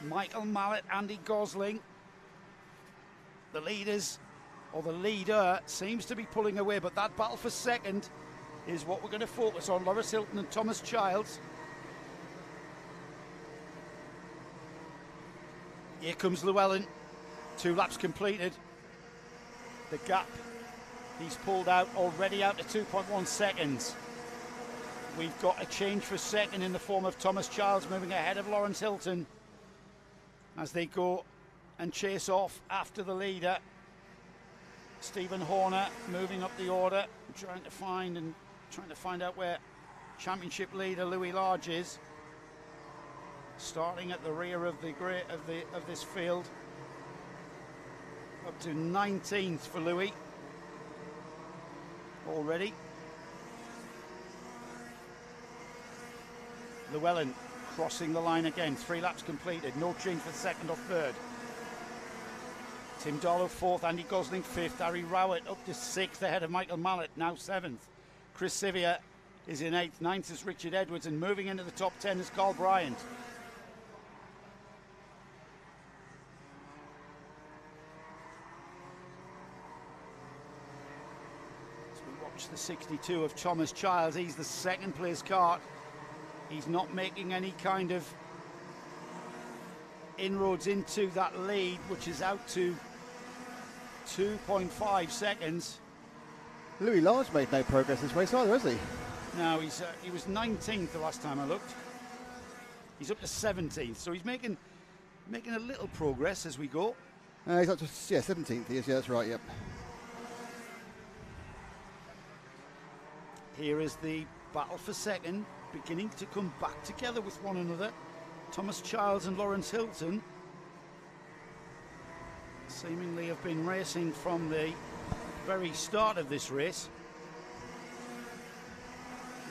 Speaker 1: Michael Mallett, Andy Gosling. The leaders, or the leader, seems to be pulling away, but that battle for second is what we're going to focus on. Loris Hilton and Thomas Childs. Here comes Llewellyn. 2 laps completed. The gap he's pulled out already out to 2.1 seconds. We've got a change for second in the form of Thomas Childs moving ahead of Lawrence Hilton as they go and chase off after the leader. Stephen Horner moving up the order, trying to find out where championship leader Louis Large is. Starting at the rear of this field, up to 19th for Louis already. Llewellyn crossing the line again. 3 laps completed. No change for second or third. Tim Darlow 4th. Andy Gosling 5th. Harry Rowett up to 6th ahead of Michael Mallett, now 7th. Chris Sivia is in 8th. 9th is Richard Edwards, and moving into the top 10 is Carl Bryant. As we watch the 62 of Thomas Childs, he's the second place kart. He's not making any kind of inroads into that lead, which is out to 2.5 seconds.
Speaker 2: Louis Large made no progress this race either, has he?
Speaker 1: No, he was 19th the last time I looked. He's up to 17th, so he's making a little progress as we go.
Speaker 2: He's up to 17th. He is, yeah, that's right. Yep.
Speaker 1: Here is the battle for second, beginning to come back together with one another. Thomas Childs and Lawrence Hilton seemingly have been racing from the very start of this race.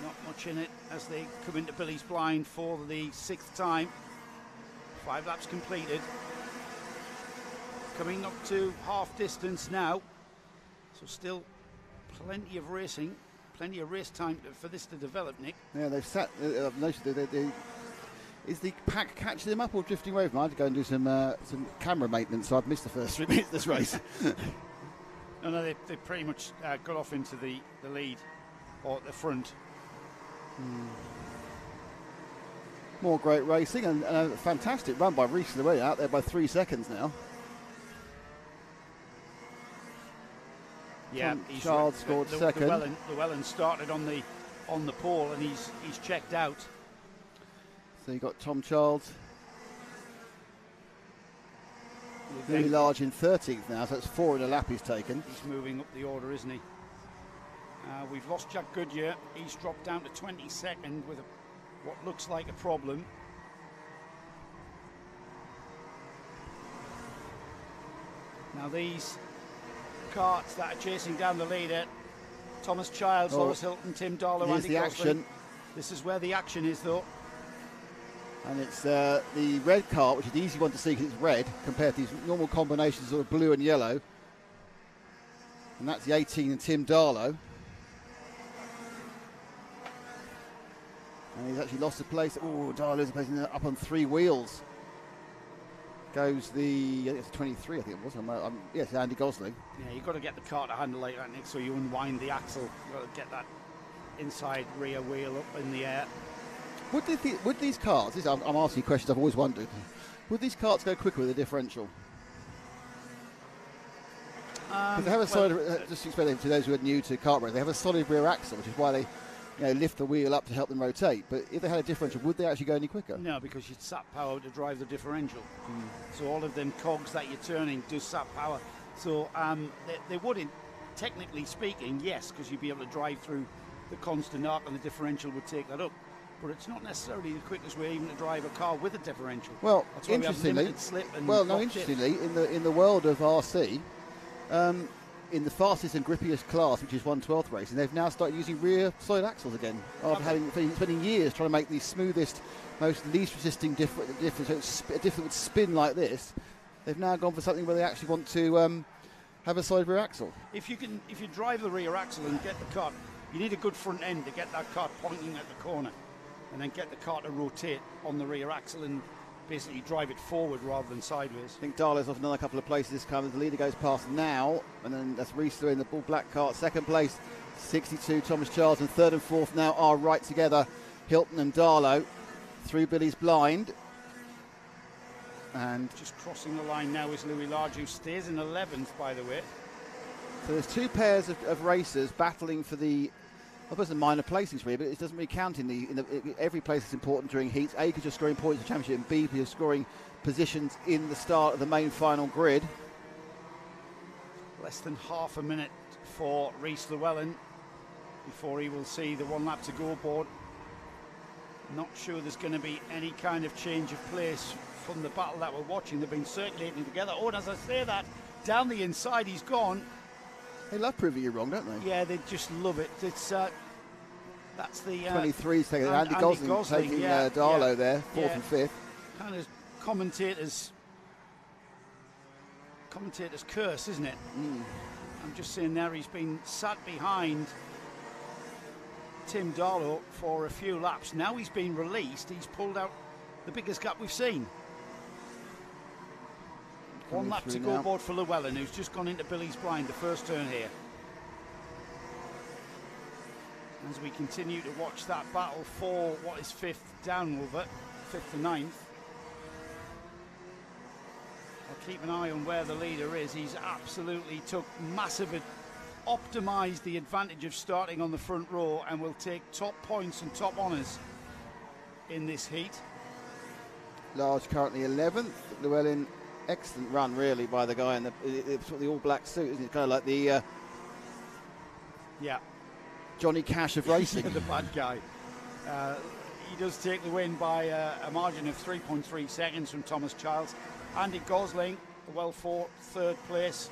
Speaker 1: Not much in it as they come into Billy's Blind for the 6th time. 5 laps completed. Coming up to half distance now. So still plenty of racing, plenty of race time for this to develop, Nick.
Speaker 2: Yeah, they've sat. I've noticed is the pack catching them up or drifting away from them? I had to go and do some camera maintenance, so I've missed the first 3 minutes of this race.
Speaker 1: No, they pretty much got off into the lead or at the front.
Speaker 2: More great racing and a fantastic run by Reece Louis, out there by 3 seconds now.
Speaker 1: Yeah,
Speaker 2: Charles scored second.
Speaker 1: Llewellyn started on the pole and he's checked out.
Speaker 2: So you got Tom Childs. Really large in 13th now, so that's 4 in a lap he's taken.
Speaker 1: He's moving up the order, isn't he? We've lost Jack Goodyear. He's dropped down to 22nd with what looks like a problem. Now these karts that are chasing down the leader, Thomas Childs, Lawrence Hilton, Tim Darlow,
Speaker 2: Here's
Speaker 1: Andy
Speaker 2: the
Speaker 1: Gosling.
Speaker 2: action.
Speaker 1: This is where the action is, though.
Speaker 2: And it's the red kart, which is the easy one to see because it's red, compared to these normal combinations of blue and yellow. And that's the 18 and Tim Darlow. And he's actually lost a place. Oh, Darlow's placing up on 3 wheels. Goes it's 23, I think it was. Yes, Andy Gosling.
Speaker 1: Yeah, you've got to get the car to handle like that, Nick, so you unwind the axle. You've got to get that inside rear wheel up in the air.
Speaker 2: Would these cars, I'm asking questions I've always wondered, would these carts go quicker with a differential? Because they have a solid, just to explain to those who are new to kart racing, they have a solid rear axle, which is why they lift the wheel up to help them rotate. But if they had a differential, would they actually go any quicker?
Speaker 1: No, because you'd sap power to drive the differential. So all of them cogs that you're turning do sap power. So they wouldn't, technically speaking, yes, because you'd be able to drive through the constant arc and the differential would take that up. But it's not necessarily the quickest way even to drive a car with a differential.
Speaker 2: Well,
Speaker 1: that's why
Speaker 2: interestingly,
Speaker 1: interestingly,
Speaker 2: in the world of RC, in the fastest and grippiest class, which is 1/12 racing, they've now started using rear solid axles again. After spending years trying to make the smoothest, most least resisting different would spin like this, they've now gone for something where they actually want to have a solid rear axle.
Speaker 1: If you drive the rear axle and get the car You need a good front end to get that kart pointing at the corner, and then get the car to rotate on the rear axle and basically drive it forward rather than sideways.
Speaker 2: I think Darlow's off another couple of places this time as the leader goes past now, and then that's Riesler in the all black kart, second place, 62, Thomas Charles, and third and fourth now are right together, Hilton and Darlow, through Billy's blind. And
Speaker 1: just crossing the line now is Louis Large, who stays in 11th, by the way.
Speaker 2: So there's two pairs of racers battling for the, I suppose, the minor placings really, but it doesn't really count every place is important during heats. A, because you're scoring points in the championship, and B, because you're scoring positions in the start of the main final grid.
Speaker 1: Less than half a minute for Rhys Llewellyn before he will see the 1 lap to go board. Not sure there's going to be any kind of change of place from the battle that we're watching. They've been circulating together. Oh, and as I say that, down the inside he's gone.
Speaker 2: They love proving you wrong, don't they?
Speaker 1: Yeah, they just love it. It's that's the
Speaker 2: 23's taking Andy Gosling taking Darlow there, fourth and fifth.
Speaker 1: Kind of commentators curse, isn't it? I'm just saying there he's been sat behind Tim Darlow for a few laps. Now he's been released. He's pulled out the biggest gap we've seen. 1 lap to go board for Llewellyn, who's just gone into Billy's blind, the first turn here. As we continue to watch that battle for what is 5th down over, 5th to 9th. I'll keep an eye on where the leader is. He's absolutely took massive, optimised the advantage of starting on the front row, and will take top points and top honours in this heat.
Speaker 2: Large currently 11th, Llewellyn. Excellent run, really, by the guy in the all-black suit, isn't it? Kind of like the Johnny Cash of racing.
Speaker 1: The bad guy. He does take the win by a margin of 3.3 seconds from Thomas Childs. Andy Gosling, well for third place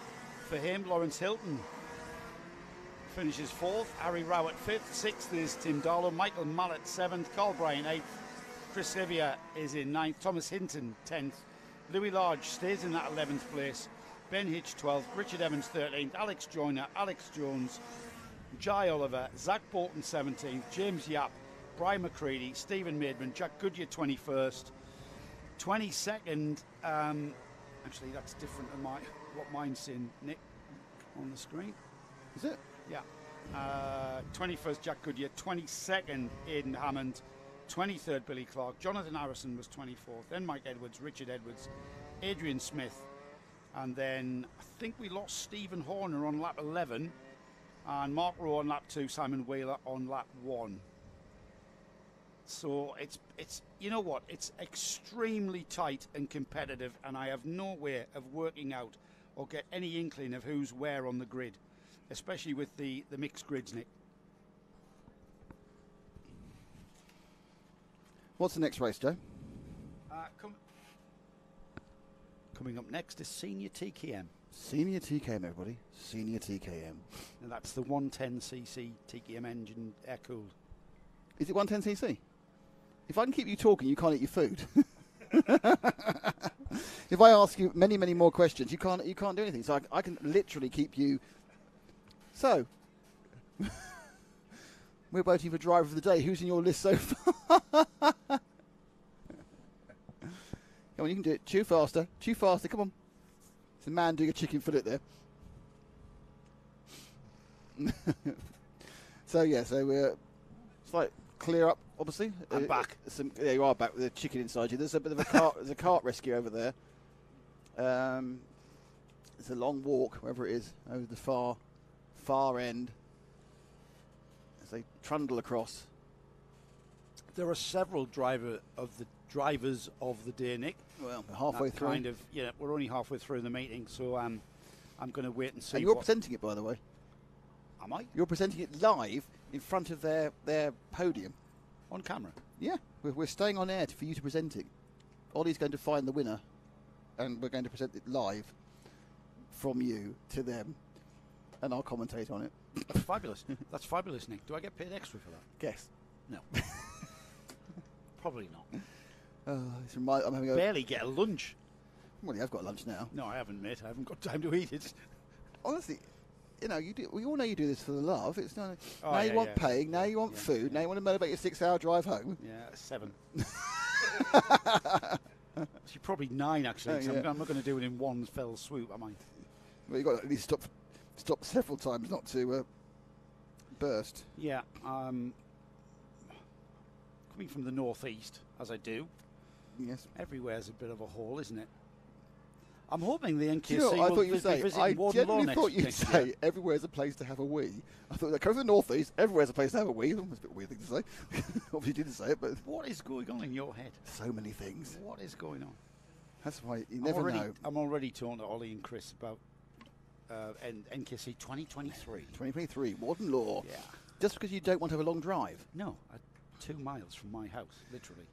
Speaker 1: for him. Lawrence Hilton finishes 4th. Harry Rowett 5th. 6th is Tim Darlow. Michael Mallet 7th. Carl Bryan 8th. Chris Riviere is in 9th. Thomas Hinton 10th. Louis Large stays in that 11th place. Ben Hitch 12th, Richard Evans 13th, Alex Joyner, Alex Jones, Jai Oliver, Zach Bolton 17th, James Yap, Brian McCready, Stephen Maidman, Jack Goodyear 21st, 22nd. Actually, that's different than what mine's saying, Nick, on the screen.
Speaker 2: Is it?
Speaker 1: Yeah. 21st, Jack Goodyear, 22nd, Aidan Hammond. 23rd, Billy Clark. Jonathan Harrison was 24th. Then Mike Edwards, Richard Edwards, Adrian Smith. And then I think we lost Stephen Horner on lap 11. And Mark Rowe on lap 2, Simon Wheeler on lap 1. So it's you know what? It's extremely tight and competitive. And I have no way of working out or get any inkling of who's where on the grid. Especially with the mixed grids, Nick.
Speaker 2: What's the next race, Joe?
Speaker 1: Coming up next is Senior TKM.
Speaker 2: Senior TKM, everybody. Senior TKM.
Speaker 1: And that's the 110cc TKM engine air-cooled.
Speaker 2: Is it 110cc? If I can keep you talking, you can't eat your food. If I ask you many, many more questions, you can't do anything. So I can literally keep you... So... We're voting for driver of the day. Who's in your list so far? Come on, you can do it. Chew faster. Chew faster. Come on. It's a man doing a chicken fillet there. So we're slight clear up, obviously.
Speaker 1: I'm back.
Speaker 2: Yeah, you are back with the chicken inside you. There's a bit of a cart. There's a cart rescue over there. It's a long walk, wherever it is, over the far end. They trundle across.
Speaker 1: There are several drivers of the day, Nick.
Speaker 2: Well, we're halfway through.
Speaker 1: Kind of, we're only halfway through the meeting, so I'm going to wait and see.
Speaker 2: And you're presenting it, by the way.
Speaker 1: Am I?
Speaker 2: You're presenting it live in front of their podium.
Speaker 1: On camera?
Speaker 2: Yeah, we're staying on air for you to present it. Ollie's going to find the winner, and we're going to present it live from you to them, and I'll commentate on it.
Speaker 1: That's fabulous. That's fabulous, Nick. Do I get paid extra for that?
Speaker 2: Guess.
Speaker 1: No. Probably not.
Speaker 2: I'm having
Speaker 1: barely get a lunch.
Speaker 2: Well, you have got lunch now.
Speaker 1: No, I haven't, mate. I haven't got time to eat it.
Speaker 2: Honestly, we all know you do this for the love. It's not.
Speaker 1: Oh,
Speaker 2: now
Speaker 1: yeah,
Speaker 2: you want
Speaker 1: yeah.
Speaker 2: paying. Now you want food. Now you want to motivate your 6-hour drive home.
Speaker 1: Yeah, 7. Actually, probably 9 actually.
Speaker 2: Oh,
Speaker 1: 'Cause I'm not going to do it in one fell swoop, am I?
Speaker 2: Well, you've got to at least stop several times not to burst.
Speaker 1: Yeah. Coming from the northeast, as I do,
Speaker 2: Yes.
Speaker 1: everywhere's a bit of a haul, isn't it? I'm hoping the NKC
Speaker 2: Do you know what I
Speaker 1: will
Speaker 2: thought you'd
Speaker 1: be
Speaker 2: say?
Speaker 1: visiting
Speaker 2: I
Speaker 1: Warden Law
Speaker 2: genuinely thought you'd
Speaker 1: next
Speaker 2: say
Speaker 1: year.
Speaker 2: everywhere's a place to have a wee. I thought, come to the northeast, everywhere's a place to have a wee. That's a bit of a weird thing to say. Obviously, you didn't say it, but
Speaker 1: What is going on in your head?
Speaker 2: so many things.
Speaker 1: What is going on?
Speaker 2: That's why you never know.
Speaker 1: I'm already talking to Ollie and Chris about NKC 2023.
Speaker 2: 2023, Warden Law.
Speaker 1: Yeah.
Speaker 2: Just because you don't want to have a long drive.
Speaker 1: No, 2 miles from my house, literally.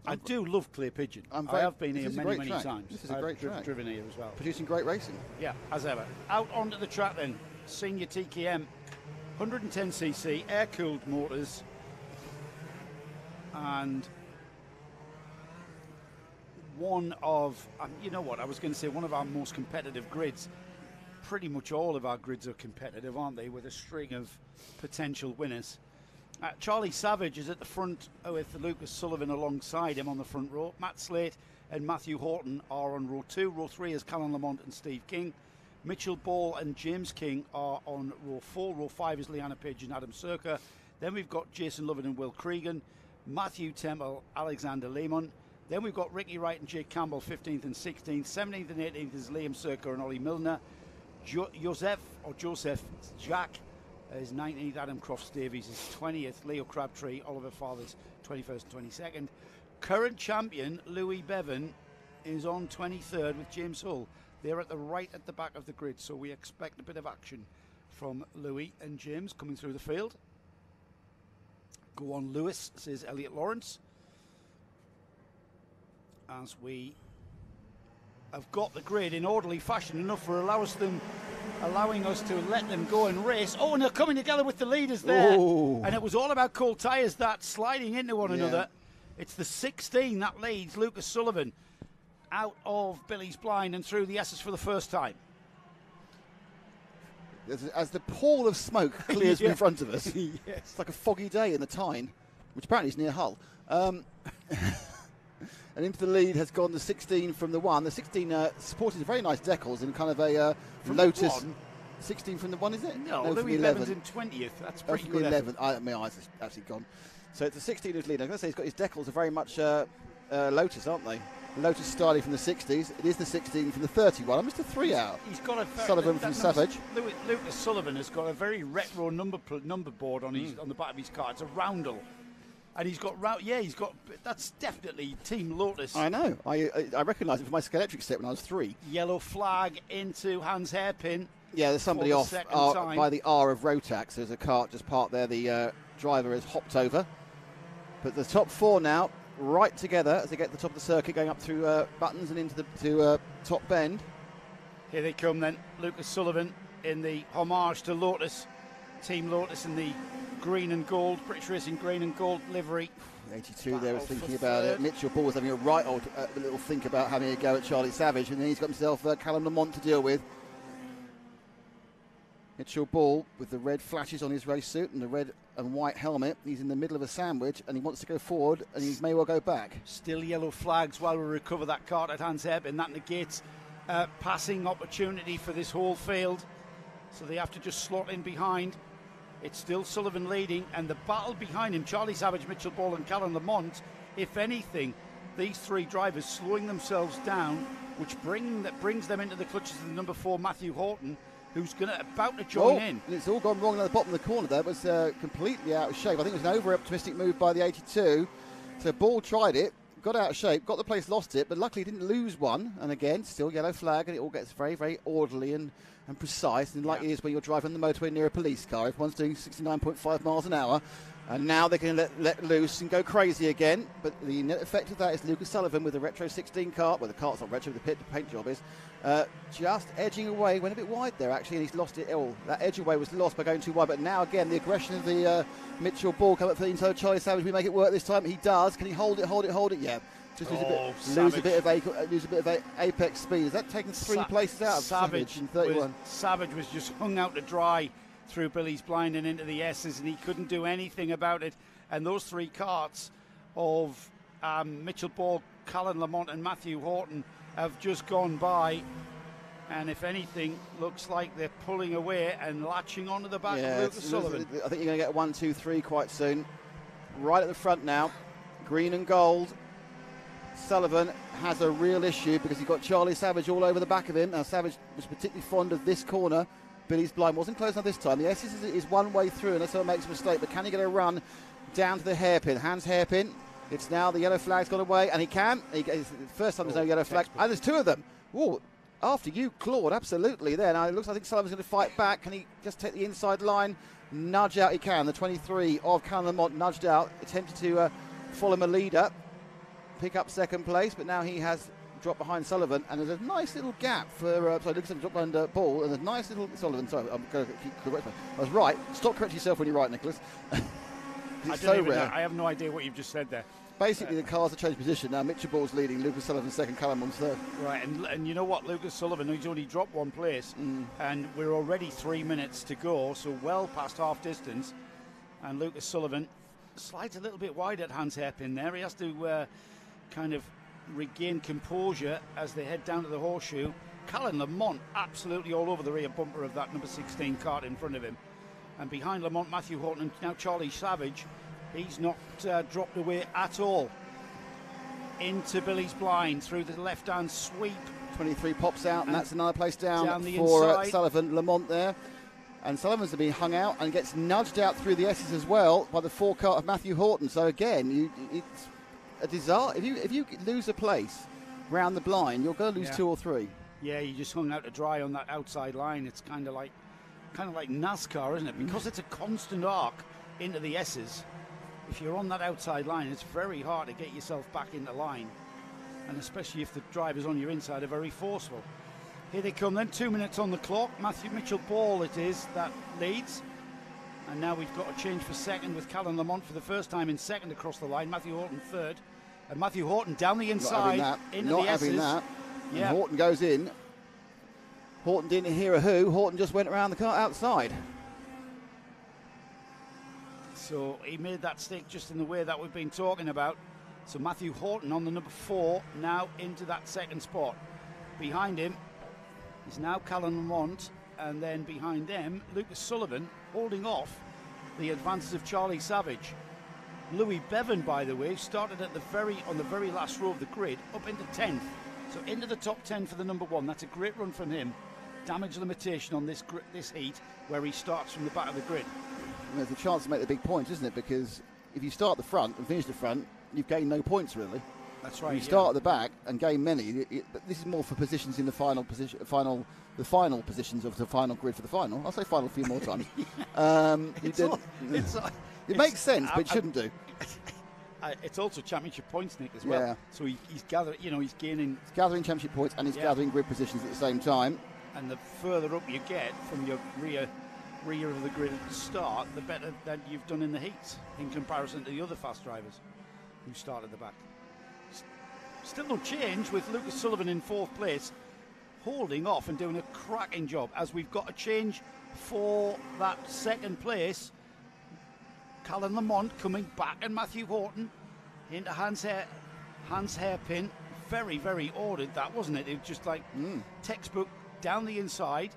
Speaker 1: I do love Clear Pigeon. I have been
Speaker 2: this
Speaker 1: here
Speaker 2: is a
Speaker 1: many,
Speaker 2: great
Speaker 1: many
Speaker 2: track.
Speaker 1: times.
Speaker 2: This is a great track.
Speaker 1: Driven here as well.
Speaker 2: Producing great racing.
Speaker 1: Yeah, as ever. Out onto the track then. Senior TKM, 110cc, air-cooled motors, and one of, you know what, I was going to say one of our most competitive grids. Pretty much all of our grids are competitive, aren't they, with a string of potential winners. Charlie Savage is at the front with Lucas Sullivan alongside him on the front row. Matt Slate and Matthew Horton are on row 2. Row 3 is Callan Lamont and Steve King. Mitchell Ball and James King are on row 4. Row 5 is Leanna Page and Adam Circa. Then we've got Jason Lovett and Will Cregan, Matthew Temple, Alexander Lehman. Then we've got Ricky Wright and Jake Campbell, 15th and 16th. 17th and 18th is Liam Circa and Ollie Milner. Joseph Jack is 19th. Adam Crofts Davies is 20th. Leo Crabtree, Oliver Fathers, 21st and 22nd. Current champion Louis Bevan is on 23rd with James Hull. They're at the back of the grid, so we expect a bit of action from Louis and James coming through the field. Go on, Lewis, says Elliot Lawrence. As we have got the grid in orderly fashion enough for allowing us to let them go and race. Oh, and they're coming together with the leaders there.
Speaker 2: Ooh.
Speaker 1: And it was all about cold tyres, that sliding into one
Speaker 2: Yeah.
Speaker 1: another. It's the 16 that leads Lucas Sullivan out of Billy's blind and through the S's for the first time.
Speaker 2: As the pall of smoke clears
Speaker 1: Yeah.
Speaker 2: in front of us.
Speaker 1: Yes.
Speaker 2: It's like a foggy day in the Tyne, which apparently is near Hull. And into the lead has gone the 16 from the 1. The 16 supported very nice decals in kind of a
Speaker 1: From
Speaker 2: Lotus.
Speaker 1: the 1?
Speaker 2: 16 from the 1, is it?
Speaker 1: No,
Speaker 2: from
Speaker 1: Louis
Speaker 2: the
Speaker 1: Bevan's
Speaker 2: 11.
Speaker 1: in 20th. That's
Speaker 2: Oh,
Speaker 1: pretty
Speaker 2: from the
Speaker 1: good.
Speaker 2: 11. My eyes are actually gone. So it's the 16 who's leading. I was going to say, his decals are very much Lotus, aren't they? Lotus starting from the 60s. It is the 16 from the 31. I'm just a 3 out.
Speaker 1: He's got a
Speaker 2: Sullivan from Savage.
Speaker 1: Lucas Sullivan has got a very retro number board on his on the back of his car. It's a roundel, and he's got that's definitely Team Lotus.
Speaker 2: I know. I recognised it from my Scalextric set when I was 3.
Speaker 1: Yellow flag into Hans Hairpin.
Speaker 2: Yeah, there's somebody
Speaker 1: For the
Speaker 2: off
Speaker 1: second time.
Speaker 2: by the R of Rotax. There's a cart just parked there. The driver has hopped over. But the top 4 now, right together as they get to the top of the circuit, going up through Buttons and into the top bend.
Speaker 1: Here they come then. Lucas Sullivan in the homage to Lotus. Team Lotus in the green and gold, British Racing green and gold livery.
Speaker 2: 82 there was
Speaker 1: Battle
Speaker 2: thinking
Speaker 1: for
Speaker 2: about it.
Speaker 1: third.
Speaker 2: Mitchell Ball was having a right old little think about having a go at Charlie Savage, and then he's got himself Callum Lamont to deal with. Mitchell Ball with the red flashes on his race suit and the red and white helmet. He's in the middle of a sandwich and he wants to go forward and he may well go back.
Speaker 1: Still yellow flags while we recover that cart at Hans Hairpin. That negates passing opportunity for this whole field. So they have to just slot in behind. It's still Sullivan leading, and the battle behind him, Charlie Savage, Mitchell Ball and Callan Lamont. If anything, these 3 drivers slowing themselves down, which brings them into the clutches of the number 4, Matthew Horton, who's about to join in.
Speaker 2: And it's all gone wrong at the bottom of the corner there. It was completely out of shape. I think it was an over-optimistic move by the 82. So Ball tried it, got out of shape, got the place, lost it, but luckily didn't lose one. And again, still yellow flag, and it all gets very, very orderly and precise, and like it is when you're driving the motorway near a police car. Everyone's doing 69.5 miles an hour, and now they can let loose and go crazy again. But the net effect of that is Lucas Sullivan with the retro 16 kart. Well, the kart's not retro, the paint job is just edging away. Went a bit wide there actually, and he's lost it. Oh, that edge away was lost by going too wide. But now again, the aggression of the Mitchell Ball come up for the inside of Charlie Savage. We make it work this time. He does. Can he hold it? Yeah. Just lose a bit of apex speed. Is that taking three places out of Savage in 31?
Speaker 1: Savage was just hung out to dry through Billy's Blind and into the S's, and he couldn't do anything about it. And those three carts of Mitchell Ball, Callan Lamont and Matthew Horton have just gone by, and if anything, looks like they're pulling away and latching onto the back of Lucas Sullivan.
Speaker 2: I think you're going to get 1, 2, 3 quite soon. Right at the front now, green and gold. Sullivan has a real issue because you've got Charlie Savage all over the back of him. Now, Savage was particularly fond of this corner. Billy's Blind wasn't close enough this time. The S is one way through unless someone makes a mistake, but can he get a run down to the hairpin? Hans hairpin. It's now the yellow flag's got away, and he can. First time there's no yellow flag, and there's two of them. Ooh, after you, Claude, absolutely there. Now it looks like Sullivan's going to fight back. Can he just take the inside line? Nudge out he can. The 23 of Callan Lamont nudged out, attempted to follow him a leader, pick up second place, but now he has dropped behind Sullivan, and there's a nice little gap for Lucas Sullivan dropped behind Ball, and a nice little Sullivan. Sorry, I'm going to keep correcting. I was right. Stop correcting yourself when you're right, Nicholas.
Speaker 1: I have no idea what you've just said there.
Speaker 2: Basically, the cars have changed position now. Mitchell Ball's leading, Lucas Sullivan second, Callan Lamont's third.
Speaker 1: Right, and you know what? Lucas Sullivan, he's only dropped one place, and we're already 3 minutes to go, so well past half distance. And Lucas Sullivan slides a little bit wide at Hans Hairpin there. He has to kind of regain composure as they head down to the horseshoe. Callan Lamont absolutely all over the rear bumper of that number 16 cart in front of him. And behind Lamont, Matthew Horton, and now Charlie Savage. He's not dropped away at all. Into Billy's Blind through the left-hand sweep.
Speaker 2: 23 pops out, and that's another place down
Speaker 1: the
Speaker 2: for Sullivan. Lamont there. And Sullivan's being hung out and gets nudged out through the S's as well by the 4 cart of Matthew Horton. So again, it's a disaster. If you lose a place round the blind, you're going to lose 2 or 3.
Speaker 1: Yeah, you just hung out to dry on that outside line. It's kind of like NASCAR, isn't it? Because it's a constant arc into the S's. If you're on that outside line, it's very hard to get yourself back into line, and especially if the drivers on your inside are very forceful. Here they come then, 2 minutes on the clock. Mitchell Ball it is that leads, and now we've got a change for second with Callan Lamont for the first time in second across the line. Matthew Horton third, and Matthew Horton down the inside into the S's.
Speaker 2: Not having that. Yeah. And Horton goes in. Horton didn't hear a who. Horton just went around the car outside.
Speaker 1: So he made that stick just in the way that we've been talking about. So Matthew Horton on the number 4 now into that second spot. Behind him is now Callan Lamont, and then behind them Lucas Sullivan holding off the advances of Charlie Savage. Louis Bevan, by the way, started at on the very last row of the grid up into 10th. So into the top 10 for the number 1. That's a great run from him. Damage limitation on this heat where he starts from the back of the grid.
Speaker 2: There's a chance to make the big points, isn't it? Because if you start at the front and finish the front, you've gained no points really.
Speaker 1: That's right.
Speaker 2: If you start at the back and gain many, but this is more for positions in the final position, the final positions of the final grid for the final. I'll say final a few more times. It makes sense, but it shouldn't do.
Speaker 1: It's also championship points, Nick, as well.
Speaker 2: Yeah.
Speaker 1: So he's gathering, he's gaining.
Speaker 2: He's gathering championship points and he's gathering grid positions at the same time.
Speaker 1: And the further up you get from your rear of the grid at the start, the better that you've done in the heats in comparison to the other fast drivers who start at the back. Still no change with Lucas Sullivan in 4th place, holding off and doing a cracking job, as we've got a change for that second place. Callan Lamont coming back, and Matthew Horton into Hans Hairpin. Very, very ordered that, wasn't it? It was just like textbook down the inside.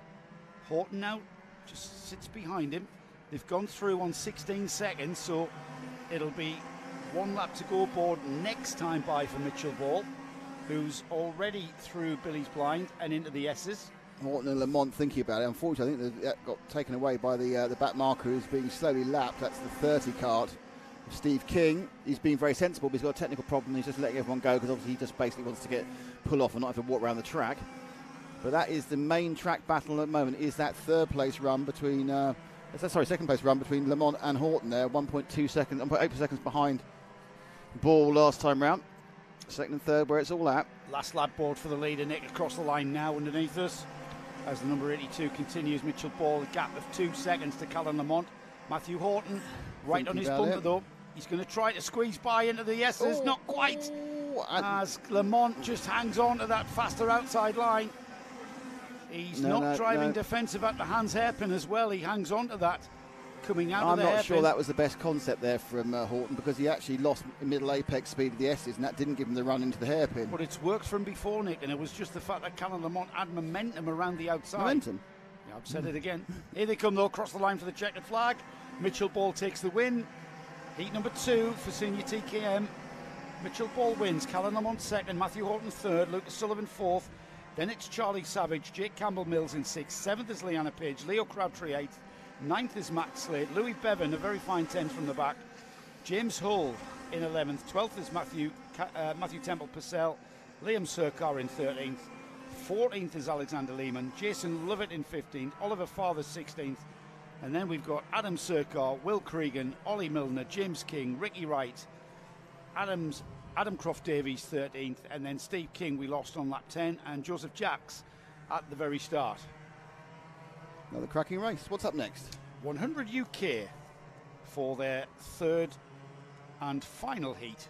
Speaker 1: Horton now just sits behind him. They've gone through on 16 seconds, so it'll be 1 lap to go aboard next time by for Mitchell Ball, who's already through Billy's Blind and into the S's.
Speaker 2: Horton and Lamont thinking about it. Unfortunately, I think that got taken away by the back marker who's being slowly lapped. That's the 30 cart of Steve King. He's been very sensible, but he's got a technical problem. He's just letting everyone go because obviously he just basically wants to pull off and not have to walk around the track. But that is the main track battle at the moment, is that second place run between Lamont and Horton there. 1.8 seconds behind Ball last time round. Second and third where it's all at.
Speaker 1: Last lap board for the leader, Nick, across the line now underneath us. As the number 82 continues, Mitchell Ball, a gap of 2 seconds to Callan Lamont. Matthew Horton right on his bumper though. He's going to try to squeeze by into the S's, not quite. as Lamont just hangs on to that faster outside line. He's not driving defensive at the Hans hairpin as well. He hangs on to that coming out of the hairpin.
Speaker 2: I'm not sure that was the best concept there from Horton, because he actually lost middle apex speed of the S's, and that didn't give him the run into the hairpin.
Speaker 1: But it's worked for him before, Nick, and it was just the fact that Callum Lamont had momentum around the outside.
Speaker 2: Momentum?
Speaker 1: Yeah, I've said it again. Here they come, though, across the line for the checkered flag. Mitchell Ball takes the win. Heat number 2 for senior TKM. Mitchell Ball wins. Callum Lamont second, Matthew Horton third, Lucas Sullivan fourth. Then it's Charlie Savage, Jake Campbell-Mills in 6th, 7th is Leanna Page, Leo Crabtree 8th, 9th is Matt Slade, Louis Bevan, a very fine 10th from the back, James Hull in 11th, 12th is Matthew Temple Purcell, Liam Surkar in 13th, 14th is Alexander Lehman, Jason Lovett in 15th, Oliver Father 16th, and then we've got Adam Surkar, Will Cregan, Ollie Milner, James King, Ricky Wright, Adam Croft-Davies 13th, and then Steve King we lost on lap 10, and Joseph Jacks at the very start.
Speaker 2: Another cracking race. What's up next?
Speaker 1: 100 UK for their third and final heat.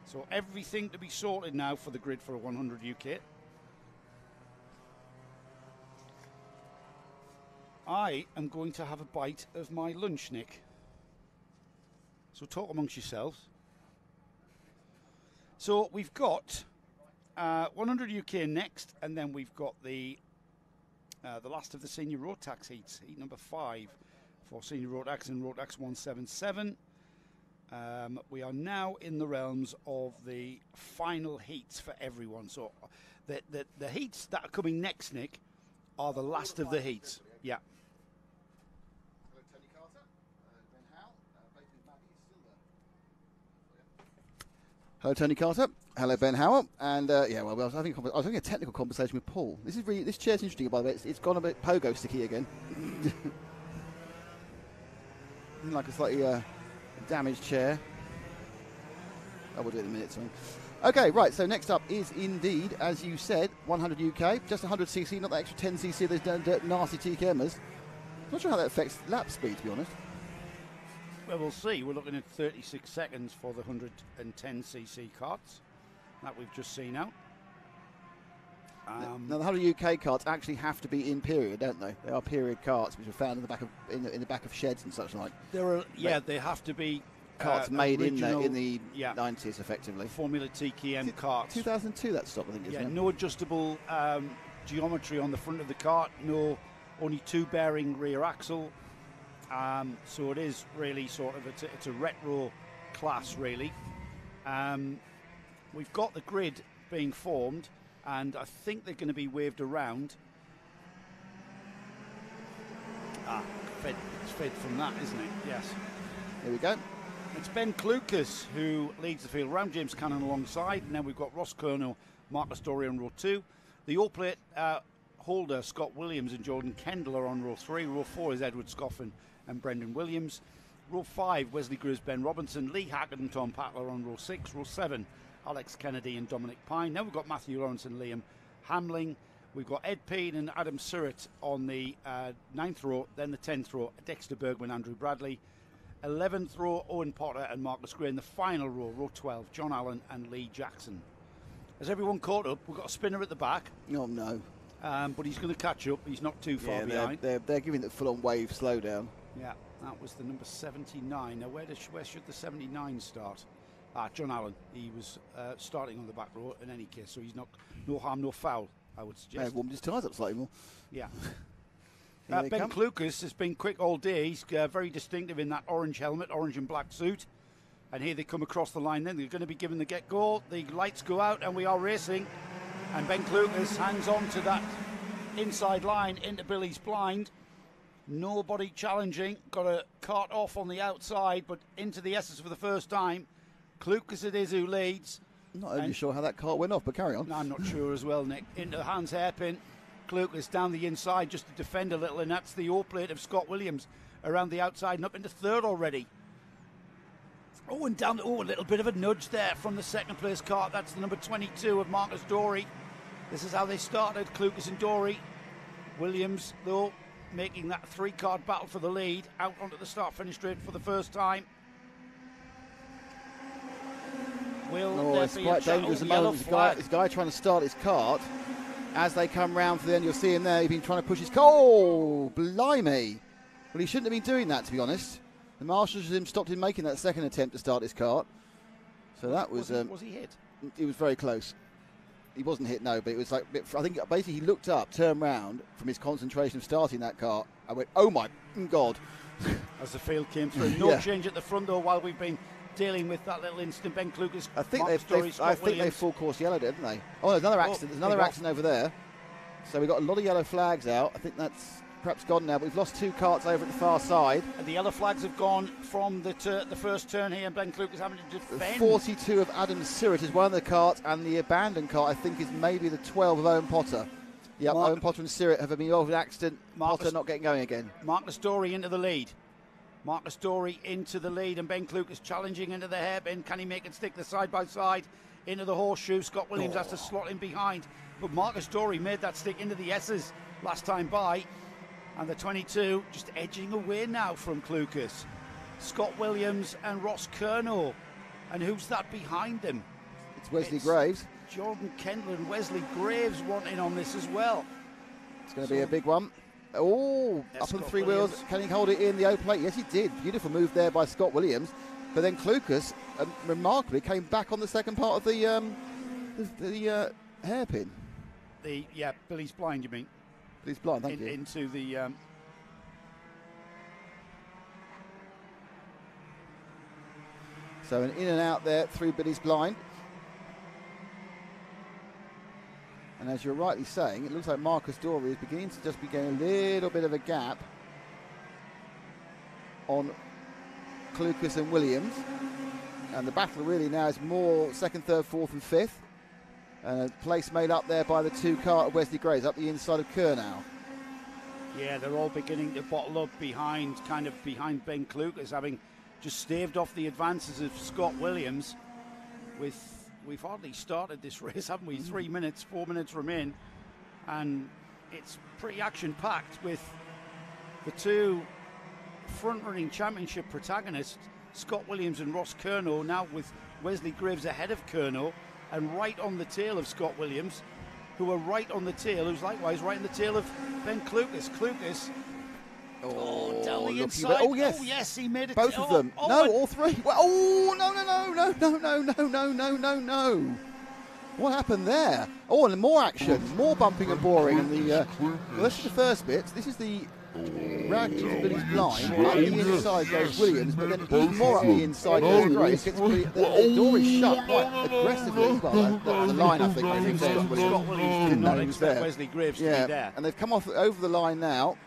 Speaker 1: So everything to be sorted now for the grid for a 100 UK. I am going to have a bite of my lunch, Nick. So talk amongst yourselves. So we've got 100 UK next, and then we've got the last of the senior road tax heats, heat number 5 for senior road tax and road tax 177. We are now in the realms of the final heats for everyone. So the heats that are coming next, Nick, are the last of the heats. Yeah.
Speaker 2: Hello, Tony Carter. Hello, Ben Howell. And I was having a technical conversation with Paul. This chair's interesting, by the way. It's gone a bit pogo sticky again. Like a slightly damaged chair. I will do it in a minute. Sorry. Okay, right. So next up is indeed, as you said, 100 UK, just 100cc, not that extra 10cc. Those nasty TKMers. Not sure how that affects lap speed, to be honest.
Speaker 1: Well, we'll see. We're looking at 36 seconds for the 110cc carts that we've just seen out.
Speaker 2: Now, the 100 UK carts actually have to be in period, don't they? They are period carts, which are found in the back of in the back of sheds and such like.
Speaker 1: They have to be
Speaker 2: carts made in the 90s, effectively.
Speaker 1: Formula TKM carts.
Speaker 2: 2002 that stopped, I think, isn't it?
Speaker 1: No adjustable geometry on the front of the cart. Only 2 bearing rear axle. So it is really sort of it's a retro class, really. We've got the grid being formed, and I think they're going to be waved around. It's fed from that, isn't it? Yes.
Speaker 2: Here we go.
Speaker 1: It's Ben Clucas who leads the field around, James Cannon alongside, and then we've got Ross Kerno, Marcus Dory on row 2. The all-plate holder, Scott Williams and Jordan Kendall, are on row 3. Row 4 is Edward Scoffin and Brendan Williams. Row 5, Wesley Greers, Ben Robinson, Lee Hackett and Tom Patler on row 6. Row 7, Alex Kennedy and Dominic Pine. Then we've got Matthew Lawrence and Liam Hamling. We've got Ed Payne and Adam Surratt on the 9th row. Then the 10th row, Dexter Bergman, Andrew Bradley. 11th row, Owen Potter and Marcus Gray. In the final row, row 12, John Allen and Lee Jackson. Has everyone caught up? We've got a spinner at the back.
Speaker 2: Oh, no.
Speaker 1: But he's going to catch up. He's not too far behind.
Speaker 2: They're giving it full-on wave slowdown.
Speaker 1: Yeah, that was the number 79. Now, where should the 79 start? John Allen. He was starting on the back row in any case, so he's no harm, no foul, I would suggest.
Speaker 2: I've warmed his tyres up slightly more.
Speaker 1: Yeah. Ben Clucas has been quick all day. He's very distinctive in that orange helmet, orange and black suit. And here they come across the line then. They're going to be given the get-go. The lights go out and we are racing. And Ben Clucas hangs on to that inside line into Billy's blind. Nobody challenging. Got a cart off on the outside, but into the S's for the first time. Clucas it is who leads.
Speaker 2: I'm not overly sure how that cart went off, but carry on.
Speaker 1: I'm not sure as well, Nick. Into Hans hairpin. Clucas down the inside just to defend a little, and that's the all-plate of Scott Williams around the outside and up into third already. Oh, and down, a little bit of a nudge there from the second place cart. That's the number 22 of Marcus Dory. This is how they started, Clucas and Dory. Williams, though, making that 3-card battle for the lead, out onto the start-finish straight for the first time. Will
Speaker 2: Oh,
Speaker 1: there
Speaker 2: it's
Speaker 1: be
Speaker 2: quite
Speaker 1: a
Speaker 2: dangerous at the
Speaker 1: yellow
Speaker 2: moment. This guy trying to start his cart. As they come round to the end, you'll see him there. He's been trying to push his car. Oh, blimey. Well, he shouldn't have been doing that, to be honest. The marshals stopped him making that second attempt to start his cart. So that was...
Speaker 1: Was he hit?
Speaker 2: He was very close. He wasn't hit, no, but it was like... I think basically he looked up, turned round from his concentration of starting that cart. I went, oh my God.
Speaker 1: As the field came through. No change at the front door while we've been dealing with that little incident. Ben Klukas,
Speaker 2: I think they full course yellowed it, didn't they? Oh, there's another accident. There's another accident over there. So we've got a lot of yellow flags out. I think that's perhaps gone now, but we've lost 2 carts over at the far side.
Speaker 1: And the yellow flags have gone from the first turn here, and Ben Klukas having to defend.
Speaker 2: 42 of Adam Sirrett is one of the carts, and the abandoned cart, I think, is maybe the 12 of Owen Potter. Yeah, Owen Potter and Sirrett have been involved in an accident. Potter not getting going again.
Speaker 1: Marcus Dorey into the lead. Marcus Dorey into the lead, and Ben Klukas challenging into the hairpin. Can he make it stick the side-by-side into the horseshoe? Scott Williams has to slot in behind. But Marcus Dorey made that stick into the S's last time by. And the 22 just edging away now from Klukas. Scott Williams and Ross Curnow. And who's that behind them?
Speaker 2: It's Wesley Graves.
Speaker 1: Jordan Kendall and Wesley Graves want in on this as well.
Speaker 2: It's going to be a big one. Oh, up on 3 wheels. Can he hold it in the O plate? Yes, he did. Beautiful move there by Scott Williams. But then Klukas, remarkably, came back on the second part of the hairpin.
Speaker 1: Billy's blind, you mean?
Speaker 2: Billy's blind, thank you.
Speaker 1: Into the...
Speaker 2: So an in and out there through Billy's blind. And as you're rightly saying, it looks like Marcus Dorey is beginning to just be getting a little bit of a gap on Klukas and Williams. And the battle really now is more second, third, fourth and fifth. And a place made up there by the 2 cart of Wesley Graves up the inside of Curnow.
Speaker 1: Yeah, they're all beginning to bottle up behind Ben Klukas, having just staved off the advances of Scott Williams. We've hardly started this race, haven't we? 3 minutes, 4 minutes remain, and it's pretty action-packed with the 2 front-running championship protagonists, Scott Williams and Ross Curnow, now with Wesley Graves ahead of Curnow and right on the tail of Scott Williams, who are right on the tail, who's likewise right on the tail of Ben Klukas. Klukas. Down the inside.
Speaker 2: Oh, yes.
Speaker 1: Oh, yes, he made it.
Speaker 2: Both of them. No, all 3. Oh, no. What happened there? Oh, and more action. More bumping and boring. And well, this is the first bit. This is the rag into Billy's blind. Up the inside goes Williams, but then even more up the inside goes Grace. The door is shut quite aggressively. Well, the line, I think.
Speaker 1: Scott Williams did not expect Wesley Graves to be there.
Speaker 2: And they've come off over the line now.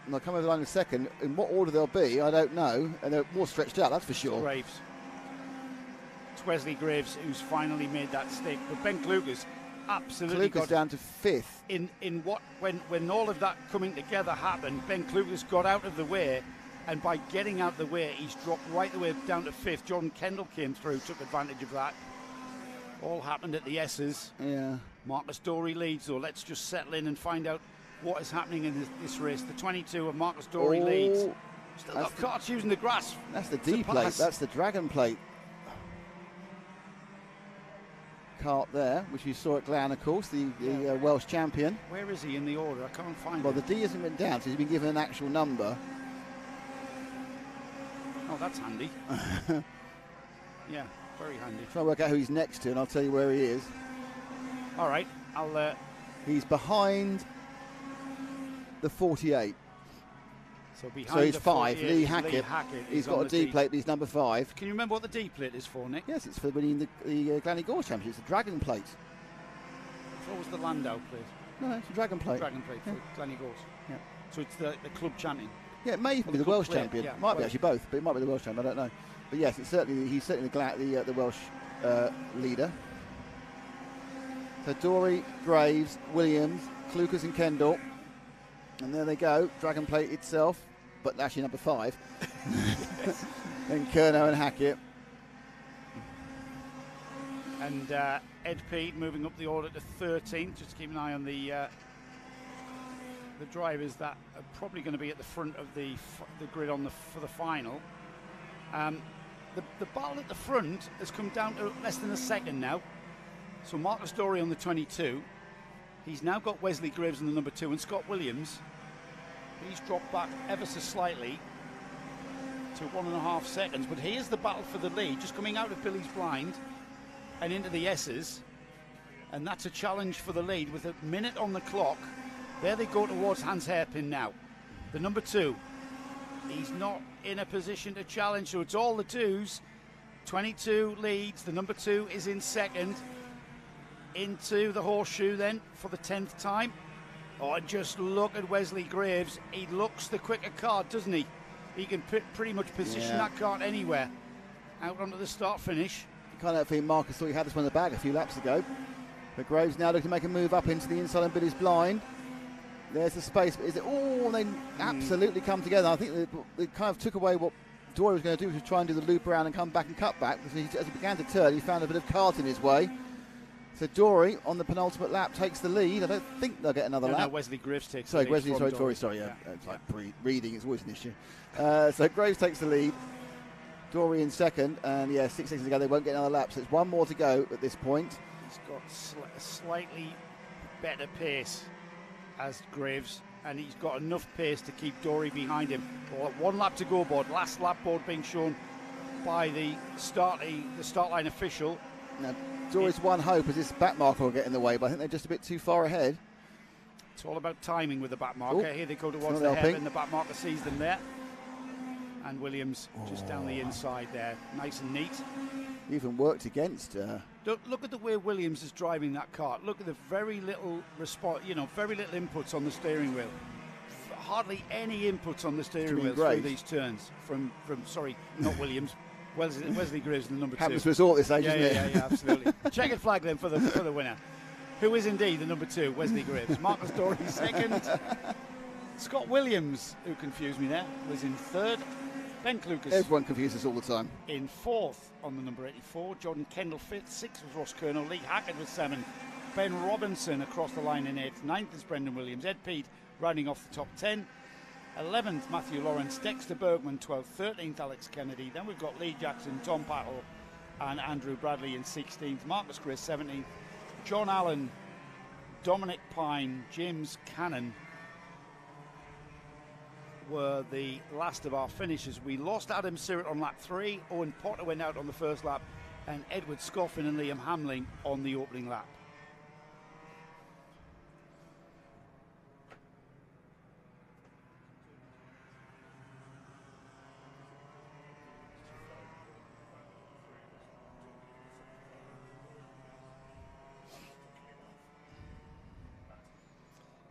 Speaker 2: And they'll come over the line in a second. In what order they'll be, I don't know. And they're more stretched out, that's for sure.
Speaker 1: Graves. It's Wesley Graves who's finally made that stick. But Ben Klukas absolutely
Speaker 2: Klukas down to 5th.
Speaker 1: In what when all of that coming together happened, Ben Klukas got out of the way, and by getting out of the way, he's dropped right the way down to 5th. Jordan Kendall came through, took advantage of that. All happened at the S's.
Speaker 2: Yeah.
Speaker 1: Marcus Dorey leads, though. Let's just settle in and find out what is happening in this race. The 22 of Marcus Dorey leads. Still got carts using the grass.
Speaker 2: That's the D plate. That's the Dragon plate cart there, which you saw at Glan, of course, the Welsh champion.
Speaker 1: Where is he in the order? I can't find him.
Speaker 2: Well, the D hasn't been down, so he's been given an actual number.
Speaker 1: Oh, that's handy. Yeah, very handy.
Speaker 2: Try to work out who he's next to, and I'll tell you where he is.
Speaker 1: All right, I'll...
Speaker 2: He's behind the 48.
Speaker 1: So
Speaker 2: he's 5. Lee Hackett. He's got a D plate, but he's number 5.
Speaker 1: Can you remember what the D plate is for, Nick?
Speaker 2: Yes, it's for winning the Glanny Gorse Championship. It's a Dragon plate.
Speaker 1: What was the Landau plate?
Speaker 2: No, it's a Dragon plate.
Speaker 1: Dragon plate for Glanny Gorse. Yeah. So it's the club champion.
Speaker 2: Yeah, it may be the Welsh champion.
Speaker 1: Yeah,
Speaker 2: might be actually both, but it might be the Welsh champion. I don't know. But yes, he's certainly the Welsh leader. So Dorey, Graves, Williams, Klukas and Kendall. And there they go, Dragon plate itself, but actually number 5. Then Curnow and Hackett.
Speaker 1: And Ed Peed moving up the order to 13th. Just keep an eye on the drivers that are probably going to be at the front of the grid for the final. the battle at the front has come down to less than a second now. So Marcus Dorey on the 22. He's now got Wesley Graves on the number 2 and Scott Williams. He's dropped back ever so slightly to 1.5 seconds. But here's the battle for the lead, just coming out of Billy's blind and into the S's. And that's a challenge for the lead with a minute on the clock. There they go towards Hans Hairpin now. The number 2. He's not in a position to challenge, so it's all the 2s. 22 leads. The number 2 is in second. Into the horseshoe then for the 10th time. Oh, and just look at Wesley Graves. He looks the quicker card, doesn't he? He can pretty much position that cart anywhere. Out onto the start-finish.
Speaker 2: Kind of think Marcus thought he had this one in the bag a few laps ago. But Graves now looking to make a move up into the inside and Billy's blind. There's the space. But is it all? They absolutely come together. I think they kind of took away what Dorey was going to do, which was try and do the loop around and come back and cut back. Because as he began to turn, he found a bit of cart in his way. So Dorey on the penultimate lap takes the lead. I don't think they'll get another lap.
Speaker 1: No, Wesley Graves takes
Speaker 2: the
Speaker 1: lead.
Speaker 2: It's like reading is always an issue. So Graves takes the lead. Dorey in second, and 6 seconds to go. They won't get another lap. So it's one more to go at this point.
Speaker 1: He's got a slightly better pace as Graves, and he's got enough pace to keep Dorey behind him. Well, 1 lap to go board. Last lap board being shown by the start line official.
Speaker 2: Now, Dorey's one hope is this back marker will get in the way, but I think they're just a bit too far ahead.
Speaker 1: It's all about timing with the back marker.
Speaker 2: Ooh,
Speaker 1: here they go towards the hairpin, the back marker sees them there. And Williams just down the inside there, nice and neat.
Speaker 2: Even worked against.
Speaker 1: Look at the way Williams is driving that cart. Look at the very little response, very little inputs on the steering wheel. Hardly any inputs on the steering wheel through these turns. From sorry, not Williams. Wesley Graves in the number 2.
Speaker 2: Happens to us all at this age, isn't it?
Speaker 1: Yeah, absolutely. Checkered flag then for the winner, who is indeed the number 2, Wesley Graves. Marcus Dorey second. Scott Williams, who confused me there, was in third. Ben Clucas.
Speaker 2: Everyone confuses all the time.
Speaker 1: In fourth on the number 84. Jordan Kendall fifth. Sixth was Ross Colonel. Lee Hackett was 7th. Ben Robinson across the line in 8th. 9th is Brendan Williams. Ed Peat rounding off the top 10. 11th, Matthew Lawrence. Dexter Bergman, 12th. 13th, Alex Kennedy. Then we've got Lee Jackson, Tom Pattle, and Andrew Bradley in 16th. Marcus Gray, 17th. John Allen, Dominic Pine, James Cannon were the last of our finishers. We lost Adam Sirrett on lap 3. Owen Potter went out on the first lap, and Edward Scoffin and Liam Hamling on the opening lap.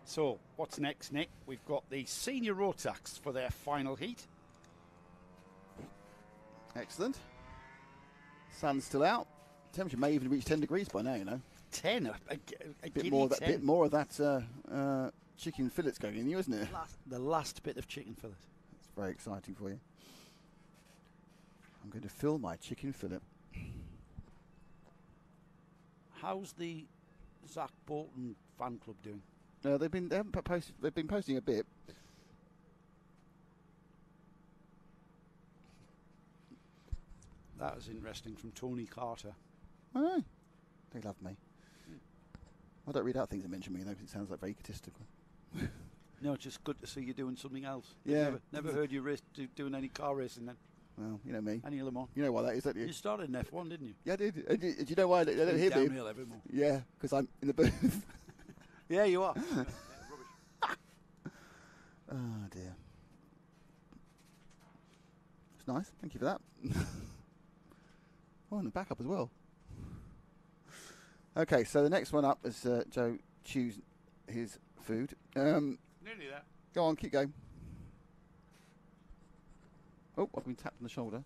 Speaker 1: So, what's next, Nick? We've got the senior Rotax for their final heat.
Speaker 2: Excellent. Sun's still out. Temperature may even reach 10 degrees by now, you know.
Speaker 1: 10? A
Speaker 2: bit more of that chicken fillets going in you, isn't it?
Speaker 1: The last bit of chicken fillet.
Speaker 2: It's very exciting for you. I'm going to fill my chicken fillet.
Speaker 1: How's the Zach Bolton fan club doing?
Speaker 2: They've been posting a bit.
Speaker 1: That was interesting from Tony Carter.
Speaker 2: Oh, they love me. I don't read out things that mention me though, because it sounds like very egotistical.
Speaker 1: No, it's just good to see you doing something else.
Speaker 2: Yeah.
Speaker 1: Never heard you doing any car racing then.
Speaker 2: Well, you know me.
Speaker 1: Any Le Mans.
Speaker 2: You know why that is, don't you?
Speaker 1: You started in F1, didn't you?
Speaker 2: Yeah, I did. Do you know why they don't hear me?
Speaker 1: Downhill every month.
Speaker 2: Yeah, because I'm in the booth.
Speaker 1: Yeah, you are.
Speaker 2: Oh dear. It's nice. Thank you for that. Oh, and the backup as well. Okay, so the next one up is Joe chews his food.
Speaker 1: Nearly there.
Speaker 2: Go on, keep going. Oh, I've been tapped on the shoulder.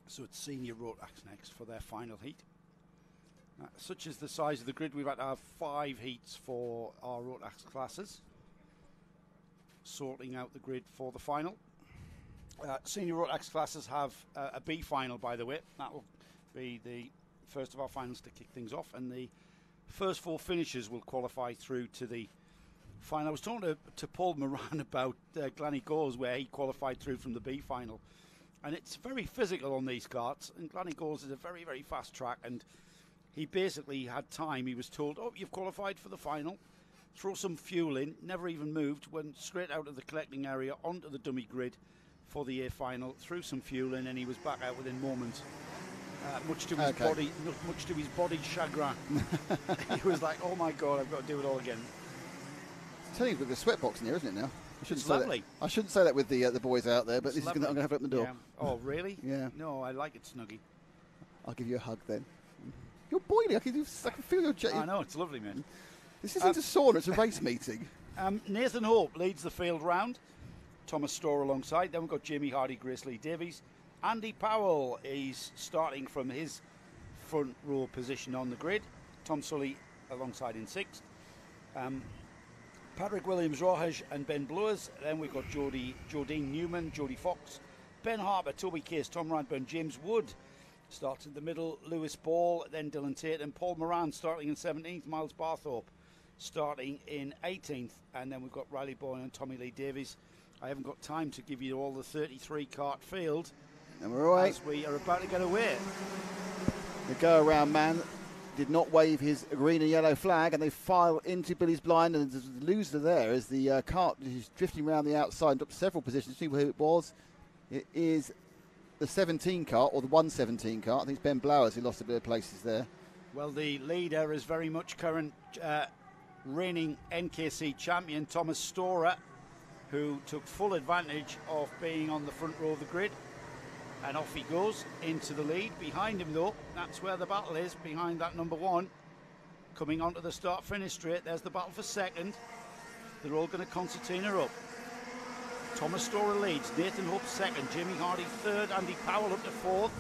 Speaker 1: So it's senior Rotax next for their final heat. Such as the size of the grid, we've had to have 5 heats for our Rotax classes, sorting out the grid for the final. Senior Rotax classes have a B final, by the way. That will be the first of our finals to kick things off, and the first 4 finishers will qualify through to the final. I was talking to Paul Moran about Gleneagles, where he qualified through from the B final. And it's very physical on these karts. And Gleneagles is a very, very fast track. And he basically had time. He was told, oh, you've qualified for the final. Throw some fuel in. Never even moved. Went straight out of the collecting area onto the dummy grid for the A final. Threw some fuel in, and he was back out within moments. Much to his body's chagrin. He was like, oh my God, I've got to do it all again.
Speaker 2: I'm telling you, with the sweat box in here, isn't it now?
Speaker 1: It's lovely.
Speaker 2: I shouldn't say that with the boys out there, but I'm going to have it open the door.
Speaker 1: Yeah. Oh, really?
Speaker 2: Yeah.
Speaker 1: No, I like it, Snuggy.
Speaker 2: I'll give you a hug then. You're boiling. I can feel your jet.
Speaker 1: I know, it's lovely, man.
Speaker 2: This isn't a sauna, it's a race meeting.
Speaker 1: Nathan Hope leads the field round. Thomas Storr alongside. Then we've got Jamie Hardy, Grace Lee Davies. Andy Powell is starting from his front row position on the grid. Tom Sully alongside in sixth. Patrick Williams-Rojas and Ben Blewers. Then we've got Jodine Newman, Jodie Fox, Ben Harper, Toby Case, Tom Radburn, James Wood starts in the middle, Lewis Ball, then Dylan Tate and Paul Moran starting in 17th, Miles Barthorpe starting in 18th, and then we've got Riley Boyne and Tommy Lee Davies. I haven't got time to give you all the 33 kart field.
Speaker 2: And we're away.
Speaker 1: As we are about to get away.
Speaker 2: The go-around man did not wave his green and yellow flag, and they file into Billy's blind, and the loser there as the kart is drifting around the outside and dropped several positions. See who it was. It is the 17 kart, or the 117 kart. I think it's Ben Blowers who lost a bit of places there.
Speaker 1: Well, the leader is very much current reigning NKC champion Thomas Storer, who took full advantage of being on the front row of the grid. And off he goes into the lead. Behind him, though, that's where the battle is, behind that number one. Coming onto the start-finish straight, there's the battle for second. They're all going to concertina up. Thomas Storer leads, Nathan Hope second, Jamie Hardy third, Andy Powell up to fourth.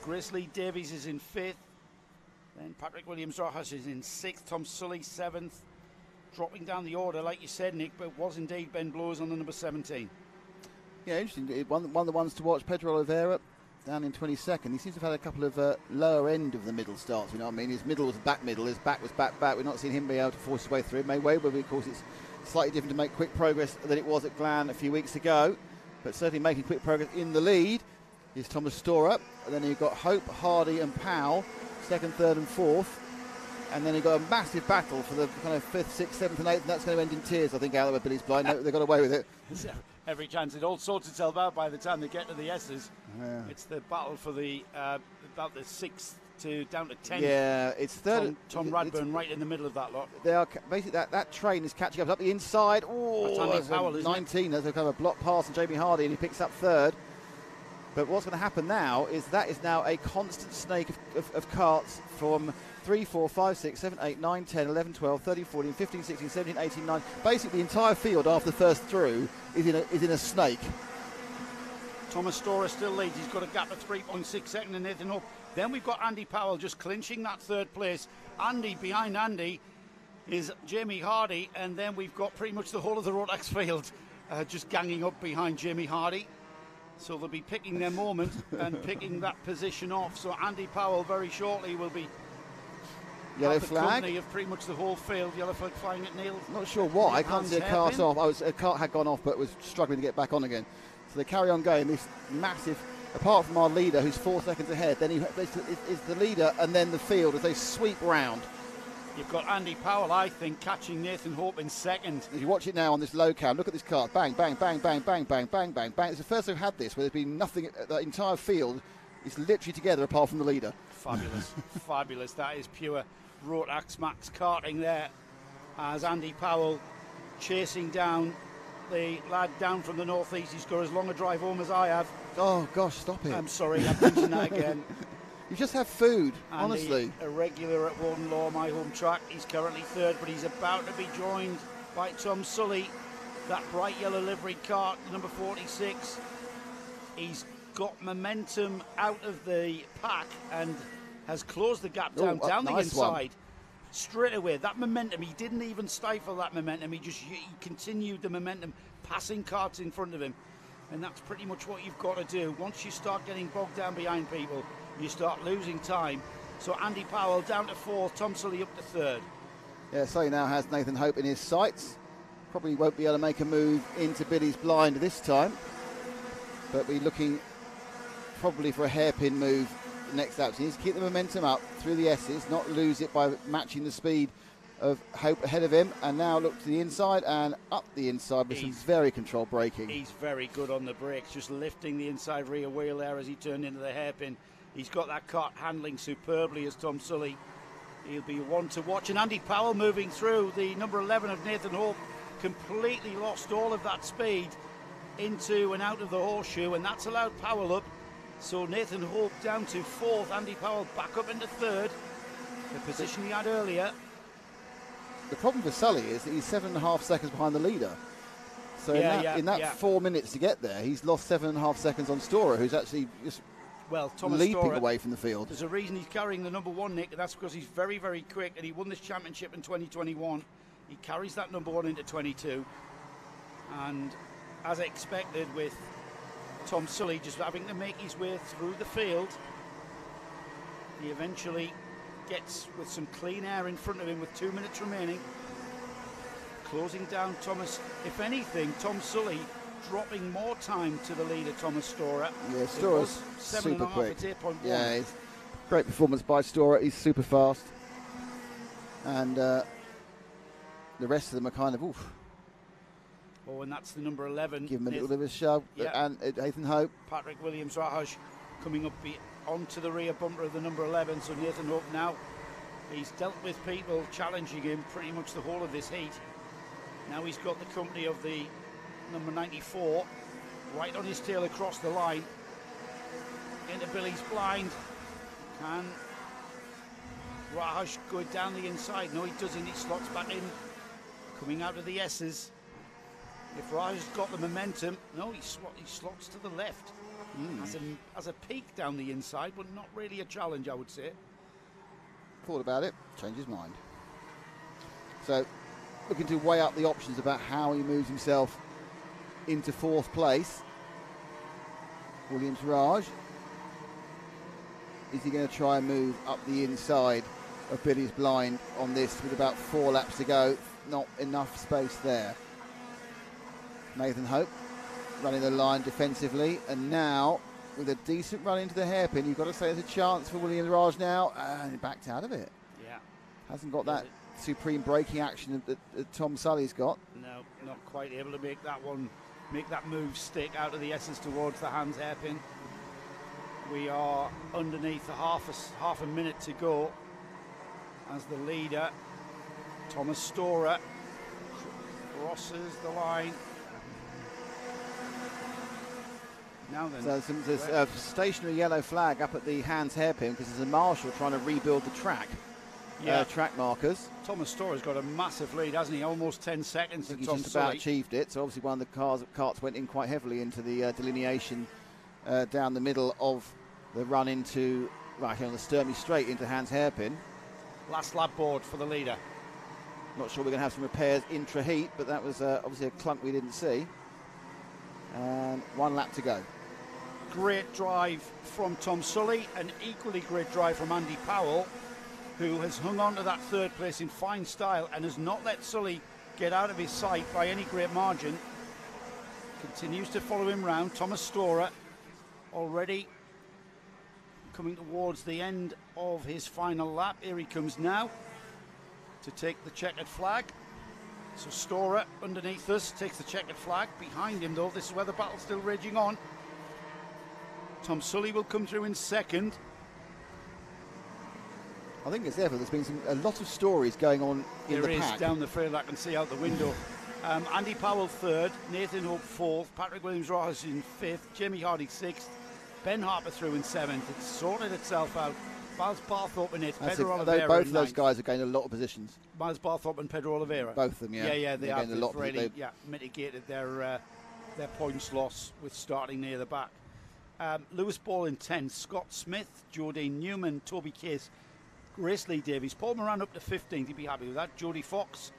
Speaker 1: Grace Lee Davies is in fifth. Then Patrick Williams-Rojas is in sixth, Tom Sully seventh. Dropping down the order, like you said, Nick, but it was indeed Ben Blowers on the number 17.
Speaker 2: Yeah, interesting. One of the ones to watch, Pedro Oliveira, down in 22nd. He seems to have had a couple of lower end of the middle starts, you know what I mean? His middle was back middle, his back was back. We're not seeing him be able to force his way through. Mayweather, but of course it's slightly different to make quick progress than it was at Glan a few weeks ago. But certainly making quick progress in the lead is Thomas Storer. And then you've got Hope, Hardy and Powell, second, third and fourth. And then you've got a massive battle for the kind of 5th, 6th, 7th and 8th, and that's going to end in tears, I think, out of Billy's blind. They got away with it.
Speaker 1: Every chance. It all sorts itself out by the time they get to the S's. Yeah. It's the battle for the about the 6th to down to 10th.
Speaker 2: Yeah, it's third.
Speaker 1: Tom Radburn right in the middle of that lot.
Speaker 2: They are basically that train is catching up the inside. Oh,
Speaker 1: that's Powell,
Speaker 2: 19. There's a kind of a block pass and Jamie Hardy, and he picks up third. But what's going to happen now is that is now a constant snake of carts from 3, 4, 5, 6, 7, 8, 9, 10, 11, 12, 13, 14, 15, 16, 17, 18, 19. Basically, the entire field after the first through is in a snake.
Speaker 1: Thomas Storer still leads. He's got a gap of 3.6 seconds and Nathan Hope. Then we've got Andy Powell just clinching that third place. Behind Andy is Jamie Hardy, and then we've got pretty much the whole of the Rotax field just ganging up behind Jamie Hardy. So they'll be picking their moment and picking that position off. So Andy Powell very shortly will be
Speaker 2: yellow
Speaker 1: the
Speaker 2: flag
Speaker 1: company of pretty much the whole field. Yellow flag flying at Neil.
Speaker 2: Not sure why. I can't see a cart off. A cart had gone off, but was struggling to get back on again. So they carry on going. This massive, apart from our leader, who's 4 seconds ahead, then is the leader, and then the field as they sweep round.
Speaker 1: You've got Andy Powell, I think, catching Nathan Hope in second.
Speaker 2: If you watch it now on this low cam, look at this cart. Bang, bang, bang, bang, bang, bang, bang, bang, bang. It's the first we've had this where there's been nothing. The entire field is literally together apart from the leader.
Speaker 1: Fabulous. Fabulous. That is pure Rotax Max karting there as Andy Powell chasing down the lad down from the northeast. He's got as long a drive home as I have.
Speaker 2: Oh, gosh, stop it.
Speaker 1: I'm sorry, I've mentioned that again.
Speaker 2: You just have food,
Speaker 1: Andy,
Speaker 2: honestly.
Speaker 1: A regular at Warden Law, my home track. He's currently third, but he's about to be joined by Tom Sully, that bright yellow liveried cart, number 46. He's got momentum out of the pack and has closed the gap down the inside. Straight away, that momentum, he didn't even stifle that momentum. He continued the momentum, passing carts in front of him. And that's pretty much what you've got to do. Once you start getting bogged down behind people, you start losing time. So Andy Powell down to fourth, Tom Sully up to third.
Speaker 2: Yeah, Sully now has Nathan Hope in his sights. Probably won't be able to make a move into Billy's blind this time, but we're looking probably for a hairpin move next lap. So he needs to keep the momentum up through the S's, not lose it by matching the speed of Hope ahead of him, and now look to the inside and up the inside with some very controlled braking.
Speaker 1: He's very good on the brakes, just lifting the inside rear wheel there as he turned into the hairpin. He's got that kart handling superbly as Tom Sully. He'll be one to watch. And Andy Powell moving through, the number 11 of Nathan Hope, completely lost all of that speed into and out of the horseshoe, and that's allowed Powell up. So Nathan Hope down to 4th, Andy Powell back up into 3rd, the position he had earlier.
Speaker 2: The problem for Sully is that he's 7.5 seconds behind the leader. So in that 4 minutes to get there, he's lost 7.5 seconds on Storer, who's actually just
Speaker 1: Thomas
Speaker 2: leaping
Speaker 1: Storer,
Speaker 2: away from the field.
Speaker 1: There's a reason he's carrying the number 1, Nick, and that's because he's very, very quick, and he won this championship in 2021. He carries that number 1 into 22. And as expected with Tom Sully just having to make his way through the field, he eventually gets with some clean air in front of him with 2 minutes remaining. Closing down Thomas, if anything, Tom Sully dropping more time to the leader, Thomas Storer.
Speaker 2: Yeah, Storer's super quick.
Speaker 1: It's 8.1.
Speaker 2: Yeah, it's great performance by Storer. He's super fast. And the rest of them are kind of, oof.
Speaker 1: Oh, and that's the number 11.
Speaker 2: Give him a little bit of a shove.
Speaker 1: Yeah.
Speaker 2: And Nathan Hope.
Speaker 1: Patrick Williams-Rajaj coming up onto the rear bumper of the number 11. So Nathan Hope now, he's dealt with people challenging him pretty much the whole of this heat. Now he's got the company of the number 94 right on his tail across the line. Into Billy's blind. Can Raj go down the inside? No, he doesn't. He slots back in. Coming out of the S's. If Raj has got the momentum, no, he slots to the left. As a peak down the inside, but not really a challenge, I would say.
Speaker 2: Thought about it, changed his mind. So, looking to weigh up the options about how he moves himself into 4th place. Williams-Raj. Is he going to try and move up the inside of Billy's blind on this with about 4 laps to go? Not enough space there. Nathan Hope running the line defensively, and now with a decent run into the hairpin, you've got to say there's a chance for Williams-Raj now, and he backed out of it.
Speaker 1: Yeah.
Speaker 2: Hasn't got that supreme braking action that Tom Sully's got.
Speaker 1: No, not quite able to make that move stick out of the S's towards the Hans hairpin. We are underneath half a minute to go as the leader, Thomas Storer, crosses the line. Now then.
Speaker 2: So there's a stationary yellow flag up at the Hans hairpin because there's a marshal trying to rebuild the track. Track markers.
Speaker 1: Thomas Storer's got a massive lead, hasn't he? Almost 10 seconds to Tom Sully.
Speaker 2: He's just about achieved it. So obviously one of the carts went in quite heavily into the delineation down the middle of the run into, right here on the Sturmey straight into Hans hairpin.
Speaker 1: Last lap board for the leader.
Speaker 2: Not sure we're going to have some repairs intra-heat, but that was obviously a clunk we didn't see. And 1 lap to go.
Speaker 1: Great drive from Tom Sully, an equally great drive from Andy Powell, who has hung on to that 3rd place in fine style and has not let Sully get out of his sight by any great margin. Continues to follow him round. Thomas Storer already coming towards the end of his final lap. Here he comes now to take the checkered flag. So Storer underneath us takes the checkered flag. Behind him, though, this is where the battle's still raging on. Tom Sully will come through in 2nd.
Speaker 2: I think as ever, there's been a lot of stories going on in the pack.
Speaker 1: There is, down the field, I can see out the window. Andy Powell 3rd, Nathan Hope 4th, Patrick Williams-Rajaj in 5th, Jamie Hardy 6th, Ben Harper through in 7th. It's sorted itself out. Miles Barthorpe in 8th, Pedro Oliveira
Speaker 2: both
Speaker 1: in
Speaker 2: of those
Speaker 1: 9th.
Speaker 2: guys have gained a lot of positions.
Speaker 1: Miles Barthorpe and Pedro Oliveira.
Speaker 2: Both of them, yeah.
Speaker 1: Yeah, they have.
Speaker 2: Gained a lot.
Speaker 1: Really, mitigated their points loss with starting near the back. Lewis Ball in 10th, Scott Smith, Jodie Newman, Toby Case, Grace Lee Davies, Paul Moran up to 15th, he'd be happy with that. Jodie Fox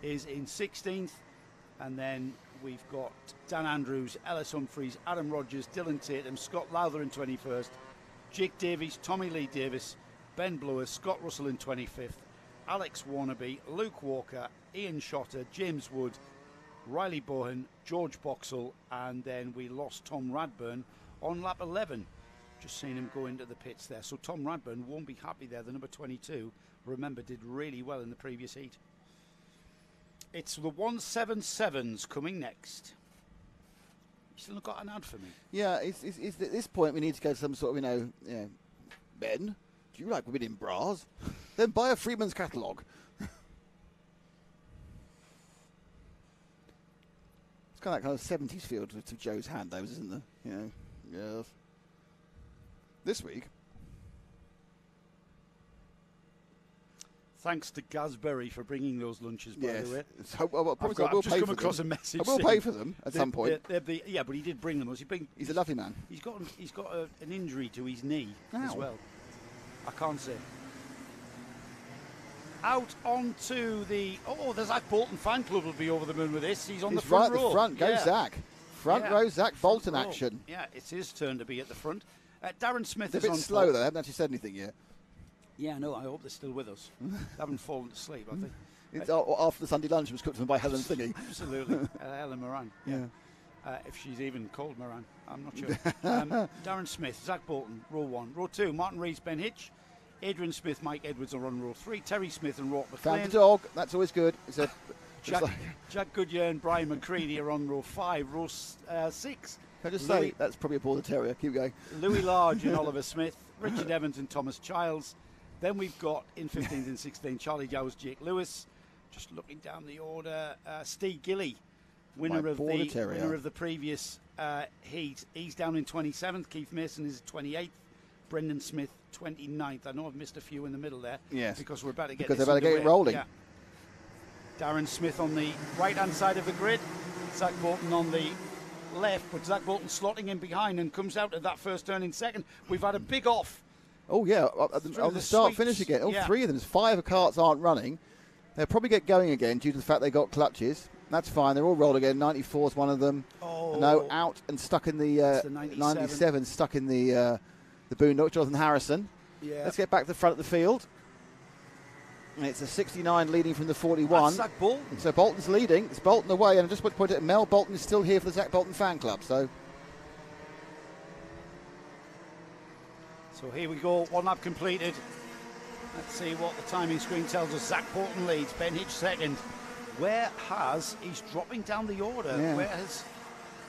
Speaker 1: is in 16th, and then we've got Dan Andrews, Ellis Humphreys, Adam Rogers, Dylan Tatum, Scott Lowther in 21st, Jake Davies, Tommy Lee Davis, Ben Blower, Scott Russell in 25th, Alex Warnaby, Luke Walker, Ian Shotter, James Wood, Riley Bohan, George Boxall, and then we lost Tom Radburn on lap 11. Just seeing him go into the pits there. So Tom Radburn won't be happy there. The number 22, remember, did really well in the previous heat. It's the 177s coming next. You still not got an ad for me?
Speaker 2: Yeah, it's at this point we need to go to some sort of, you know, Ben, do you like women in bras? Then buy a Freeman's catalogue. It's kind of that kind of 70s feel to Joe's hand, those, isn't there? You know, yes. This week.
Speaker 1: Thanks to Gazberry for bringing those lunches, by the way.
Speaker 2: So, well, I will pay for them.
Speaker 1: A message.
Speaker 2: I will pay for them at some point.
Speaker 1: Yeah, but he did bring them.
Speaker 2: He's a lovely man.
Speaker 1: He's got an injury to his knee as well. I can't say. Out onto the the Zach Bolton fan club will be over the moon with this. He's on the front row.
Speaker 2: Right at the front. Go Zach. Front row Zach Bolton action.
Speaker 1: Yeah, it's his turn to be at the front. Darren Smith
Speaker 2: is
Speaker 1: on
Speaker 2: a bit slow though. I haven't actually said anything yet.
Speaker 1: Yeah, no, I hope they're still with us. They haven't fallen to sleep, I think.
Speaker 2: It's after the Sunday lunch was cooked for them by Helen Thingy.
Speaker 1: Absolutely. Helen Moran. Yeah. If she's even called Moran, I'm not sure. Darren Smith, Zach Bolton, row 1. Row 2, Martin Rees, Ben Hitch. Adrian Smith, Mike Edwards are on row 3. Terry Smith and Rourke McLean.
Speaker 2: Found the dog. That's always good. It's a
Speaker 1: Jack Goodyear and Brian McCready are on row 5. Row 6.
Speaker 2: Can I just say, that's probably a Border Terrier. Keep going.
Speaker 1: Louis Large and Oliver Smith. Richard Evans and Thomas Childs. Then we've got in 15th and 16th Charlie Jowers, Jake Lewis. Just looking down the order, Steve Gilly, winner of the previous heat. He's down in 27th. Keith Mason is 28th. Brendan Smith 29th. I know I've missed a few in the middle there.
Speaker 2: Yes.
Speaker 1: Because we're about to get
Speaker 2: it rolling.
Speaker 1: Yeah. Darren Smith on the right-hand side of the grid. Zach Bolton on the left, but Zach Bolton slotting in behind and comes out at that first turn in second. We've had a big off.
Speaker 2: Oh, yeah, on the start-finish again. All three of them. 5 carts aren't running. They'll probably get going again due to the fact they got clutches. That's fine. They're all rolled again. 94 is one of them.
Speaker 1: Oh.
Speaker 2: No, out and stuck in the 97, stuck in the boondock. Jonathan Harrison.
Speaker 1: Yeah.
Speaker 2: Let's get back to the front of the field. And it's a 69 leading from the 41.
Speaker 1: That's Zach Bolton.
Speaker 2: So Bolton's leading. It's Bolton away. And I just want to point out, Mel Bolton is still here for the Zach Bolton fan club. So
Speaker 1: here we go. 1 lap completed. Let's see what the timing screen tells us. Zach Bolton leads. Ben Hitch second. He's dropping down the order.
Speaker 2: Yeah.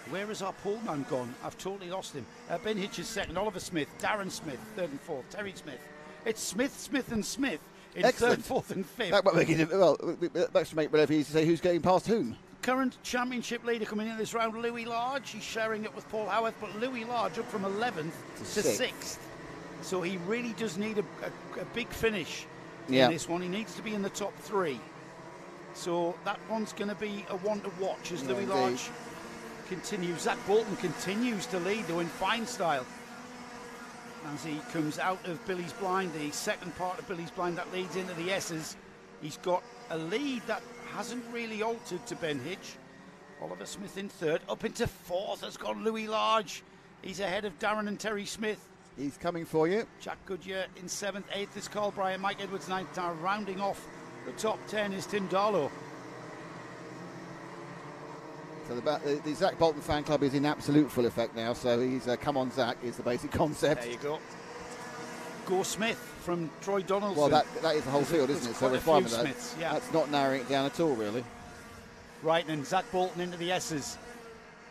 Speaker 1: Where has our pole man gone? I've totally lost him. Ben Hitch is second. Oliver Smith, Darren Smith, third and fourth. Terry Smith. It's Smith and Smith in
Speaker 2: excellent.
Speaker 1: third, fourth and fifth.
Speaker 2: That might make it, that should make it relatively easy to say who's getting past whom.
Speaker 1: Current championship leader coming in this round, Louis Large. He's sharing it with Paul Howarth, but Louis Large up from 11th to 6th. So he really does need a big finish in this one. He needs to be in the top 3. So that one's going to be a one to watch as Louis Large continues. Zach Bolton continues to lead, though, in fine style. As he comes out of Billy's Blind, the second part of Billy's Blind that leads into the S's. He's got a lead that hasn't really altered to Ben Hitch. Oliver Smith in third. Up into fourth has gone Louis Large. He's ahead of Darren and Terry Smith.
Speaker 2: He's coming for you.
Speaker 1: Jack Goodyear in 7th. 8th is Carl Bryant. Mike Edwards 9th. Now rounding off the top 10 is Tim Darlow.
Speaker 2: So the Zach Bolton fan club is in absolute full effect now. So he's come on Zach is the basic concept.
Speaker 1: There you go. Go Smith from Troy Donaldson.
Speaker 2: Well, that is the whole field, isn't it? So we're fine with that.
Speaker 1: Smiths, yeah.
Speaker 2: That's not narrowing it down at all, really.
Speaker 1: Right then, Zach Bolton into the S's.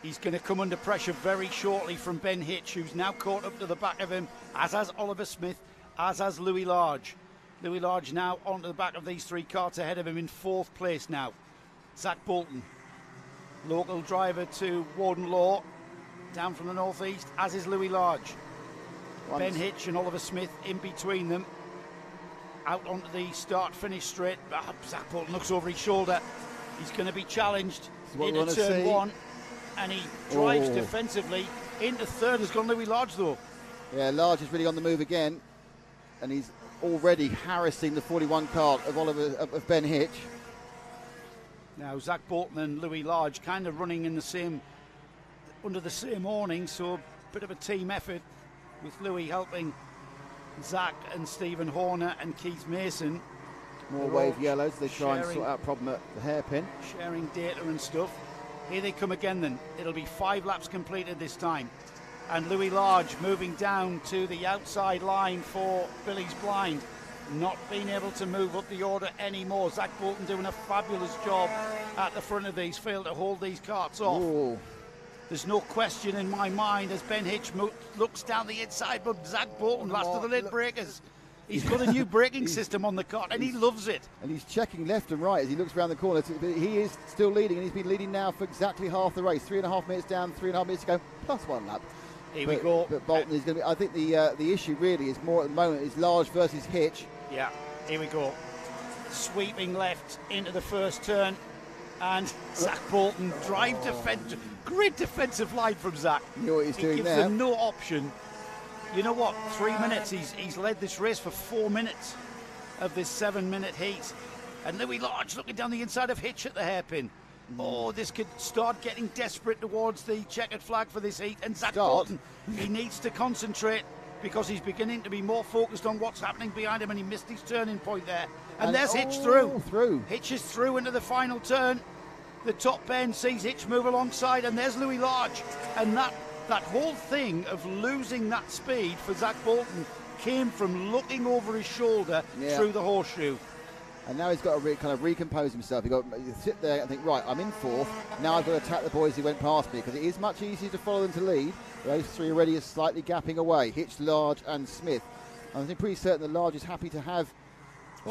Speaker 1: He's going to come under pressure very shortly from Ben Hitch, who's now caught up to the back of him, as has Oliver Smith, as has Louis Large. Louis Large now onto the back of these 3 carts ahead of him in 4th place now. Zach Bolton, local driver to Warden Law, down from the northeast, as is Louis Large. Ben Hitch and Oliver Smith in between them. Out onto the start-finish straight. Zach Bolton looks over his shoulder. He's going to be challenged into turn 1. And he drives defensively. Into third has gone Louis Large, though.
Speaker 2: Yeah, Large is really on the move again. And he's already harassing the 41 cart of Ben Hitch.
Speaker 1: Now, Zach Bolton and Louis Large kind of running in under the same awning, so a bit of a team effort with Louis helping Zach and Stephen Horner and Keith Mason.
Speaker 2: More
Speaker 1: They're
Speaker 2: wave
Speaker 1: all
Speaker 2: yellows. They try and
Speaker 1: sharing-
Speaker 2: sort out problem at the hairpin.
Speaker 1: sharing data and stuff. Here they come again then. It'll be 5 laps completed this time. And Louis Large moving down to the outside line for Billy's Blind. Not being able to move up the order anymore. Zach Bolton doing a fabulous job at the front of these, failed to hold these carts off.
Speaker 2: Ooh.
Speaker 1: There's no question in my mind as Ben Hitch looks down the inside, but Zach Bolton, last of the lid breakers. He's got a new braking system on the cart and he loves it.
Speaker 2: And he's checking left and right as he looks around the corner. He is still leading, and he's been leading now for exactly half the race. 3.5 minutes down, 3.5 minutes to go, plus 1 lap.
Speaker 1: Here we go.
Speaker 2: But Bolton is going to be. I think the issue really is more at the moment is Large versus Hitch.
Speaker 1: Yeah, here we go. Sweeping left into the first turn, and Zach Bolton great defensive line from Zach.
Speaker 2: You know what he's
Speaker 1: He
Speaker 2: doing
Speaker 1: gives
Speaker 2: there.
Speaker 1: them no option. You know what? 3 minutes. He's led this race for 4 minutes of this 7-minute heat. And Louis Large looking down the inside of Hitch at the hairpin. Oh, this could start getting desperate towards the checkered flag for this heat. And Zach Bolton, he needs to concentrate because he's beginning to be more focused on what's happening behind him, and he missed his turning point there. And there's Hitch through. Hitch is through into the final turn. The top bend sees Hitch move alongside, and there's Louis Large. And that whole thing of losing that speed for Zach Bolton came from looking over his shoulder through the horseshoe.
Speaker 2: And now he's got to kind of recompose himself. He's got to sit there and think, right, I'm in 4th. Now I've got to attack the boys who went past me, because it is much easier to follow than to lead. Those 3 already are slightly gapping away. Hitch, Large and Smith. I'm pretty certain that Large is happy to have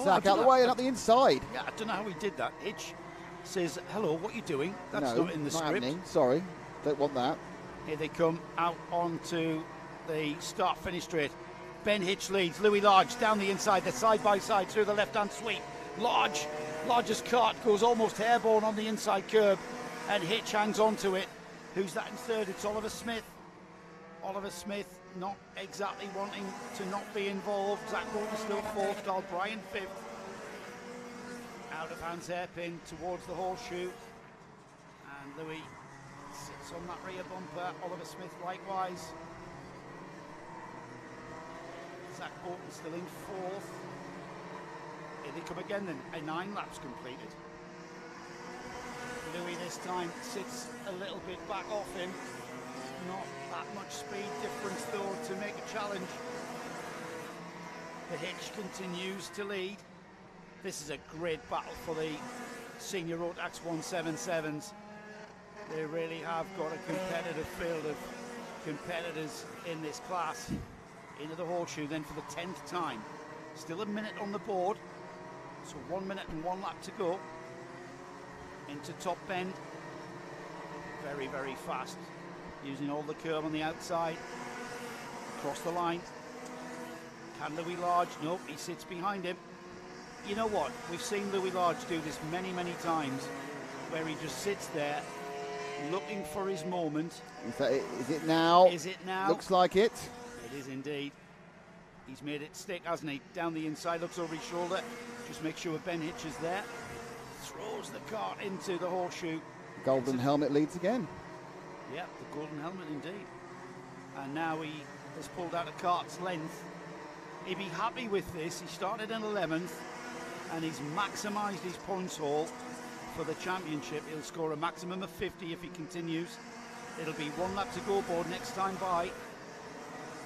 Speaker 2: Zach out the way and up the inside.
Speaker 1: Yeah, I don't know how he did that. Hitch says, hello, what are you doing? That's
Speaker 2: No,
Speaker 1: not in the
Speaker 2: not
Speaker 1: script.
Speaker 2: happening. Sorry, don't want that.
Speaker 1: Here they come out onto the start-finish straight. Ben Hitch leads. Louis Large down the inside. They're side by side through the left-hand sweep. Large's cart goes almost airborne on the inside curb, and Hitch hangs on to it. Who's that in third? It's Oliver Smith. Oliver Smith not exactly wanting to not be involved. Zach Bolton still 4th. Carl Bryan 5th. Out of hands hairpin towards the horseshoe. And Louis sits on that rear bumper. Oliver Smith likewise. Zach Bolton still in 4th. Here they come again then. 9 laps completed. Louis this time sits a little bit back off him. Not that much speed difference though to make a challenge. The Hitch continues to lead. This is a great battle for the senior Rotax 177s. They really have got a competitive field of competitors in this class. Into the horseshoe then for the 10th time. Still a minute on the board. So 1 minute and 1 lap to go. Into top bend. Very, very fast. Using all the curve on the outside. Across the line. Can Louis Large? Nope, he sits behind him. You know what? We've seen Louis Large do this many, many times, where he just sits there looking for his moment.
Speaker 2: Is it now?
Speaker 1: Is it now?
Speaker 2: Looks like it.
Speaker 1: It is indeed. He's made it stick, hasn't he? Down the inside, looks over his shoulder. Just make sure Ben Hitch is there. Throws the cart into the horseshoe.
Speaker 2: Golden helmet leads again.
Speaker 1: Yep, the golden helmet indeed. And now he has pulled out a cart's length. He'd be happy with this. He started in 11th and he's maximised his points haul for the championship. He'll score a maximum of 50 if he continues. It'll be 1 lap to go board next time by.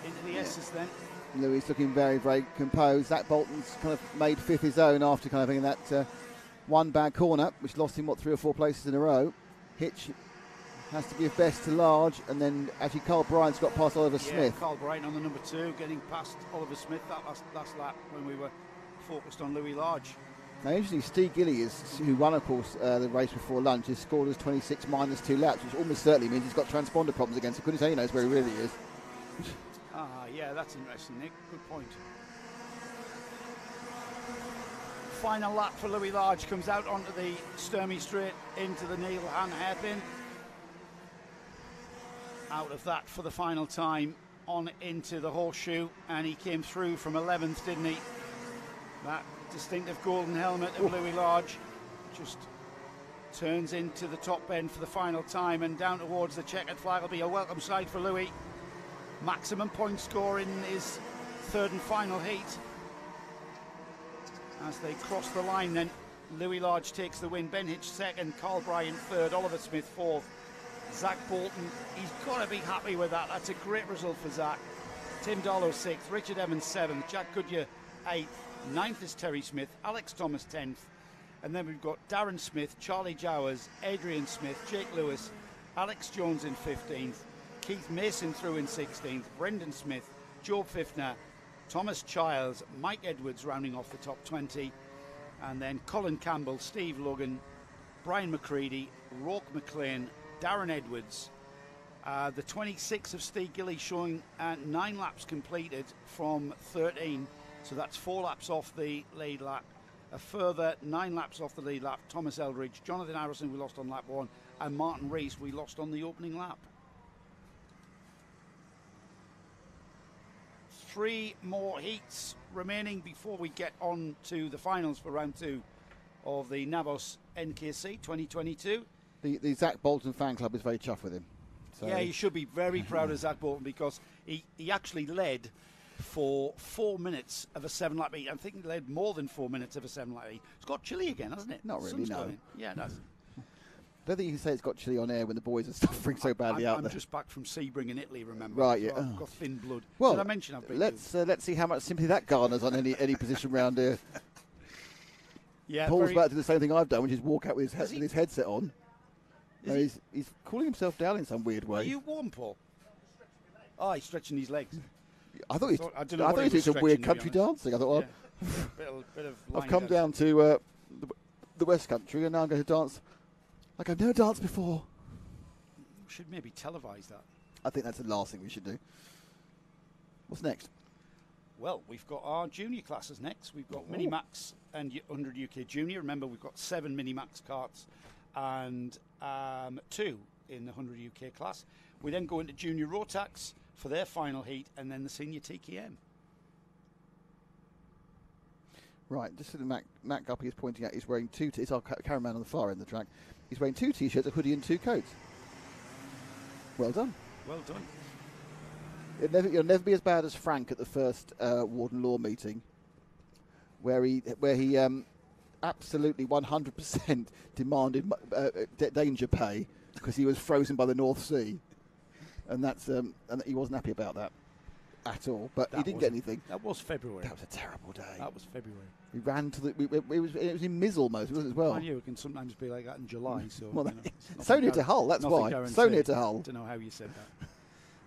Speaker 1: Into the S's then.
Speaker 2: Louis looking very, very composed. Zach Bolton's kind of made 5th his own after kind of having that one bad corner, which lost him, 3 or 4 places in a row. Hitch has to give best to Large, and then actually Carl Bryan's got past Oliver Smith.
Speaker 1: Carl Bryan on the number 2, getting past Oliver Smith that last lap when we were focused on Louis Large.
Speaker 2: Now, interestingly, Steve Gillies, who won, of course, the race before lunch, has scored as 26 minus 2 laps, which almost certainly means he's got transponder problems again, so couldn't say he knows where he really is.
Speaker 1: Yeah, that's interesting, Nick. Good point. Final lap for Louis Large, comes out onto the Sturmey straight into the Neil Han hairpin. Out of that for the final time, on into the horseshoe, and he came through from 11th, didn't he? That distinctive golden helmet of Louis Large just turns into the top bend for the final time, and down towards the checkered flag will be a welcome sight for Louis. Maximum point score in his 3rd and final heat. As they cross the line then, Louis Large takes the win, Ben Hitch second, Carl Bryan third, Oliver Smith fourth, Zach Bolton, he's got to be happy with that. That's a great result for Zach. Tim Darlow sixth, Richard Evans seventh, Jack Goodyear eighth, ninth is Terry Smith, Alex Thomas 10th, and then we've got Darren Smith, Charlie Jowers, Adrian Smith, Jake Lewis, Alex Jones in 15th, Keith Mason through in 16th, Brendan Smith, Joe Fifner, Thomas Childs, Mike Edwards rounding off the top 20, and then Colin Campbell, Steve Logan, Brian McCready, Rourke McLean, Darren Edwards. The 26 of Steve Gilly showing 9 laps completed from 13, so that's 4 laps off the lead lap. A further 9 laps off the lead lap, Thomas Eldridge, Jonathan Harrison we lost on lap 1, and Martin Rees we lost on the opening lap. 3 more heats remaining before we get on to the finals for round 2 of the Navos NKC 2022.
Speaker 2: The Zach Bolton fan club is very chuffed with him. So.
Speaker 1: Yeah, you should be very proud of Zach Bolton because he actually led for 4 minutes of a 7-lap heat. I think he led more than 4 minutes of a 7-lap heat. It's got chilly again, hasn't it?
Speaker 2: Not really, no.
Speaker 1: Yeah, it does.
Speaker 2: I don't think you can say it's got chilly on air when the boys are suffering so badly out there.
Speaker 1: I'm just back from Sebring in Italy, remember?
Speaker 2: Right, yeah.
Speaker 1: So I've got thin blood.
Speaker 2: Well,
Speaker 1: did I mention I've been
Speaker 2: let's see how much sympathy that garners on any position round here.
Speaker 1: Yeah,
Speaker 2: Paul's about to do the same thing I've done, which is walk out with his headset on. No, he's cooling himself down in some weird way.
Speaker 1: Are you warm, Paul? Oh, he's stretching his legs.
Speaker 2: I thought he
Speaker 1: was
Speaker 2: did some weird country dancing. I thought, well,
Speaker 1: bit of
Speaker 2: I've come down to the West Country and now I'm going to dance like I've never danced before.
Speaker 1: We should maybe televise that.
Speaker 2: I think that's the last thing we should do. What's next?
Speaker 1: Well, we've got our junior classes next. We've got Minimax and 100 UK Junior. Remember, we've got 7 Minimax carts and 2 in the 100 UK class. We then go into Junior Rotax for their final heat, and then the Senior TKM.
Speaker 2: Right, just so Matt Guppy is pointing out, he's wearing 2 it's our cameraman on the far end of the track. He's wearing 2 T-shirts, a hoodie and 2 coats. Well done.
Speaker 1: Well done.
Speaker 2: It'll never be as bad as Frank at the first Warden Law meeting, where he absolutely 100% demanded danger pay because he was frozen by the North Sea, and and he wasn't happy about that at all. But he didn't get anything.
Speaker 1: That was February.
Speaker 2: That was a terrible day.
Speaker 1: That was February.
Speaker 2: We ran to it was in Mizzle most as well.
Speaker 1: I knew it can sometimes be like that in July. So
Speaker 2: well, so near to Hull. That's why.
Speaker 1: Guaranteed.
Speaker 2: So near to Hull.
Speaker 1: Don't know how you said that.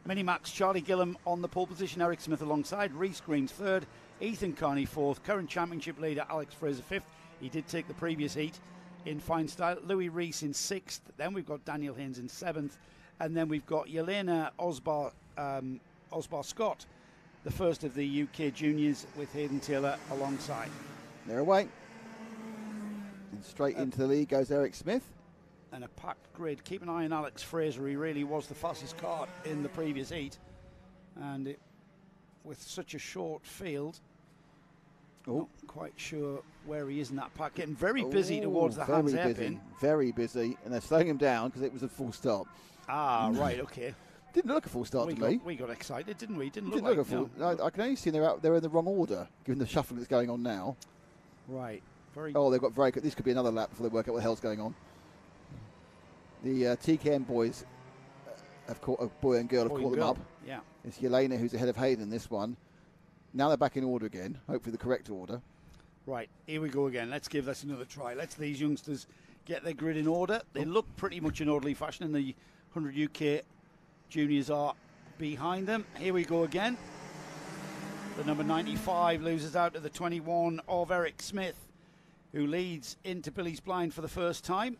Speaker 1: Minimax, Charlie Gillam on the pole position, Eric Smith alongside, Reese Green third, Ethan Carney fourth, current championship leader Alex Fraser fifth. He did take the previous heat in fine style. Louis Reese in sixth. Then we've got Daniel Haynes in seventh, and then we've got Yelena Osbar Scott, the first of the UK juniors, with Hayden Taylor alongside.
Speaker 2: They're away. And straight into the lead goes Eric Smith.
Speaker 1: And a packed grid. Keep an eye on Alex Fraser. He really was the fastest car in the previous heat, and with such a short field, not quite sure where he is in that pack. Getting very busy towards the Hans hairpin.
Speaker 2: Very busy, and they're slowing him down because it was a full stop.
Speaker 1: Ah, right, okay.
Speaker 2: Didn't look like a full start to me.
Speaker 1: We got excited, didn't we? Didn't
Speaker 2: look like a full. No. I can only see they're in the wrong order, given the shuffling that's going on now.
Speaker 1: Right.
Speaker 2: They've got very good. This could be another lap before they work out what the hell's going on. The TKM boys have caught a boy and girl have caught them up.
Speaker 1: Yeah.
Speaker 2: It's Yelena who's ahead of Hayden in this one. Now they're back in order again, hopefully the correct order.
Speaker 1: Right, here we go again. Let's give this another try. Let's these youngsters get their grid in order. They look pretty much in orderly fashion, and the 100 UK juniors are behind them. Here we go again. The number 95 loses out to the 21 of Eric Smith, who leads into Billy's Blind for the first time.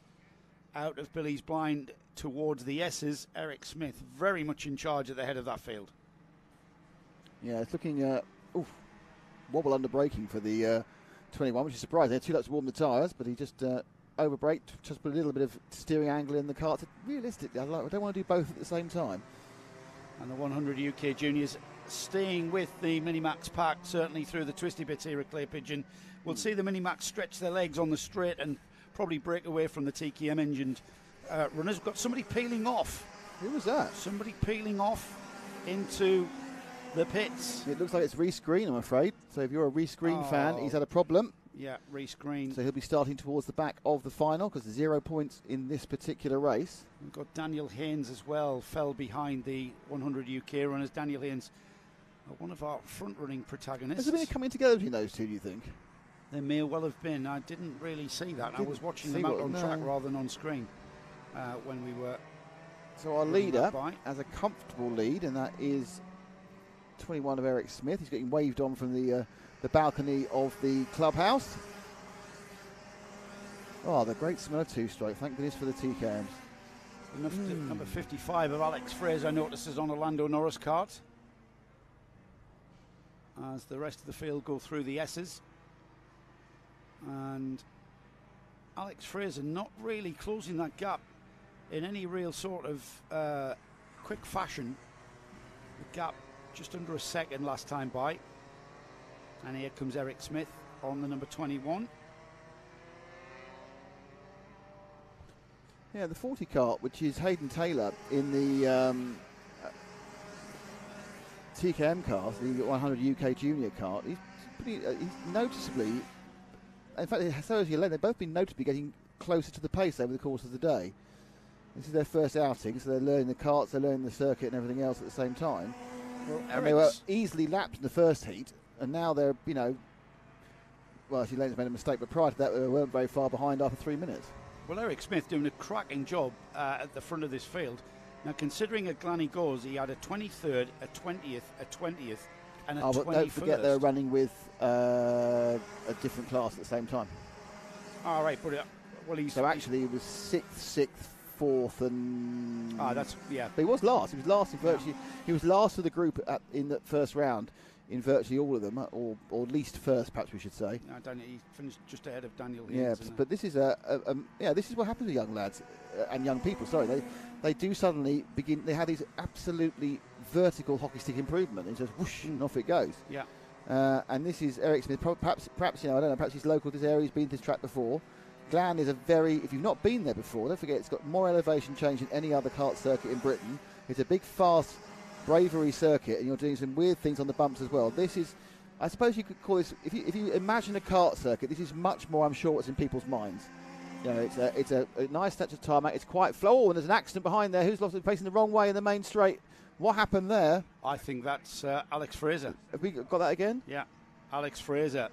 Speaker 1: Out of Billy's Blind towards the S's, Eric Smith very much in charge at the head of that field.
Speaker 2: Yeah, it's looking wobble under braking for the 21, which is surprising. They had 2 laps to warm the tyres, but he just over-braked, just put a little bit of steering angle in the car. Realistically, I don't want to do both at the same time.
Speaker 1: And the 100 UK juniors staying with the Minimax pack, certainly through the twisty bits here at Clay Pigeon. We'll see the Minimax stretch their legs on the straight and probably break away from the TKM engined runners. We've got somebody peeling off.
Speaker 2: Who was that?
Speaker 1: Somebody peeling off into the pits.
Speaker 2: It looks like it's Reese Green, I'm afraid. So if you're a Reese Green fan, he's had a problem.
Speaker 1: Yeah, Reece Green.
Speaker 2: So he'll be starting towards the back of the final because 0 points in this particular race.
Speaker 1: We've got Daniel Haynes as well, fell behind the 100 UK runners. Daniel Haynes, one of our front-running protagonists.
Speaker 2: Has there been a coming together between those two, do you think?
Speaker 1: There may well have been. I didn't really see that. I was watching them out on track rather than on screen when we were.
Speaker 2: So our leader has a comfortable lead, and that is 21 of Eric Smith. He's getting waved on from the balcony of the clubhouse. Oh, the great smell of two-stroke. Thank goodness for the TKMs.
Speaker 1: Number 55 of Alex Fraser, I notice, is on a Lando Norris kart. As the rest of the field go through the S's. And Alex Fraser not really closing that gap in any real sort of quick fashion. The gap just under a second last time by. And here comes Eric Smith on the number 21.
Speaker 2: Yeah, the 40 kart, which is Hayden Taylor in the TKM cars, the 100 UK Junior kart. He's noticeably, in fact, so is Yelena. They've both been notably getting closer to the pace over the course of the day. This is their first outing, so they're learning the karts, they're learning the circuit and everything else at the same time. Well, and they were easily lapped in the first heat, and now they're, well, actually, Lane's made a mistake, but prior to that, they weren't very far behind after 3 minutes.
Speaker 1: Well, Eric Smith doing a cracking job at the front of this field. Now, considering at Glan he goes, he had a 23rd, a 20th, a 20th, and a 21st.
Speaker 2: But don't forget they're running with a different class at the same time.
Speaker 1: All right, but
Speaker 2: so actually, he was 6th, 4th, and
Speaker 1: that's
Speaker 2: But he was last. He was last in virtually. Yeah. He was last of the group in the first round in virtually all of them, or least first, perhaps we should say.
Speaker 1: He finished just ahead of Daniel Haynes.
Speaker 2: Yeah, but this is this is what happens to young lads and young people. Sorry, they do suddenly begin. They have these absolutely vertical hockey stick improvement, and just whoosh, and off it goes.
Speaker 1: Yeah.
Speaker 2: And this is Eric Smith. Perhaps I don't know. Perhaps he's local to this area. He's been to this track before. Glan is if you've not been there before, don't forget it's got more elevation change than any other kart circuit in Britain. It's a big, fast, bravery circuit, and you're doing some weird things on the bumps as well. This is, I suppose you could call this, if you imagine a kart circuit, this is much more, I'm sure, what's in people's minds. It's a nice stretch of tarmac. It's quite flow, and there's an accident behind there. Who's lost it, facing the wrong way in the main straight? What happened there?
Speaker 1: I think that's Alex Fraser.
Speaker 2: Have we got that again?
Speaker 1: Yeah, Alex Fraser.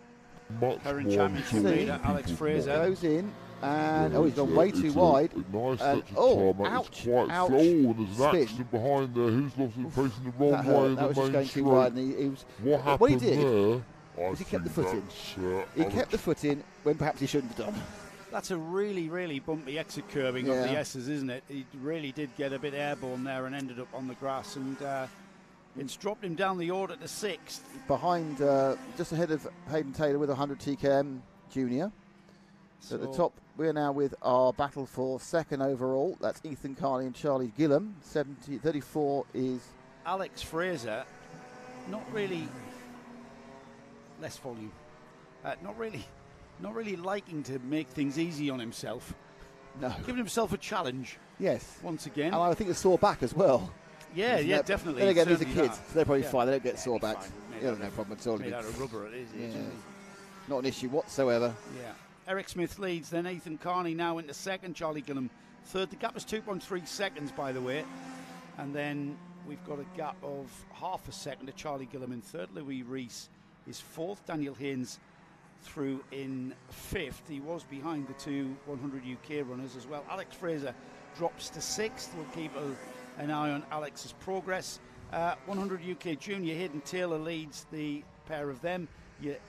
Speaker 3: Current
Speaker 1: championship leader Alex Fraser
Speaker 2: goes in, and he's gone way too wide.
Speaker 3: Nice
Speaker 2: and
Speaker 3: ouch! It's quite
Speaker 2: ouch!
Speaker 3: flow, and there's an accident behind there. Who's lost it, facing the wrong way in the
Speaker 2: that was just
Speaker 3: main
Speaker 2: going
Speaker 3: straight.
Speaker 2: too wide, and he was.
Speaker 3: What happened
Speaker 2: what he did
Speaker 3: there?
Speaker 2: Was he kept the foot in. He kept the foot in when perhaps he shouldn't have done.
Speaker 1: That's a really, really bumpy exit curbing of the S's, isn't it? He really did get a bit airborne there and ended up on the grass, and it's dropped him down the order to 6th.
Speaker 2: Behind, just ahead of Hayden Taylor with 100 TKM Junior. So at the top, we're now with our battle for second overall. That's Ethan Carney and Charlie Gillam. 34 is
Speaker 1: Alex Fraser. Not really. Less volume. Not really liking to make things easy on himself.
Speaker 2: No.
Speaker 1: Giving himself a challenge.
Speaker 2: Yes.
Speaker 1: Once again.
Speaker 2: And I think it's sore back as well.
Speaker 1: Yeah, definitely.
Speaker 2: Then again, these are kids, so they're probably fine. They don't get sore backs.
Speaker 1: No
Speaker 2: problem at all.
Speaker 1: Made out of rubber, it is.
Speaker 2: Yeah. Not an issue whatsoever.
Speaker 1: Yeah. Eric Smith leads, then Ethan Carney now into second, Charlie Gillam third. The gap was 2.3 seconds, by the way. And then we've got a gap of half a second to Charlie Gillam in third. Louis Rees is fourth. Daniel Haynes through in fifth. He was behind the two 100 UK runners as well. Alex Fraser drops to sixth. We'll keep an eye on Alex's progress. 100 UK Junior, Hayden Taylor leads the pair of them.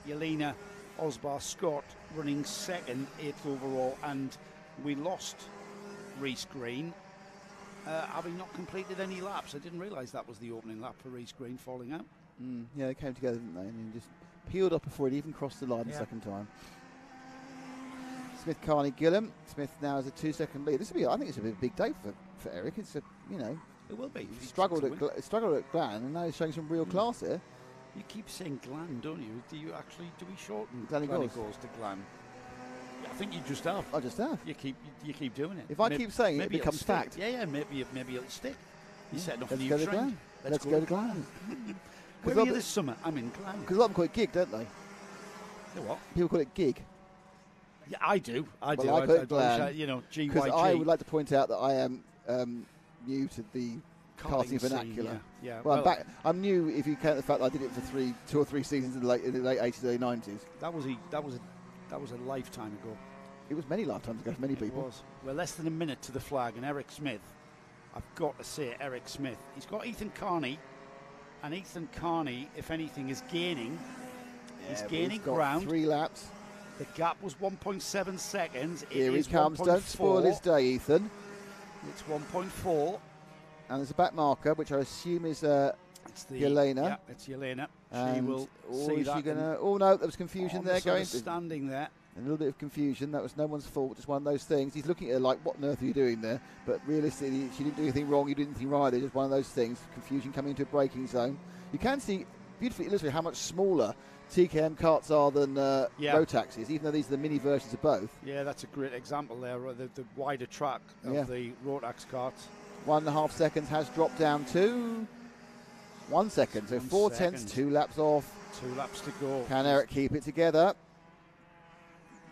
Speaker 1: Yelena Osbar Scott running second, 8th overall, and we lost Reece Green, having not completed any laps. I didn't realise that was the opening lap for Reece Green, falling out.
Speaker 2: Yeah, they came together, didn't they? And he just peeled up before it even crossed the line the second time. Smith, Carney, Gillam. Smith now has a 2-second lead. This will be, I think, it's a big day for Eric. It's a,
Speaker 1: it will be.
Speaker 2: He struggled at Glan, and now he's showing some real class here.
Speaker 1: You keep saying Glan, don't you? Do we shorten
Speaker 2: Glan
Speaker 1: goals to Glan? I think you just have.
Speaker 2: I just have.
Speaker 1: You keep doing it.
Speaker 2: If I keep saying it becomes fact.
Speaker 1: Yeah, maybe it'll stick. You're setting off a new
Speaker 2: trend.
Speaker 1: trend.
Speaker 2: Let's go to Glan.
Speaker 1: Where are you this summer? I'm in Glan.
Speaker 2: Because a lot of them call it gig, don't they?
Speaker 1: The what?
Speaker 2: People call it gig.
Speaker 1: Yeah, I do. I do.
Speaker 2: Well, I call it Glan.
Speaker 1: GYG.
Speaker 2: Because I would like to point out that I am new to the karting
Speaker 1: scene,
Speaker 2: vernacular.
Speaker 1: Yeah.
Speaker 2: Well, I'm new if you count the fact that I did it for 2 or 3 seasons in the late 80s, early 90s.
Speaker 1: That was a lifetime ago.
Speaker 2: It was many lifetimes ago for many people.
Speaker 1: It was. We're less than a minute to the flag, and Eric Smith, I've got to say, Eric Smith, he's got Ethan Carney, and Ethan Carney, if anything, is gaining. He's gaining
Speaker 2: got
Speaker 1: ground.
Speaker 2: 3 laps.
Speaker 1: The gap was 1.7 seconds.
Speaker 2: Here he comes. Don't spoil his day, Ethan.
Speaker 1: It's 1.4.
Speaker 2: And there's a back marker, which I assume is Yelena.
Speaker 1: Yeah, it's Yelena. She will
Speaker 2: or
Speaker 1: see
Speaker 2: is
Speaker 1: that.
Speaker 2: she gonna? Oh no, there was confusion there going.
Speaker 1: Standing there.
Speaker 2: A little bit of confusion. That was no one's fault. Just one of those things. He's looking at her like, what on earth are you doing there? But realistically, she didn't do anything wrong. You didn't do anything right. It's just one of those things. Confusion coming into a braking zone. You can see beautifully illustrated how much smaller TKM karts are than road taxis, even though these are the mini versions of both.
Speaker 1: Yeah, that's a great example there. The wider track of the Rotax karts.
Speaker 2: 1.5 seconds has dropped down to 1 second. So 4 tenths, 2 laps off.
Speaker 1: 2 laps to go.
Speaker 2: Can Eric keep it together?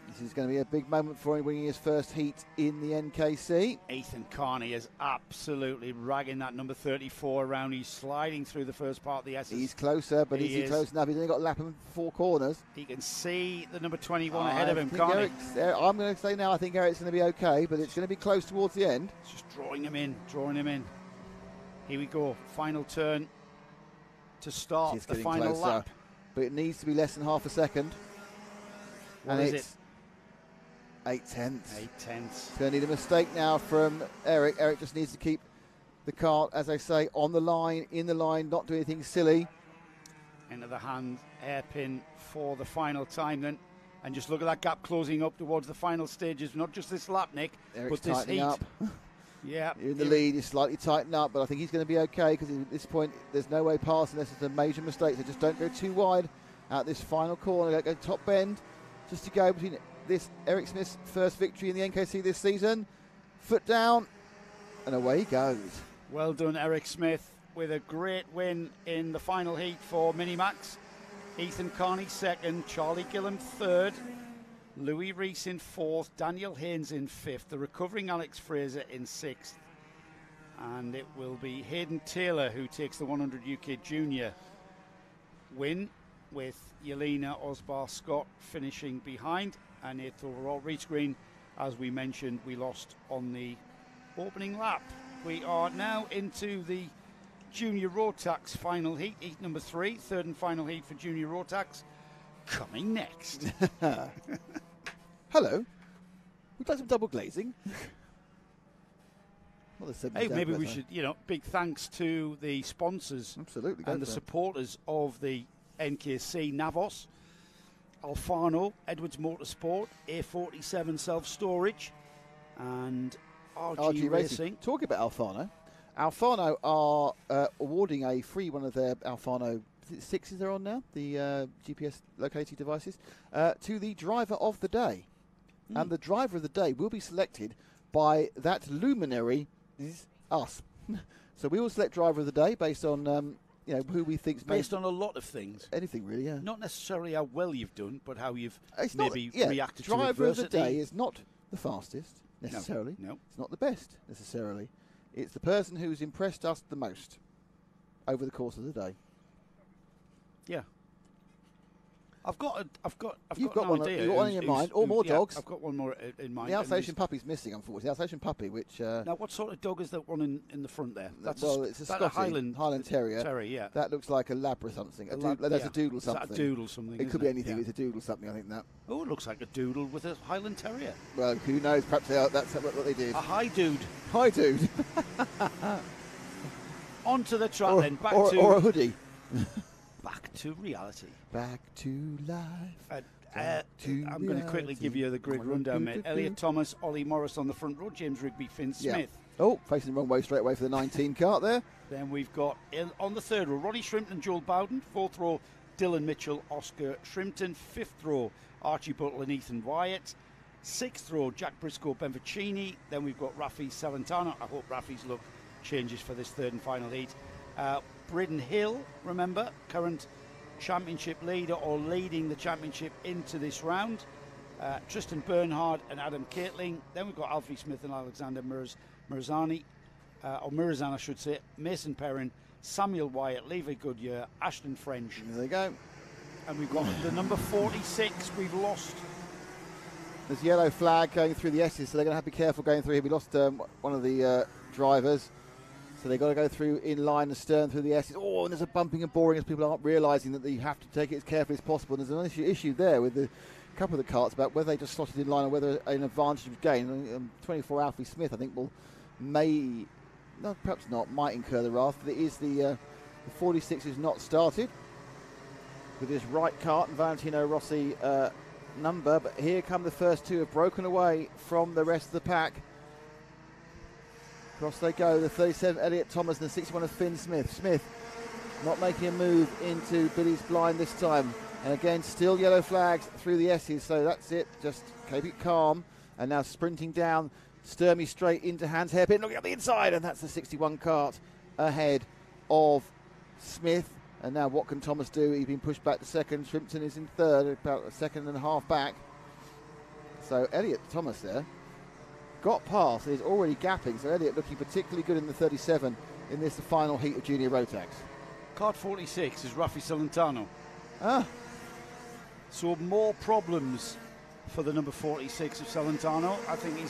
Speaker 2: This is going to be a big moment for him, winning his first heat in the NKC.
Speaker 1: Ethan Carney is absolutely ragging that number 34 around. He's sliding through the first part of the S.
Speaker 2: He's closer, but is he close enough? He's only got a lap and 4 corners.
Speaker 1: He can see the number 21 ahead of him, Carney.
Speaker 2: I'm going to say now I think Eric's going to be okay, but it's going to be close towards the end.
Speaker 1: It's just drawing him in. Here we go. Final turn to start the final lap.
Speaker 2: But it needs to be less than half a second.
Speaker 1: What is it?
Speaker 2: 8 tenths.
Speaker 1: 8 tenths.
Speaker 2: He's going to need a mistake now from Eric. Eric just needs to keep the kart, as I say, on the line, in the line, not do anything silly.
Speaker 1: Into the hand, hairpin for the final time then. And just look at that gap closing up towards the final stages. Not just this lap, Nick,
Speaker 2: Eric's
Speaker 1: but this
Speaker 2: tightening
Speaker 1: heat.
Speaker 2: up.
Speaker 1: Yeah.
Speaker 2: You're in the lead, he's slightly tightened up, but I think he's going to be okay because at this point there's no way past unless it's a major mistake. So just don't go too wide out this final corner. Go top bend just to go between this Eric Smith's first victory in the NKC this season. Foot down, and away he goes.
Speaker 1: Well done, Eric Smith, with a great win in the final heat for Minimax. Ethan Carney second, Charlie Gillam third, Louis Rees in fourth, Daniel Haynes in fifth, the recovering Alex Fraser in sixth. And it will be Hayden Taylor who takes the 100 UK Junior win, with Yelena Osbar-Scott finishing behind. And 8th overall. Reece Green, as we mentioned, we lost on the opening lap. We are now into the Junior Rotax final heat, heat number 3, third and final heat for Junior Rotax, coming next.
Speaker 2: Hello, would like some double glazing? Well,
Speaker 1: hey, maybe we should, big thanks to the sponsors and the supporters of the NKC, Navos, Alfano, Edwards Motorsport, A47 Self-Storage, and RG Racing.
Speaker 2: Talking about Alfano are awarding a free one of their Alfano 6s they're on now, the GPS locating devices, to the driver of the day. And the driver of the day will be selected by that luminary, is us. So we will select driver of the day based on who we think's
Speaker 1: based on a lot of things.
Speaker 2: Anything really, yeah.
Speaker 1: Not necessarily how well you've done, but how you've reacted
Speaker 2: to
Speaker 1: adversity.
Speaker 2: Driver of the day is not the fastest necessarily.
Speaker 1: No.
Speaker 2: It's not the best necessarily. It's the person who's impressed us the most over the course of the day.
Speaker 1: Yeah. I've got an idea.
Speaker 2: You've got one in your mind, or more dogs.
Speaker 1: I've got one more in mind.
Speaker 2: The Alsatian puppy's missing, unfortunately. The Alsatian puppy, which...
Speaker 1: now, what sort of dog is that one in the front there?
Speaker 2: It's a Scottish Highland Terrier.
Speaker 1: Yeah.
Speaker 2: That looks like a Lab or something. That's a doodle something.
Speaker 1: Is that a doodle something?
Speaker 2: It could be anything. Yeah. It's a doodle something, I think that.
Speaker 1: Oh, it looks like a doodle with a Highland Terrier.
Speaker 2: Well, who knows? Perhaps that's what they did.
Speaker 1: A high dude.
Speaker 2: High dude.
Speaker 1: Onto the track then.
Speaker 2: Or a hoodie.
Speaker 1: Back to reality.
Speaker 2: Back to life.
Speaker 1: I'm going to quickly give you the grid rundown, mate. Elliot Thomas, Ollie Morris on the front row, James Rigby, Finn Smith.
Speaker 2: Oh, facing the wrong way straight away for the 19 kart there.
Speaker 1: Then we've got on the third row, Ronnie Shrimpton, Joel Bowden. Fourth row, Dylan Mitchell, Oscar Shrimpton. Fifth row, Archie Butler and Ethan Wyatt. Sixth row, Jack Briscoe, Ben Ficini. Then we've got Rafi Salentano. I hope Rafi's look changes for this third and final heat. Braden Hill, remember, current championship leader or leading the championship into this round. Tristan Bernhard and Adam Caitling. Then we've got Alfie Smith and Alexander Mirazan, I should say. Mason Perrin, Samuel Wyatt, Levi Goodyear, Ashton French.
Speaker 2: There they go.
Speaker 1: And we've got the number 46 we've lost.
Speaker 2: There's a yellow flag going through the S's, so they're going to have to be careful going through here. We lost one of the drivers, so they've got to go through in line astern through the S's. Oh, and there's a bumping and boring as people aren't realising that you have to take it as carefully as possible. And there's an issue there with a couple of the carts about whether they just slotted in line or whether an advantage was gained. 24 Alfie Smith, I think, perhaps not, might incur the wrath. But it is the 46 is not started with his right cart and Valentino Rossi number, but here come the first two, have broken away from the rest of the pack. Across they go, the 37 Elliot Thomas and the 61 of Finn Smith. Smith not making a move into Billy's blind this time, and again still yellow flags through the S's, so that's it, just keep it calm. And now sprinting down Sturmey straight into Hans Hairpin, looking at the inside, and that's the 61 cart ahead of Smith. And now what can Thomas do? He's been pushed back to second. Shrimpton is in third, about a second and a half back. So Elliot Thomas there got past. He's already gapping. So Elliot looking particularly good in the 37 in this final heat of Junior Rotax.
Speaker 1: Card 46 is Raffi Celentano.
Speaker 2: Ah.
Speaker 1: So more problems for the number 46 of Celentano. I think he's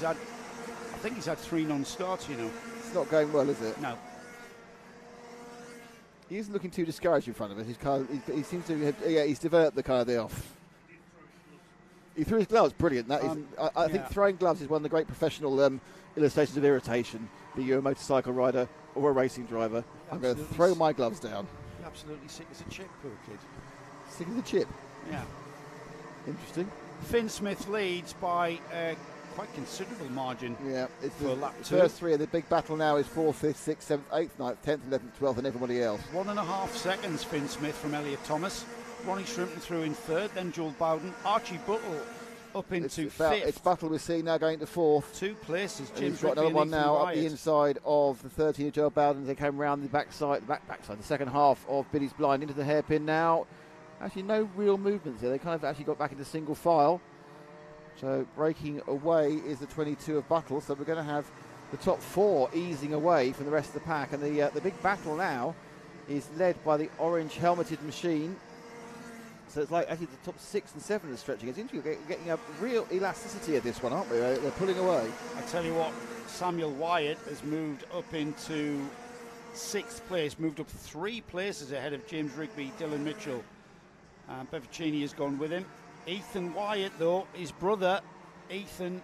Speaker 1: had 3 non-starts, you know.
Speaker 2: It's not going well, is it?
Speaker 1: No.
Speaker 2: He isn't looking too discouraged in front of us. He seems to have, he's developed the kind of the off. He threw his gloves, brilliant. That is, I think throwing gloves is one of the great professional illustrations of irritation. Be you a motorcycle rider or a racing driver, I'm going to throw my gloves down.
Speaker 1: You're absolutely sick as a chip, poor kid.
Speaker 2: Sick as a chip?
Speaker 1: Yeah.
Speaker 2: Interesting.
Speaker 1: Finn Smith leads by quite considerable margin.
Speaker 2: Yeah, it's
Speaker 1: for lap 2.
Speaker 2: First 3 of the big battle now is 4th, 5th, 6th, 7th, 8th, 9th, 10th, 11th, 12th, and everybody else.
Speaker 1: 1.5 seconds, Finn Smith from Elliot Thomas. Ronnie Shrimpton through in third, then Joel Bowden. Archie Buttle up into 5th.
Speaker 2: It's Buttle we're seeing now going to 4th.
Speaker 1: 2 places.
Speaker 2: Jim's got another one now up the inside of the 13 of Joel Bowden. They came round the backside, the second half of Billy's blind into the hairpin now. Actually, no real movements here. They kind of actually got back into single file. So breaking away is the 22 of Buttle. So we're going to have the top 4 easing away from the rest of the pack. And the big battle now is led by the orange helmeted machine. So it's like actually the top 6 and 7 are stretching. It's interesting. We're getting a real elasticity of this one, aren't we? They're pulling away.
Speaker 1: I tell you what, Samuel Wyatt has moved up into 6th place, moved up 3 places ahead of James Rigby, Dylan Mitchell. Bevaccini has gone with him. Ethan Wyatt, though, his brother, Ethan's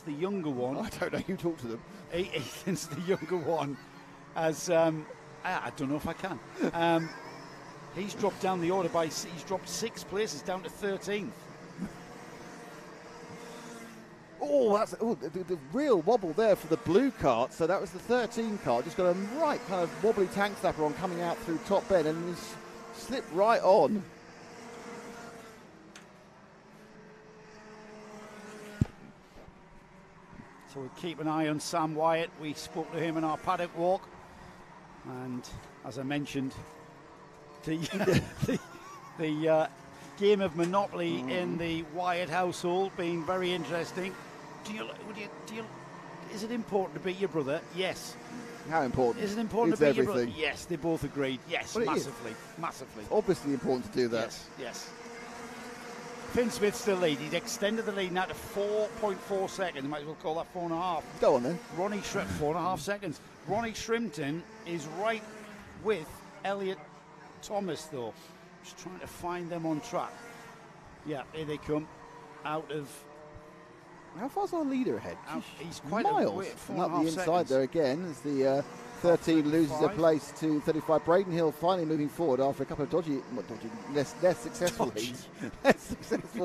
Speaker 1: the younger one.
Speaker 2: I don't know, you talk to them.
Speaker 1: Ethan's the younger one. As I don't know if I can. He's dropped down the order he's dropped 6 places down to 13th.
Speaker 2: Oh, that's the real wobble there for the blue cart. So that was the 13 cart. Just got a right kind of wobbly tank snapper on coming out through top bend and slipped right on.
Speaker 1: So we'll keep an eye on Sam Wyatt. We spoke to him in our paddock walk. And as I mentioned, the game of Monopoly in the Wyatt household being very interesting. Is it important to beat your brother? Yes.
Speaker 2: How important?
Speaker 1: Is it important
Speaker 2: it's
Speaker 1: to beat
Speaker 2: everything.
Speaker 1: your brother? Yes, they both agreed. Yes,
Speaker 2: well,
Speaker 1: massively.
Speaker 2: It's obviously important to do that.
Speaker 1: Yes. Finn Smith still lead. He's extended the lead now to 4.4 seconds. Might as well call that 4.5.
Speaker 2: Go on then.
Speaker 1: 4.5 seconds. Ronnie Shrimpton is right with Elliot Thomas, though. Just trying to find them on track. Yeah, here they come. Out of...
Speaker 2: How far's our leader ahead?
Speaker 1: He's quite
Speaker 2: miles.
Speaker 1: a way,
Speaker 2: And up the inside
Speaker 1: seconds.
Speaker 2: there again as the 13 loses a place to 35. Braden Hill finally moving forward after a couple of less successful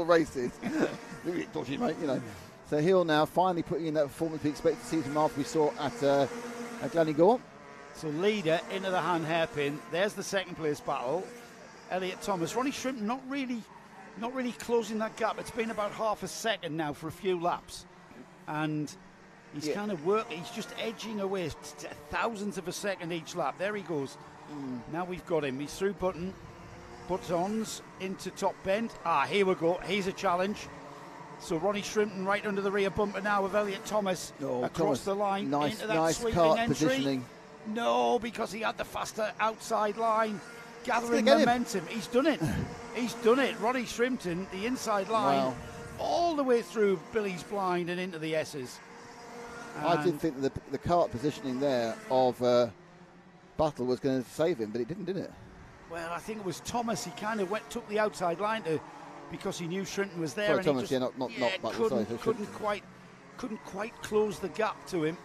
Speaker 2: races. Dodgy, mate, you know. So Hill now finally putting in that performance we expect to see from after we saw at Glannygore.
Speaker 1: So leader into the hand hairpin. There's the second place battle. Elliot Thomas. Ronnie Shrimpton not really closing that gap. It's been about half a second now for a few laps. And he's kind of he's just edging away thousandths of a second each lap. There he goes. Now we've got him. He's through buttons into top bend. Here we go. Here's a challenge. So Ronnie Shrimpton right under the rear bumper now of Elliot Thomas across the line into that sweeping
Speaker 2: kart
Speaker 1: entry.
Speaker 2: positioning.
Speaker 1: No, because he had the faster outside line, gathering momentum. He's done it. He's done it. Ronnie Shrimpton, the inside line, all the way through Billy's blind and into the S's.
Speaker 2: I did think that the kart positioning there of Buttle was going to save him, but it didn't it?
Speaker 1: Well, I think it was Thomas. He kind of took the outside line because he knew Shrimpton was there.
Speaker 2: Sorry,
Speaker 1: and
Speaker 2: Thomas,
Speaker 1: he just,
Speaker 2: not Buttle.
Speaker 1: Couldn't quite close the gap to him.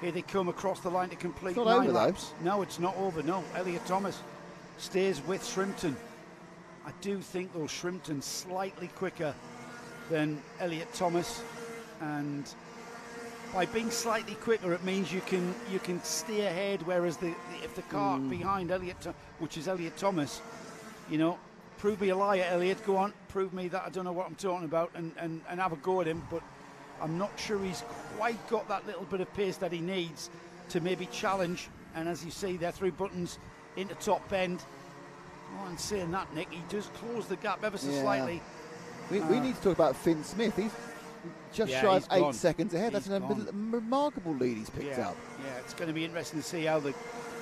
Speaker 1: Here they come across the line to complete 9 laps. No, it's not over. No, Elliot Thomas stays with Shrimpton. I do think though Shrimpton slightly quicker than Elliot Thomas, and by being slightly quicker, it means you can stay ahead. Whereas if the car behind Elliot, which is Elliot Thomas, prove me a liar, Elliot. Go on, prove me that I don't know what I'm talking about, and have a go at him. But I'm not sure he's quite got that little bit of pace that he needs to maybe challenge. And as you see, they're through buttons into top bend. Oh, and saying that, Nick, he does close the gap ever so slightly.
Speaker 2: We need to talk about Finn Smith. He's just shy of 8 seconds ahead. That's a remarkable lead he's picked up.
Speaker 1: Yeah, it's going to be interesting to see how the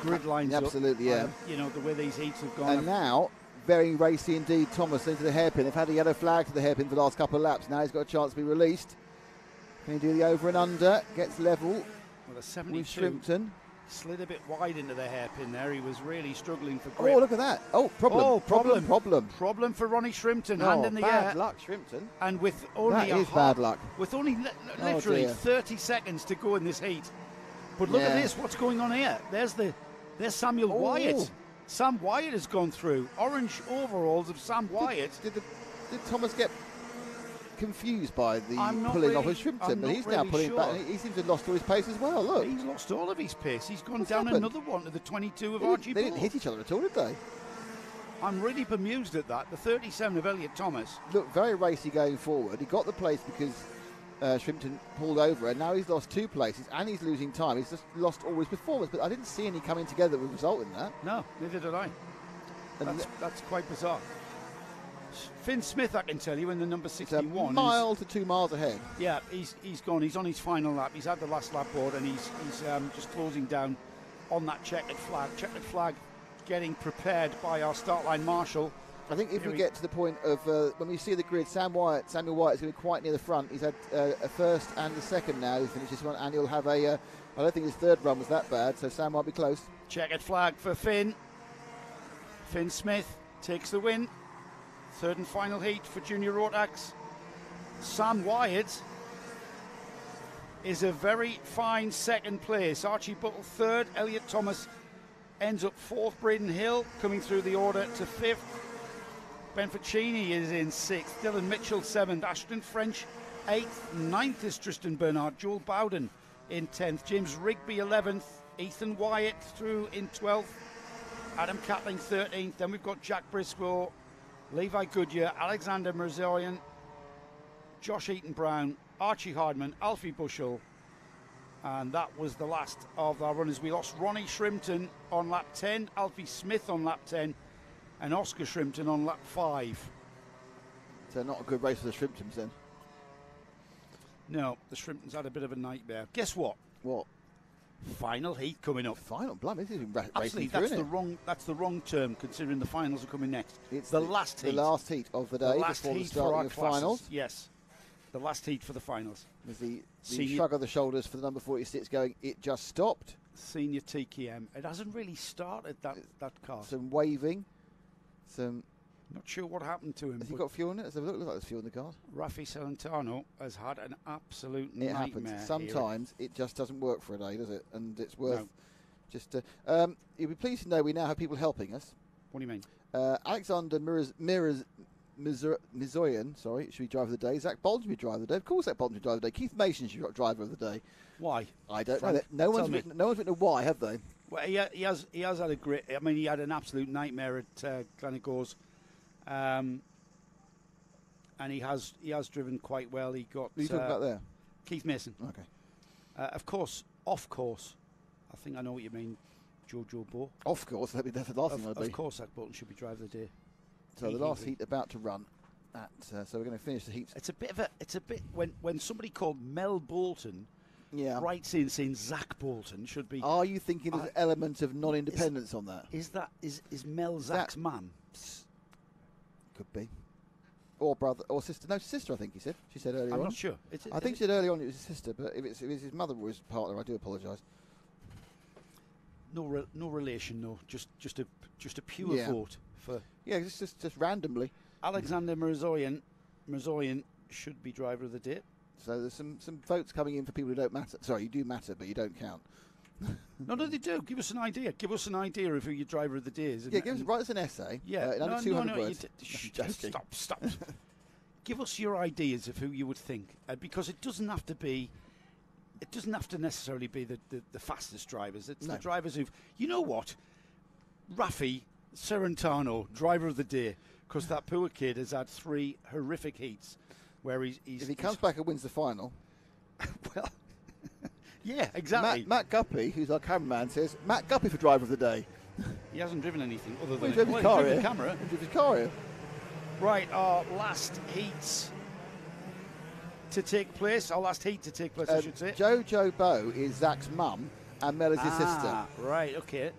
Speaker 1: grid lines
Speaker 2: absolutely,
Speaker 1: up. The way these heats have gone.
Speaker 2: And now, very racy indeed, Thomas into the hairpin. They've had a yellow flag to the hairpin for the last couple of laps. Now he's got a chance to be released. Can he do the over and under? Gets level
Speaker 1: well, a 72
Speaker 2: with Shrimpton.
Speaker 1: Slid a bit wide into the hairpin there. He was really struggling for grip.
Speaker 2: Oh, look at that. Oh, problem.
Speaker 1: Problem for Ronnie Shrimpton. Hand in the air.
Speaker 2: Bad luck, Shrimpton.
Speaker 1: And with only
Speaker 2: bad luck.
Speaker 1: With only literally 30 seconds to go in this heat. But look at this. What's going on here? There's Samuel Wyatt. Sam Wyatt has gone through. Orange overalls of Sam Wyatt.
Speaker 2: Did Thomas get confused by the pulling
Speaker 1: really,
Speaker 2: off of Shrimpton? But he's now pulling back. He seems to have lost all his pace as well. Look.
Speaker 1: He's lost all of his pace. He's gone down another one to the 22 of Archie
Speaker 2: They didn't hit each other at all, did they?
Speaker 1: I'm really bemused at that. The 37 of Elliot Thomas.
Speaker 2: Look, very racy going forward. He got the place because Shrimpton pulled over, and now he's lost 2 places, and he's losing time. He's just lost all his performance, but I didn't see any coming together that would result in that.
Speaker 1: No, neither did I. That's quite bizarre. Finn Smith, I can tell you, in the number 61.
Speaker 2: It's a mile to 2 miles ahead.
Speaker 1: Yeah, he's gone. He's on his final lap. He's had the last lap board, and he's just closing down on that checkered flag. Checkered flag getting prepared by our start line marshal.
Speaker 2: I think if we get to the point of when we see the grid, Samuel Wyatt is going to be quite near the front. He's had a first and a second now. He finished this one, and he'll have I don't think his third run was that bad, so Sam might be close.
Speaker 1: Checkered flag for Finn. Finn Smith takes the win. Third and final heat for Junior Rotax. Sam Wyatt is a very fine second place. Archie Buttle third. Elliot Thomas ends up fourth. Braden Hill coming through the order to fifth. Ben Faccini is in sixth. Dylan Mitchell seventh. Ashton French eighth. Ninth is Tristan Bernard. Joel Bowden in 10th. James Rigby 11th. Ethan Wyatt through in 12th. Adam Catling 13th. Then we've got Jack Briscoe, Levi Goodyear, Alexander Mirzoyan, Josh Eaton-Brown, Archie Hardman, Alfie Bushell, and that was the last of our runners. We lost Ronnie Shrimpton on lap 10, Alfie Smith on lap 10, and Oscar Shrimpton on lap 5.
Speaker 2: So not a good race for the Shrimptons then?
Speaker 1: No, the Shrimptons had a bit of a nightmare. Guess what?
Speaker 2: What?
Speaker 1: Final heat coming up.
Speaker 2: Final, blimey, this is racing
Speaker 1: Absolutely,
Speaker 2: through,
Speaker 1: that's the wrong term considering the finals are coming next.
Speaker 2: It's
Speaker 1: the last heat.
Speaker 2: The last heat of the day
Speaker 1: the last
Speaker 2: before
Speaker 1: heat
Speaker 2: the starting of finals.
Speaker 1: Yes, the last heat for the finals.
Speaker 2: There's the shrug of the shoulders for the number 46 going, it just stopped.
Speaker 1: Senior TKM. It hasn't really started that car.
Speaker 2: Some waving, some...
Speaker 1: Not sure what happened to him.
Speaker 2: Has he got fuel in it? Does it look like there's fuel in the car?
Speaker 1: Rafi Celentano has had an absolute
Speaker 2: nightmare. It happens. Sometimes it just doesn't work for a day, does it? And it's worth just... you'll be pleased to know we now have people helping us.
Speaker 1: What do you mean?
Speaker 2: Alexander Mizoyan, should be driver of the day. Zach Bolton should be driver of the day. Of course Zach Bolton should be driver of the day. Keith Mason should be driver of the day.
Speaker 1: Why?
Speaker 2: I don't know. No one's written a why, have they?
Speaker 1: Well, he has had a great... I mean, he had an absolute nightmare at Gleneagles. And he has driven quite well. He got...
Speaker 2: Who are you talking about there?
Speaker 1: Keith Mason.
Speaker 2: Okay.
Speaker 1: Of course, off course. I think I know what you mean. Jojo Bo.
Speaker 2: Of course, that's the last thing it'll be.
Speaker 1: Of course, Zach Bolton should be driver of the day.
Speaker 2: So the last heat about to run. So we're going to finish the heats.
Speaker 1: It's a bit when somebody called Mel Bolton writes in saying Zach Bolton should be.
Speaker 2: Are you thinking there's an element of non-independence on that?
Speaker 1: Is Mel Zach's man?
Speaker 2: Could be. Or brother, or sister. No, sister, I think he said. She said earlier on.
Speaker 1: I'm not sure.
Speaker 2: I think she said earlier on it was his sister, but if it's his mother or his partner, I do apologise.
Speaker 1: No relation, no. Just a pure vote for.
Speaker 2: Yeah, just randomly.
Speaker 1: Alexander Mirzoyan should be driver of the day.
Speaker 2: So there's some votes coming in for people who don't matter. Sorry, you do matter, but you don't count.
Speaker 1: No, they do. Give us an idea. Give us an idea of who your driver of the day is.
Speaker 2: Write us an essay.
Speaker 1: Yeah,
Speaker 2: in under 200 words.
Speaker 1: Stop. Give us your ideas of who you would think, because it doesn't have to be. It doesn't have to necessarily be the fastest drivers. It's the drivers who've. You know what? Raffi Serrentano, driver of the day, because that poor kid has had 3 horrific heats where he's.
Speaker 2: If he comes back and wins the final.
Speaker 1: Well. Yeah, exactly.
Speaker 2: Matt Guppy, who's our cameraman, says Matt Guppy for driver of the day.
Speaker 1: He hasn't driven anything other than
Speaker 2: he drove his car here.
Speaker 1: Camera.
Speaker 2: He drove his car here.
Speaker 1: Right, our last heats to take place. Our last heat to take place, I should say.
Speaker 2: Jojo Bo is Zach's mum, and Mel is his sister.
Speaker 1: Right, okay.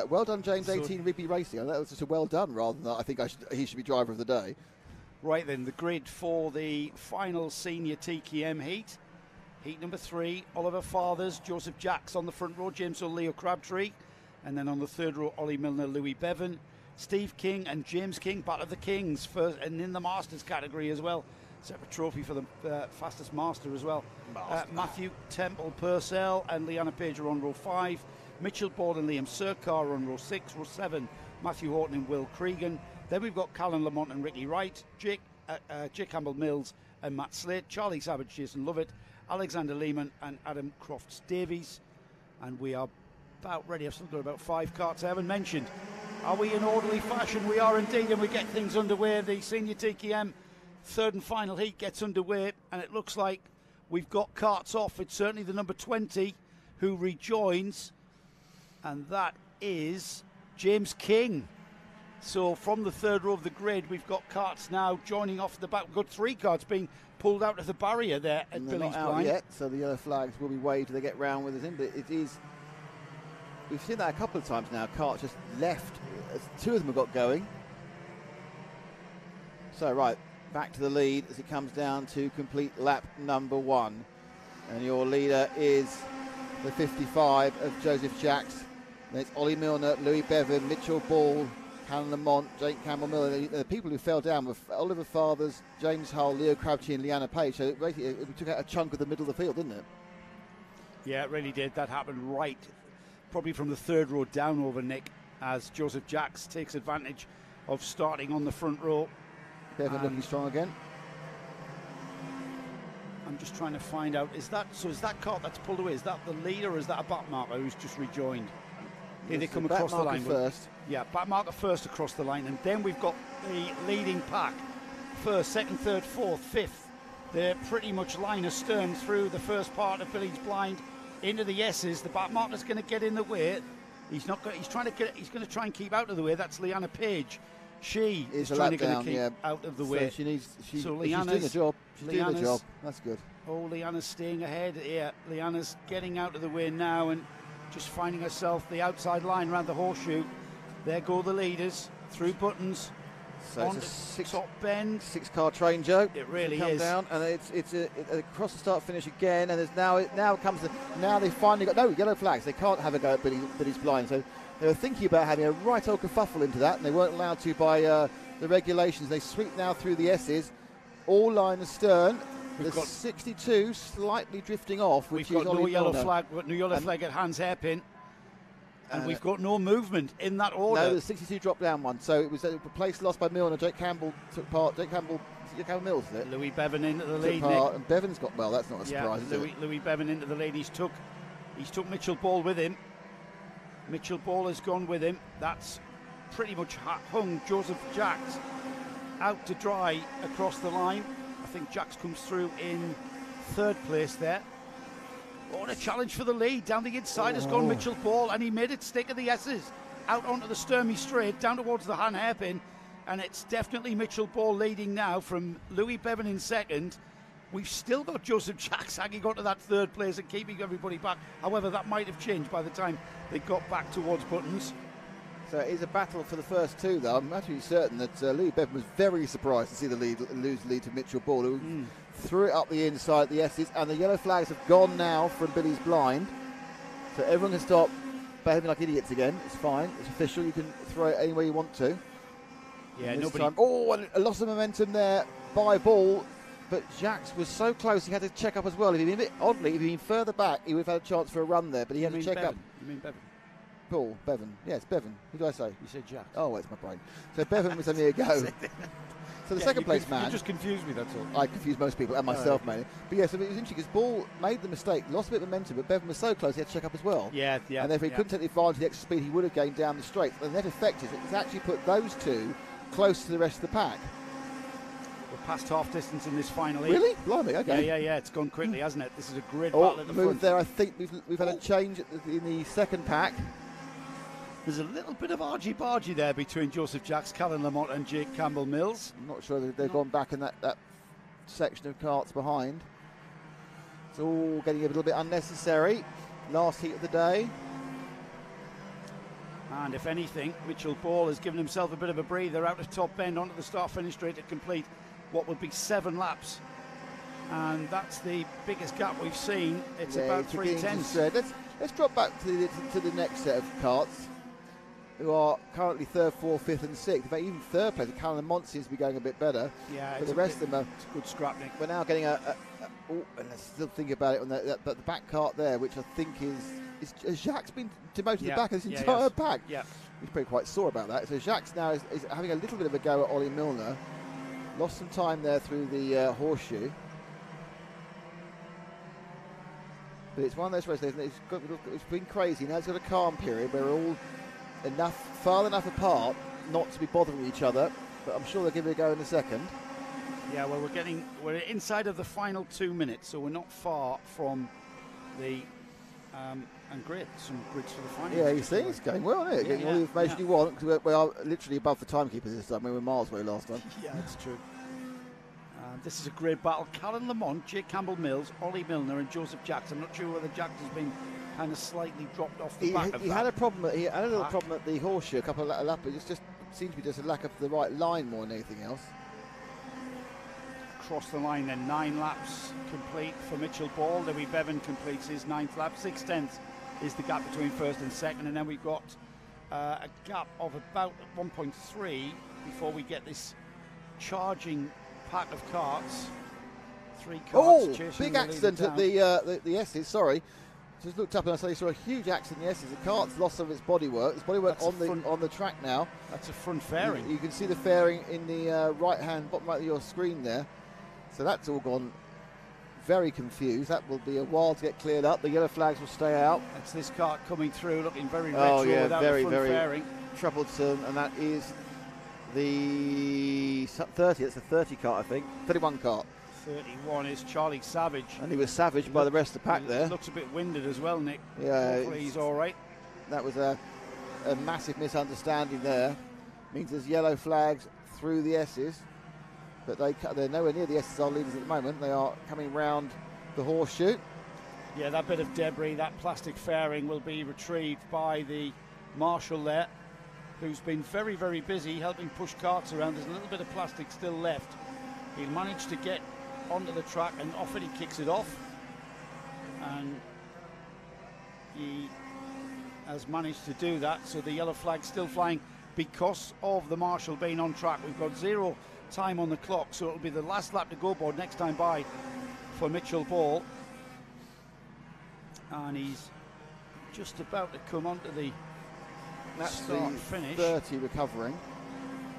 Speaker 2: Well done, James. 18 Rigby Racing. That was just a well done, rather than I think he should be driver of the day.
Speaker 1: Right then, the grid for the final senior TKM heat. Heat number 3, Oliver Fathers, Joseph Jacks on the front row, James O'Leo Crabtree. And then on the third row, Ollie Milner, Louis Bevan, Steve King and James King, Battle of the Kings, first, and in the Masters category as well. Separate trophy for the fastest Master as well. Matthew Temple Purcell and Leanna Page are on row 5. Mitchell Board and Liam Surkar are on row 6. Row 7, Matthew Horton and Will Cregan. Then we've got Callan Lamont and Ricky Wright, Jake Campbell-Mills and Matt Slate, Charlie Savage, Jason Lovett, Alexander Lehman and Adam Crofts Davies. And we are about ready. I've still got about 5 carts I haven't mentioned. Are we in orderly fashion? We are indeed, and we get things underway. The senior TKM third and final heat gets underway, and it looks like we've got carts off. It's certainly the number 20 who rejoins, and that is James King. So from the third row of the grid, we've got carts now joining off the back. We've got 3 carts being pulled out of the barrier there at Billy's
Speaker 2: not out
Speaker 1: Blind.
Speaker 2: Yet, so the yellow flags will be waved till they get round with us in. But it is, we've seen that a couple of times now. Carts just left. 2 of them have got going. So right, back to the lead as it comes down to complete lap number 1, and your leader is the 55 of Joseph Jacks. Then it's Ollie Milner, Louis Bevan, Mitchell Ball, Callan Lamont, Jake Campbell-Miller. The people who fell down were Oliver Fathers, James Hull, Leo Crabtree and Leanna Page. So basically it took out a chunk of the middle of the field, didn't it?
Speaker 1: Yeah, it really did. That happened right, probably from the third row down over, Nick, as Joseph Jacks takes advantage of starting on the front row.
Speaker 2: Bevan looking strong again.
Speaker 1: I'm just trying to find out, is that cart that's pulled away, is that the leader or is that a back marker who's just rejoined? Here they come across the line
Speaker 2: first.
Speaker 1: Yeah, back marker first across the line, and then we've got the leading pack. First, second, third, fourth, fifth. They're pretty much line astern through the first part of Billy's Blind into the S's. The back marker's going to get in the way. He's not. He's trying to try and keep out of the way. That's Leanna Page. She is trying to keep out of the way.
Speaker 2: So she's doing
Speaker 1: Leanna's
Speaker 2: the job. She's doing the job. That's good.
Speaker 1: Oh, Leanna's staying ahead. Yeah, Leanna's getting out of the way now and just finding herself the outside line around the horseshoe. There go the leaders through Buttons.
Speaker 2: So it's a
Speaker 1: top bend.
Speaker 2: 6-car train, Joe.
Speaker 1: It really
Speaker 2: is. Down, and it's across the start finish again. And there's now they finally got no yellow flags. They can't have a go at Billy's Blind. So they were thinking about having a right old kerfuffle into that, and they weren't allowed to by the regulations. They sweep now through the S's, all line astern. The 62 slightly drifting off, which
Speaker 1: we've
Speaker 2: is
Speaker 1: got no yellow
Speaker 2: Milner.
Speaker 1: flag. We've got no yellow flag at Hans Hairpin. And we've got no movement in that order.
Speaker 2: No, the 62 dropped down one. So it was a place lost by Milner. Jake Campbell took part. Jake Campbell-Mills, is it?
Speaker 1: Louis Bevan into the lead.
Speaker 2: And Bevan's got, well, that's not a surprise, is it?
Speaker 1: Louis Bevan into the lead. He's took Mitchell Ball with him. Mitchell Ball has gone with him. That's pretty much hung Joseph Jacks out to dry across the line. I think Jacks comes through in third place there. Oh, and a challenge for the lead. Down the inside has gone Mitchell Ball, and he made it stick at the S's. Out onto the Sturmey Straight, down towards the Han Hairpin, and it's definitely Mitchell Ball leading now from Louis Bevan in second. We've still got Joseph Jacks hanging on to that third place and keeping everybody back. However, that might have changed by the time they got back towards Buttons.
Speaker 2: So it is a battle for the first two, though. I'm absolutely certain that Louis Bevan was very surprised to see the lead lose the lead to Mitchell Ball, who threw it up the inside, the S's, and the yellow flags have gone now from Billy's blind. So everyone can stop behaving like idiots again. It's fine. It's official. You can throw it any way you want to.
Speaker 1: Yeah,
Speaker 2: and
Speaker 1: nobody.
Speaker 2: and a loss of momentum there by Ball, but Jacks was so close he had to check up as well. If he'd been a bit oddly, if he'd been further back, he would have had a chance for a run there, but he had to check up.
Speaker 1: You mean Bevan?
Speaker 2: Paul, Bevan. Yes, Bevan. Who do I say?
Speaker 1: You said Jacks.
Speaker 2: Oh, it's my brain. So Bevan was only a go. So the second place man.
Speaker 1: You just confused me, that's all.
Speaker 2: I confused most people and myself, mainly. But yeah, so it was interesting because Ball made the mistake, lost a bit of momentum, but Bevan was so close he had to check up as well.
Speaker 1: Yeah.
Speaker 2: And therefore he couldn't take the advantage of the extra speed he would have gained down the straight. The net effect is it's actually put those two close to the rest of the pack.
Speaker 1: We're past half distance in this final heat.
Speaker 2: Really? Blimey, okay.
Speaker 1: Yeah. It's gone quickly, hasn't it? This is a great battle at the
Speaker 2: move
Speaker 1: front.
Speaker 2: there. I think we've had a change in the second pack.
Speaker 1: There's a little bit of argy-bargy there between Joseph Jacks, Callan Lamont and Jake Campbell-Mills.
Speaker 2: I'm not sure they've gone back in that section of carts behind. It's all getting a little bit unnecessary. Last heat of the day.
Speaker 1: And if anything, Mitchell Ball has given himself a bit of a breather out of top bend onto the start-finish straight to complete what would be 7 laps. And that's the biggest gap we've seen. It's about 3/10.
Speaker 2: Let's drop back to the next set of carts, who are currently 3rd, 4th, 5th and 6th. In fact, even 3rd place, Callan Lamont seems to be going a bit better.
Speaker 1: Yeah,
Speaker 2: but the rest of them
Speaker 1: it's a good scrap, Nick.
Speaker 2: We're now getting and let's still think about it on but the back cart there, which I think has Jacques been demoted to the back of this entire pack?
Speaker 1: Yeah.
Speaker 2: He's probably quite sore about that. So Jacques now is having a little bit of a go at Ollie Milner. Lost some time there through the horseshoe. But it's one of those races, it's been crazy. Now it's got a calm period where we're all far enough apart not to be bothering each other, but I'm sure they'll give it a go in a second.
Speaker 1: Yeah, well, we're inside of the final 2 minutes, so we're not far from the and great, some grids for the final.
Speaker 2: Yeah, you see, it's going well, isn't it? Getting all the information you want, because we are literally above the timekeepers this time. We were miles away last time.
Speaker 1: Yeah, that's true. This is a great battle. Callan Lamont, Jake Campbell-Mills, Ollie Milner and Joseph Jacks. I'm not sure whether Jacks has been kind of slightly dropped off the back of
Speaker 2: he
Speaker 1: that.
Speaker 2: had a problem. He had a little problem at the horseshoe a couple of laps. It just seems to be just a lack of the right line more than anything else.
Speaker 1: Across the line then, 9 laps complete for Mitchell Ball. Louis Bevan completes his 9th lap. 6/10 is the gap between first and second, and then we've got a gap of about 1.3 before we get this charging pack of carts. 3 carts chasing
Speaker 2: big
Speaker 1: the
Speaker 2: accident
Speaker 1: leader
Speaker 2: at
Speaker 1: down.
Speaker 2: the S's. Sorry, just looked up and I saw a huge accident in the S's. The cart's lost some of its bodywork. Its bodywork on the track now.
Speaker 1: That's a front fairing.
Speaker 2: You can see the fairing in the right hand bottom right of your screen there. So that's all gone very confused. That will be a while to get cleared up. The yellow flags will stay out.
Speaker 1: That's this cart coming through, looking very retro without
Speaker 2: very,
Speaker 1: the front
Speaker 2: very
Speaker 1: fairing.
Speaker 2: troublesome, and that is the 30. That's a 30 cart, I think. 31 cart.
Speaker 1: 31 is Charlie Savage.
Speaker 2: And he was savaged by the rest of the pack there.
Speaker 1: Looks a bit winded as well, Nick.
Speaker 2: Yeah,
Speaker 1: hopefully he's all right.
Speaker 2: That was a massive misunderstanding there. Means there's yellow flags through the S's, but they're nowhere near the S's, our leaders at the moment. They are coming round the horseshoe.
Speaker 1: Yeah, that bit of debris, that plastic fairing will be retrieved by the marshal there, who's been very, very busy helping push carts around. There's a little bit of plastic still left. He'll manage to get onto the track, and off it he kicks it off. And he has managed to do that, so the yellow flag's still flying because of the marshal being on track. We've got 0 time on the clock, so it'll be the last lap to go board next time by for Mitchell Ball. And he's just about to come onto the start finish.
Speaker 2: 30 recovering,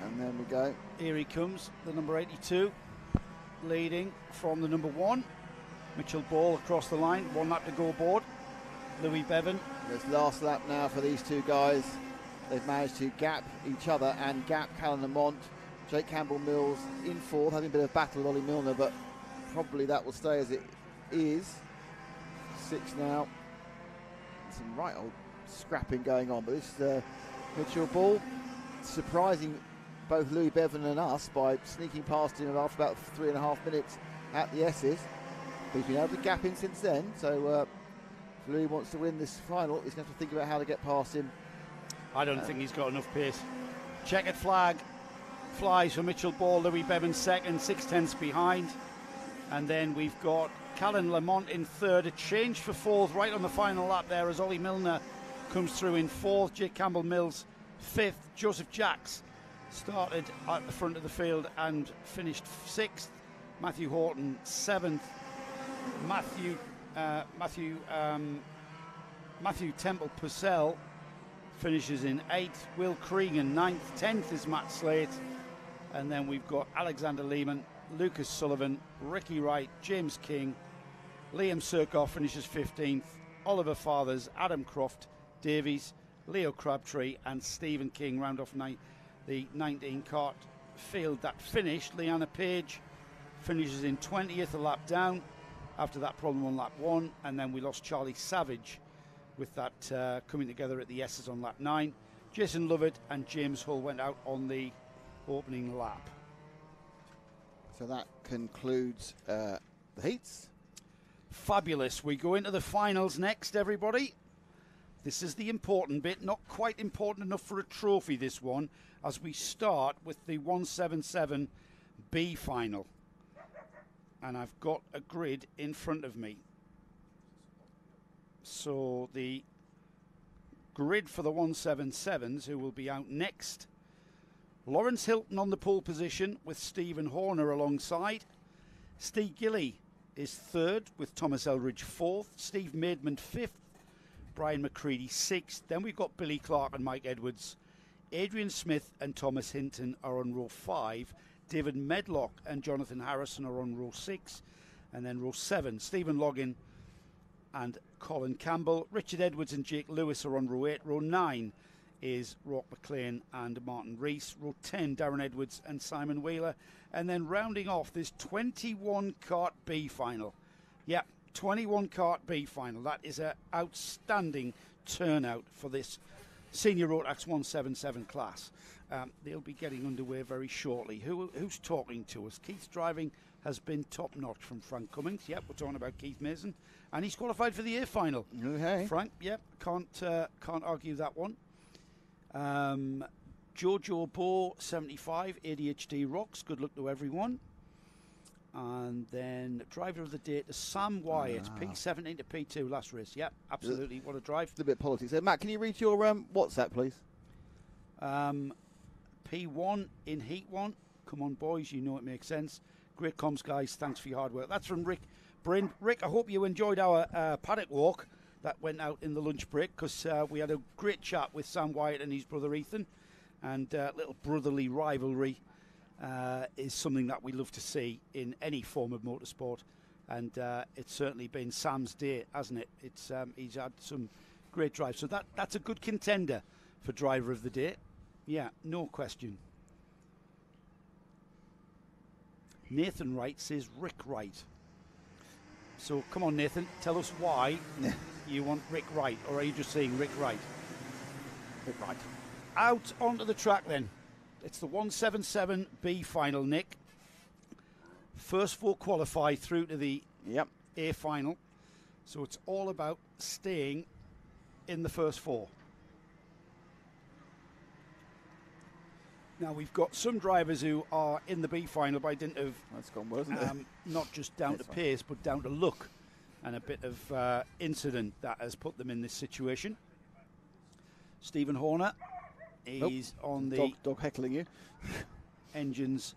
Speaker 2: and then we go.
Speaker 1: Here he comes, the number 82, leading from the number 1. Mitchell Ball across the line, 1 lap to go aboard. Louis Bevan.
Speaker 2: It's last lap now for these two guys. They've managed to gap each other and gap Callan Lamont. Jake Campbell-Mills in 4th, having a bit of battle with Ollie Milner, but probably that will stay as it is. 6 now. Some right old scrapping going on, but this is Mitchell Ball surprising both Louis Bevan and us by sneaking past him after about 3.5 minutes at the S's. He's been able to gap in since then, so if Louis wants to win this final, he's going to have to think about how to get past him.
Speaker 1: I don't think he's got enough pace. Checkered flag flies for Mitchell Ball, Louis Bevan second, 6/10 behind. And then we've got Callan Lamont in third, a change for fourth right on the final lap there as Ollie Milner comes through in fourth, Jake Campbell-Mills fifth, Joseph Jacks started at the front of the field and finished sixth, Matthew Horton seventh, Matthew Temple Purcell finishes in 8th, Will Cregan 9th, 10th is Matt Slate, and then we've got Alexander Lehman, Lucas Sullivan, Ricky Wright, James King, Liam Surkoff finishes 15th, Oliver Fathers, Adam Croft, Davies, Leo Crabtree and Stephen King round off the 19 kart field that finished. Leanna Page finishes in 20th, a lap down after that problem on lap 1, and then we lost Charlie Savage with that coming together at the S's on lap 9. Jason Lovett and James Hull went out on the opening lap.
Speaker 2: So that concludes the heats.
Speaker 1: Fabulous. We go into the finals next, everybody. This is the important bit, not quite important enough for a trophy, this one, as we start with the 177B final. And I've got a grid in front of me. So the grid for the 177s, who will be out next: Lawrence Hilton on the pole position with Stephen Horner alongside. Steve Gilly is third with Thomas Eldridge fourth. Steve Maidman fifth. Brian McCready sixth. Then we've got Billy Clark and Mike Edwards. Adrian Smith and Thomas Hinton are on row 5. David Medlock and Jonathan Harrison are on row 6. And then row 7, Stephen Loggin and Colin Campbell. Richard Edwards and Jake Lewis are on row 8. Row 9 is Rock McLean and Martin Rees. Row 10, Darren Edwards and Simon Wheeler. And then rounding off this 21 kart B final. Yeah, 21 kart B final. That is an outstanding turnout for this senior Rotax 177 class. They'll be getting underway very shortly. Who's talking to us? Keith's driving has been top notch from Frank Cummings. Yep, we're talking about Keith Mason, and he's qualified for the A final.
Speaker 2: Okay,
Speaker 1: Frank. Yep, can't argue that one. Jojo Bo 75 ADHD rocks. Good luck to everyone. And then driver of the day to Sam Wyatt, P17 to P2 last race. Yep, absolutely. What a drive.
Speaker 2: A bit of politics there. Matt, can you read your WhatsApp, please?
Speaker 1: P1 in Heat 1. Come on, boys, you know it makes sense. Great comms, guys. Thanks for your hard work. That's from Rick Bryn. Rick, I hope you enjoyed our paddock walk that went out in the lunch break, because we had a great chat with Sam Wyatt and his brother Ethan, and little brotherly rivalry is something that we love to see in any form of motorsport, and it's certainly been Sam's day, hasn't it? It's he's had some great drives, so that's a good contender for driver of the day. Yeah, no question. Nathan Wright says Rick Wright. So come on, Nathan, tell us why you want Rick Wright, or are you just saying Rick Wright? Rick Wright. Out onto the track then. It's the 177B final, Nick. First 4 qualify through to the A final. So it's all about staying in the first 4. Now, we've got some drivers who are in the B final by dint of...
Speaker 2: That's gone well, isn't it?
Speaker 1: Not just down to pace, but down to luck and a bit of incident that has put them in this situation. Stephen Horner is on the...
Speaker 2: Dog heckling you.
Speaker 1: Engines.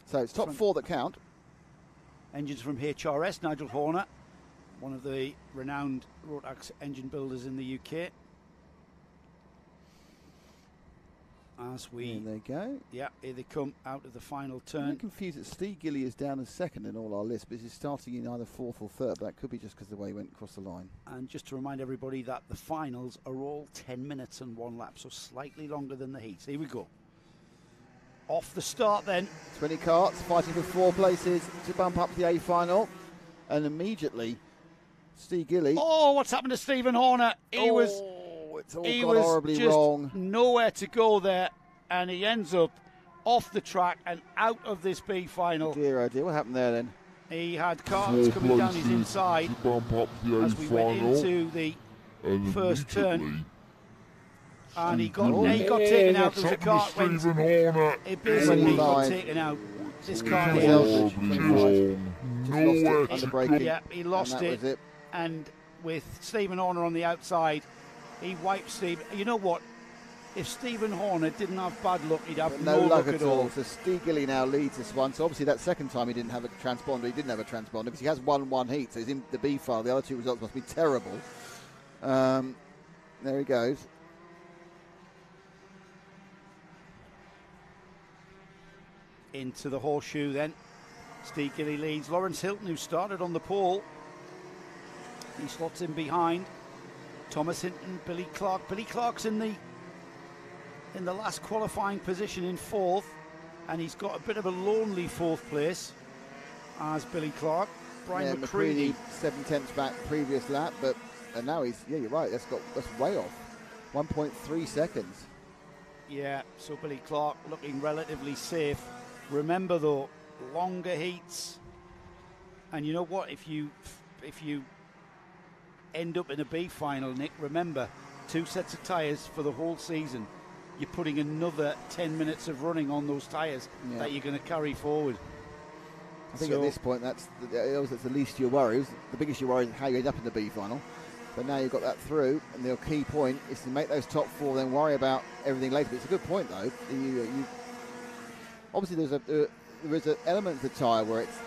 Speaker 2: So it's top 4 that count.
Speaker 1: Engines from HRS, Nigel Horner, one of the renowned Rotax engine builders in the UK. As we...
Speaker 2: There they go.
Speaker 1: Yeah, here they come out of the final turn.
Speaker 2: I'm confused that Steve Gilly is down as second in all our lists, but he's starting in either 4th or 3rd. But that could be just because of the way he went across the line.
Speaker 1: And just to remind everybody that the finals are all 10 minutes and 1 lap, so slightly longer than the heats. Here we go. Off the start then.
Speaker 2: 20 karts fighting for 4 places to bump up to the A final. And immediately Steve Gilly.
Speaker 1: Oh, what's happened to Stephen Horner? He was
Speaker 2: It's all
Speaker 1: he
Speaker 2: gone
Speaker 1: was
Speaker 2: horribly
Speaker 1: just
Speaker 2: wrong.
Speaker 1: nowhere to go there, and he ends up off the track and out of this B final.
Speaker 2: Dear, oh dear, what happened there then?
Speaker 1: He had cars coming down his inside
Speaker 3: to bump up the
Speaker 1: as we went
Speaker 3: final,
Speaker 1: into the
Speaker 3: and
Speaker 1: first turn.
Speaker 3: immediately
Speaker 1: and he got
Speaker 3: Steve
Speaker 1: taken out.
Speaker 3: Gilly,
Speaker 1: There was a cart went.
Speaker 3: Stephen Horner,
Speaker 1: It basically got
Speaker 2: 25.
Speaker 1: taken out. This car
Speaker 2: Horrible.
Speaker 1: here.
Speaker 3: horribly wrong.
Speaker 2: Just
Speaker 3: Nowhere
Speaker 2: lost it
Speaker 3: to
Speaker 2: under
Speaker 3: go.
Speaker 2: braking.
Speaker 1: Yeah, he lost
Speaker 2: and that
Speaker 1: it.
Speaker 2: was it.
Speaker 1: And with Stephen Horner on the outside, he wiped Steve. You know what? If Stephen Horner didn't have bad luck, he'd have
Speaker 2: But
Speaker 1: no luck at all.
Speaker 2: So Steve Gilly now leads this one. So obviously that second time he didn't have a transponder. He didn't have a transponder because he has won one heat. So he's in the B file. The other two results must be terrible. There he goes.
Speaker 1: Into the horseshoe then. Steve Gilly leads. Lawrence Hilton, who started on the pole, he slots in behind. Thomas Hinton, Billy Clark. Billy Clark's in the last qualifying position in fourth, and he's got a bit of a lonely fourth place as Billy Clark. Brian McCready
Speaker 2: 7/10 back previous lap, but and now he's you're right. That's way off. 1.3 seconds.
Speaker 1: Yeah, so Billy Clark looking relatively safe. Remember though, longer heats, and you know what? If you end up in a B final, Nick, remember 2 sets of tyres for the whole season. You're putting another 10 minutes of running on those tyres that you're going to carry forward.
Speaker 2: I think at this point that's the least your worries. The biggest your worry is how you end up in the B final. But now you've got that through, and the key point is to make those top four, then worry about everything later. But it's a good point though. Obviously there is an element of the tyre where it's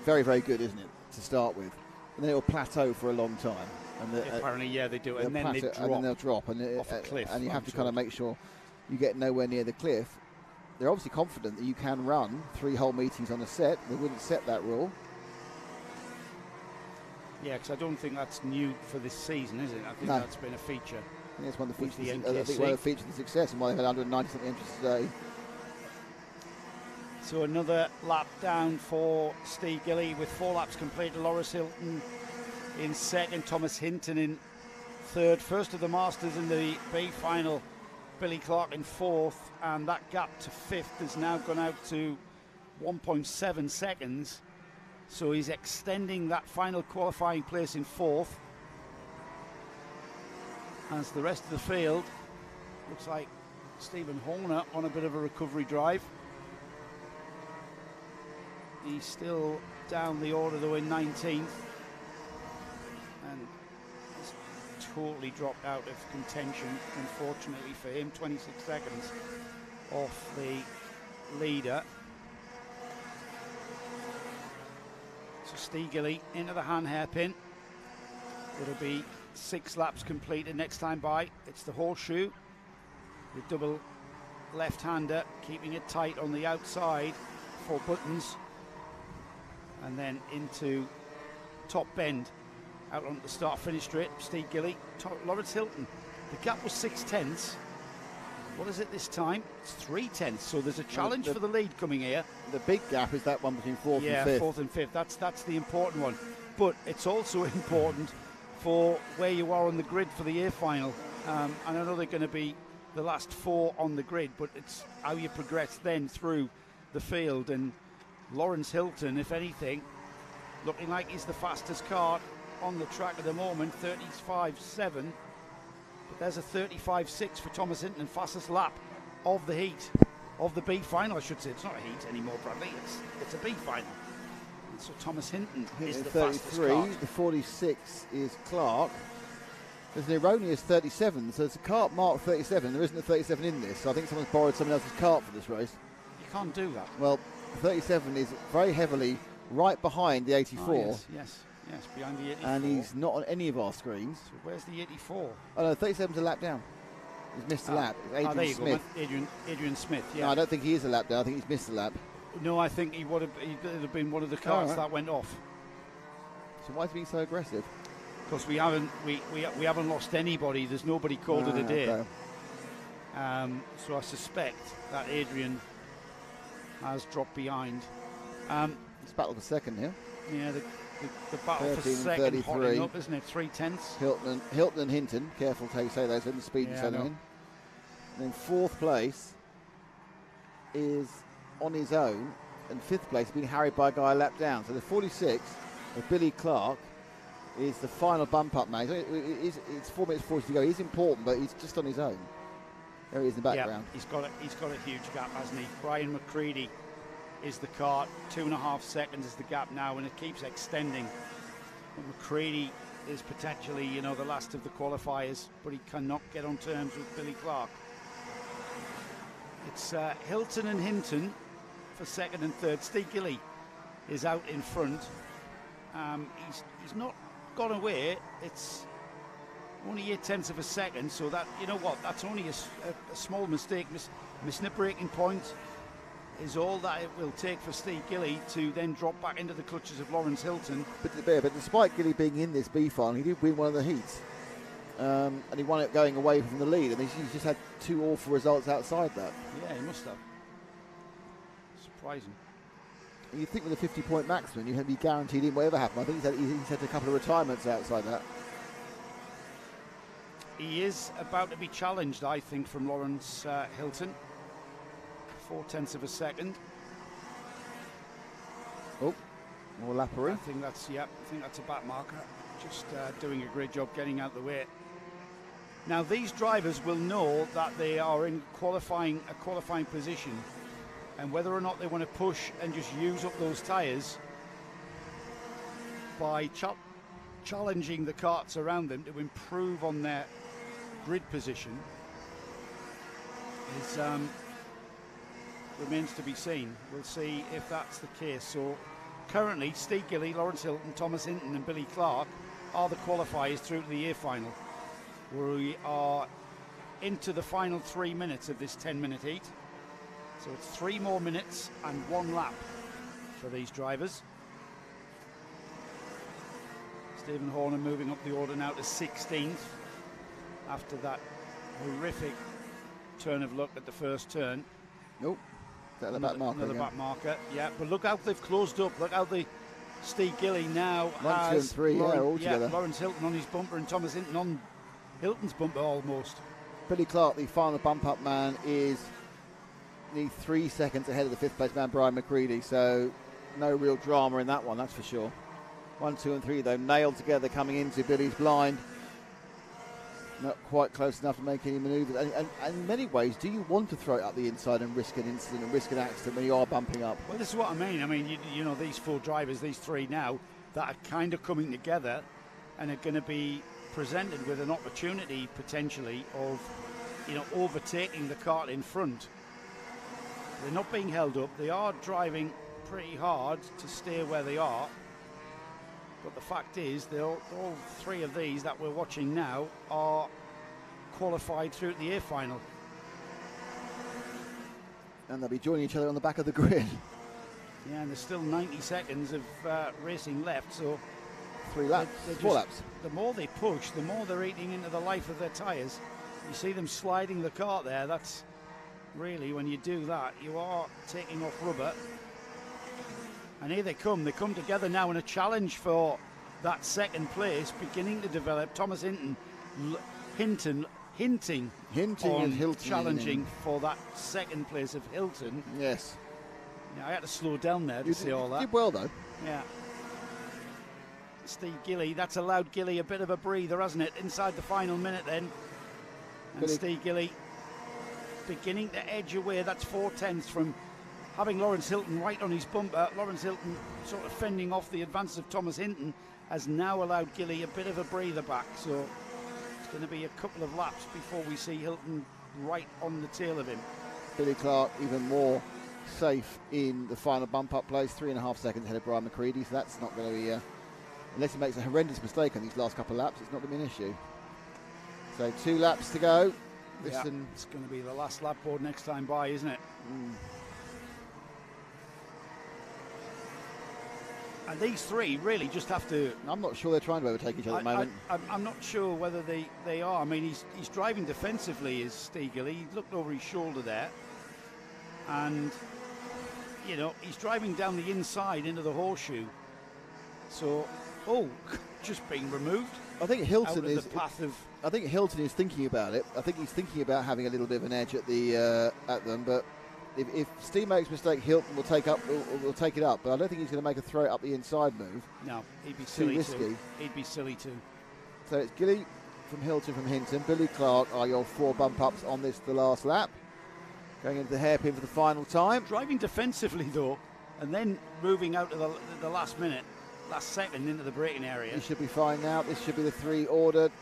Speaker 2: very, very good, isn't it, to start with, and then it will plateau for a long time. And
Speaker 1: apparently, they do, and then
Speaker 2: they'll drop, and
Speaker 1: off a cliff.
Speaker 2: And you have to kind of make sure you get nowhere near the cliff. They're obviously confident that you can run 3 whole meetings on a set. They wouldn't set that rule.
Speaker 1: Yeah, because I don't think that's new for this season, is it? I think that's been a feature.
Speaker 2: I think it's one of the
Speaker 1: with
Speaker 2: features.
Speaker 1: the
Speaker 2: I think one of the features of success, and why they've had 190 something entries today.
Speaker 1: So another lap down for Steve Gilly with 4 laps completed. Lawrence Hilton in second, Thomas Hinton in third. First of the Masters in the B final, Billy Clark in fourth, and that gap to fifth has now gone out to 1.7 seconds. So he's extending that final qualifying place in fourth. As the rest of the field looks like Stephen Horner on a bit of a recovery drive. He's still down the order though in 19th, and has totally dropped out of contention, unfortunately for him. 26 seconds off the leader. So Steve Gilly into the hand hairpin. It'll be 6 laps completed next time by. It's the horseshoe, the double left-hander, keeping it tight on the outside, 4 buttons, and then into top bend, out on the start-finish straight. Steve Gilly, Lawrence Hilton. The gap was 6/10. What is it this time? It's 3/10. So there's a challenge for the lead coming here.
Speaker 2: The big gap is that one between fourth and fifth.
Speaker 1: Yeah, fourth and fifth. That's the important one. But it's also important for where you are on the grid for the A final. And I know they're going to be the last 4 on the grid, but it's how you progress then through the field. And Lawrence Hilton, if anything, looking like he's the fastest car on the track at the moment, 35.7. But there's a 35.6 for Thomas Hinton, fastest lap of the heat, of the B final, I should say. It's not a heat anymore, Bradley. It's a B final. And so Thomas Hinton is the fastest car.
Speaker 2: The 46 is Clark. There's an erroneous 37, so there's a kart marked 37. There isn't a 37 in this, so I think someone's borrowed someone else's kart for this race.
Speaker 1: You can't do that.
Speaker 2: Well, 37 is very heavily right behind the 84.
Speaker 1: Oh, yes, behind the 84.
Speaker 2: And he's not on any of our screens.
Speaker 1: So where's the 84?
Speaker 2: Oh no, 37's a lap down. He's missed a lap. It's Adrian Smith.
Speaker 1: Adrian Smith, yeah.
Speaker 2: No, I don't think he is a lap down. I think he's missed a lap.
Speaker 1: No, I think he'd have been one of the cars that went off.
Speaker 2: So why is he being so aggressive?
Speaker 1: Because we haven't lost anybody. There's nobody called it a day.
Speaker 2: Okay.
Speaker 1: So I suspect that Adrian has dropped behind.
Speaker 2: It's battle for second here.
Speaker 1: Yeah, the battle for
Speaker 2: 13 and
Speaker 1: second
Speaker 2: 33.
Speaker 1: hotting up, isn't it? 3/10.
Speaker 2: Hilton and Hinton. Careful how you say those, and speed and
Speaker 1: Yeah, I
Speaker 2: centre
Speaker 1: know.
Speaker 2: in. And then fourth place is on his own, and fifth place has been harried by a guy a lap down. So the 46 of Billy Clark is the final bump up now. It's 4 minutes 40 to go. He's important, but he's just on his own. There he is in the background.
Speaker 1: Yeah, he's got a huge gap, hasn't he? Brian McCready is the cart. 2.5 seconds is the gap now, and it keeps extending. And McCready is potentially, you know, the last of the qualifiers, but he cannot get on terms with Billy Clark. It's Hilton and Hinton for second and third. Steve Gilly is out in front. He's not gone away. It's only 0.8 of a second, so that, you know what, that's only a small mistake. Missing a braking point is all that it will take for Steve Gilly to then drop back into the clutches of Lawrence Hilton.
Speaker 2: But despite Gilly being in this B final, he did win one of the heats. And he won it going away from the lead, and he's just had 2 awful results outside that.
Speaker 1: Yeah, he must have. Surprising.
Speaker 2: You think with a 50-point maximum, you have to be guaranteed in whatever happened. I think he's had a couple of retirements outside that.
Speaker 1: He is about to be challenged, I think, from Lawrence Hilton. 0.4 of a second.
Speaker 2: Oh, more lappery.
Speaker 1: I think that's a back marker. Just doing a great job getting out the way. Now these drivers will know that they are in a qualifying position, and whether or not they want to push and just use up those tyres by challenging the karts around them to improve on their grid position is remains to be seen. We'll see if that's the case. So currently Steve Gilly, Lawrence Hilton, Thomas Hinton and Billy Clark are the qualifiers through to the A final. We are into the final 3 minutes of this 10-minute heat. So it's 3 more minutes and 1 lap for these drivers. Stephen Horner moving up the order now to 16th after that horrific turn of luck at the first turn.
Speaker 2: Nope. That's the back marker.
Speaker 1: Another
Speaker 2: again.
Speaker 1: back marker, yeah. But look how they've closed up. Look how Steve Gilly now
Speaker 2: 1, 2 and
Speaker 1: has
Speaker 2: 3, all together.
Speaker 1: Lawrence Hilton on his bumper and Thomas Hinton on Hilton's bumper almost.
Speaker 2: Billy Clark, the final bump-up man, is nearly 3 seconds ahead of the fifth-place man, Brian McCready. So no real drama in that one, that's for sure. 1, 2 and 3, though, nailed together coming into Billy's blind. Not quite close enough to make any manoeuvres. And in many ways, do you want to throw it up the inside and risk an incident and risk an accident when you are bumping up?
Speaker 1: Well, this is what I mean. I mean, you know, these 4 drivers, these 3 now, that are kind of coming together and are going to be presented with an opportunity potentially of, you know, overtaking the kart in front. They're not being held up. They are driving pretty hard to stay where they are. But the fact is, all 3 of these that we're watching now are qualified through to the A final.
Speaker 2: And they'll be joining each other on the back of the grid.
Speaker 1: Yeah, and there's still 90 seconds of racing left, so
Speaker 2: 3 laps, 4 laps.
Speaker 1: The more they push, the more they're eating into the life of their tyres. You see them sliding the kart there. That's really, when you do that, you are taking off rubber. And here they come together now in a challenge for that second place, beginning to develop. Thomas Hinton, hinting
Speaker 2: and Hilton
Speaker 1: challenging for that second place of Hilton.
Speaker 2: Yes.
Speaker 1: Yeah, I had to slow down there to see all that.
Speaker 2: You did well, though.
Speaker 1: Yeah. Steve Gilly, that's allowed Gilly a bit of a breather, hasn't it? Inside the final minute then. And Steve Gilly beginning to edge away. That's 4/10 from having Lawrence Hilton right on his bumper. Lawrence Hilton sort of fending off the advance of Thomas Hinton has now allowed Gilly a bit of a breather back. So it's going to be a couple of laps before we see Hilton right on the tail of him.
Speaker 2: Billy Clark even more safe in the final bump-up place, 3.5 seconds ahead of Brian McCready. So that's not going to be, unless he makes a horrendous mistake on these last couple of laps, it's not going to be an issue. So 2 laps to go.
Speaker 1: Yeah, it's going to be the last lap board next time by, isn't it? And these 3 really just have to...
Speaker 2: I'm not sure they're trying to overtake each other at the moment.
Speaker 1: I'm not sure whether they are. I mean, he's driving defensively, is Steve Gilly. He looked over his shoulder there. And, you know, he's driving down the inside into the horseshoe. So, just being removed.
Speaker 2: I think
Speaker 1: Out
Speaker 2: Hilton
Speaker 1: of
Speaker 2: is.
Speaker 1: the path of.
Speaker 2: I think Hilton is thinking about it. I think he's thinking about having a little bit of an edge at the at them. But if Steve makes a mistake, Hilton will take it up. But I don't think he's going to make a throw it up the inside move.
Speaker 1: No, he'd be silly
Speaker 2: risky.
Speaker 1: too. He'd be silly too.
Speaker 2: So it's Gilly from Hilton from Hinton. Billy Clark are your 4 bump ups on the last lap. Going into the hairpin for the final time.
Speaker 1: Driving defensively though, and then moving out to the last second into the braking area.
Speaker 2: He should be fine now. This should be the 3 ordered.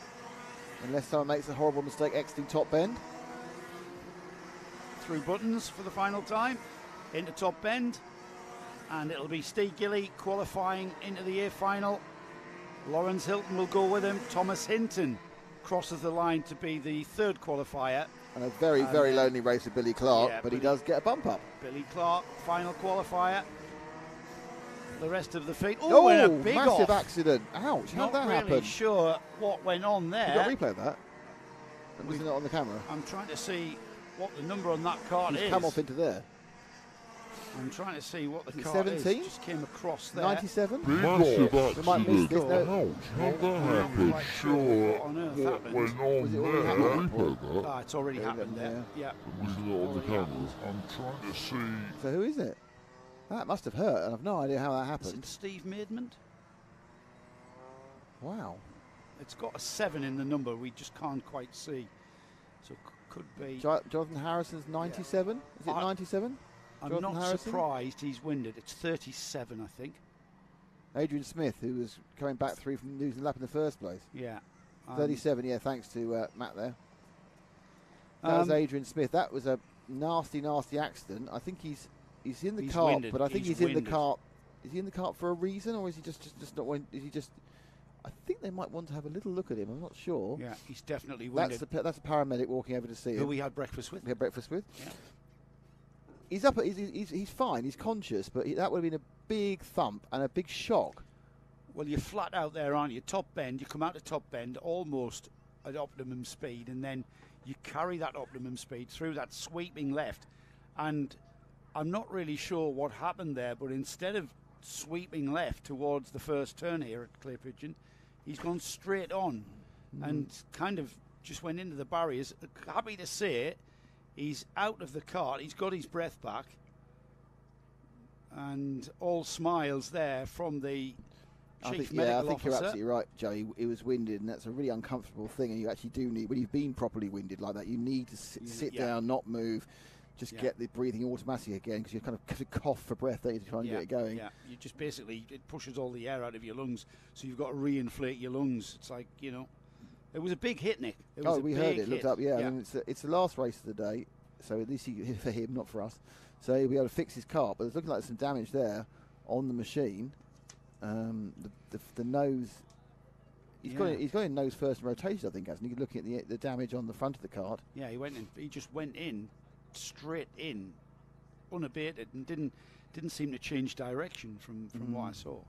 Speaker 2: Unless someone makes a horrible mistake exiting top bend.
Speaker 1: Through buttons for the final time, into top bend, and it'll be Steve Gilly qualifying into the air final. Lawrence Hilton will go with him. Thomas Hinton crosses the line to be the 3rd qualifier.
Speaker 2: And a very, very lonely race with Billy Clark,
Speaker 1: yeah,
Speaker 2: but he does get a bump up.
Speaker 1: Billy Clark, final qualifier. The rest of the field. Oh, and a big
Speaker 2: massive
Speaker 1: off.
Speaker 2: accident. Ouch, how'd
Speaker 1: Not
Speaker 2: that
Speaker 1: really
Speaker 2: happen?
Speaker 1: sure what went on there.
Speaker 2: You got replay of that? Wasn't it on the camera?
Speaker 1: I'm trying to see what the number on that card
Speaker 2: He's
Speaker 1: is.
Speaker 2: come off into there.
Speaker 1: I'm trying to see what the
Speaker 2: Is it
Speaker 1: card
Speaker 2: 17?
Speaker 1: is. Just came across there.
Speaker 2: 97?
Speaker 3: Massive
Speaker 2: We might miss
Speaker 3: accident.
Speaker 2: this. No.
Speaker 3: Ouch, how'd that
Speaker 1: I'm
Speaker 3: happen?
Speaker 1: quite sure
Speaker 3: Sure,
Speaker 1: what on earth
Speaker 3: what
Speaker 1: happened.
Speaker 3: went on
Speaker 2: Was it
Speaker 3: there?
Speaker 2: already happened?
Speaker 3: Replay that.
Speaker 1: It's already happened there. Yeah.
Speaker 3: Wasn't it on the cameras? I'm trying to see.
Speaker 2: So who is it? That must have hurt, and I've no idea how that
Speaker 1: Is
Speaker 2: happened.
Speaker 1: it Steve Maidment?
Speaker 2: Wow.
Speaker 1: It's got a 7 in the number. We just can't quite see. So could be.
Speaker 2: Jonathan Harrison's 97? Is it 97?
Speaker 1: I'm
Speaker 2: Jonathan
Speaker 1: not
Speaker 2: Harrison?
Speaker 1: surprised he's winded. It's 37, I think.
Speaker 2: Adrian Smith, who was coming back through from losing the lap in the first place.
Speaker 1: Yeah.
Speaker 2: 37, yeah, thanks to Matt there. That was Adrian Smith. That was a nasty, nasty accident. I think he's in the
Speaker 1: He's
Speaker 2: cart,
Speaker 1: winded.
Speaker 2: but I think
Speaker 1: He's
Speaker 2: he's in the
Speaker 1: winded.
Speaker 2: cart. Is he in the cart for a reason, or is he just not? Is he just? I think they might want to have a little look at him. I'm not sure.
Speaker 1: Yeah, he's definitely winded.
Speaker 2: That's a paramedic walking over to see him.
Speaker 1: Who we had breakfast with.
Speaker 2: We had breakfast with.
Speaker 1: Yeah.
Speaker 2: He's up. He's fine. He's conscious, but that would have been a big thump and a big shock.
Speaker 1: Well, you're flat out there, aren't you? Top bend. You come out of top bend almost at optimum speed, and then you carry that optimum speed through that sweeping left. And I'm not really sure what happened there, but instead of sweeping left towards the first turn here at Clay Pigeon, he's gone straight on and kind of just went into the barriers. Happy to say it, he's out of the cart. He's got his breath back. And all smiles there from the Chief Medical
Speaker 2: I think
Speaker 1: Officer.
Speaker 2: you're absolutely right, Joe. He was winded, and that's a really uncomfortable thing. And you actually do need, when you've been properly winded like that, you need to sit
Speaker 1: Yeah.
Speaker 2: down, not move, just
Speaker 1: Yeah.
Speaker 2: get the breathing automatic again, because you kind of cough for breath, don't you, to try and get it going.
Speaker 1: Yeah, you just basically, it pushes all the air out of your lungs, so you've got to re-inflate your lungs. It's like, you know, it was a big hit, Nick. It was
Speaker 2: We
Speaker 1: a
Speaker 2: heard
Speaker 1: big
Speaker 2: it, looked
Speaker 1: hit.
Speaker 2: up, yeah. I mean, it's the last race of the day, so at least for him, not for us. So he'll be able to fix his car, but it's looking like there's some damage there on the machine. The nose. He's got in nose first in rotation, I think, hasn't he? Looking at the damage on the front of the cart.
Speaker 1: Yeah, he went in. He just went in, straight in, unabated, and didn't seem to change direction from what I saw.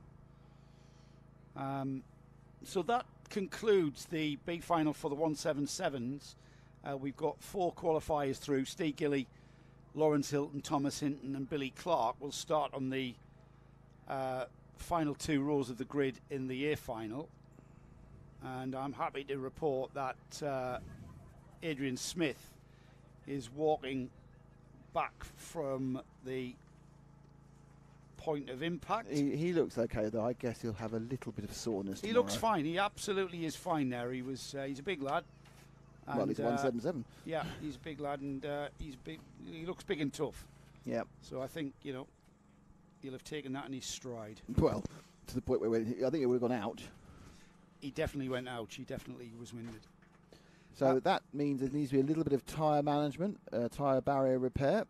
Speaker 1: So that concludes the B final for the 177s. We've got 4 qualifiers through. Steve Gilly, Lawrence Hilton, Thomas Hinton, and Billy Clark will start on the final 2 rows of the grid in the A final. And I'm happy to report that Adrian Smith is walking back from the point of impact.
Speaker 2: He looks okay, though. I guess he'll have a little bit of soreness
Speaker 1: He
Speaker 2: tomorrow.
Speaker 1: looks fine. He absolutely is fine there. He's a big lad.
Speaker 2: Well, he's 177.
Speaker 1: Yeah, he's a big lad, and he's big. He looks big and tough.
Speaker 2: Yeah.
Speaker 1: So I think, you know, he'll have taken that in his stride.
Speaker 2: Well, to the point where I think it would have gone out.
Speaker 1: He definitely went out. He definitely was winded.
Speaker 2: So that means there needs to be a little bit of tyre management, tyre barrier repair.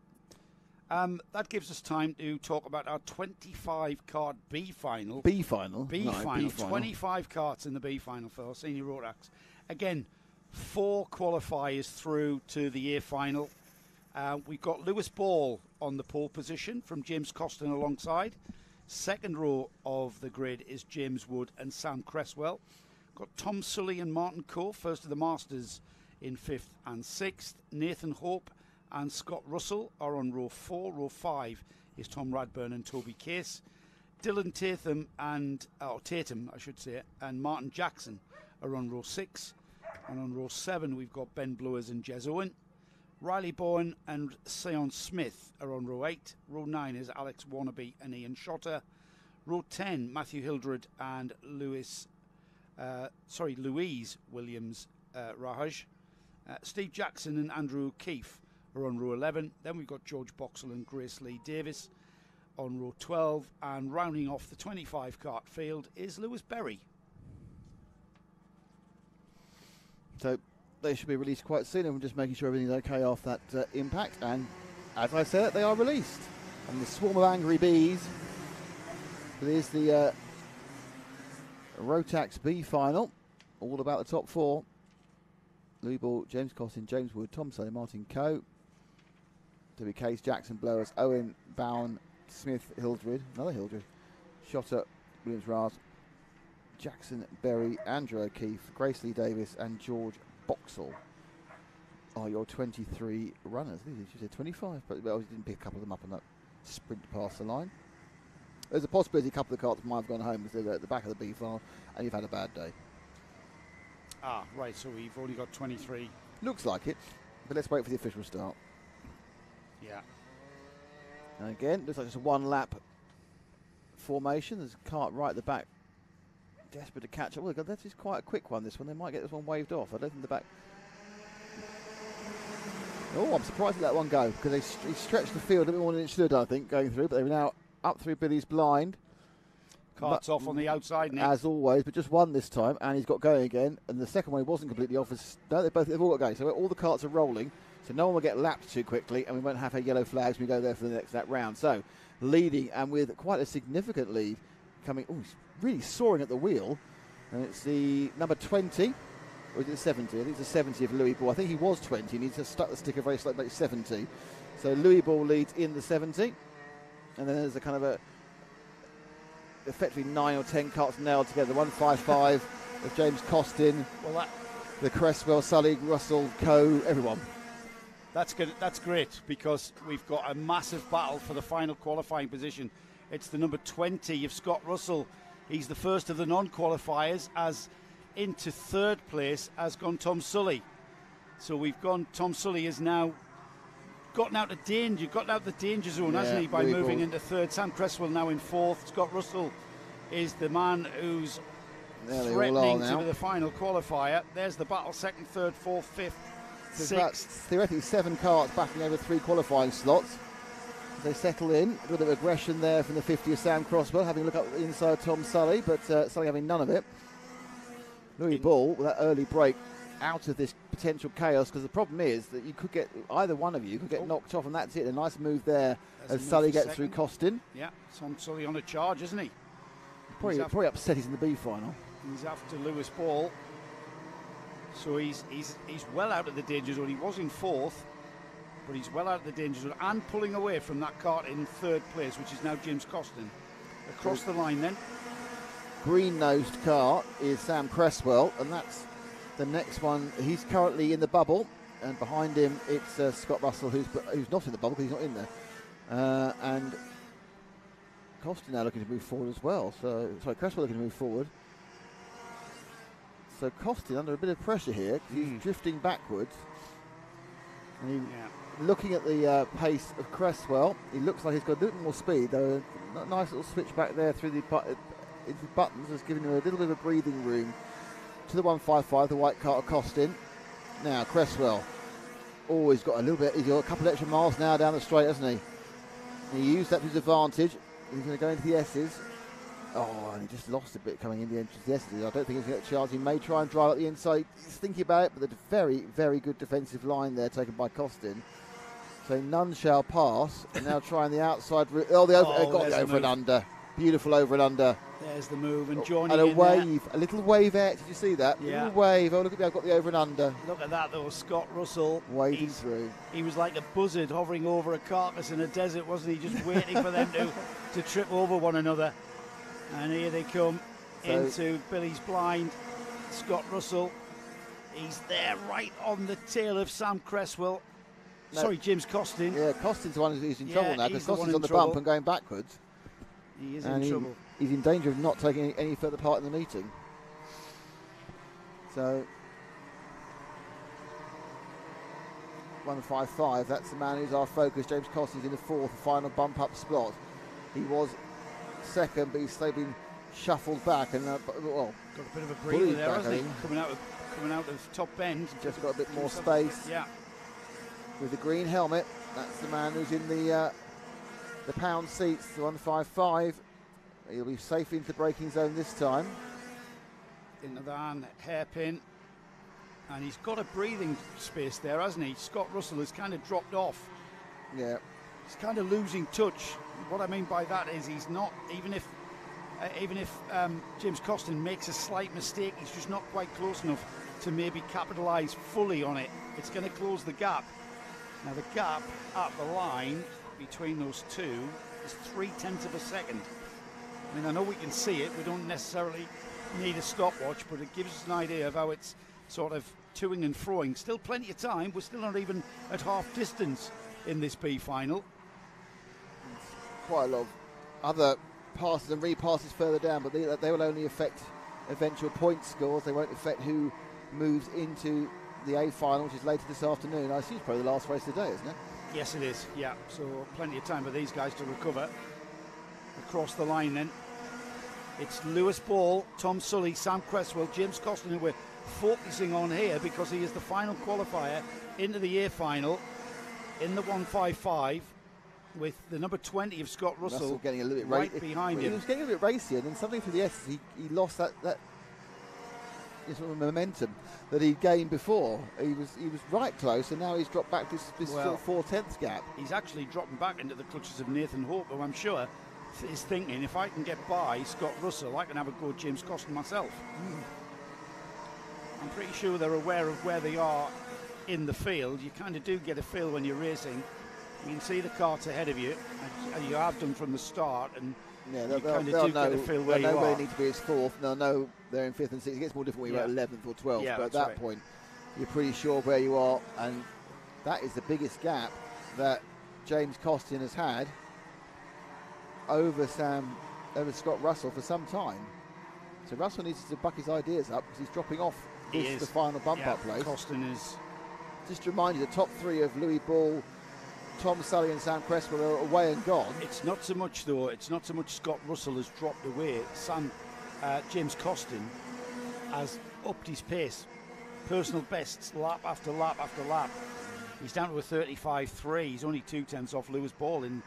Speaker 1: That gives us time to talk about our 25-card B final.
Speaker 2: B final?
Speaker 1: B
Speaker 2: No,
Speaker 1: final.
Speaker 2: B final.
Speaker 1: 25 carts in the B final for our senior Rotax. Again, 4 qualifiers through to the A final. We've got Lewis Ball on the pole position from James Costin alongside. Second row of the grid is James Wood and Sam Cresswell. Got Tom Sully and Martin Coe, first of the Masters, in 5th and 6th. Nathan Hope and Scott Russell are on row 4. Row 5 is Tom Radburn and Toby Case. Dylan Tatum, I should say, and Martin Jackson are on row 6. And on row 7, we've got Ben Blewers and Jez Owen. Riley Bowen and Sion Smith are on row 8. Row 9 is Alex Warnaby and Ian Shotter. Row 10, Matthew Hildred and Louise Williams Rahaj. Steve Jackson and Andrew O'Keefe are on row 11. Then we've got George Boxall and Grace Lee Davis on row 12. And rounding off the 25 cart field is Lewis Berry.
Speaker 2: So they should be released quite soon, and we're just making sure everything's okay off that impact. And as I said, they are released. And the swarm of angry bees. There's the Rotax B final, all about the top 4. Louis Ball, James Costin, James Wood, Tom Sully, Martin Coe, Debbie Case, Jackson, Blowers, Owen, Bowen, Smith, Hildred, another Hildred, Shotter, Williams Raz, Jackson, Berry, Andrew O'Keefe, Grace Lee Davis, and George Boxall are your 23 runners. These you said 25, but I didn't pick a couple of them up on that sprint past the line. There's a possibility a couple of carts might have gone home because they're at the back of the B file and you've had a bad day.
Speaker 1: Ah, right, so we've only got 23.
Speaker 2: Looks like it, but let's wait for the official start.
Speaker 1: Yeah.
Speaker 2: And again, looks like just a one-lap formation. There's a cart right at the back, desperate to catch up. Well, that is quite a quick one, this one. They might get this one waved off. I don't think the back... Oh, I'm surprised they let that one go, because he stretched the field a bit more than it should, I think, going through, but they're now up through Billy's blind.
Speaker 1: Cart's off on the outside, Nick.
Speaker 2: As always, but just one this time, and he's got going again. And the second one he wasn't completely off. No, they've all got going. So all the carts are rolling, so no one will get lapped too quickly, and we won't have our yellow flags when we go there for the next round. So leading, and with quite a significant lead coming. Oh, he's really soaring at the wheel, and it's the number 20. Or is it 70? I think it's the 70 of Louis Ball. I think he was 20. He needs to stuck the sticker very slightly, like 70. So Louis Ball leads in the 70, and then there's a kind of a effectively 9 or 10 carts nailed together. 155 of James Costin, the Cresswell, Sully, Russell, Coe, everyone.
Speaker 1: That's good. That's great, because we've got a massive battle for the final qualifying position. It's the number 20 of Scott Russell. He's the first of the non-qualifiers, as into third place has gone Tom Sully. So we've gone, Tom Sully has now gotten out of danger, gotten out the danger zone, hasn't he, by moving into third. Sam Cresswell now in fourth. Scott Russell is the man who's threatening to be the final qualifier. There's the battle, second, third, fourth, fifth, sixth.
Speaker 2: Theoretically 7 carts backing over 3 qualifying slots. As they settle in, a bit of aggression there from the 50 of Sam Cresswell, having a look up inside Tom Sully, but Sully having none of it. Louis Ball with that early break out of this potential chaos, because the problem is that you could get, either one of you could get knocked off, and that's it. A nice move there as Sully gets through Costin.
Speaker 1: Yeah, Tom Sully on a charge, isn't he?
Speaker 2: Probably upset he's in the B final.
Speaker 1: He's after Lewis Ball, so he's well out of the danger zone. He was in fourth, but he's well out of the danger zone and pulling away from that cart in third place, which is now James Costin. Across the line then.
Speaker 2: Green-nosed cart is Sam Cresswell, and that's the next one. He's currently in the bubble, and behind him it's Scott Russell, who's not in the bubble because he's not in there. And Costin now looking to move forward as well. So, sorry, Cresswell looking to move forward. So Costin under a bit of pressure here because he's drifting backwards. And looking at the pace of Cresswell, he looks like he's got a little more speed, though. A nice little switch back there through the buttons has given him a little bit of breathing room to the 155, the white cart of Costin. Now Cresswell, he's got a little bit, he's got a couple of extra miles now down the straight, hasn't he? He used that to his advantage. He's going to go into the S's. Oh, and he just lost a bit coming in the entrance of the S's. I don't think he's going to get a chance. He may try and drive up the inside. He's thinking about it, but the very, very good defensive line there taken by Costin. So none shall pass. And now trying the outside route. Got the over and under. Beautiful over and under.
Speaker 1: There's the move, and joining
Speaker 2: and a
Speaker 1: in
Speaker 2: wave,
Speaker 1: there.
Speaker 2: A little wave out. Did you see that?
Speaker 1: Yeah.
Speaker 2: A little wave. Oh, look at me, I've got the over and under.
Speaker 1: Look at that, though. Scott Russell
Speaker 2: wading through.
Speaker 1: He was like a buzzard hovering over a carcass in a desert, wasn't he? Just waiting for them to trip over one another. And here they come into Billy's blind. Scott Russell. He's there right on the tail of Sam Cresswell. No. Sorry, James Costin.
Speaker 2: Yeah, Costin's the one who's in trouble now because Costin's on the bump and going backwards.
Speaker 1: He is
Speaker 2: and
Speaker 1: in trouble.
Speaker 2: He's in danger of not taking any further part in the meeting. So 155, that's the man who's our focus. James Costin's in the fourth, final bump up spot. He was second, but he's slowly been shuffled back and
Speaker 1: Got a bit of a breather there,
Speaker 2: back,
Speaker 1: hasn't he? Coming out of top bend.
Speaker 2: Just got a bit more space.
Speaker 1: Yeah.
Speaker 2: With the green helmet, that's the man who's in the pound seats, the 155. He'll be safe into the braking zone this time.
Speaker 1: Into the hairpin. And he's got a breathing space there, hasn't he? Scott Russell has kind of dropped off.
Speaker 2: Yeah.
Speaker 1: He's kind of losing touch. What I mean by that is he's not, even if James Costin makes a slight mistake, he's just not quite close enough to maybe capitalise fully on it. It's going to close the gap. Now the gap at the line between those two is 0.3 of a second. I mean, I know we can see it. We don't necessarily need a stopwatch, but it gives us an idea of how it's sort of toing and froing. Still plenty of time. We're still not even at half distance in this B final.
Speaker 2: Quite a lot of other passes and repasses further down, but they will only affect eventual point scores. They won't affect who moves into the A final, which is later this afternoon. I assume it's probably the last race of the day, isn't it?
Speaker 1: Yes, it is. Yeah, so plenty of time for these guys to recover. Across the line then, it's Lewis Ball, Tom Sully, Sam Cresswell, James Costin, who we're focusing on here because he is the final qualifier into the A final in the 155 with the number 20 of Scott Russell
Speaker 2: getting a little bit
Speaker 1: right behind him.
Speaker 2: He was getting a bit racy, and then something through the S, he lost that sort of momentum that he'd gained before. He was right close, and now he's dropped back this sort of 4/10 gap.
Speaker 1: He's actually dropping back into the clutches of Nathan Hope, who I'm sure is thinking, if I can get by Scott Russell, I can have a go at James Costin myself. I'm pretty sure they're aware of where they are in the field. You kind of do get a feel when you're racing. You can see the carts ahead of you, and you have done from the start, and you kind of do get a feel where you are.
Speaker 2: They'll know where they need to be as fourth, and they'll know they're in fifth and sixth. It gets more difficult when you're at 11th or 12th, but at that point, you're pretty sure where you are, and that is the biggest gap that James Costin has had over Scott Russell for some time. So Russell needs to buck his ideas up because he's dropping off the final bump-up place.
Speaker 1: Costin is.
Speaker 2: Just to remind you, the top three of Louis Ball, Tom Sully and Sam Cresswell are away and gone.
Speaker 1: It's not so much Scott Russell has dropped away. James Costin has upped his pace. Personal bests lap after lap after lap. He's down to a 35.3. He's only 0.2 off Lewis Ball in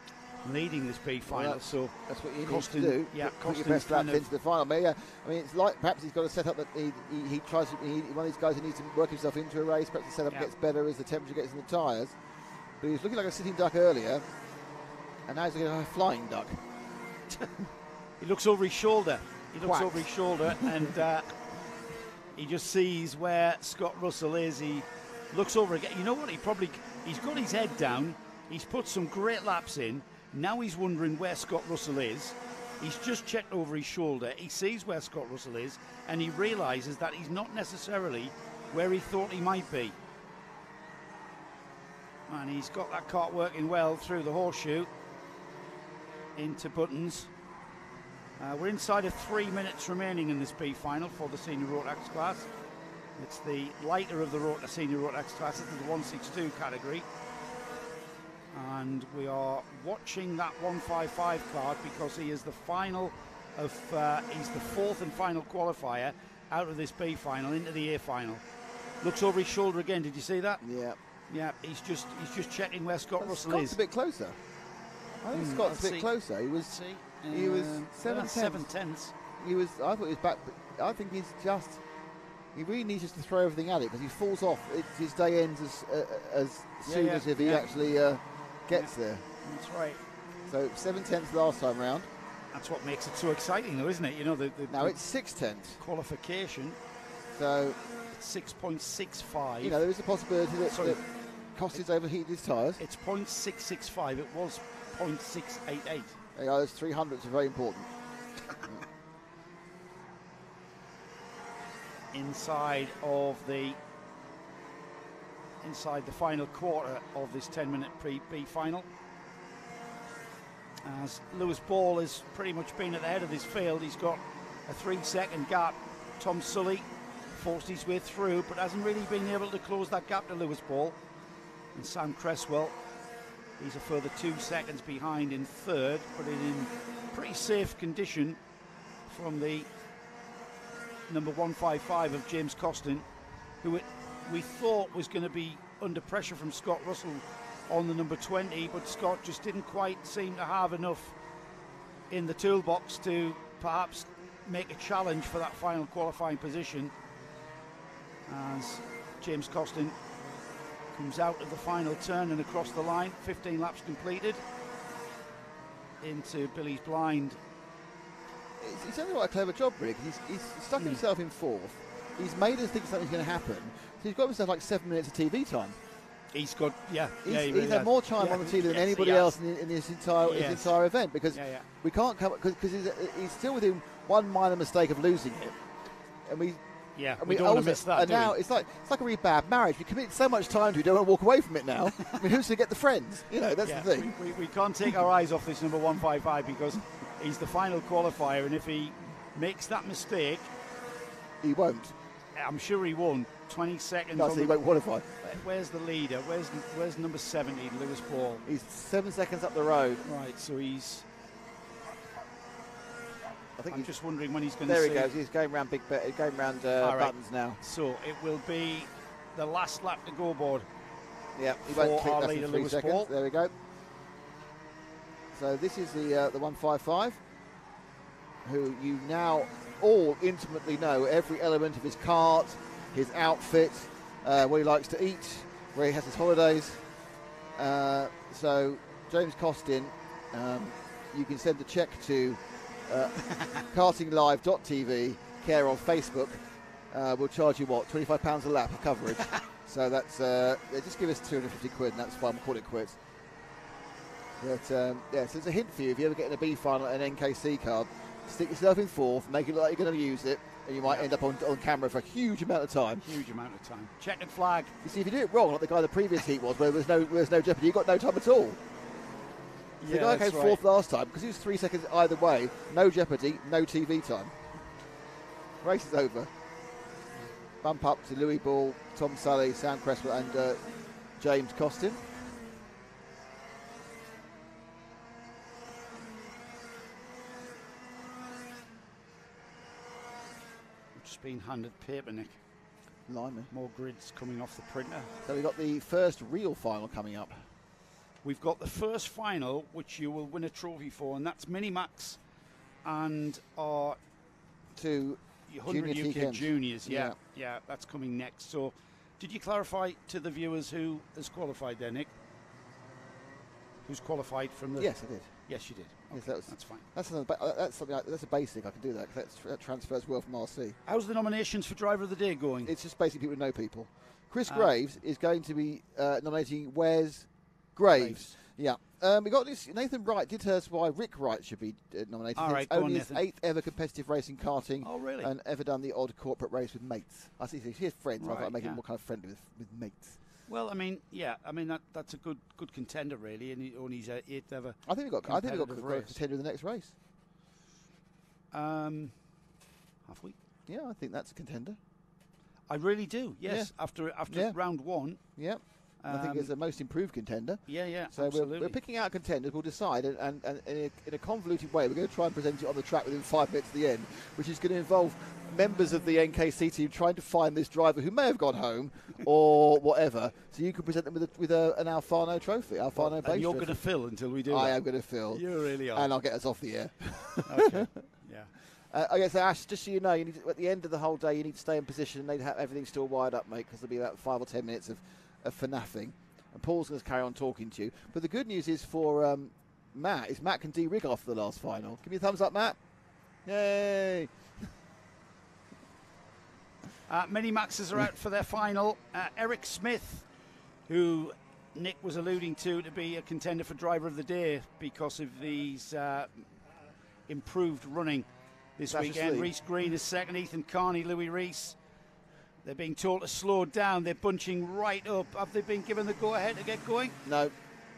Speaker 1: leading this B final.
Speaker 2: So that's what you
Speaker 1: Costin,
Speaker 2: need to do.
Speaker 1: Yeah,
Speaker 2: put your best lap into the final. But yeah, I mean, it's like perhaps he's got to set up that he tries to. One of these guys who needs to work himself into a race. Perhaps the setup gets better as the temperature gets in the tyres. But he was looking like a sitting duck earlier, and now he's looking like a flying duck.
Speaker 1: He looks over his shoulder. And he just sees where Scott Russell is. He looks over again. You know what? He's got his head down. He's put some great laps in. Now he's wondering where Scott Russell is. He's just checked over his shoulder. He sees where Scott Russell is, and he realises that he's not necessarily where he thought he might be. And he's got that cart working well through the horseshoe into Buttons. We're inside of 3 minutes remaining in this B final for the senior Rotax class. It's the lighter of the senior Rotax classes, the 162 category. And we are watching that 155 card because he is the final of he's the fourth and final qualifier out of this B final into the A final. Looks over his shoulder again. Did you see that? Yeah, he's just checking where Scott Russell is.
Speaker 2: Scott's a bit closer. I think Scott's a bit closer. He was
Speaker 1: 7/10.
Speaker 2: I thought he was back. But I think he really needs just to throw everything at it because he falls off. His day ends as soon as if he actually gets there.
Speaker 1: That's right.
Speaker 2: So 7/10 last time round.
Speaker 1: That's what makes it so exciting, though, isn't it? You know,
Speaker 2: now it's 6/10
Speaker 1: qualification.
Speaker 2: So
Speaker 1: it's 6.65.
Speaker 2: You know, there is a possibility that Costin's overheated his tyres.
Speaker 1: It's 0.665. It was 0.688.
Speaker 2: Yeah, those 300s are very important.
Speaker 1: Inside the final quarter of this 10-minute pre-B final. as Lewis Ball has pretty much been at the head of this field. He's got a 3-second gap. Tom Sully forced his way through, but hasn't really been able to close that gap to Lewis Ball. And Sam Cresswell, he's a further 2 seconds behind in third, but in pretty safe condition from the number 155 of James Costin, who we thought was going to be under pressure from Scott Russell on the number 20, but Scott just didn't quite seem to have enough in the toolbox to perhaps make a challenge for that final qualifying position, as James Costin comes out of the final turn and across the line. 15 laps completed into Billy's blind.
Speaker 2: He's done quite a clever job, Rick. He's stuck himself in fourth. He's made us think something's going to happen. So he's got himself like 7 minutes of TV time.
Speaker 1: He's got,
Speaker 2: he's had more time on the TV than anybody else in this entire event, because we can't come, because he's still within one minor mistake of losing it, and we
Speaker 1: don't want to miss that.
Speaker 2: And now it's like a really bad marriage. We commit so much time to it, we don't want to walk away from it now. I mean, who's going to get the friends? That's the thing.
Speaker 1: We can't take our eyes off this number 155, because he's the final qualifier, and if he makes that mistake,
Speaker 2: he won't.
Speaker 1: I'm sure he won't. 20 seconds.
Speaker 2: No, so he won't qualify.
Speaker 1: Where's the leader? Where's number 70, Lewis Ball?
Speaker 2: He's 7 seconds up the road.
Speaker 1: Right, so he's. I'm just wondering when he's going
Speaker 2: to. There
Speaker 1: see.
Speaker 2: He goes. He's going round buttons now.
Speaker 1: So it will be the last lap to go board.
Speaker 2: Yeah, he
Speaker 1: for
Speaker 2: won't
Speaker 1: our
Speaker 2: click
Speaker 1: leader,
Speaker 2: 3
Speaker 1: Lewis
Speaker 2: seconds.
Speaker 1: Ball.
Speaker 2: There we go. So this is the 155, who you now all intimately know every element of his cart, his outfit, what he likes to eat, where he has his holidays. So James Costin, you can send a check to kartinglive.tv, care of Facebook. We'll charge you £25 a lap of coverage. So that's just give us 250 quid, and that's fine. We'll call it quits. But so it's a hint for you. If you ever get in a B final at an NKC card, stick yourself in fourth, make it look like you're going to use it, and you might end up on camera for a huge amount of time. Checkered
Speaker 1: flag.
Speaker 2: You see, if you do it wrong, like the guy in the previous heat was, where there's no jeopardy, you've got no time at all. The guy came fourth last time because he was 3 seconds either way. No jeopardy, no TV time. Race is over. Bump up to Louis Ball, Tom Sully, Sam Cresswell, and James Costin.
Speaker 1: Just been handed paper, Nick.
Speaker 2: Blimey.
Speaker 1: More grids coming off the printer.
Speaker 2: So we've got the first real final coming up.
Speaker 1: We've got the first final, which you will win a trophy for, and that's Minimax and our 100 UK Juniors. Yeah, that's coming next. So, did you clarify to the viewers who has qualified there, Nick? Who's qualified from the?
Speaker 2: Yes, I did.
Speaker 1: Yes, you did. Okay,
Speaker 2: yes,
Speaker 1: that's fine.
Speaker 2: That's something. That's a basic. I can do that because that transfers well from RC.
Speaker 1: How's the nominations for Driver of the Day going?
Speaker 2: It's just basically people who know people. Chris Graves is going to be nominating Wes Graves. Yeah. We got this. Nathan Wright did tell us why Rick Wright should be nominated.
Speaker 1: All right,
Speaker 2: it's only his 8th ever competitive race in karting.
Speaker 1: Oh, really?
Speaker 2: And ever done the odd corporate race with mates. I see he has friends.
Speaker 1: Right,
Speaker 2: I thought I'd make him more kind of friendly with mates.
Speaker 1: Well, I mean, that's a good contender, really, and he's 8th ever.
Speaker 2: I think we've got a contender in the next race.
Speaker 1: Have we?
Speaker 2: Yeah, I think that's a contender.
Speaker 1: I really do. Yes, after round one.
Speaker 2: Yeah. I think it's the most improved contender.
Speaker 1: Yeah,
Speaker 2: so
Speaker 1: absolutely.
Speaker 2: we're picking out contenders. We'll decide, and in a convoluted way, we're going to try and present it on the track within 5 minutes of the end, which is going to involve members of the NKC team trying to find this driver who may have gone home or whatever. So you can present them with an Alfano trophy, Alfano base.
Speaker 1: And you're going to fill until we do
Speaker 2: I am going to fill.
Speaker 1: You really are.
Speaker 2: And I'll get us off the air.
Speaker 1: Okay. Yeah.
Speaker 2: I guess, Ash, just so you know, at the end of the whole day, you need to stay in position and they'd have everything still wired up, mate, because there'll be about 5 or 10 minutes of FNAFing. And Paul's going to carry on talking to you. But the good news is for Matt, is Matt can de-rig off the last final. Give me a thumbs up, Matt. Yay!
Speaker 1: Mini Maxes are out for their final. Eric Smith, who Nick was alluding to be a contender for Driver of the Day because of these improved running this weekend. Reese Green is second, Ethan Carney, Louis Reese. They're being told to slow down. They're bunching right up. Have they been given the go-ahead to get going?
Speaker 2: No.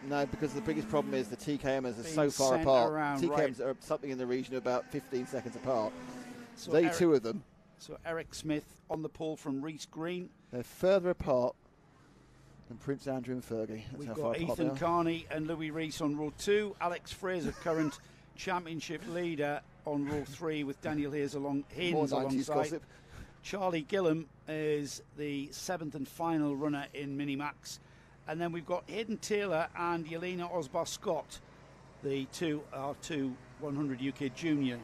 Speaker 2: No, because the biggest problem is the TKMs are
Speaker 1: Being
Speaker 2: so far
Speaker 1: sent
Speaker 2: apart.
Speaker 1: around,
Speaker 2: TKMs are something in the region of about 15 seconds apart.
Speaker 1: So
Speaker 2: They
Speaker 1: Eric-
Speaker 2: two of them,
Speaker 1: So Eric Smith on the pole from Reese Green.
Speaker 2: they're further apart than Prince Andrew and Fergie. That's
Speaker 1: We've
Speaker 2: how far
Speaker 1: got
Speaker 2: apart they
Speaker 1: Ethan
Speaker 2: are.
Speaker 1: Carney and Louis Reese on row 2. Alex Fraser, current championship leader, on row 3 with Daniel Hayes
Speaker 2: More
Speaker 1: Haynes
Speaker 2: 90s
Speaker 1: alongside.
Speaker 2: gossip.
Speaker 1: Charlie Gillam is the 7th and final runner in Minimax. And then we've got Hayden Taylor and Yelena Osbar-Scott, the two 100 UK junior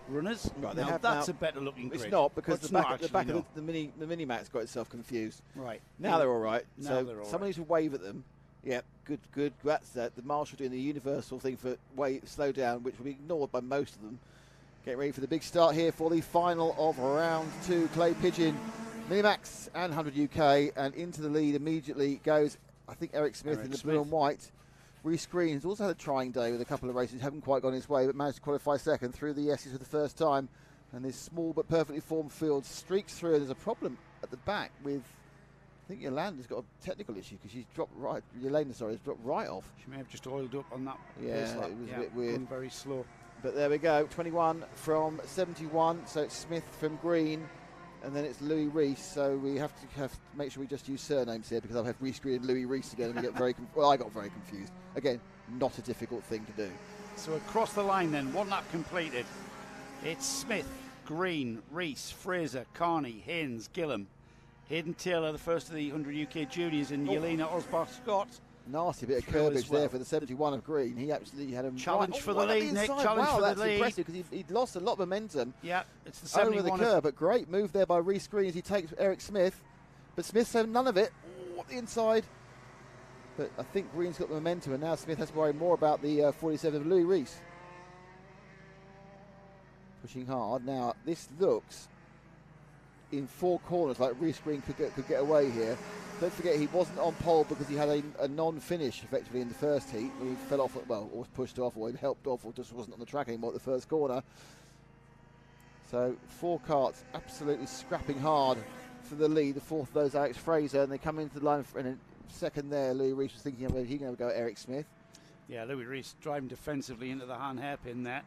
Speaker 1: runners.
Speaker 2: Right, they
Speaker 1: now
Speaker 2: have
Speaker 1: that's
Speaker 2: now-
Speaker 1: a better looking grid.
Speaker 2: It's not, because
Speaker 1: It's
Speaker 2: the back,
Speaker 1: not
Speaker 2: the back
Speaker 1: actually,
Speaker 2: of the mini-max got itself confused.
Speaker 1: Right.
Speaker 2: Now they're all right.
Speaker 1: Now
Speaker 2: So
Speaker 1: they're all
Speaker 2: someone
Speaker 1: right.
Speaker 2: needs to wave at them. Yeah, good. That's that. The marshal doing the universal thing for slow down, which will be ignored by most of them. Getting ready for the big start here for the final of round 2. Clay Pigeon, Minimax and 100 UK, and into the lead immediately goes, I think, Eric Smith
Speaker 1: Eric
Speaker 2: in the
Speaker 1: Smith.
Speaker 2: blue and white. Reece Green has also had a trying day with a couple of races, haven't quite gone his way, but managed to qualify second through the S's for the first time. And this small but perfectly formed field streaks through. There's a problem at the back with, I think Yolanda's got a technical issue because she's dropped right. Yelena, sorry, has dropped right off.
Speaker 1: She may have just oiled up on that.
Speaker 2: Yeah,
Speaker 1: pace lap.
Speaker 2: it was a bit weird.
Speaker 1: Going very slow.
Speaker 2: But there we go, 21 from 71. So it's Smith from Green, and then it's Louis Reese. So we have to make sure we just use surnames here, because I'll have Reese Green and Louis Reese again, and we get very well. I got very confused. Again, not a difficult thing to do.
Speaker 1: So across the line then, one lap completed. It's Smith, Green, Reese, Fraser, Carney, Haynes, Gillam, Hayden Taylor, the first of the 100 UK juniors, and Yelena Osbar-Scott.
Speaker 2: Nasty bit of
Speaker 1: Through as
Speaker 2: curbage
Speaker 1: well.
Speaker 2: there for the 71 of Green. He absolutely had a
Speaker 1: Challenge for the
Speaker 2: right
Speaker 1: lead,
Speaker 2: on
Speaker 1: Nick.
Speaker 2: inside.
Speaker 1: Challenge
Speaker 2: wow,
Speaker 1: for the
Speaker 2: that's
Speaker 1: lead.
Speaker 2: impressive, because he'd lost a lot of momentum
Speaker 1: Yeah, it's the
Speaker 2: over the
Speaker 1: 71
Speaker 2: curb. But great move there by Reece Green as he takes Eric Smith. But Smith's had none of it. Ooh, the inside. But I think Green's got the momentum, and now Smith has to worry more about the 47 of Louis Reese. Pushing hard. Now, this looks in 4 corners like Reece Green could get away here. Don't forget, he wasn't on pole because he had a non-finish effectively in the first heat. He fell off, well, or was pushed off, or he helped off, or just wasn't on the track anymore at the first corner. So 4 carts absolutely scrapping hard for the lead. The fourth of those, Alex Fraser, and they come into the line in a second there. Louis Reese was thinking whether he going to go at Eric Smith.
Speaker 1: Yeah, Louis Reese driving defensively into the hand hairpin there.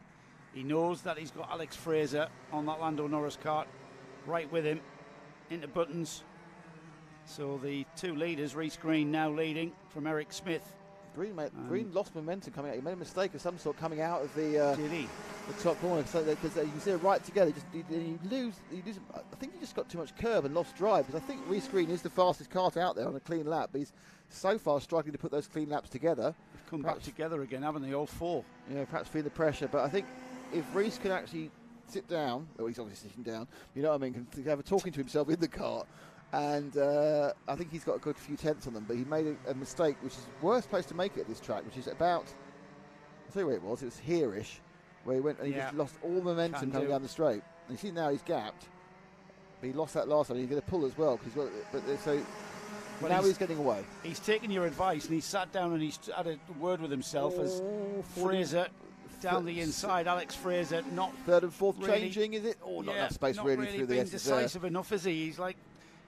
Speaker 1: He knows that he's got Alex Fraser on that Lando Norris kart right with him into buttons. So the two leaders, Reece Green now leading from Eric Smith.
Speaker 2: Green lost momentum coming out. He made a mistake of some sort coming out of the
Speaker 1: Did he?
Speaker 2: top corner, because you can see it right together. You lose. I think he just got too much curb and lost drive, because I think Reece Green is the fastest kart out there on a clean lap. But he's so far struggling to put those clean laps together.
Speaker 1: They've come back together again, haven't they? All 4.
Speaker 2: Yeah, perhaps feel the pressure. But I think if Reece can actually sit down, well, he's obviously sitting down. You know what I mean? Can have a talking to himself in the kart. And I think he's got a good few tenths on them, but he made a mistake, which is the worst place to make it at this track, which is about, I'll tell you where it was here-ish, where he went and he just lost all momentum coming down the straight. And you see now he's gapped, but he lost that last time. He's going to pull as well, because now he's getting away.
Speaker 1: He's taken your advice, and he's sat down and he's had a word with himself as Fraser down the inside. Alex Fraser not
Speaker 2: third and fourth
Speaker 1: really,
Speaker 2: changing, is it? Oh, not enough space
Speaker 1: not
Speaker 2: really through the
Speaker 1: being
Speaker 2: S's
Speaker 1: decisive enough, is he? He's like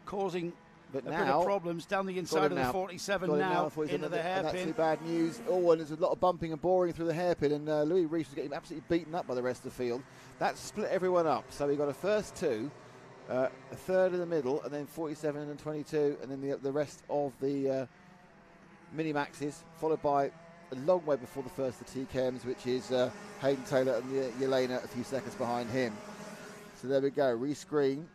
Speaker 1: causing
Speaker 2: but
Speaker 1: a
Speaker 2: now,
Speaker 1: bit of problems down the inside of the 47 now into the
Speaker 2: and that's
Speaker 1: hairpin.
Speaker 2: bad news. Oh, and there's a lot of bumping and boring through the hairpin, and Louis Reese was getting absolutely beaten up by the rest of the field. That split everyone up. So we got a first 2, a third in the middle, and then 47 and 22, and then the rest of the mini-maxes, followed by a long way before the first of the TKMs, which is Hayden Taylor and Yelena a few seconds behind him. So there we go, Reece Green.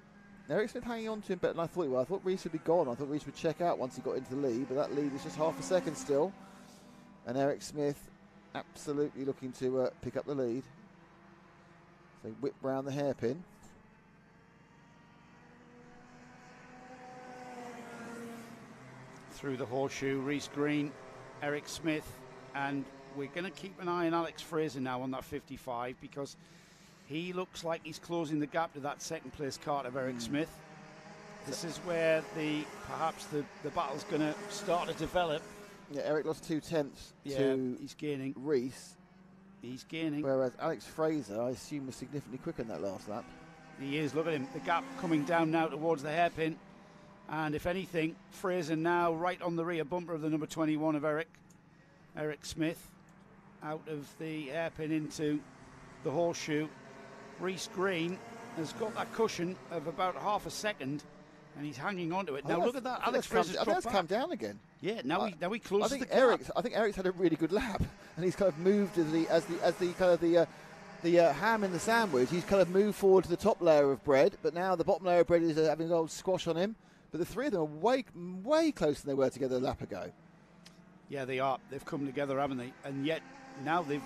Speaker 2: Eric Smith hanging on to him better than I thought he would. I thought Reece would be gone. I thought Reece would check out once he got into the lead, but that lead is just half a second still. And Eric Smith absolutely looking to pick up the lead. So whip round the hairpin.
Speaker 1: Through the horseshoe, Reece Green, Eric Smith, and we're going to keep an eye on Alex Fraser now on that 55, because he looks like he's closing the gap to that second place kart of Eric Smith. This is where perhaps the battle's going to start to develop.
Speaker 2: Yeah, Eric lost 2 tenths to
Speaker 1: he's gaining.
Speaker 2: Reece.
Speaker 1: He's gaining.
Speaker 2: Whereas Alex Fraser, I assume, was significantly quicker in that last lap.
Speaker 1: He is. Look at him. The gap coming down now towards the hairpin. And if anything, Fraser now right on the rear bumper of the number 21 of Eric. Eric Smith out of the hairpin into the horseshoe. Reese Green has got that cushion of about half a second, and he's hanging on to it. Now look at that. Alex Fraser's
Speaker 2: I think that's come down again.
Speaker 1: Yeah, now he closes
Speaker 2: I think
Speaker 1: the gap.
Speaker 2: I think Eric's had a really good lap, and he's kind of moved as the ham in the sandwich. He's kind of moved forward to the top layer of bread, but now the bottom layer of bread is having an old squash on him. But the three of them are way closer than they were together a lap ago.
Speaker 1: Yeah, they are. They've come together, haven't they? And yet now the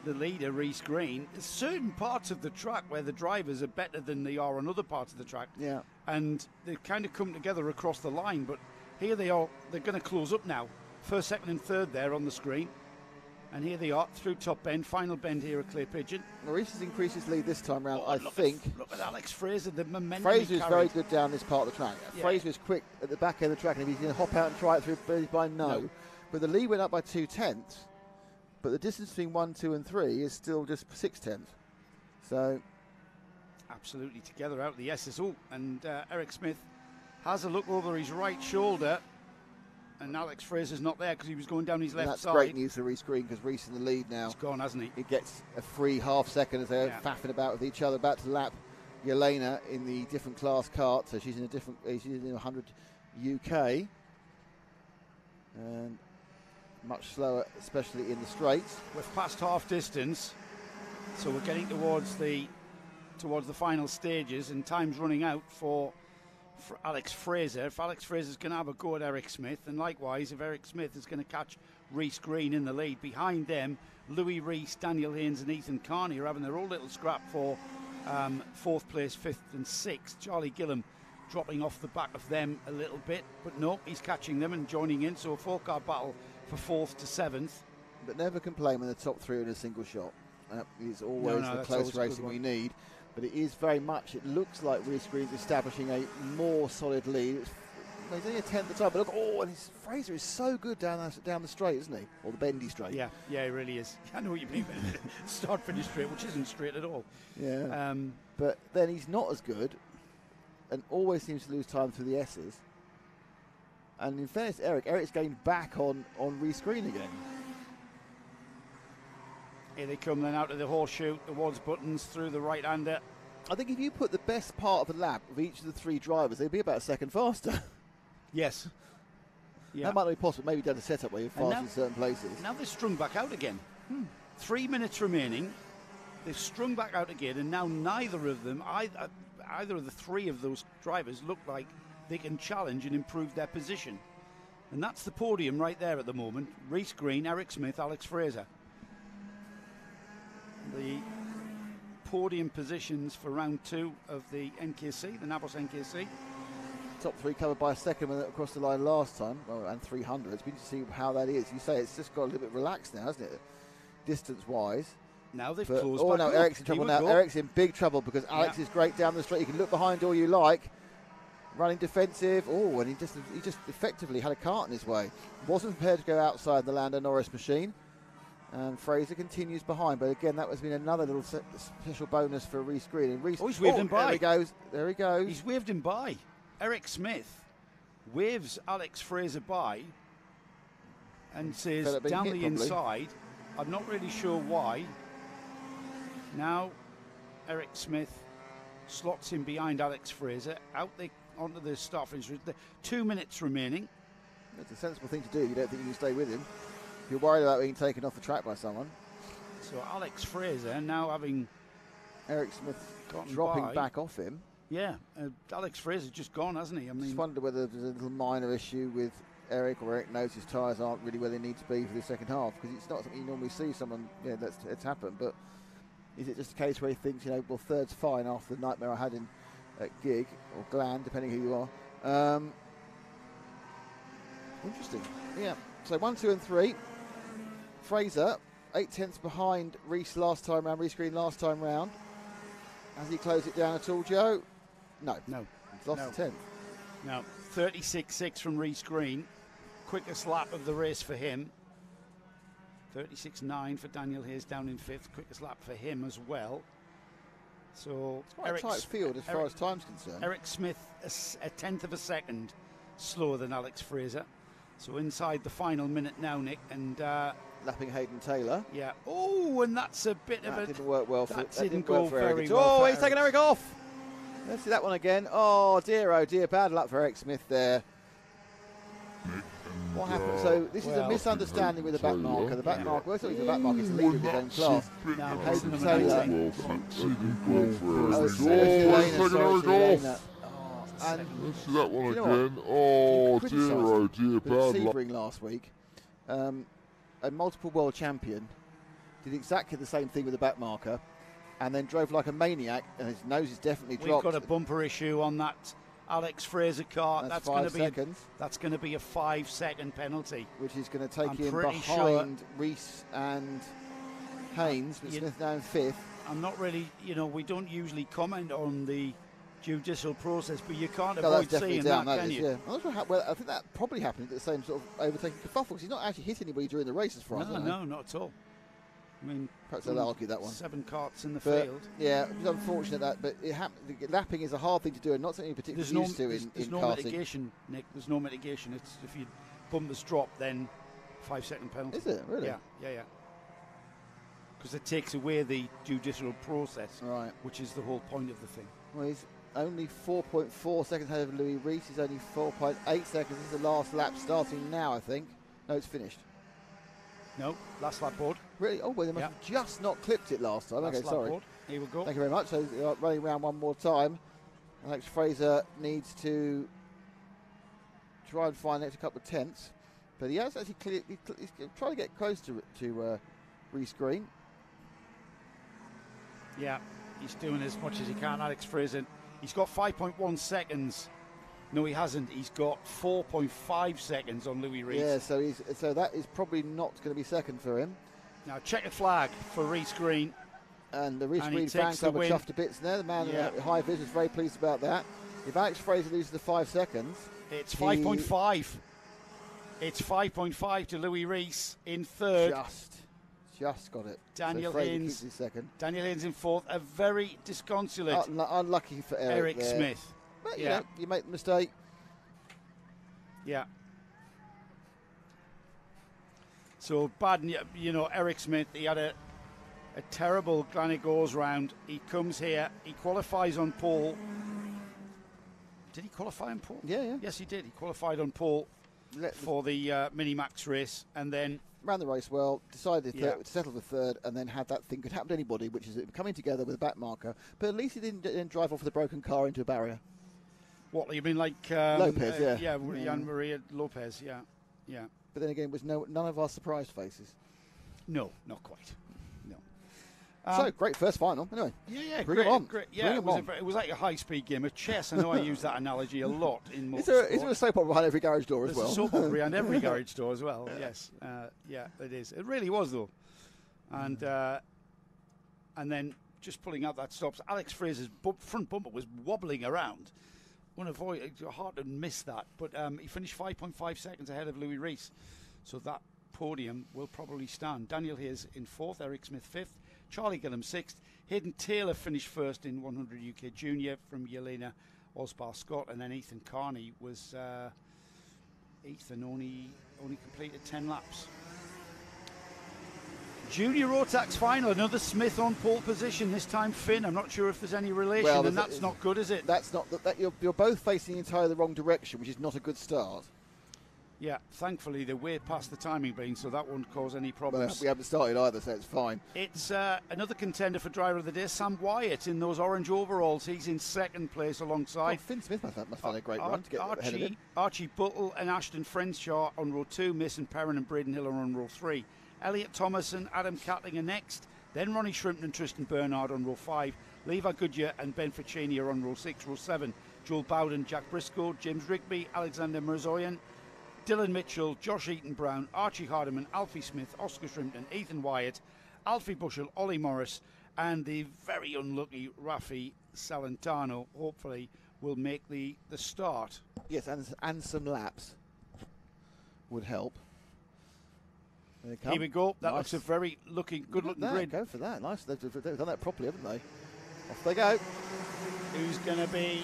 Speaker 1: leader, Reese Green, there's certain parts of the track where the drivers are better than they are on other parts of the track.
Speaker 2: Yeah.
Speaker 1: And they've kind of come together across the line, but here they are. They're going to close up now. First, second and third there on the screen. And here they are through top bend, final bend here at Clay Pigeon.
Speaker 2: Maurice has increased his lead this time round,
Speaker 1: Look at Alex Fraser, the momentum.
Speaker 2: Fraser is very good down this part of the track.
Speaker 1: Yeah.
Speaker 2: Fraser is quick at the back end of the track, and if he's going to hop out and try it through by no. But the lead went up by 0.2, but the distance between 1, 2 and 3 is still just 0.6. So
Speaker 1: absolutely together out the SSO, and Eric Smith has a look over his right shoulder, and Alex Fraser's not there because he was going down his left
Speaker 2: that's
Speaker 1: side.
Speaker 2: Great news for Reese Green, because Reese in the lead now.
Speaker 1: He's gone, hasn't he?
Speaker 2: He gets a free half second as they're faffing about with each other, about to lap Yelena in the different class kart. So she's in she's in 100 UK, and much slower, especially in the straights.
Speaker 1: We're past half distance, so we're getting towards the final stages, and time's running out for Alex Fraser. If Alex Fraser's going to have a go at Eric Smith, and likewise if Eric Smith is going to catch Reese Green in the lead, behind them Louis Reese, Daniel Haynes and Ethan Carney are having their own little scrap for fourth place, fifth and sixth. Charlie Gillam dropping off the back of them a little bit, but no, he's catching them and joining in, so a four-car battle for fourth to seventh.
Speaker 2: But never complain when the top three are in a single shot. It's always the close racing we need. But it is very much, it looks like Reese Green's establishing a more solid lead. He's only a tenth of the time, but look, and Fraser is so good down the straight, isn't he? Or the bendy straight.
Speaker 1: Yeah, he really is. I know what you mean. Start-finish straight, which isn't straight at all.
Speaker 2: Yeah. But then he's not as good, and always seems to lose time through the S's. And in fairness, Eric's getting back on Reese Green again.
Speaker 1: Here they come then out of the horseshoe towards Buttons through the right-hander.
Speaker 2: I think if you put the best part of the lap of each of the three drivers, they'd be about a second faster.
Speaker 1: Yes. Yeah.
Speaker 2: That might not be possible. Maybe down the setup where you're fast in certain places.
Speaker 1: Now they've strung back out again. 3 minutes remaining. They've strung back out again, and now neither of them, either of the three of those drivers, look like they can challenge and improve their position. And that's the podium right there at the moment. Reese Green, Eric Smith, Alex Fraser. The podium positions for round 2 of the NKC, the Navos NKC.
Speaker 2: Top three covered by a second when across the line last time, and 300. It's been to see how that is. You say it's just got a little bit relaxed now, hasn't it? Distance-wise.
Speaker 1: Now they've closed back up.
Speaker 2: Eric's in trouble now. Eric's in big trouble because Alex is great down the straight. You can look behind all you like. Running defensive. And he just effectively had a cart in his way. Wasn't prepared to go outside the Lando Norris machine. And Fraser continues behind, but again, that has been another little special bonus for Reese Green. And Reese,
Speaker 1: he's waved him by.
Speaker 2: There he goes. There he goes.
Speaker 1: He's waved him by. Eric Smith waves Alex Fraser by and says down the inside. I'm not really sure why. Now Eric Smith slots in behind Alex Fraser onto the start finish. 2 minutes remaining.
Speaker 2: It's a sensible thing to do. You don't think you can stay with him. You're worried about being taken off the track by someone.
Speaker 1: So Alex Fraser now having
Speaker 2: Eric Smith dropping back off him.
Speaker 1: Yeah, Alex Fraser's just gone, hasn't he? I mean,
Speaker 2: just wonder whether there's a little minor issue with Eric, or Eric knows his tyres aren't really where they need to be for the second half, because it's not something you normally see someone. Yeah, it's happened. But is it just a case where he thinks, well, third's fine after the nightmare I had at Gig or Gland, depending who you are. Interesting. Yeah. So 1, 2, and 3. Fraser 8 tenths behind Reese last time round. Reese Green last time round. Has he closed it down at all, Joe? No. He's lost a tenth.
Speaker 1: No. 36.6 from Reese Green. Quickest lap of the race for him. 36.9 for Daniel Hayes down in fifth. Quickest lap for him as well. So
Speaker 2: it's quite a tight field as far as time's concerned.
Speaker 1: Eric Smith a tenth of a second slower than Alex Fraser. So inside the final minute now, Nick, and
Speaker 2: lapping Hayden Taylor.
Speaker 1: yeah. Oh, and that's a bit of
Speaker 2: That
Speaker 1: a.
Speaker 2: didn't work well for.
Speaker 1: That
Speaker 2: That
Speaker 1: didn't
Speaker 2: didn't
Speaker 1: go
Speaker 2: work for
Speaker 1: very
Speaker 2: Eric.
Speaker 1: well for
Speaker 2: Oh, he's taken
Speaker 1: Eric.
Speaker 2: Eric off. Let's see that one again. Oh dear, bad luck for Eric Smith there. What happened? So this is a
Speaker 1: well,
Speaker 2: misunderstanding with the back marker. The back
Speaker 1: Yeah.
Speaker 2: marker, well, it's not even the back marker, it's the leader of his own class.
Speaker 1: Now,
Speaker 2: Hayden
Speaker 1: number
Speaker 2: Taylor.
Speaker 1: 19.
Speaker 2: Oh, it's
Speaker 3: Taking Eric off.
Speaker 2: And
Speaker 3: Let's see that one
Speaker 2: You know what?
Speaker 3: again. Oh
Speaker 2: could
Speaker 3: dear,
Speaker 2: criticise
Speaker 3: oh
Speaker 2: him,
Speaker 3: dear,
Speaker 2: but
Speaker 3: bad luck.
Speaker 2: Sebring last week, a multiple world champion, did exactly the same thing with the back marker, and then drove like a maniac, and his nose is definitely
Speaker 1: We've
Speaker 2: dropped.
Speaker 1: got a bumper issue on that Alex Fraser car.
Speaker 2: That's
Speaker 1: going
Speaker 2: 5
Speaker 1: to be
Speaker 2: seconds,
Speaker 1: that's going to be a 5-second penalty.
Speaker 2: which is going to take
Speaker 1: I'm
Speaker 2: him
Speaker 1: pretty
Speaker 2: behind Reese and Haynes, with
Speaker 1: You-
Speaker 2: Smith now in 5th.
Speaker 1: I'm not really, we don't usually comment on the judicial process, but you can't
Speaker 2: No, that's
Speaker 1: avoid
Speaker 2: definitely
Speaker 1: seeing
Speaker 2: down.
Speaker 1: that,
Speaker 2: That
Speaker 1: can
Speaker 2: is,
Speaker 1: you?
Speaker 2: yeah. I'm not sure how, well, I think that probably happened at the same sort of overtaking kerfuffle, because he's not actually hit anybody during the race, as far as I know.
Speaker 1: No, not at all. I mean,
Speaker 2: Perhaps they'll argue that one.
Speaker 1: 7 carts in the
Speaker 2: But,
Speaker 1: field.
Speaker 2: yeah, it was unfortunate that, but lapping is a hard thing to do, and not something you're particularly used to
Speaker 1: there's
Speaker 2: in
Speaker 1: no
Speaker 2: karting.
Speaker 1: mitigation, Nick. There's no mitigation. It's if you bump this drop, then 5-second penalty.
Speaker 2: Is it really?
Speaker 1: Yeah. Because it takes away the judicial process,
Speaker 2: Right.
Speaker 1: which is the whole point of the thing.
Speaker 2: Well, he's only 4.4 seconds ahead of Louis Reese. He's only 4.8 seconds. This is the last lap starting now, I think. No, it's finished.
Speaker 1: No, last lap board.
Speaker 2: Really? Oh, well, they must have just not clipped it last time.
Speaker 1: Last
Speaker 2: Okay,
Speaker 1: lap
Speaker 2: sorry.
Speaker 1: board. Here we go.
Speaker 2: Thank you very much. So running around one more time. Alex Fraser needs to try and find an extra couple of tenths, but he has actually he's trying to get close to Reese Green.
Speaker 1: Yeah, he's doing as much as he can. Alex Fraser, he's got 5.1 seconds. No, he hasn't. He's got 4.5 seconds on Louis Reese.
Speaker 2: Yeah, so that is probably not going to be second for him.
Speaker 1: Now, checkered flag for Reese Green.
Speaker 2: And the Reese
Speaker 1: And he
Speaker 2: Green fan
Speaker 1: takes the
Speaker 2: club are
Speaker 1: win.
Speaker 2: chuffed to bits there. The man
Speaker 1: Yeah.
Speaker 2: in the high vis is very pleased about that. If Alex Fraser loses the 5 seconds,
Speaker 1: It's 5.5. It's 5.5 to Louis Reese in third.
Speaker 2: just got it.
Speaker 1: Daniel
Speaker 2: so Fraser
Speaker 1: Haynes.
Speaker 2: keeps his second.
Speaker 1: Daniel Haynes in fourth. A very disconsolate
Speaker 2: Unlucky for Eric there.
Speaker 1: Smith.
Speaker 2: But, you
Speaker 1: Yeah.
Speaker 2: know, you make the mistake.
Speaker 1: Yeah. So bad, Eric Smith, he had a terrible Glenagors round. He comes here, he qualifies on pole. Did he qualify on pole?
Speaker 2: Yeah.
Speaker 1: Yes, he did. He qualified on pole for the Mini-Max race, and then
Speaker 2: Ran the race well, decided
Speaker 1: Yeah.
Speaker 2: to settle for third, and then had that thing could happen to anybody, which is it coming together with a back marker. But at least he didn't drive off with a broken car into a barrier.
Speaker 1: what, you mean like
Speaker 2: Lopez, yeah.
Speaker 1: Yeah,
Speaker 2: Yeah.
Speaker 1: Jan Maria Lopez, yeah.
Speaker 2: But then again, it was none of our surprised faces.
Speaker 1: No, not quite. No.
Speaker 2: So great first final. Anyway,
Speaker 1: Yeah,
Speaker 2: bring
Speaker 1: great,
Speaker 2: 'em on.
Speaker 1: great. Yeah,
Speaker 2: Bring
Speaker 1: it
Speaker 2: 'em
Speaker 1: was,
Speaker 2: on.
Speaker 1: it was like a high-speed game of chess. I know I use that analogy a lot in
Speaker 2: Is there
Speaker 1: motorsport.
Speaker 2: a soap opera behind every garage door as
Speaker 1: There's
Speaker 2: well?
Speaker 1: a soap opera behind every garage door as well. Yes, yeah, it is. It really was though, and then just pulling out that stops. Alex Fraser's front bumper was wobbling around. Hard to miss that, but he finished 5.5 seconds ahead of Louis Reese, so that podium will probably stand. Daniel Hayes in fourth, Eric Smith fifth, Charlie Gillum sixth, Hayden Taylor finished first in 100 UK Junior from Yelena Osbar Scott, and then Ethan Carney was eighth and only completed 10 laps. Junior Rotax final, another Smith on pole position, this time Finn. I'm not sure if there's any relation, and that's not good, is it?
Speaker 2: That's not that you're both facing entirely the wrong direction, which is not a good start.
Speaker 1: Yeah, thankfully they're way past the timing beam, so that won't cause any problems.
Speaker 2: Well, we haven't started either, so it's fine.
Speaker 1: It's another contender for driver of the day, Sam Wyatt, in those orange overalls. He's in second place alongside.
Speaker 2: Finn Smith must have had a great run to get ahead of him.
Speaker 1: Archie Buttle and Ashton Frenshaw on row 2, Mason Perrin and Braden Hill are on row 3. Elliot Thomas and Adam Catling are next. Then Ronnie Shrimpton and Tristan Bernard on row 5. Levi Goodyear and Ben Ficini are on row 6. Row 7, Joel Bowden, Jack Briscoe, James Rigby, Alexander Mirzoyan, Dylan Mitchell, Josh Eaton Brown, Archie Hardiman, Alfie Smith, Oscar Shrimpton, Ethan Wyatt, Alfie Bushell, Ollie Morris, and the very unlucky Rafi Salentano hopefully will make the start.
Speaker 2: Yes, and some laps would help. There they come.
Speaker 1: Here we go. That
Speaker 2: Nice.
Speaker 1: looks a very good looking grid.
Speaker 2: Go for that. Nice. They've done that properly, haven't they? Off they go.
Speaker 1: Who's going to be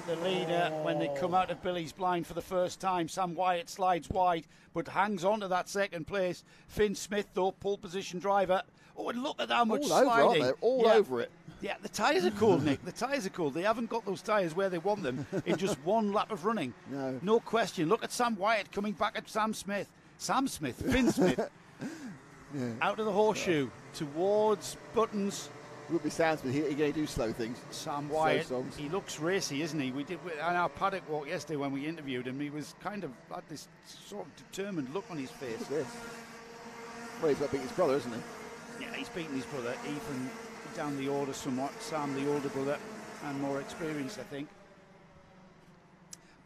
Speaker 1: the leader when they come out of Billy's blind for the first time. Sam Wyatt slides wide, but hangs on to that second place. Finn Smith, though, pole position driver. Oh, and look at how much
Speaker 2: all
Speaker 1: sliding.
Speaker 2: over, aren't they? All over it.
Speaker 1: Yeah, the tyres are cool, Nick. The tyres are cool. They haven't got those tyres where they want them in just one lap of running. No question. Look at Sam Wyatt coming back at Finn Smith. Out of the horseshoe towards Buttons.
Speaker 2: It would be Sam Smith. He going to do slow things.
Speaker 1: Sam Wyatt, he looks racy, isn't he? We did on our paddock walk yesterday when we interviewed him. He was kind of had this sort of determined look on his face.
Speaker 2: Look at this. Well, he's got to beat his brother, isn't he?
Speaker 1: Yeah, he's beaten his brother. Ethan down the order somewhat. Sam, the older brother, and more experienced, I think.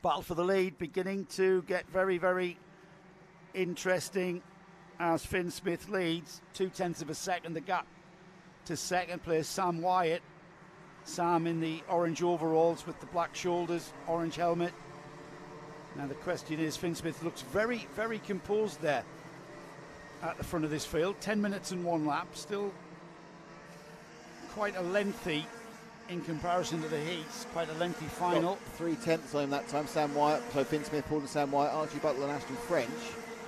Speaker 1: Battle for the lead beginning to get very, very interesting as Finn Smith leads 0.2 of a second. The gap to second place, Sam Wyatt. Sam in the orange overalls with the black shoulders, orange helmet. Now the question is, Finn Smith looks very, very composed there at the front of this field. 10 minutes and 1 lap, still quite a lengthy, in comparison to the heats, quite a lengthy final.
Speaker 2: 3/10 on him that time. Sam Wyatt, so Finn Smith, pulled to Sam Wyatt, Archie Butler and Ashton French.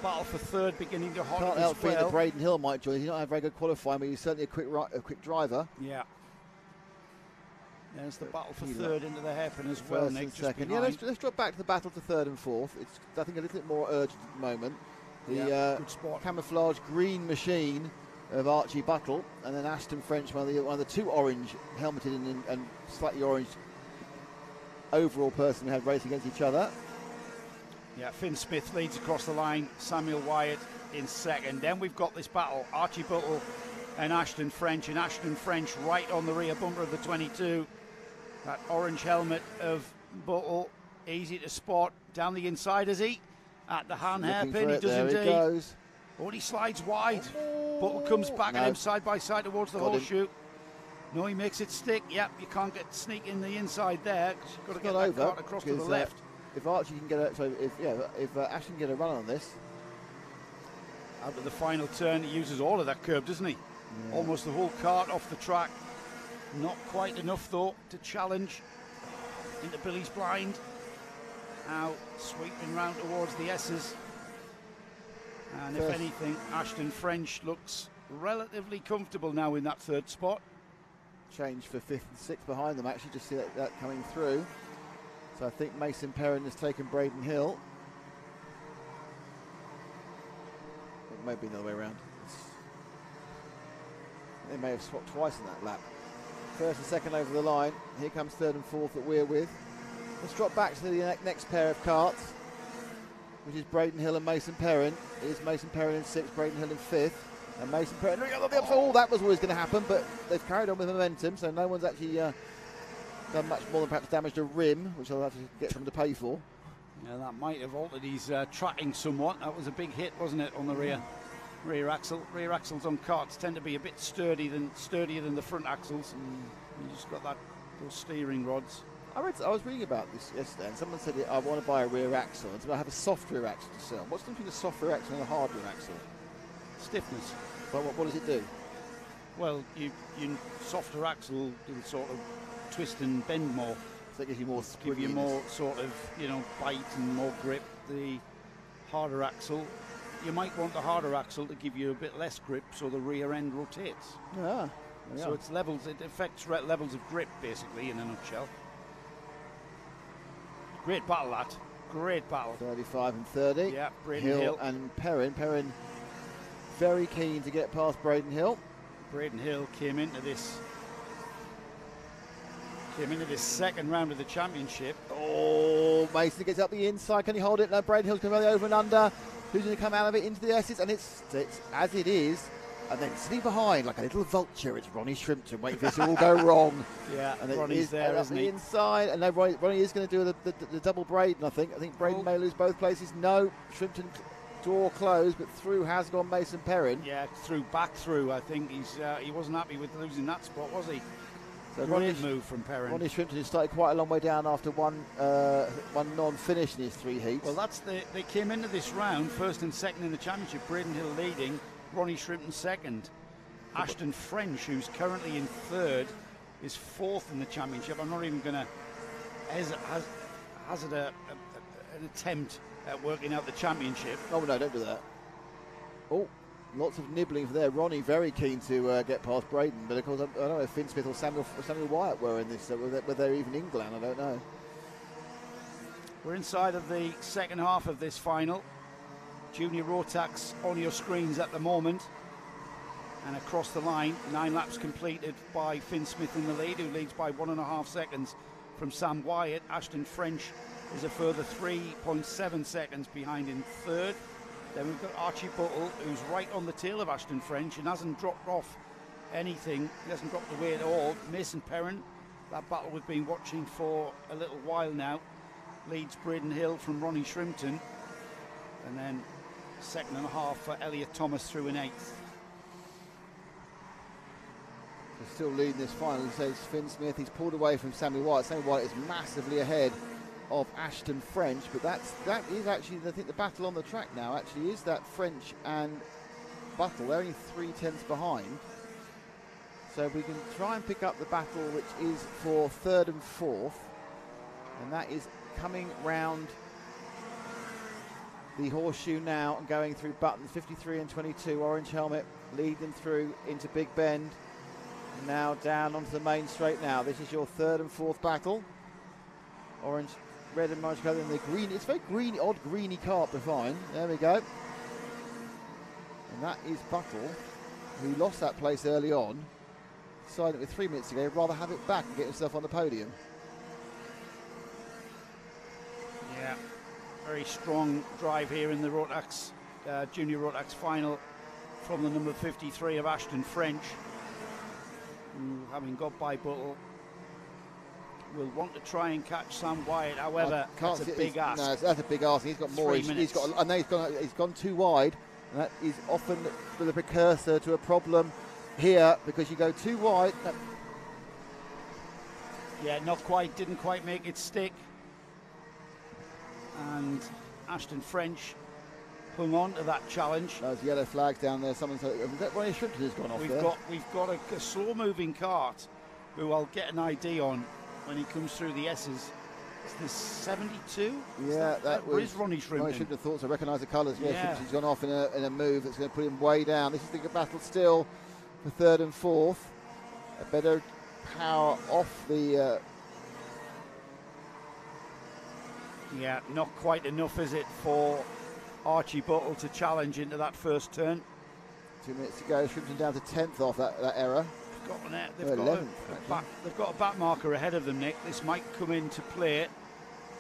Speaker 1: Battle for third beginning to hot
Speaker 2: Can't
Speaker 1: as
Speaker 2: help feeling
Speaker 1: well.
Speaker 2: that Braden Hill might join. He's not had very good qualifying, but he's certainly a quick driver.
Speaker 1: Yeah. There's the battle for third into the hairpin as well,
Speaker 2: First
Speaker 1: Nick.
Speaker 2: and second. Yeah, let's drop back to the battle to third and fourth. It's, I think, a little bit more urgent at the moment. The
Speaker 1: good spot.
Speaker 2: camouflage green machine of Archie Buttle, and then Ashton French, one of the two orange helmeted and slightly orange overall person we had racing against each other.
Speaker 1: Yeah, Finn Smith leads across the line, Samuel Wyatt in second. Then we've got this battle, Archie Buttle and Ashton French right on the rear bumper of the 22. That orange helmet of Buttle, easy to spot down the inside, is he? At the hand hairpin, he does
Speaker 2: there
Speaker 1: indeed.
Speaker 2: He goes.
Speaker 1: Oh, he slides wide. Buttle comes back at him side by side towards the horseshoe. No, he makes it stick. Yep, you can't sneak in the inside there because you've got to get that cart across to the left.
Speaker 2: If Archie can get if Ashton can get a run on this.
Speaker 1: Out of the final turn, he uses all of that curb, doesn't he? Yeah. Almost the whole cart off the track. Not quite enough, though, to challenge into Billy's blind. Now sweeping round towards the S's. And if anything, Ashton French looks relatively comfortable now in that third spot.
Speaker 2: Change for fifth and sixth behind them, actually, just see that coming through. So I think Mason Perrin has taken Braden Hill. It may be the other way around. They may have swapped twice in that lap. First and second over the line. Here comes third and fourth that we're with. Let's drop back to the next pair of carts, which is Braden Hill and Mason Perrin. It is Mason Perrin in sixth, Braden Hill in fifth. And Mason Perrin, oh, that was always going to happen, but they've carried on with momentum, so no one's actually done much more than perhaps damaged a rim, which I'll have to get them to pay for.
Speaker 1: Yeah, that might have altered his tracking somewhat. That was a big hit, wasn't it, on the rear axle. Rear axles on carts tend to be a bit sturdier than the front axles. You just got those steering rods.
Speaker 2: I was reading about this yesterday, and someone said, I want to buy a rear axle, and I have a soft rear axle to sell. What's the difference between a soft rear axle and a hard rear axle?
Speaker 1: Stiffness.
Speaker 2: But what does it do?
Speaker 1: Well, your softer axle will sort of twist and bend more.
Speaker 2: So it gives you more
Speaker 1: give you more sort of, bite and more grip. The harder axle, you might want the harder axle to give you a bit less grip, so the rear end rotates.
Speaker 2: Yeah.
Speaker 1: So it affects levels of grip, basically, in a nutshell. Great battle, that. Great battle.
Speaker 2: 35 and 30.
Speaker 1: Yeah, Braden Hill
Speaker 2: and Perrin. Perrin very keen to get past Braden Hill.
Speaker 1: Braden Hill came into this second round of the championship.
Speaker 2: Oh, Mason gets up the inside. Can he hold it? No, Braden Hill's going to go over and under. Who's going to come out of it into the S's? And it's as it is. And then sitting behind like a little vulture, it's Ronnie Shrimpton waiting for this to all go wrong.
Speaker 1: Yeah,
Speaker 2: and
Speaker 1: Ronnie's there, isn't he?
Speaker 2: Inside, and no, Ronnie is going to do the double Braden, I think. I think Braden may lose both places. No, Shrimpton door closed, but through has gone Mason Perrin.
Speaker 1: Yeah, back through. I think he wasn't happy with losing that spot, was he?
Speaker 2: So
Speaker 1: Great move from Perrin.
Speaker 2: Ronnie Shrimpton has started quite a long way down after one non-finish in his three heats.
Speaker 1: Well, they came into this round first and second in the championship. Braden Hill leading, Ronnie Shrimpton second. Ashton French, who's currently in third, is fourth in the championship. I'm not even going to hazard an attempt at working out the championship.
Speaker 2: Oh no, don't do that. Oh, lots of nibbling for there. Ronnie very keen to get past Braden, but of course I don't know if Finn Smith or Samuel Wyatt were in this. Were they even in Glen? I don't know.
Speaker 1: We're inside of the second half of this final. Junior Rotax on your screens at the moment. And across the line, 9 laps completed by Finn Smith in the lead, who leads by 1.5 seconds from Sam Wyatt. Ashton French is a further 3.7 seconds behind in third. Then we've got Archie Buttle, who's right on the tail of Ashton French and hasn't dropped off anything. He hasn't dropped away at all. Mason Perrin, that battle we've been watching for a little while now, leads Braden Hill from Ronnie Shrimpton. And then 2.5 for Elliot Thomas through in 8th.
Speaker 2: They're still leading this final, says Finn Smith. He's pulled away from Sammy Wyatt. Sammy Wyatt is massively ahead of Ashton French, but that is actually, I think the battle on the track now actually is that French and Buttle. They're only 3/10 behind. So we can try and pick up the battle, which is for 3rd and 4th. And that is coming round the horseshoe now and going through Buttons, 53 and 22. Orange Helmet lead them through into Big Bend. Now down onto the main straight now. This is your 3rd and 4th battle. Orange, red and orange colour in the green. It's very green, odd greeny carp behind. There we go. And that is Buttle, who lost that place early on. Decided with 3 minutes to go, rather have it back and get himself on the podium.
Speaker 1: Yeah, very strong drive here in the Rotax, Junior Rotax final from the number 53 of Ashton French, who, having got by Buttle, will want to try and catch Sam Wyatt. However, that's a big ask.
Speaker 2: No, that's a big ask. He's got more. He's got. I know he's gone too wide, and that is often the precursor to a problem here, because you go too wide.
Speaker 1: Yeah, didn't quite make it stick. And Ashton French hung on to that challenge.
Speaker 2: Those yellow flags down there. Someone's Ronnie Shrimpton has gone off there.
Speaker 1: We've got a slow-moving cart who I'll get an ID on when he comes through the S's. Is this 72?
Speaker 2: Yeah, that was
Speaker 1: is Ronnie Shrimpton.
Speaker 2: Ronnie Shrimpton thought, so recognise the colours. Yeah,
Speaker 1: Yeah.
Speaker 2: Shrimpton's gone off in a move that's going to put him way down. This is the battle still for 3rd and 4th. A better power off the.
Speaker 1: Yeah, not quite enough, is it, for Archie Buttle to challenge into that first turn.
Speaker 2: 2 minutes to go. Shrimpton down to 10th off that error.
Speaker 1: They've got a back marker ahead of them, Nick. This might come into play.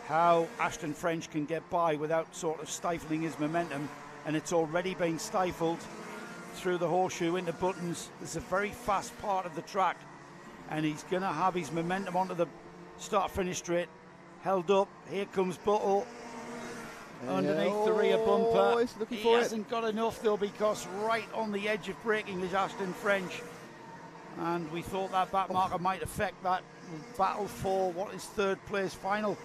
Speaker 1: How Ashton French can get by without sort of stifling his momentum, and it's already been stifled through the horseshoe into Buttons. It's a very fast part of the track, and he's going to have his momentum onto the start-finish straight. Held up. Here comes Buttle underneath the rear bumper. He hasn't got enough though, because right on the edge of braking is Ashton French. And we thought that back marker might affect that battle for what is 3rd place. Final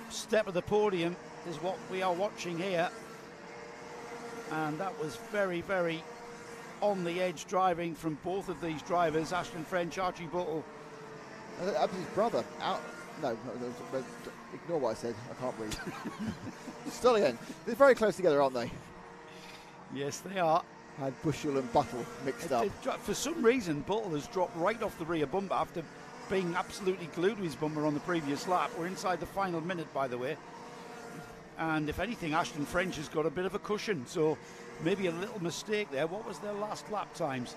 Speaker 1: step of the podium is what we are watching here. And that was very, very on the edge driving from both of these drivers, Ashton French, Archie Buttle.
Speaker 2: That was his brother. No, ignore what I said. I can't read. Still again. They're very close together, aren't they?
Speaker 1: Yes, they are.
Speaker 2: Had Bushell and Buttle mixed up.
Speaker 1: For some reason, Buttle has dropped right off the rear bumper after being absolutely glued to his bumper on the previous lap. We're inside the final minute, by the way. And if anything, Ashton French has got a bit of a cushion, so maybe a little mistake there. What was their last lap times?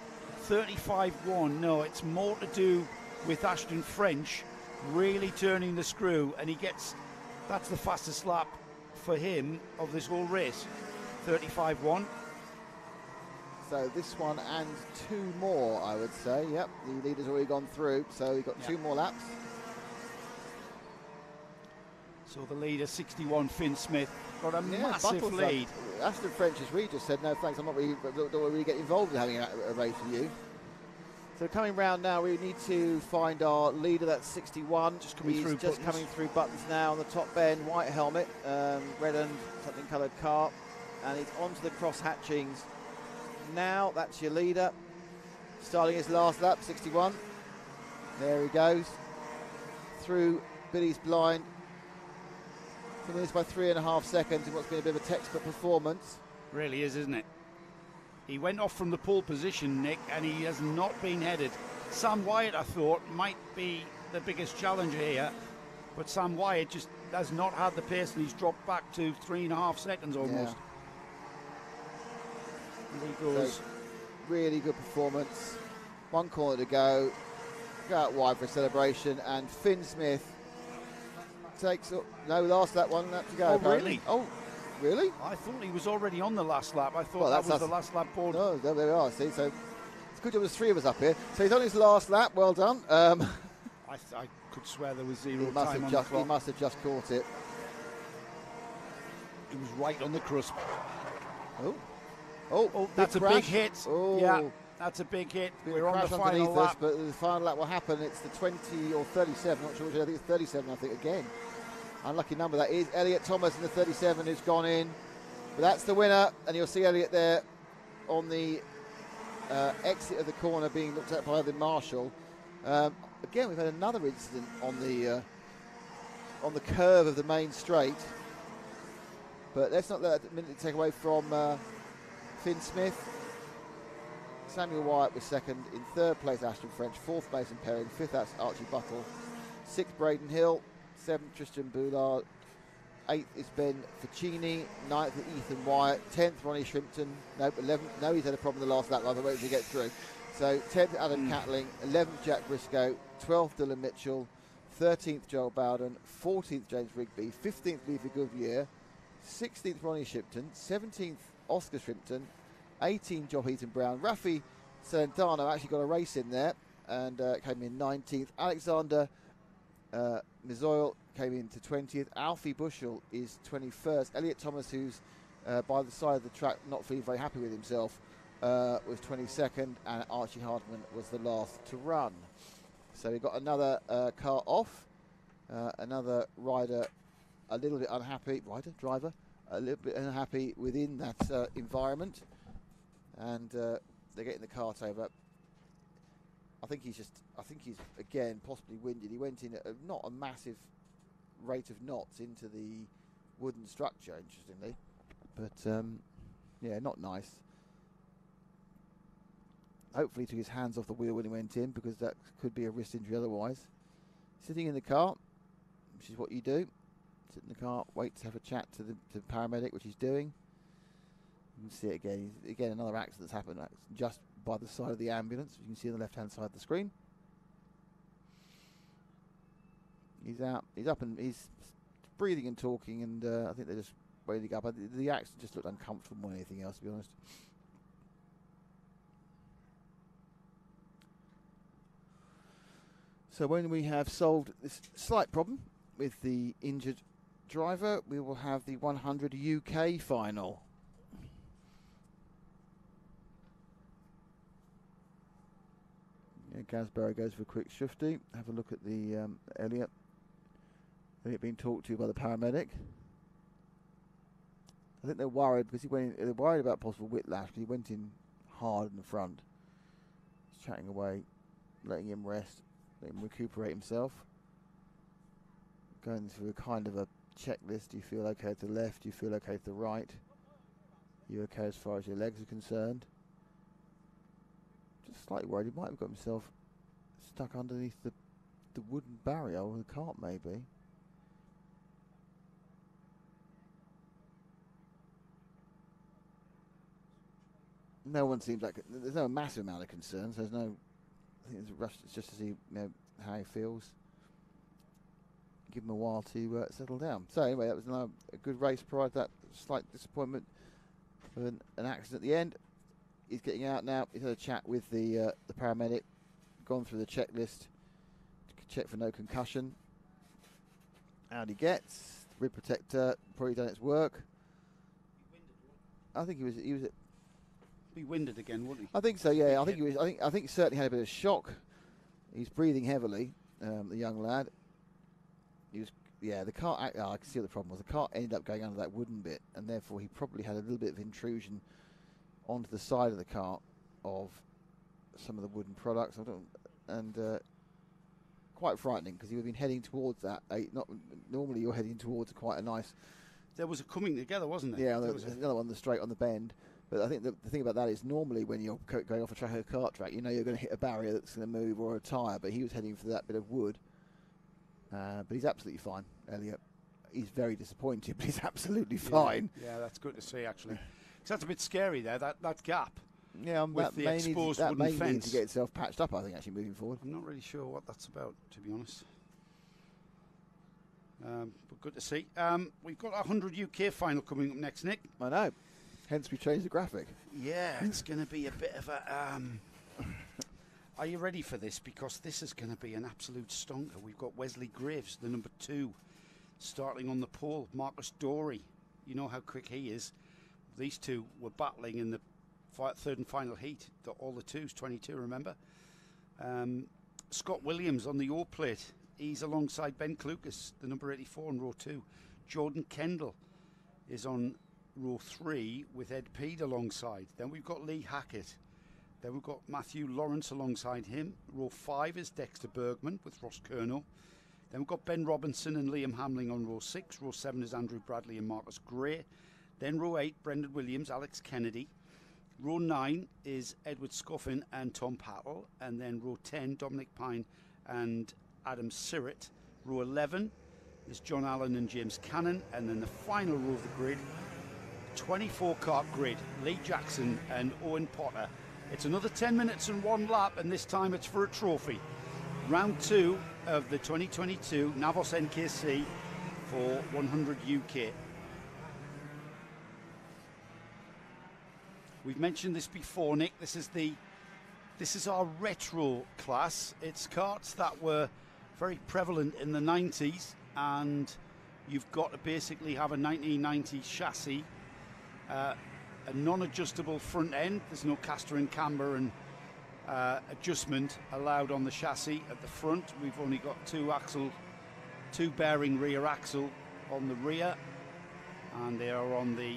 Speaker 1: 35.1. No, it's more to do with Ashton French really turning the screw, and that's the fastest lap for him of this whole race. 35.1.
Speaker 2: So this one and 2 more, I would say. Yep, the leader's already gone through, so we've got 2 more laps.
Speaker 1: So the leader, 61, Finn Smith, got a massive lead.
Speaker 2: Ashton French has really just said, no thanks, I'm not really, don't really get involved in having a race with you. So coming round now, we need to find our leader. That's 61. He's just coming through Buttons now on the top bend. White helmet, red and something coloured car, and he's onto the cross hatchings. Now that's your leader, starting his last lap, 61. There he goes through Billy's blind So it's by 3.5 seconds in what's been a bit of a textbook performance.
Speaker 1: Really is, isn't it? He went off from the pole position, Nick, and he has not been headed. Sam Wyatt, I thought, might be the biggest challenger here, but Sam Wyatt just has not had the pace, and he's dropped back to 3.5 seconds almost.
Speaker 2: Yeah.
Speaker 1: He goes.
Speaker 2: So, really good performance. One corner to go. Go out wide for a celebration, and Finn Smith takes up. No, last lap, 1 lap to go.
Speaker 1: Oh,
Speaker 2: apparently.
Speaker 1: really?
Speaker 2: Oh, really?
Speaker 1: I thought he was already on the last lap. I thought
Speaker 2: Well,
Speaker 1: that was
Speaker 2: that's
Speaker 1: the last lap board.
Speaker 2: No, there we are. See, so it's good job there's 3 of us up here. So he's on his last lap. Well done.
Speaker 1: I could swear there was zero
Speaker 2: he must
Speaker 1: time
Speaker 2: have
Speaker 1: on
Speaker 2: just
Speaker 1: the clock.
Speaker 2: he must have just caught it.
Speaker 1: He was right on the cusp.
Speaker 2: Oh,
Speaker 1: That's a
Speaker 2: crash.
Speaker 1: big hit.
Speaker 2: Oh.
Speaker 1: Yeah, that's a big hit.
Speaker 2: Bit of
Speaker 1: We're on the
Speaker 2: crash
Speaker 1: final
Speaker 2: underneath us,
Speaker 1: lap.
Speaker 2: but the final lap will happen. It's the 20 or 37. Not sure which. I think it's 37. I think again. Unlucky number that is. Elliot Thomas in the 37 who's gone in. But that's the winner, and you'll see Elliot there on the exit of the corner being looked at by the marshal. Again, we've had another incident on the curve of the main straight. But let's not let that minute take away from Finn Smith. Samuel Wyatt was second. In third place, Ashton French. Fourth, Mason Perrin. Fifth, that's Archie Buttle. Sixth, Braden Hill. Seventh, Tristan Boulard. Eighth is Ben Ficini. Ninth, Ethan Wyatt. 10th, Ronnie Shrimpton. Nope, 11th. No, he's had a problem in the last lap. I'll wait to get through. So 10th, Adam Catling. 11th, Jack Briscoe. 12th, Dylan Mitchell. 13th, Joel Bowden. 14th, James Rigby. 15th, Levi Goodyear. 16th, Ronnie Shrimpton. 17th, Oscar Shrimpton. 18th, Joe Heaton Brown. Rafi Celentano actually got a race in there and came in 19th. Alexander Mizoil came into 20th. Alfie Bushell is 21st. Elliot Thomas, who's by the side of the track, not feeling very happy with himself, was 22nd, and Archie Hardman was the last to run. So we got another car off, another rider a little bit unhappy, driver a little bit unhappy within that environment, and they're getting the cart over. I think he's again possibly winded. He went in at not a massive rate of knots into the wooden structure, interestingly, but yeah, not nice. Hopefully he took his hands off the wheel when he went in, because that could be a wrist injury otherwise. Sitting in the car, which is what you do. Sit in the car, wait to have a chat to the paramedic, which he's doing. You can see it again. Again, another accident that's happened just by the side of the ambulance. You can see on the left-hand side of the screen. He's out. He's up and he's breathing and talking, and I think they're just waiting to go up. The accident just looked uncomfortable more than anything else, to be honest. So when we have solved this slight problem with the injured driver, we will have the 100 UK final. Yeah, Gasbarrow goes for a quick shifty. Have a look at the Elliot. Elliot being talked to by the paramedic. I think they're worried because they're worried about possible whiplash because he went in hard in the front. He's chatting away, letting him rest, letting him recuperate himself. Going through a kind of a checklist. Do you feel okay to the left? Do you feel okay to the right? You okay as far as your legs are concerned? Just slightly worried he might have got himself stuck underneath the wooden barrier or the cart maybe. No one seems like there's no massive amount of concerns. There's no. I think it's rushed. It's just to see how he feels. Give him a while to settle down. So anyway, that was a good race prior to that slight disappointment of an accident at the end. He's getting out now. He's had a chat with the paramedic, gone through the checklist to check for no concussion. Out he gets. The rib protector probably done its work. I think he was
Speaker 1: Be winded again, wouldn't he?
Speaker 2: I think so. Yeah, I think he was. I think he certainly had a bit of shock. He's breathing heavily. The young lad. He was. Yeah, the car. I can see what the problem was. The car ended up going under that wooden bit, and therefore he probably had a little bit of intrusion onto the side of the car of some of the wooden products. quite frightening because he would have been heading towards that. Not normally you're heading towards quite a nice.
Speaker 1: There was a coming together, wasn't there?
Speaker 2: Yeah, there was another one straight on the bend. But I think the thing about that is normally when you're going off a track or a kart track, you know you're going to hit a barrier that's going to move or a tyre. But he was heading for that bit of wood. But he's absolutely fine, Elliot. He's very disappointed, but he's absolutely fine.
Speaker 1: Yeah, that's good to see actually. Because that's a bit scary there. That gap.
Speaker 2: Yeah,
Speaker 1: with
Speaker 2: that
Speaker 1: the
Speaker 2: may
Speaker 1: exposed
Speaker 2: need,
Speaker 1: wooden
Speaker 2: need
Speaker 1: fence.
Speaker 2: to get itself patched up, I think, actually, moving forward.
Speaker 1: I'm not really sure what that's about, to be honest. But good to see. We've got a 100 UK final coming up next, Nick.
Speaker 2: I know. Hence, we changed the graphic.
Speaker 1: Yeah, it's going to be a bit of a... Are you ready for this? Because this is going to be an absolute stonker. We've got Wesley Graves, the number 2, starting on the pole. Marcus Dorey, you know how quick he is. These two were battling in the third and final heat. All the twos, 22, remember? Scott Williams on the O plate. He's alongside Ben Clucas, the number 84 in row 2. Jordan Kendall is on row 3 with Ed Peed alongside. Then we've got Lee Hackett. Then we've got Matthew Lawrence alongside him. Row 5 is Dexter Bergman with Ross Kerno. Then we've got Ben Robinson and Liam Hamling on row 6. Row 7 is Andrew Bradley and Marcus Gray. Then row 8, Brendan Williams, Alex Kennedy. Row 9 is Edward Scoffin and Tom Pattle. And then row 10, Dominic Pine and Adam Sirrett. Row 11 is John Allen and James Cannon. And then the final row of the grid, 24 kart grid, Lee Jackson and Owen Potter. It's another 10 minutes and 1 lap, and this time it's for a trophy. Round 2 of the 2022 Navos NKC for 100 UK. We've mentioned this before, Nick. This is our retro class. It's karts that were very prevalent in the 90s, and you've got to basically have a 1990 chassis, a non-adjustable front end. There's no caster and camber and adjustment allowed on the chassis at the front. We've only got two bearing rear axle on the rear, and they are on the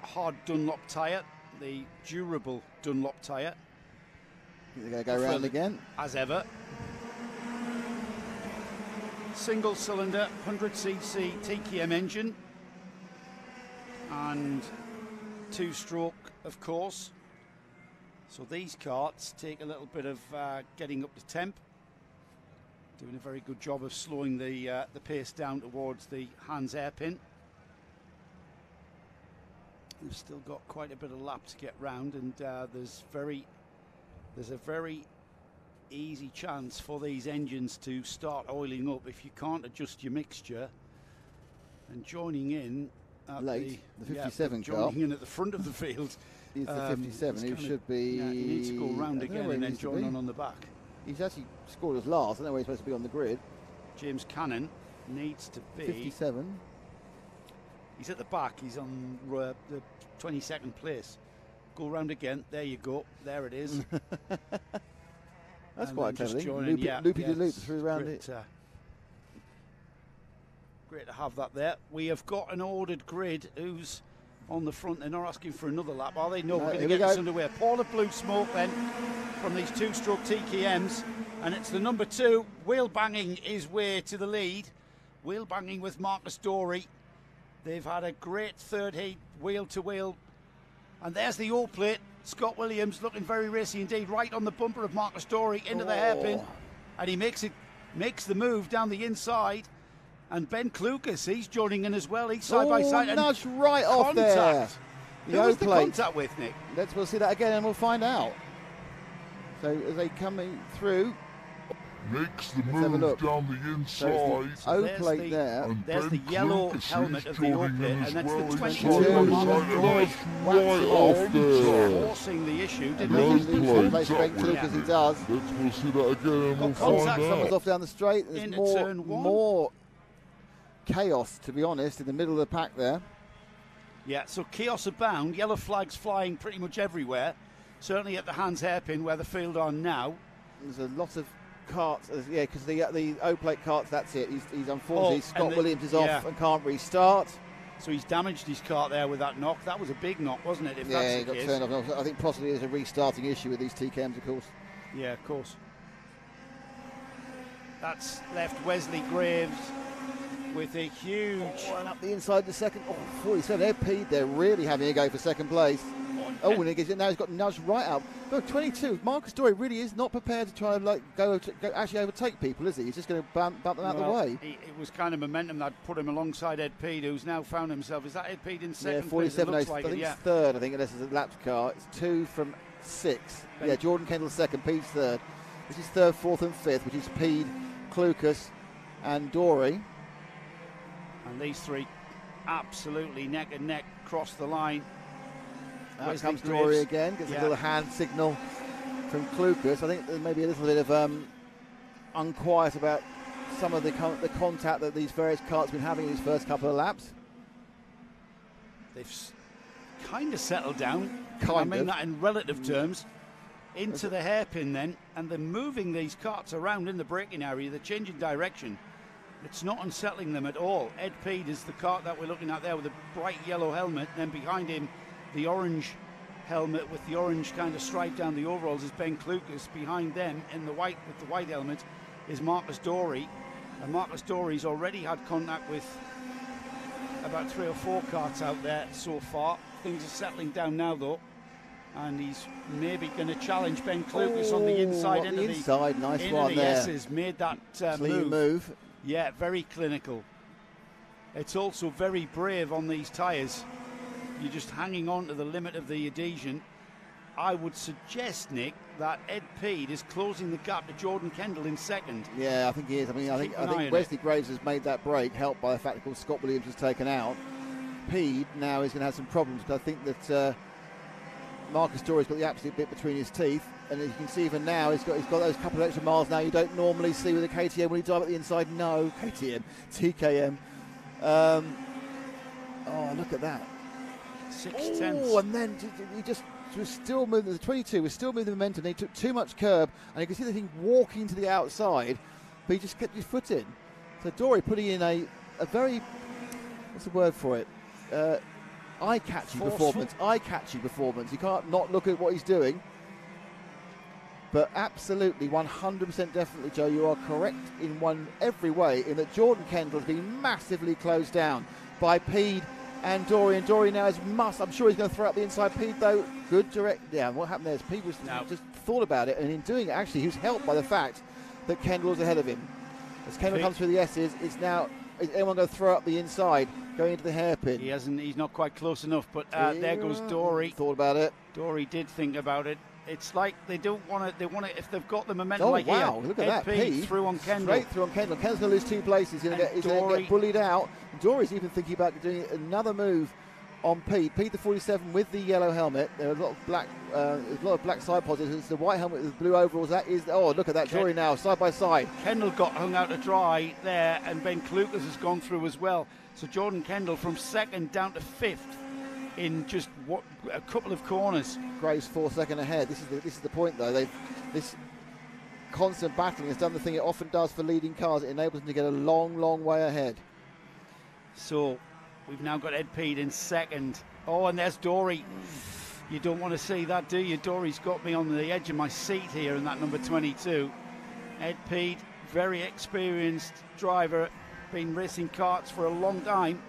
Speaker 1: hard Dunlop tyre, the durable Dunlop tyre.
Speaker 2: They're going to go round again.
Speaker 1: As ever. Single cylinder, 100cc TKM engine. And 2-stroke, of course. So these karts take a little bit of getting up to temp. Doing a very good job of slowing the pace down towards the Hans hairpin. We've still got quite a bit of lap to get round, and there's a very easy chance for these engines to start oiling up if you can't adjust your mixture. And joining in at
Speaker 2: the 57 car,
Speaker 1: joining in at the front of the field
Speaker 2: is the 57 who should be.
Speaker 1: Yeah, he needs to go round again and then join on the back.
Speaker 2: He's actually scored as last. I don't know where he's supposed to be on the grid.
Speaker 1: James Cannon needs to be
Speaker 2: 57.
Speaker 1: He's at the back. He's on the 22nd place. Go round again. There you go. There it is.
Speaker 2: That's
Speaker 1: and
Speaker 2: quite clever. Loopy-de-loop through around it.
Speaker 1: Great to have that there. We have got an ordered grid who's on the front. They're not asking for another lap, are they? No, we're going to get this underway. Paul of Blue Smoke then from these 2-stroke TKMs. And it's the number 2. Wheel banging his way to the lead. Wheel banging with Marcus Dorey. They've had a great third heat, wheel to wheel. And there's the O plate. Scott Williams looking very racy indeed, right on the bumper of Marcus Dorey into the hairpin. And he makes the move down the inside. And Ben Clucas, he's joining in as well. He's side by side. And
Speaker 2: nudge right off there.
Speaker 1: Who was the contact with, Nick?
Speaker 2: We'll see that again and we'll find out. So as they coming through,
Speaker 3: makes the move down the inside.
Speaker 2: So O plate there.
Speaker 3: And
Speaker 1: there's the yellow helmet of the O plate, and that's the 22. Forcing the issue, didn't he?
Speaker 2: Because he does.
Speaker 3: We'll see that again and we'll find out.
Speaker 2: Someone's off down the straight. There's more chaos, to be honest, in the middle of the pack there.
Speaker 1: Yeah, so chaos abound. Yellow flags flying pretty much everywhere. Certainly at the Hans hairpin where the field are now.
Speaker 2: There's a lot of karts, because the O plate karts, that's it. He's unfortunately, Scott Williams is off and can't restart.
Speaker 1: So he's damaged his kart there with that knock. That was a big knock, wasn't it? If
Speaker 2: he got turned off. I think possibly there's a restarting issue with these TKMs, of course.
Speaker 1: Yeah, of course. That's left Wesley Graves with a huge...
Speaker 2: Oh, and up the inside the second. Oh, 47. Ed Peed, they're really having a go for second place. Oh, and now he's got nudged right up. Look, 22. Marcus Dorey really is not prepared to try and go actually overtake people, is he? He's just going to bump them out of the way.
Speaker 1: It was kind of momentum that put him alongside Ed Peed, who's now found himself. Is that Ed Peed in second?
Speaker 2: Yeah, 47.
Speaker 1: Place?
Speaker 2: I think it's third. I think this is a lapped car. It's 2 from 6. Yeah, Jordan Kendall second. Peed's third. This is third, fourth, and fifth, which is Peed, Klukas, and Dorey.
Speaker 1: And these three absolutely neck and neck cross the line.
Speaker 2: Out comes Dorey again, gets a little hand signal from Klukas. I think there's maybe a little bit of unquiet about some of the contact that these various carts have been having in these first couple of laps.
Speaker 1: They've kind of settled down.
Speaker 2: I
Speaker 1: mean that in relative terms. Into the hairpin then, and they're moving these carts around in the braking area. They're changing direction. It's not unsettling them at all. Ed Peed is the cart that we're looking at there with a bright yellow helmet, and then behind him the orange helmet with the orange kind of stripe down the overalls is Ben Klukas. Behind them in the white with the white helmet is Marcus Dorey, and Marcus Dorey's already had contact with about 3 or 4 carts out there so far. Things are settling down now though, and he's maybe going to challenge Ben Klukas on the inside.
Speaker 2: Into the inside, nice one there.
Speaker 1: Yeses, made that
Speaker 2: move.
Speaker 1: Yeah, very clinical. It's also very brave on these tyres. You're just hanging on to the limit of the adhesion. I would suggest, Nick, that Ed Peed is closing the gap to Jordan Kendall in second.
Speaker 2: Yeah, I think he is. I mean, I think Wesley Graves has made that break, helped by the fact that Scott Williams was taken out. Peed now is going to have some problems, because I think that Marcus Dorey's got the absolute bit between his teeth, and as you can see even now, he's got those couple of extra miles now you don't normally see with a KTM when you drive at the inside. No, KTM, TKM. Oh, look at that.
Speaker 1: 6/10.
Speaker 2: Oh, and then he just was still moving. The 22 was still moving the momentum. He took too much curb, and you can see the thing walking to the outside, but he just kept his foot in. So Dorey putting in a very, what's the word for it? Eye-catchy performance. Eye-catchy performance. You can't not look at what he's doing. But absolutely, 100% definitely, Joe, you are correct in every way, in that Jordan Kendall has been massively closed down by Peed and Dorey. And Dorey now I'm sure he's going to throw up the inside. Peed, though, good direct. Yeah, what happened there is Peed was just thought about it, and in doing it, actually, he was helped by the fact that Kendall was ahead of him. As Kendall comes through the S's, is anyone going to throw up the inside, going into the hairpin?
Speaker 1: He's not quite close enough, but there goes Dorey.
Speaker 2: Thought about it.
Speaker 1: Dorey did think about it. It's like they don't want to. They want to if they've got the momentum.
Speaker 2: Look at that.
Speaker 1: Peed through on Kendall.
Speaker 2: Straight through on Kendall. Kendall's going to lose 2 places. He's going to get bullied out. Dorey's even thinking about doing another move on Peed. Peed the 47 with the yellow helmet. There are a lot of black side positives. It's the white helmet with the blue overalls. Look at that. Dorey now side by side.
Speaker 1: Kendall got hung out to dry there, and Ben Klukas has gone through as well. So Jordan Kendall from second down to 5th. In just a couple of corners.
Speaker 2: Graves 4 seconds ahead. This is the point though. This constant battling has done the thing it often does for leading cars. It enables them to get a long way ahead.
Speaker 1: So we've now got Ed Peed in second. Oh, and there's Dorey. You don't want to see that, do you? Dorey's got me on the edge of my seat here in that number 22. Ed Peed, very experienced driver, been racing karts for a long time.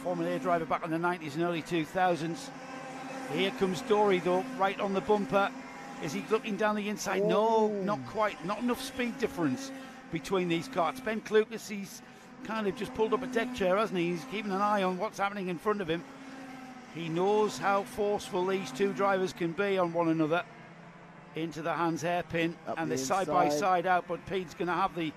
Speaker 1: Formula A driver back in the 90s and early 2000s. Here comes Dorey though, right on the bumper. Is he looking down the inside?
Speaker 2: Oh.
Speaker 1: No, not quite. Not enough speed difference between these karts. Ben Klukas, he's kind of just pulled up a deck chair, hasn't he? He's keeping an eye on what's happening in front of him. He knows how forceful these two drivers can be on one another. Into the Hans hairpin, and they're side by side out, but Peed's going to have the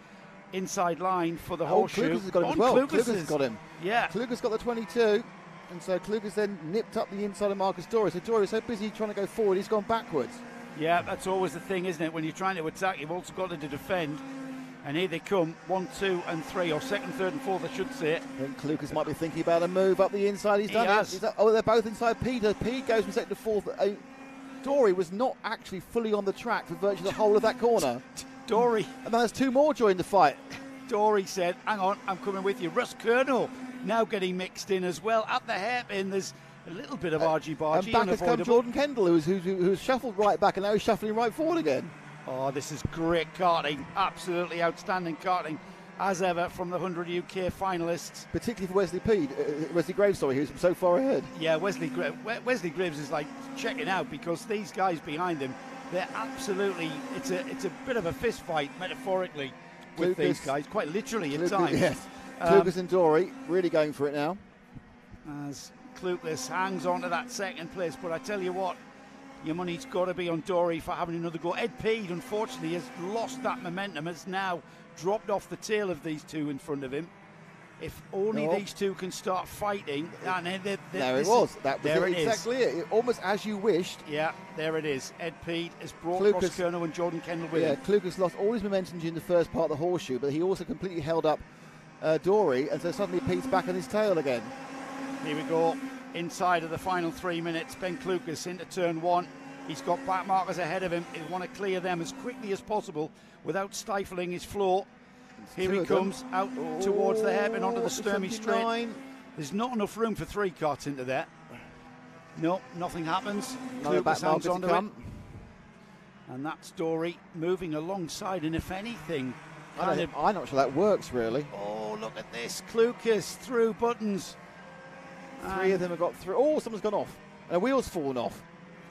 Speaker 1: inside line for the horseshoe.
Speaker 2: Klukas has got him as well. Klukas has got him.
Speaker 1: Yeah.
Speaker 2: Klukas got the 22, and so Klukas then nipped up the inside of Marcus Dorey. So Dorey was so busy trying to go forward, he's gone backwards.
Speaker 1: Yeah, that's always the thing, isn't it? When you're trying to attack, you've also got to defend. And here they come, 1, 2, and 3, or second, third, and fourth, I should say.
Speaker 2: I think Klukas might be thinking about a move up the inside. He's done it. They're both inside Peter. Peed goes from second to fourth. Dorey was not actually fully on the track for virtually the whole of that corner.
Speaker 1: Dorey.
Speaker 2: And then there's 2 more joining the fight.
Speaker 1: Dorey said, hang on, I'm coming with you. Russ Colonel now getting mixed in as well. At the hairpin, there's a little bit of argy-bargy.
Speaker 2: And back has come Jordan Kendall, who's shuffled right back, and now he's shuffling right forward again.
Speaker 1: Oh, this is great karting. Absolutely outstanding karting, as ever, from the 100 UK finalists.
Speaker 2: Particularly for Wesley Graves, sorry, who's so far ahead.
Speaker 1: Yeah, Wesley Graves is like checking out because these guys behind him, they're absolutely, it's a bit of a fist fight, metaphorically, with these guys, quite literally at times.
Speaker 2: Yes. Klukas and Dory really going for it now.
Speaker 1: As Klukas hangs on to that second place, but I tell you what, your money's got to be on Dory for having another go. Ed Peed, unfortunately, has lost that momentum, has now dropped off the tail of these two in front of him. If only these two can start fighting. And
Speaker 2: there it was. That was exactly it. Almost as you wished.
Speaker 1: Yeah, there it is. Ed Peed has brought Ross Curnow and Jordan Kendall with him.
Speaker 2: Klukas lost all his momentum during the first part of the horseshoe, but he also completely held up Dory, and so suddenly Peed's back on his tail again.
Speaker 1: Here we go. Inside of the final 3 minutes, Ben Klukas into turn one. He's got back markers ahead of him. He'll want to clear them as quickly as possible without stifling his flow. Here he comes out towards the hairpin onto the Sturmey Straight. There's not enough room for three karts into there. No, nothing happens. Klukas hangs onto it. And that's Dory moving alongside, and if anything,
Speaker 2: I'm not sure that works really.
Speaker 1: Oh, look at this. Klukas through buttons.
Speaker 2: Three of them have got through. Oh, someone's gone off. And a wheel's fallen off.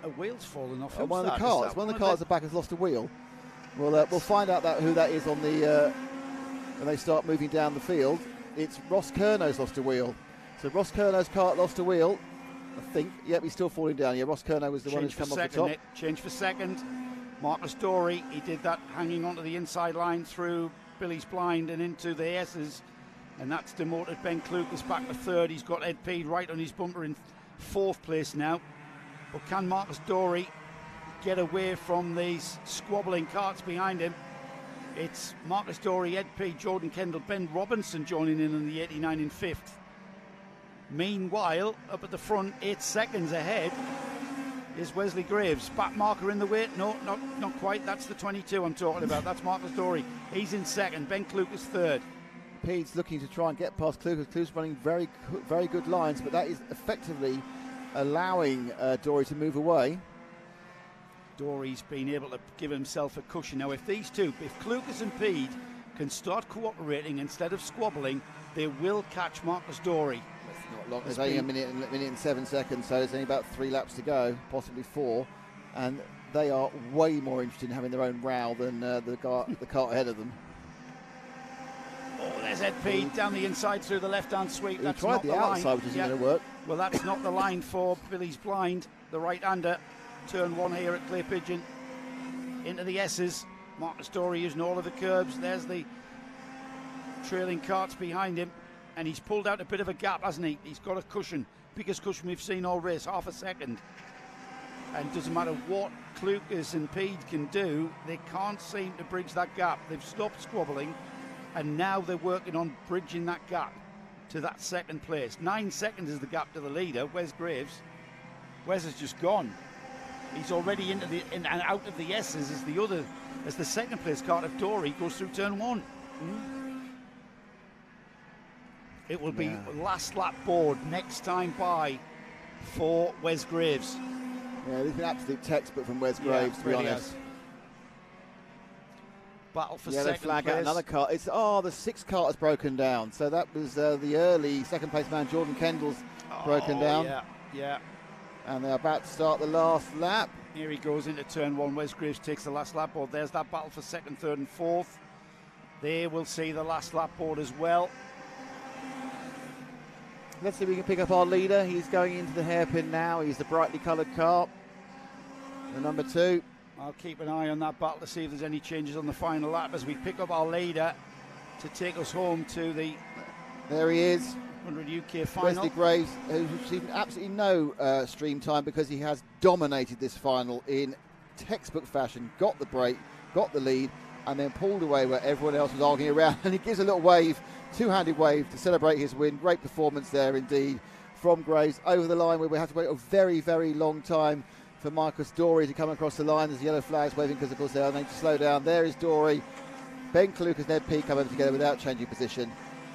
Speaker 1: A wheel's fallen off.
Speaker 2: One of the cars. One of the cars at the back has lost a wheel. We'll find out who that is on the when they start moving down the field. It's Ross Curnow's lost a wheel. So Ross Curnow's kart lost a wheel, I think. Yep, he's still falling down. Yeah, Ross Curnow was the one who's come off the top.
Speaker 1: Change for second. Marcus Dory, he did that hanging onto the inside line through Billy's blind and into the S's. And that's demoted Ben Klukas back to third. He's got Ed Peed right on his bumper in fourth place now. But can Marcus Dory get away from these squabbling karts behind him? It's Marcus Dory, Ed Peed, Jordan Kendall, Ben Robinson joining in the 89 in fifth. Meanwhile, up at the front, 8 seconds ahead, is Wesley Graves. Back marker in the way. No, not quite. That's the 22 I'm talking about. That's Marcus Dory. He's in second. Ben Klukas third.
Speaker 2: Peed's looking to try and get past Klukas. Klukas running very, very good lines, but that is effectively allowing Dory to move away.
Speaker 1: Dory's been able to give himself a cushion. Now, if Klukas and Peed can start cooperating instead of squabbling, they will catch Marcus Dory.
Speaker 2: It's not long. There's only a minute and 7 seconds, so there's only about 3 laps to go, possibly 4. And they are way more interested in having their own row than the cart ahead of them.
Speaker 1: Oh, there's Ed Peed down the inside through the left-hand sweep.
Speaker 2: He tried the outside, which isn't going to work.
Speaker 1: Well, that's not the line for Billy's blind, the right-hander. Turn one here at Clay Pigeon. Into the S's. Marcus Dory using all of the curbs. There's the trailing carts behind him. And he's pulled out a bit of a gap, hasn't he? He's got a cushion. Biggest cushion we've seen all race, half a second. And doesn't matter what Klukas and Peed can do, they can't seem to bridge that gap. They've stopped squabbling, and now they're working on bridging that gap to that second place. 9 seconds is the gap to the leader, Wes Graves. Wes has just gone. He's already in and out of the S's as the second place kart of Dory goes through turn one. It will be last lap board next time by for Wes Graves.
Speaker 2: Yeah, there's been absolute textbook from Wes Graves, to be honest.
Speaker 1: Battle for
Speaker 2: yellow
Speaker 1: second
Speaker 2: flag
Speaker 1: place.
Speaker 2: Out another car. It's the 6th kart has broken down. So that was the early second place man Jordan Kendall's broken down.
Speaker 1: Yeah.
Speaker 2: And they're about to start the last lap.
Speaker 1: Here he goes into turn one. Wes Graves takes the last lap board. There's that battle for second, third and fourth. They will see the last lap board as well.
Speaker 2: Let's see if we can pick up our leader. He's going into the hairpin now. He's the brightly coloured car. The number 2.
Speaker 1: I'll keep an eye on that battle to see if there's any changes on the final lap as we pick up our leader to take us home to the...
Speaker 2: There he is.
Speaker 1: 100 UK final.
Speaker 2: Wesley Graves, who's received absolutely no stream time because he has dominated this final in textbook fashion. Got the break, got the lead, and then pulled away where everyone else was arguing around. And he gives a little wave, two-handed wave to celebrate his win. Great performance there indeed from Graves. Over the line where we have to wait a very, very long time for Marcus Dory to come across the line. There's yellow flags waving because, of course, they are going to slow down. There is Dory. Ben Klukas and Ed Peed come over together without changing position.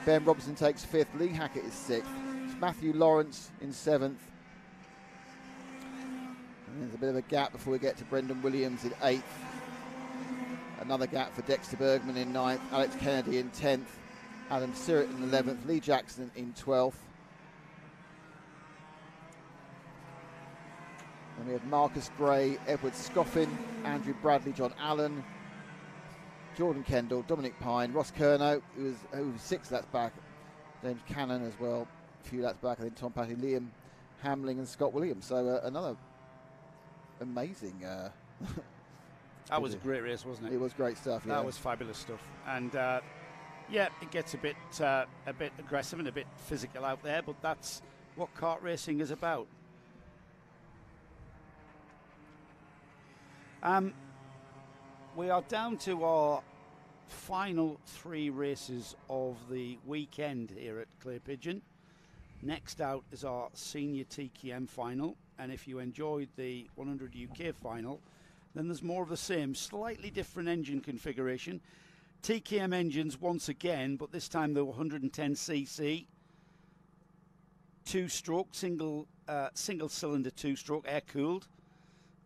Speaker 2: Ben Robinson takes 5th. Lee Hackett is 6th. It's Matthew Lawrence in 7th. And there's a bit of a gap before we get to Brendan Williams in 8th. another gap for Dexter Bergman in 9th, Alex Kennedy in 10th, Adam Sirrett in 11th, Lee Jackson in 12th. And we had Marcus Gray, Edward Scoffin, Andrew Bradley, John Allen, Jordan Kendall, Dominic Pine, Ross Curnow, who was 6 laps back, James Cannon as well, a few laps back, I think Tom Patty, Liam Hamling and Scott Williams. So another amazing...
Speaker 1: that was a great race, wasn't it?
Speaker 2: It was great stuff, yeah.
Speaker 1: That was fabulous stuff. And yeah, it gets a bit aggressive and a bit physical out there, but that's what kart racing is about. We are down to our final 3 races of the weekend here at Clay Pigeon. Next out is our senior TKM final, and if you enjoyed the 100 UK final, then there's more of the same, slightly different engine configuration. TKM engines once again, but this time the 110cc 2-stroke, single cylinder 2-stroke, air cooled.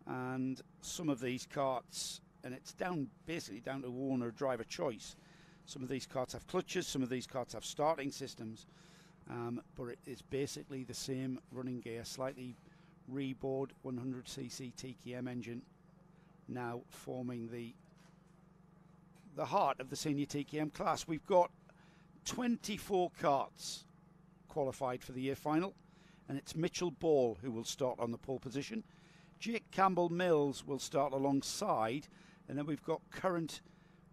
Speaker 1: And some of these karts, and it's basically down to owner driver choice. Some of these karts have clutches, some of these karts have starting systems, but it is basically the same running gear, slightly rebored 100cc TKM engine, now forming the heart of the senior TKM class. We've got 24 karts qualified for the year final, and it's Mitchell Ball who will start on the pole position. Jake Campbell-Mills will start alongside, and then we've got current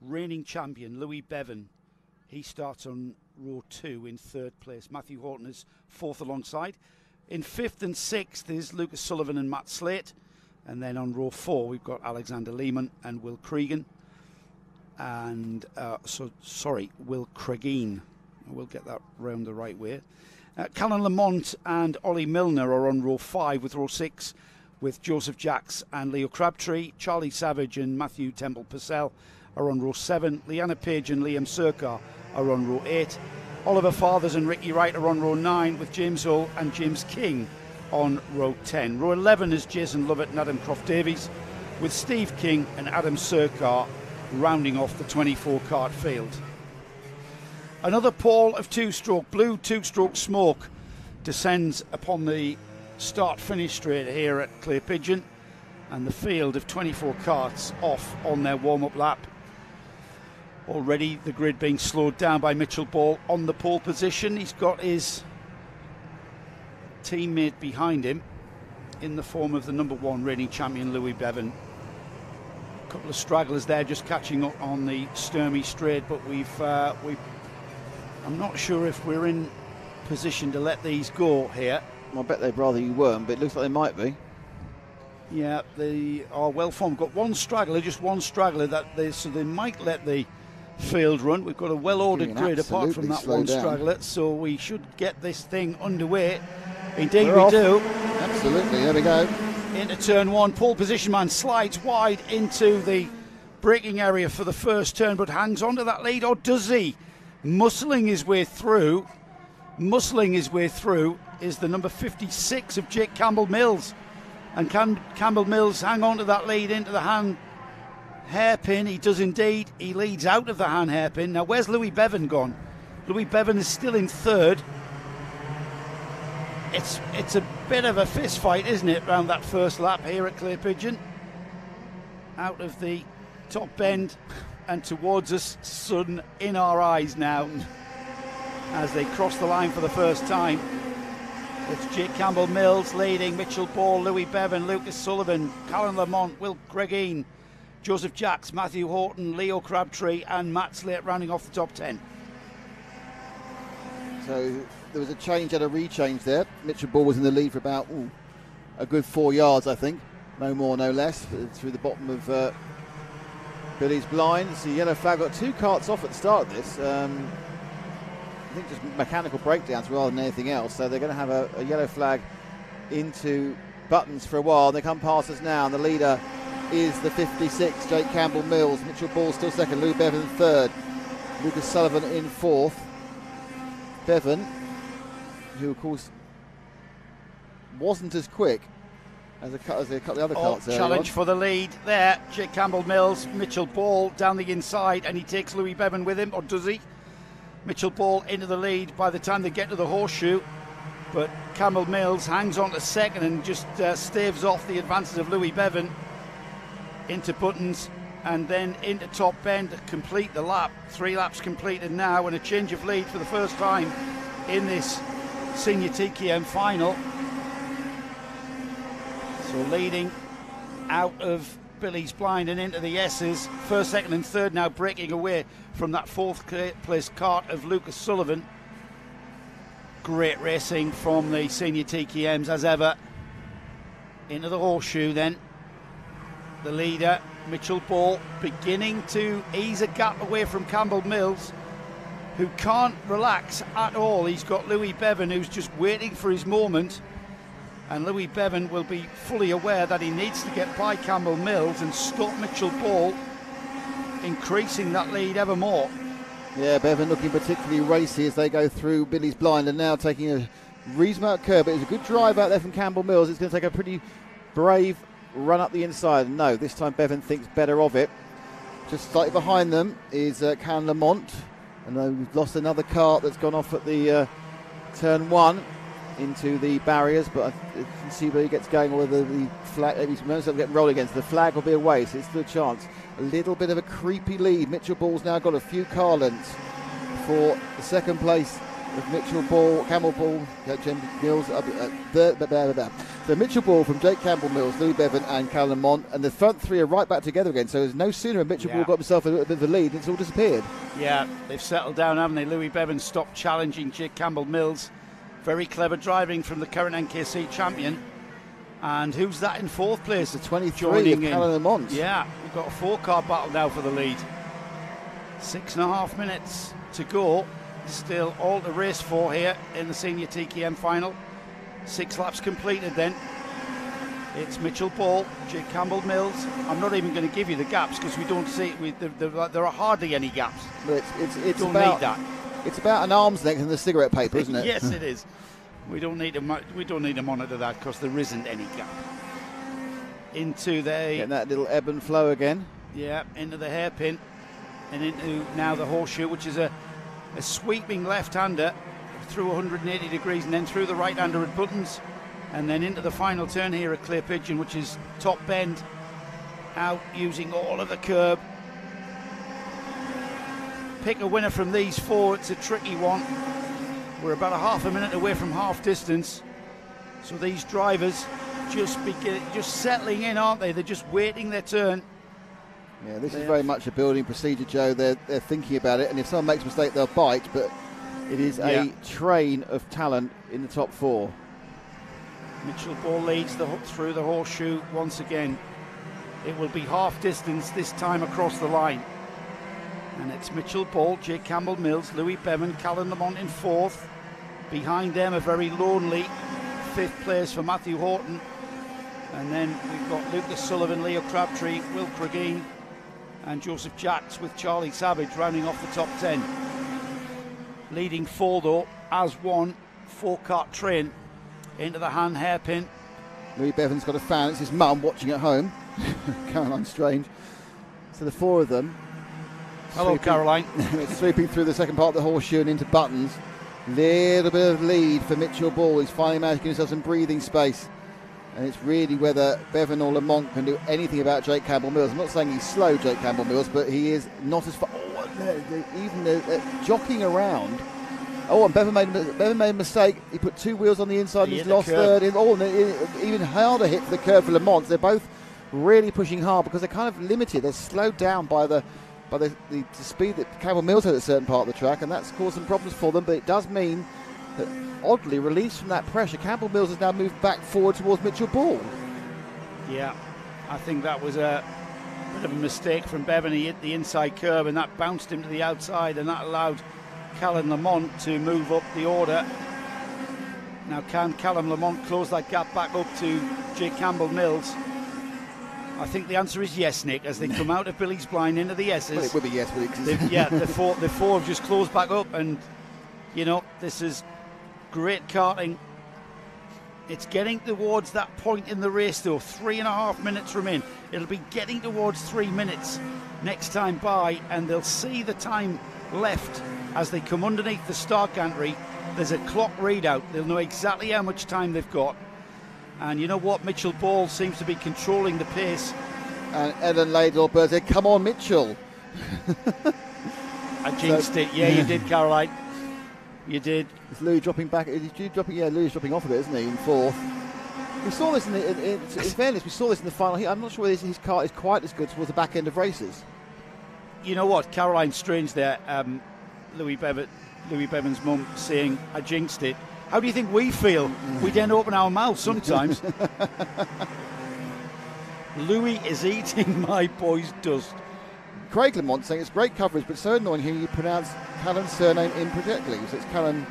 Speaker 1: reigning champion Louis Bevan. He starts on row 2 in 3rd place. Matthew Horton is 4th alongside. In 5th and 6th is Lucas Sullivan and Matt Slate, and then on row 4 we've got Alexander Lehman and Will Cregan, and Will Cregeen. We'll get that round the right way. Callan Lamont and Ollie Milner are on row 5, with row 6 with Joseph Jacks and Leo Crabtree. Charlie Savage and Matthew Temple Purcell are on row 7. Leanna Page and Liam Surkar are on row 8. Oliver Fathers and Ricky Wright are on row 9, with James Hull and James King on row 10. Row 11 is Jason Lovett and Adam Croft-Davies, with Steve King and Adam Surkar rounding off the 24 kart field. Another pall of 2-stroke, blue 2-stroke smoke descends upon the start-finish straight here at Clay Pigeon, and the field of 24 karts off on their warm-up lap. Already the grid being slowed down by Mitchell Ball on the pole position. He's got his teammate behind him in the form of the number 1 reigning champion Louis Bevan. A couple of stragglers there just catching up on the Sturmey straight, but I'm not sure if we're in position to let these go here.
Speaker 2: I bet they'd rather you weren't, but it looks like they might be.
Speaker 1: Yeah, they are well formed. Got one straggler, so they might let the field run. We've got a well-ordered grid apart from that one straggler, so we should get this thing underway. Indeed we do.
Speaker 2: Absolutely, there we go.
Speaker 1: Into turn 1, pole position man slides wide into the braking area for the first turn, but hangs on to that lead, or does he? Muscling his way through is the number 56 of Jake Campbell-Mills. And can Campbell-Mills hang on to that lead into the hand hairpin? He does indeed. He leads out of the hand hairpin. Now, where's Louis Bevan gone? Louis Bevan is still in 3rd. It's a bit of a fist fight, isn't it, around that first lap here at Clay Pigeon. Out of the top bend and towards us, sun in our eyes now as they cross the line for the first time. It's Jake Campbell-Mills leading, Mitchell Ball, Louis Bevan, Lucas Sullivan, Callan Lamont, Will Cregeen, Joseph Jacks, Matthew Horton, Leo Crabtree and Matt Slate rounding off the top 10.
Speaker 2: So there was a change and a rechange there. Mitchell Ball was in the lead for about a good 4 yards, I think. No more, no less, through the bottom of Billy's blinds. The yellow flag got 2 karts off at the start of this. I think just mechanical breakdowns rather than anything else. So they're going to have a yellow flag into Buttons for a while. They come past us now, and the leader is the 56, Jake Campbell-Mills. Mitchell Ball still second, Lou Bevan 3rd, Lucas Sullivan in 4th. Bevan, who of course wasn't as quick as a couple of the other carts there.
Speaker 1: Challenge for the lead there. Jake Campbell Mills, Mitchell Ball down the inside, and he takes Louis Bevan with him, or does he? Mitchell Ball into the lead by the time they get to the horseshoe, but Campbell Mills hangs on to second and just staves off the advances of Louis Bevan into Buttons and then into Top Bend to complete the lap. 3 laps completed now, and a change of lead for the first time in this Senior TKM final. So leading out of Billy's Blind and into the S's. First, second and third now breaking away from that 4th place cart of Lucas Sullivan. Great racing from the Senior TKMs as ever. Into the horseshoe then. The leader, Mitchell Ball, beginning to ease a gap away from Campbell Mills, who can't relax at all. He's got Louis Bevan, who's just waiting for his moment. And Louis Bevan will be fully aware that he needs to get by Campbell Mills and stop Mitchell Ball, increasing that lead ever more.
Speaker 2: Yeah, Bevan looking particularly racy as they go through Billy's Blind and now taking a reasonable amount of curve. It was a good drive out there from Campbell Mills. It's going to take a pretty brave run up the inside. No, this time Bevan thinks better of it. Just slightly behind them is Callum Lamont. And we've lost another cart that's gone off at the turn 1 into the barriers, but you can see where he gets going, or whether the flag, if he's managed to get rolled against, the flag will be away, so it's still a chance. A little bit of a creepy lead. Mitchell Ball's now got a few car lengths for the second place of Mitchell Ball, Campbell Ball, Jim Mills. So Mitchell Ball from Jake Campbell Mills, Louis Bevan and Callum Lamont, and the front 3 are right back together again. So there's no sooner had Mitchell Ball got himself a little bit of a lead, it's all disappeared.
Speaker 1: Yeah, they've settled down, haven't they? Louis Bevan stopped challenging Jake Campbell Mills. Very clever driving from the current NKC champion. And who's that in 4th place?
Speaker 2: The 23 of Callum Lamont.
Speaker 1: Yeah, we've got a 4-car battle now for the lead. 6.5 minutes to go. Still all to race for here in the Senior TKM final. 6 laps completed then. It's Mitchell Ball, Jake Campbell Mills. I'm not even going to give you the gaps because we don't see it. There are hardly any gaps.
Speaker 2: But it's
Speaker 1: don't
Speaker 2: about,
Speaker 1: need that.
Speaker 2: It's about an arm's length in the cigarette paper, isn't it?
Speaker 1: Yes, it is. We don't need to monitor that because there isn't any gap. Into
Speaker 2: getting that little ebb and flow again.
Speaker 1: Yeah, into the hairpin and into now the horseshoe, which is a sweeping left-hander through 180 degrees and then through the right-hander at Buttons, and then into the final turn here at Clay Pigeon, which is Top Bend, out using all of the curb. Pick a winner from these 4, it's a tricky one. We're about a half a minute away from half distance, so these drivers just settling in, aren't they? They're just waiting their turn.
Speaker 2: Yeah, this is very much a building procedure, Joe. They're thinking about it, and if someone makes a mistake, they'll bite, but it is a train of talent in the top 4.
Speaker 1: Mitchell Ball leads through the horseshoe once again. It will be half distance this time across the line. And it's Mitchell Ball, Jake Campbell Mills, Louis Bevan, Callum Lamont in 4th. Behind them, a very lonely 5th place for Matthew Horton. And then we've got Lucas Sullivan, Leo Crabtree, Will Cregeen, and Joseph Jacks with Charlie Savage rounding off the top 10. Leading 4 though, as one 4-cart train into the hand hairpin.
Speaker 2: Louis Bevan's got a fan, it's his mum watching at home. Caroline Strange. So the 4 of them.
Speaker 1: Hello, Caroline.
Speaker 2: Sweeping through the second part of the horseshoe and into Buttons. Little bit of lead for Mitchell Ball. He's finally managed to give himself some breathing space. And it's really whether Bevan or Lamont can do anything about Jake Campbell Mills. I'm not saying he's slow, Jake Campbell Mills, but he is not as far. Even jockeying around. Oh, and Bevan made a mistake. He put 2 wheels on the inside and he's lost third. Even harder hit for the curve for Lamont. They're both really pushing hard because they're kind of limited. They're slowed down by the speed that Campbell Mills had at a certain part of the track, and that's caused some problems for them. But it does mean that, oddly, released from that pressure, Campbell Mills has now moved back forward towards Mitchell Ball.
Speaker 1: Yeah, I think that was a bit of a mistake from Bevan. He hit the inside curb and that bounced him to the outside, and that allowed Callum Lamont to move up the order. Now, can Callum Lamont close that gap back up to Jake Campbell Mills? I think the answer is yes, Nick, as they come out of Billy's Blind into the S's.
Speaker 2: Well, it would be yes, but
Speaker 1: the four have just closed back up, and you know, this is great karting It's getting towards that point in the race, though. 3.5 minutes remain. It'll be getting towards 3 minutes next time by, and they'll see the time left as they come underneath the start gantry. There's a clock readout. They'll know exactly how much time they've got. And you know what? Mitchell Ball seems to be controlling the pace.
Speaker 2: And Ellen Laidlaw said, "Come on, Mitchell."
Speaker 1: I jinxed it. Yeah, you did, Caroline. You did.
Speaker 2: Is Louis dropping back? Yeah, Louis dropping off a bit, isn't he, in fourth? We saw this in fairness, we saw this in the final heat. I'm not sure whether his car is quite as good towards the back end of races.
Speaker 1: You know what? Caroline Strange there, Louis Bevan's mum saying, "I jinxed it." How do you think we feel? We don't open our mouths sometimes. Louis is eating my boy's dust.
Speaker 2: Craig Lamont saying it's great coverage, but so annoying hearing you pronounce Callan's surname incorrectly. So it's Callan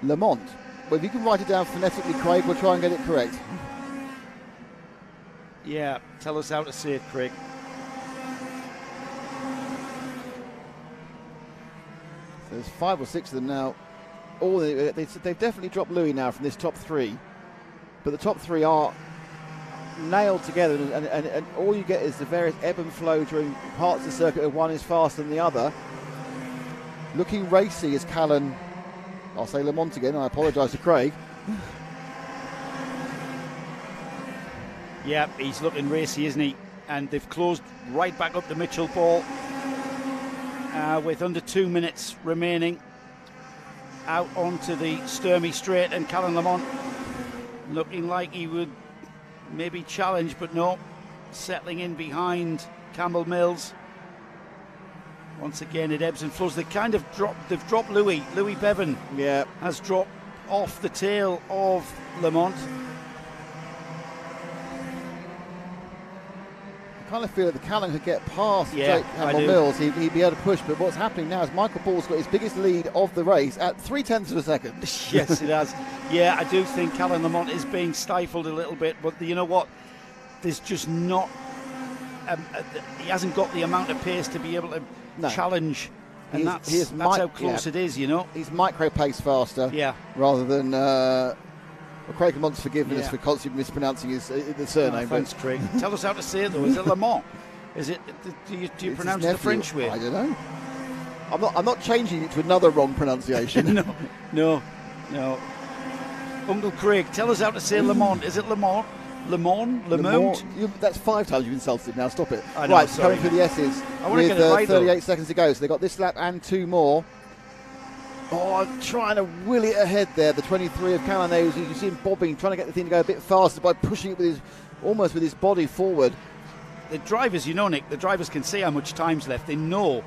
Speaker 2: Lamont. Well, if you can write it down phonetically, Craig, we'll try and get it correct.
Speaker 1: Yeah, tell us how to say it, Craig.
Speaker 2: So there's 5 or 6 of them now. They've definitely dropped Louis now from this top 3, but the top 3 are nailed together, and all you get is the various ebb and flow during parts of the circuit where one is faster than the other. Looking racy is Callan, I'll say Lamont again, I apologise to Craig.
Speaker 1: Yeah, he's looking racy, isn't he? And they've closed right back up to Mitchell Ball with under 2 minutes remaining. Out onto the Sturmey Straight, and Callan Lamont looking like he would maybe challenge, but no, settling in behind Campbell Mills. Once again, it ebbs and flows. They've dropped Louis Bevan.
Speaker 2: Yeah,
Speaker 1: has dropped off the tail of Lamont.
Speaker 2: I kind of feel that the Callan could get past
Speaker 1: Jake
Speaker 2: Campbell Mills. He'd be able to push, but what's happening now is Michael Ball's got his biggest lead of the race at 0.3 of a second.
Speaker 1: Yes, it has. Yeah, I do think Callan Lamont is being stifled a little bit, but you know what? There's just not. He hasn't got the amount of pace to be able to challenge, and that's how close it is. You know,
Speaker 2: he's micro pace faster.
Speaker 1: Yeah,
Speaker 2: rather than. Craig Lamont's forgiven us for constantly mispronouncing the surname.
Speaker 1: Thanks, Craig. Tell us how to say it, though. Is it Lamont? Is it? Do you pronounce it the French way?
Speaker 2: I don't know. I'm not changing it to another wrong pronunciation.
Speaker 1: No. Uncle Craig, tell us how to say Lamont. Is it Lamont? Lamont?
Speaker 2: That's 5 times you've insulted now. Stop it.
Speaker 1: I know,
Speaker 2: right,
Speaker 1: sorry,
Speaker 2: coming through the S's with 38 seconds to go. So they've got this lap and 2 more. Oh, trying to will it ahead there. The 23 of Callan, you can see him bobbing, trying to get the thing to go a bit faster by pushing it with his body forward.
Speaker 1: The drivers, Nick, the drivers can see how much time's left. They know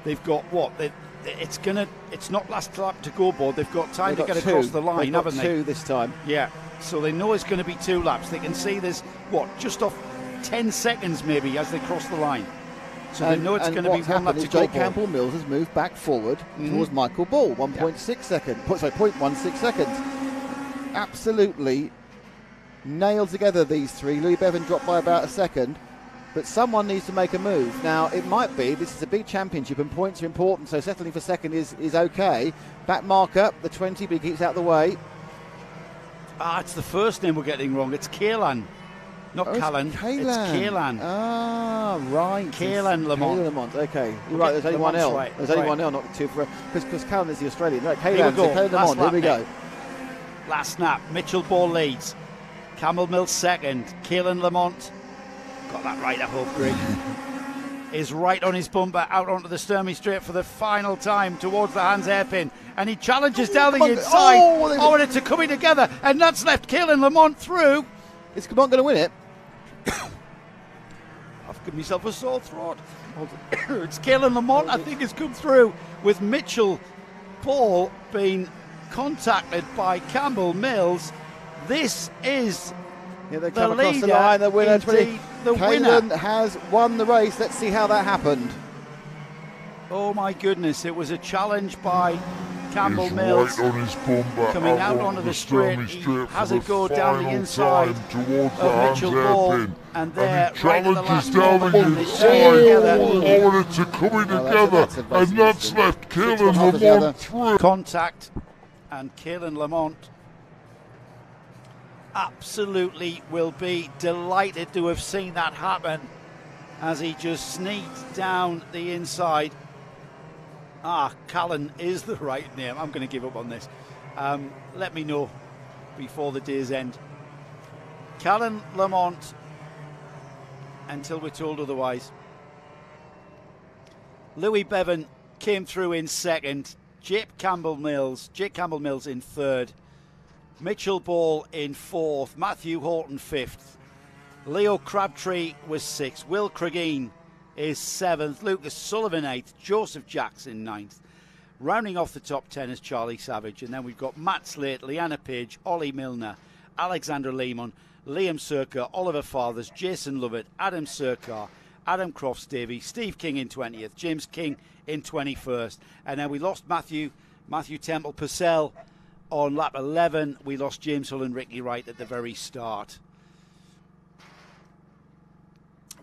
Speaker 1: they've got what? It's not last lap to go, board. They've got time to get across the line, haven't they?
Speaker 2: 2 this time.
Speaker 1: Yeah, so they know it's going to be 2 laps. They can see there's, just off 10 seconds maybe as they cross the line. So they know it's going to be 1 lap to go.
Speaker 2: Jake Campbell Mills has moved back forward towards Michael Ball, 1.6 seconds. Sorry, 0.16 seconds. Absolutely nailed together these 3. Louis Bevan dropped by about a second, but someone needs to make a move. Now, it might be, this is a big championship and points are important, so settling for second is okay. Back marker, the 20, but he keeps out the way.
Speaker 1: It's the first name we're getting wrong. It's Kalan. Not Callan, it's Kalan.
Speaker 2: Ah, right.
Speaker 1: Kalan Lamont.
Speaker 2: Lamont, okay. You're right, there's only one L.
Speaker 1: Right.
Speaker 2: There's only one L, not 2 for... Because Callan is the Australian. Right,
Speaker 1: Kalan
Speaker 2: Lamont, here we go.
Speaker 1: Last snap, Mitchell Ball leads. Campbell Mills second. Kalan Lamont, got that right, I hope, Greg, is right on his bumper, out onto the Sturmey Straight for the final time towards the Hans hairpin. And he challenges down the inside. And it's coming together. And that's left Kalan Lamont through.
Speaker 2: Is Lamont going to win it?
Speaker 1: I've given myself a sore throat. It's Kalan Lamont, I think, has come through with Mitchell Ball being contacted by Campbell Mills. This is
Speaker 2: they come across the line, the winner. Kalan has won the race. Let's see how that happened.
Speaker 1: Oh my goodness, it was a challenge by Campbell Mills,
Speaker 3: right on his bumper,
Speaker 1: coming out onto the straight. He has a go down the inside of Mitchell Ball, and there, right at the last moment, they
Speaker 3: it's coming together, and that's left Kalan Lamont through.
Speaker 1: Contact, and Kalan Lamont absolutely will be delighted to have seen that happen as he just sneaked down the inside. Callan is the right name. I'm going to give up on this. Let me know before the day's end. Callan Lamont, until we're told otherwise. Louis Bevan came through in second. Jake Campbell Mills in third. Mitchell Ball in fourth. Matthew Horton fifth. Leo Crabtree was sixth. Will Cregeen is seventh. Lucas Sullivan eighth. Joseph Jackson ninth. Rounding off the top 10 is Charlie Savage. And then we've got Matt Slate, Leanna Page, Ollie Milner, Alexander Lehman, Liam Surkar, Oliver Fathers, Jason Lovett, Adam Surkar, Adam Crofts Davey, Steve King in 20th, James King in 21st. And then we lost Matthew Temple Purcell on lap 11. We lost James Hull and Ricky Wright at the very start.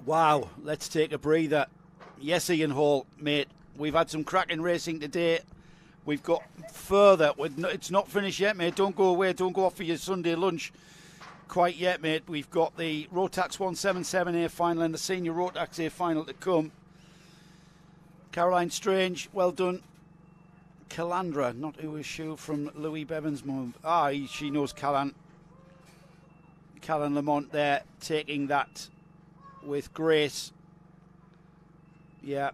Speaker 1: Wow, let's take a breather. Yes, Ian Hall, mate, we've had some cracking racing today. We've got further. It's not finished yet, mate. Don't go away. Don't go off for your Sunday lunch quite yet, mate. We've got the Rotax 177A final and the Senior Rotax A final to come. Caroline Strange, well done. Calandra, not who is shoe from Louis Bevan's move. She knows Callan. Callan Lamont there, taking that with grace. Yeah,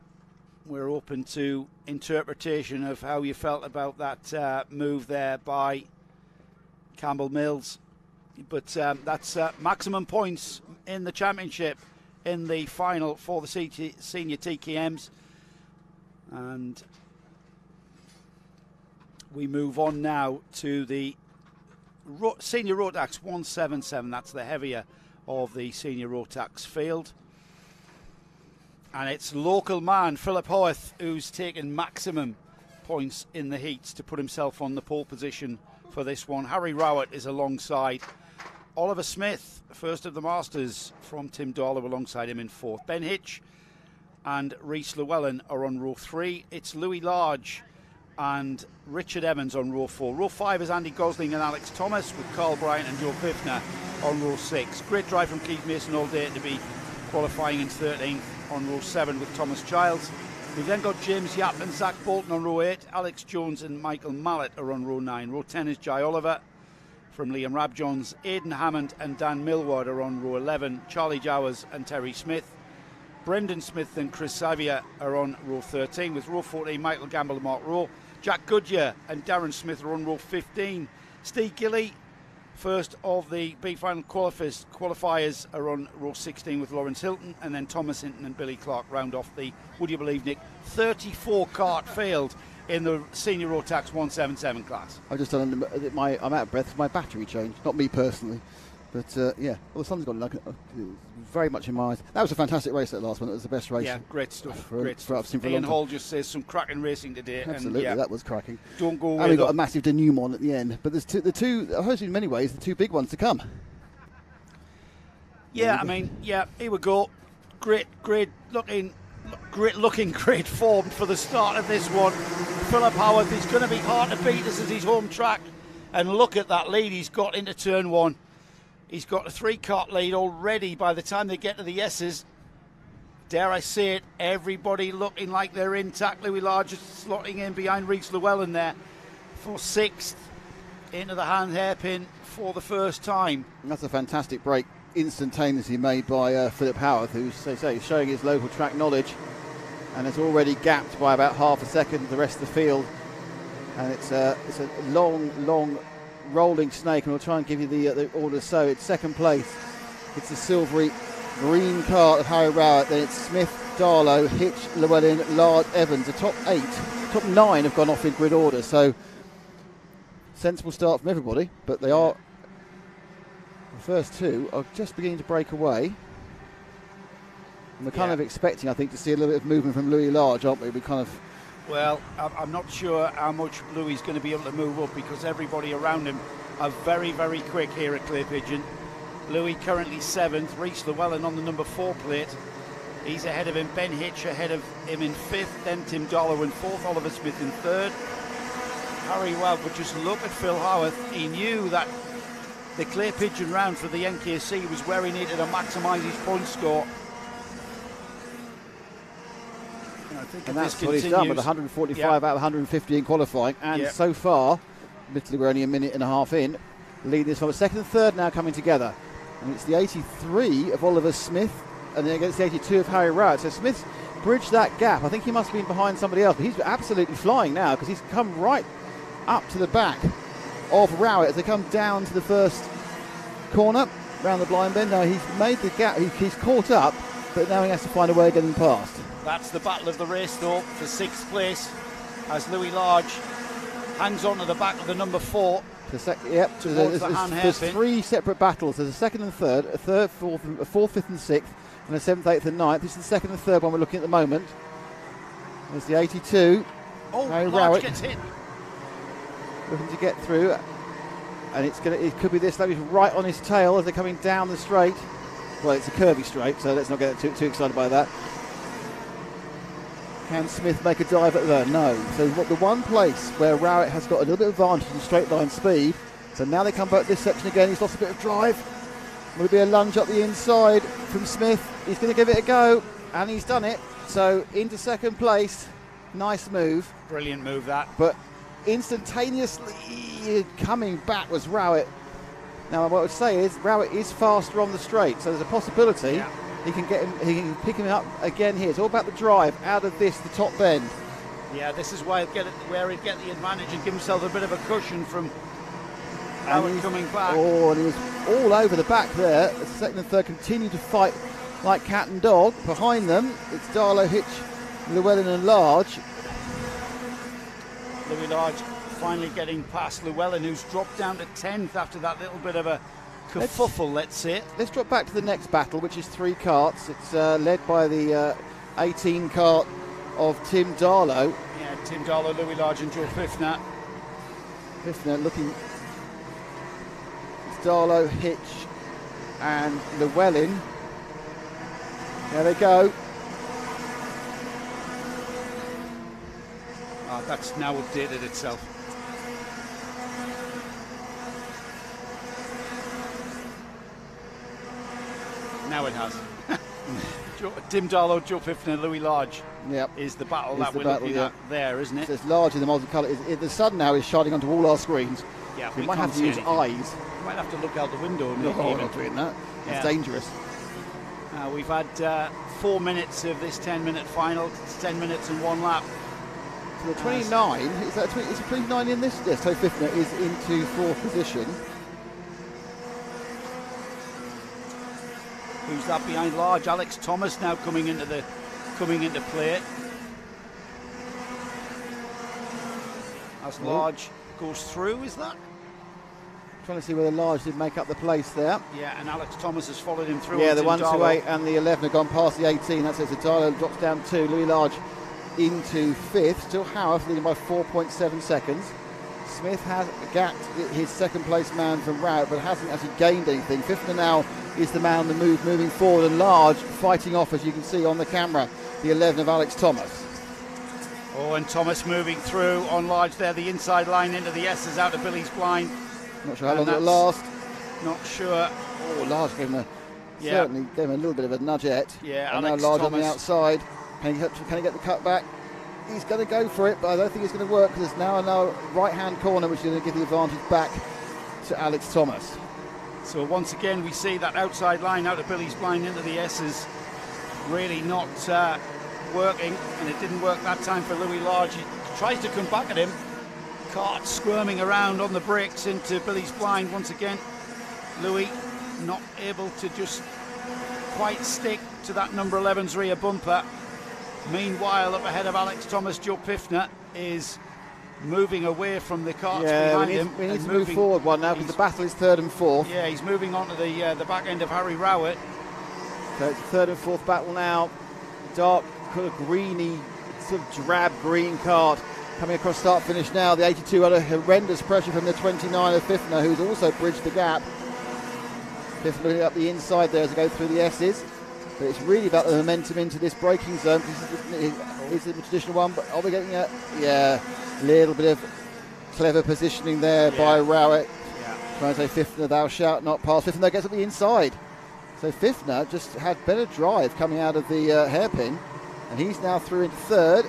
Speaker 1: we're open to interpretation of how you felt about that move there by Campbell Mills. But that's maximum points in the championship in the final for the senior TKMs. And we move on now to the Senior Rotax 177. That's the heavier of the Senior Rotax field. And it's local man Philip Howarth who's taken maximum points in the heats to put himself on the pole position for this one. Harry Rowett is alongside. Oliver Smith, first of the Masters from Tim Darlow, alongside him in fourth. Ben Hitch and Rhys Llewellyn are on row 3. It's Louis Large and Richard Evans on row 4. Row 5 is Andy Gosling and Alex Thomas, with Carl Bryant and Joe Biffner on row 6. Great drive from Keith Mason all day to be qualifying in 13th on row 7 with Thomas Childs. We've then got James Yapp and Zach Bolton on row 8. Alex Jones and Michael Mallet are on row 9. Row 10 is Jai Oliver from Liam Rabjohns. Aidan Hammond and Dan Millward are on row 11. Charlie Jowers and Terry Smith. Brendan Smith and Chris Xavier are on row 13, with row 14 Michael Gamble and Mark Rowe. Jack Goodyear and Darren Smith are on row 15. Steve Gilly, first of the B final qualifiers, are on row 16 with Lawrence Hilton, and then Thomas Hinton and Billy Clark round off the, would you believe, Nick, 34 kart field in the Senior Rotax 177 class.
Speaker 2: I've just done I'm out of breath for my battery change, not me personally. But yeah, well, the sun's gone very much in my eyes. That was a fantastic race, that last one. It was the best race.
Speaker 1: Yeah, great stuff.
Speaker 2: For
Speaker 1: Ian Hall just says some cracking racing today.
Speaker 2: Absolutely,
Speaker 1: and, yeah,
Speaker 2: that was cracking.
Speaker 1: Don't go away.
Speaker 2: And we got a massive denouement at the end. But there's the two, hopefully in many ways, the two big ones to come.
Speaker 1: Yeah, I mean, yeah, here we go. Great looking, great form for the start of this one. Philip Howarth is going to be hard to beat. This is his home track. And look at that lead he's got into turn 1. He's got a 3-kart lead already by the time they get to the S's. Dare I say it, everybody looking like they're intact. Louis Large is slotting in behind Rhys Llewellyn there for 6th into the hand hairpin for the first time.
Speaker 2: And that's a fantastic break, instantaneously made by Philip Howarth, who's showing his local track knowledge, and has already gapped by about half a second the rest of the field. And it's a long rolling snake, and we'll try and give you the order. So it's second place, it's the silvery green cart of Harry Rowett, then it's Smith, Darlow, Hitch, Llewellyn, Lard, Evans. The top 9 have gone off in grid order, so sensible start from everybody, but they are, the first two are just beginning to break away, and we're kind of expecting, I think, to see a little bit of movement from Louis Large, aren't we?
Speaker 1: Well, I'm not sure how much Louis is going to be able to move up, because everybody around him are very, very quick here at Clay Pigeon. Louis currently 7th, Rhys Llewellyn on the number 4 plate. He's ahead of him. Ben Hitch ahead of him in 5th, then Tim Darlow in 4th, Oliver Smith in 3rd. Harry Rowett, but just look at Phil Howarth. He knew that the Clay Pigeon round for the NKC was where he needed to maximise his point score.
Speaker 2: And that's what he's done with 145 out of 150 in qualifying. And so far, admittedly we're only a minute and a half in, leading this one. Second and third now coming together. And it's the 83 of Oliver Smith and then against the 82 of Harry Rowett. So Smith's bridged that gap. I think he must have been behind somebody else, but he's absolutely flying now because he's come right up to the back of Rowett as they come down to the first corner round the blind bend. Now he's made the gap, he's caught up, but now he has to find a way of getting past.
Speaker 1: That's the battle of the race though for 6th place as Louis Large hangs on to the back of the number 4.
Speaker 2: There's 3 separate battles. There's a second and third, a third, fourth, a fourth, fifth and 6th, and a 7th, 8th and 9th. This is the second and third one we're looking at the moment. There's the 82.
Speaker 1: Large
Speaker 2: Rowett
Speaker 1: gets hit.
Speaker 2: Looking to get through, and it could be this. He's right on his tail as they're coming down the straight. Well, it's a curvy straight, so let's not get too excited by that. Can Smith make a dive at there? No. So the one place where Rowett has got a little bit of advantage in straight line speed. So now they come back this section again. He's lost a bit of drive. Will it be a lunge up the inside from Smith? He's going to give it a go, and he's done it. So into second place. Nice move.
Speaker 1: Brilliant move that.
Speaker 2: But instantaneously coming back was Rowett. Now what I would say is Rowett is faster on the straight, so there's a possibility he can get him. He can pick him up again here. It's all about the drive out of the top bend.
Speaker 1: Yeah, this is where he'd get the advantage and give himself a bit of a cushion from
Speaker 2: Rowett
Speaker 1: coming back.
Speaker 2: Oh, and he was all over the back there. The second and third continue to fight like cat and dog. Behind them, it's Darlow, Hitch, Llewellyn and Large.
Speaker 1: Louis Large finally getting past Llewellyn, who's dropped down to 10th after that little bit of a kerfuffle, let's say.
Speaker 2: Let's drop back to the next battle, which is 3 carts. It's led by the 18 cart of Tim Darlow.
Speaker 1: Yeah, Tim Darlow, Louis Large and Joe Pfiffner.
Speaker 2: Pfiffner looking. It's Darlow, Hitch and Llewellyn. There they go.
Speaker 1: That's now updated itself. Now it has. Tim Darlow, Joe Pfiffner, Louis Large is the battle that we're looking at there, isn't it?
Speaker 2: So it's Large in the multicolour. The sun now is shining onto all our screens.
Speaker 1: Yeah,
Speaker 2: so we might have to use eyes.
Speaker 1: We might have to look out the window.
Speaker 2: No, not doing that. It's dangerous.
Speaker 1: We've had 4 minutes of this 10-minute final. It's 10 minutes and 1 lap.
Speaker 2: So the 29, is that is 29 in this? Yes, so Pfiffner is into 4th position.
Speaker 1: Who's that behind Large? Alex Thomas now coming into play. As Large goes through, is that?
Speaker 2: Trying to see whether Large did make up the place there.
Speaker 1: Yeah, and Alex Thomas has followed him through.
Speaker 2: Yeah, the 1, 2, 8 and the 11 have gone past the 18. That's it. So Darlow drops down 2. Louis Large into 5th. Still Howarth leading by 4.7 seconds. Smith has gapped his second place man from Rowett, but hasn't actually gained anything. Pfiffner now is the man on the move, moving forward, and Large fighting off, as you can see on the camera, the 11 of Alex Thomas.
Speaker 1: Oh, and Thomas moving through on Large there, the inside line into the S's out of Billy's blind.
Speaker 2: Not sure how long it'll last.
Speaker 1: Not sure.
Speaker 2: Oh, Large gave him certainly gave him a little bit of a nudgette.
Speaker 1: Yeah,
Speaker 2: and
Speaker 1: Alex
Speaker 2: now Large
Speaker 1: Thomas
Speaker 2: on the outside. Can he get the cut back? He's going to go for it, but I don't think it's going to work because there's now a right-hand corner which is going to give the advantage back to Alex Thomas.
Speaker 1: So once again we see that outside line out of Billy's blind into the S's really not working, and it didn't work that time for Louis Large. He tries to come back at him. Cart squirming around on the brakes into Billy's blind once again. Louis not able to just quite stick to that number 11's rear bumper. Meanwhile, up ahead of Alex Thomas, Joe Pfiffner is moving away from the carts behind him.
Speaker 2: We need to move forward one now because the battle is 3rd and 4th.
Speaker 1: Yeah, he's moving on to the back end of Harry Rowett.
Speaker 2: So it's the 3rd and 4th battle now. Dark, kind of greeny, sort of drab green cart coming across start finish now. The 82 under horrendous pressure from the 29 of Pfiffner, who's also bridged the gap. Pfiffner looking up the inside there as they go through the S's. But it's really about the momentum into this braking zone. This is the traditional one, but are we getting a little bit of clever positioning there by Rowett. Trying to say Fifner, thou shalt not pass. Fifner gets up the inside. So Fifner just had better drive coming out of the hairpin, and he's now through into third,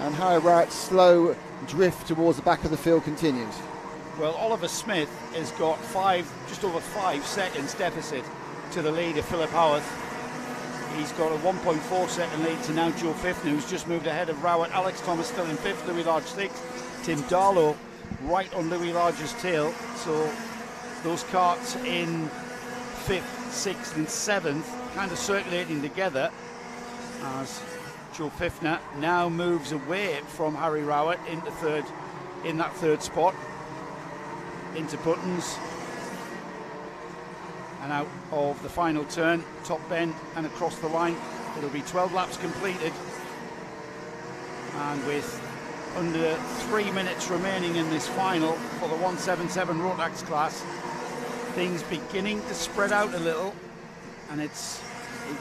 Speaker 2: and Harry Rowett's slow drift towards the back of the field continues.
Speaker 1: Well, Oliver Smith has got just over 5 seconds deficit to the leader, Philip Howarth. He's got a 1.4 second lead to now Joe Fifner, who's just moved ahead of Rowett. Alex Thomas still in 5th, Louis Large 6th. Tim Darlow right on Louis Large's tail. So those carts in 5th, 6th and 7th kind of circulating together as Joe Fifner now moves away from Harry Rowett into third, in that third spot, into Buttons and out of the final turn, top bend and across the line. It'll be 12 laps completed, and with under 3 minutes remaining in this final for the 177 Rotax class, things beginning to spread out a little, and it's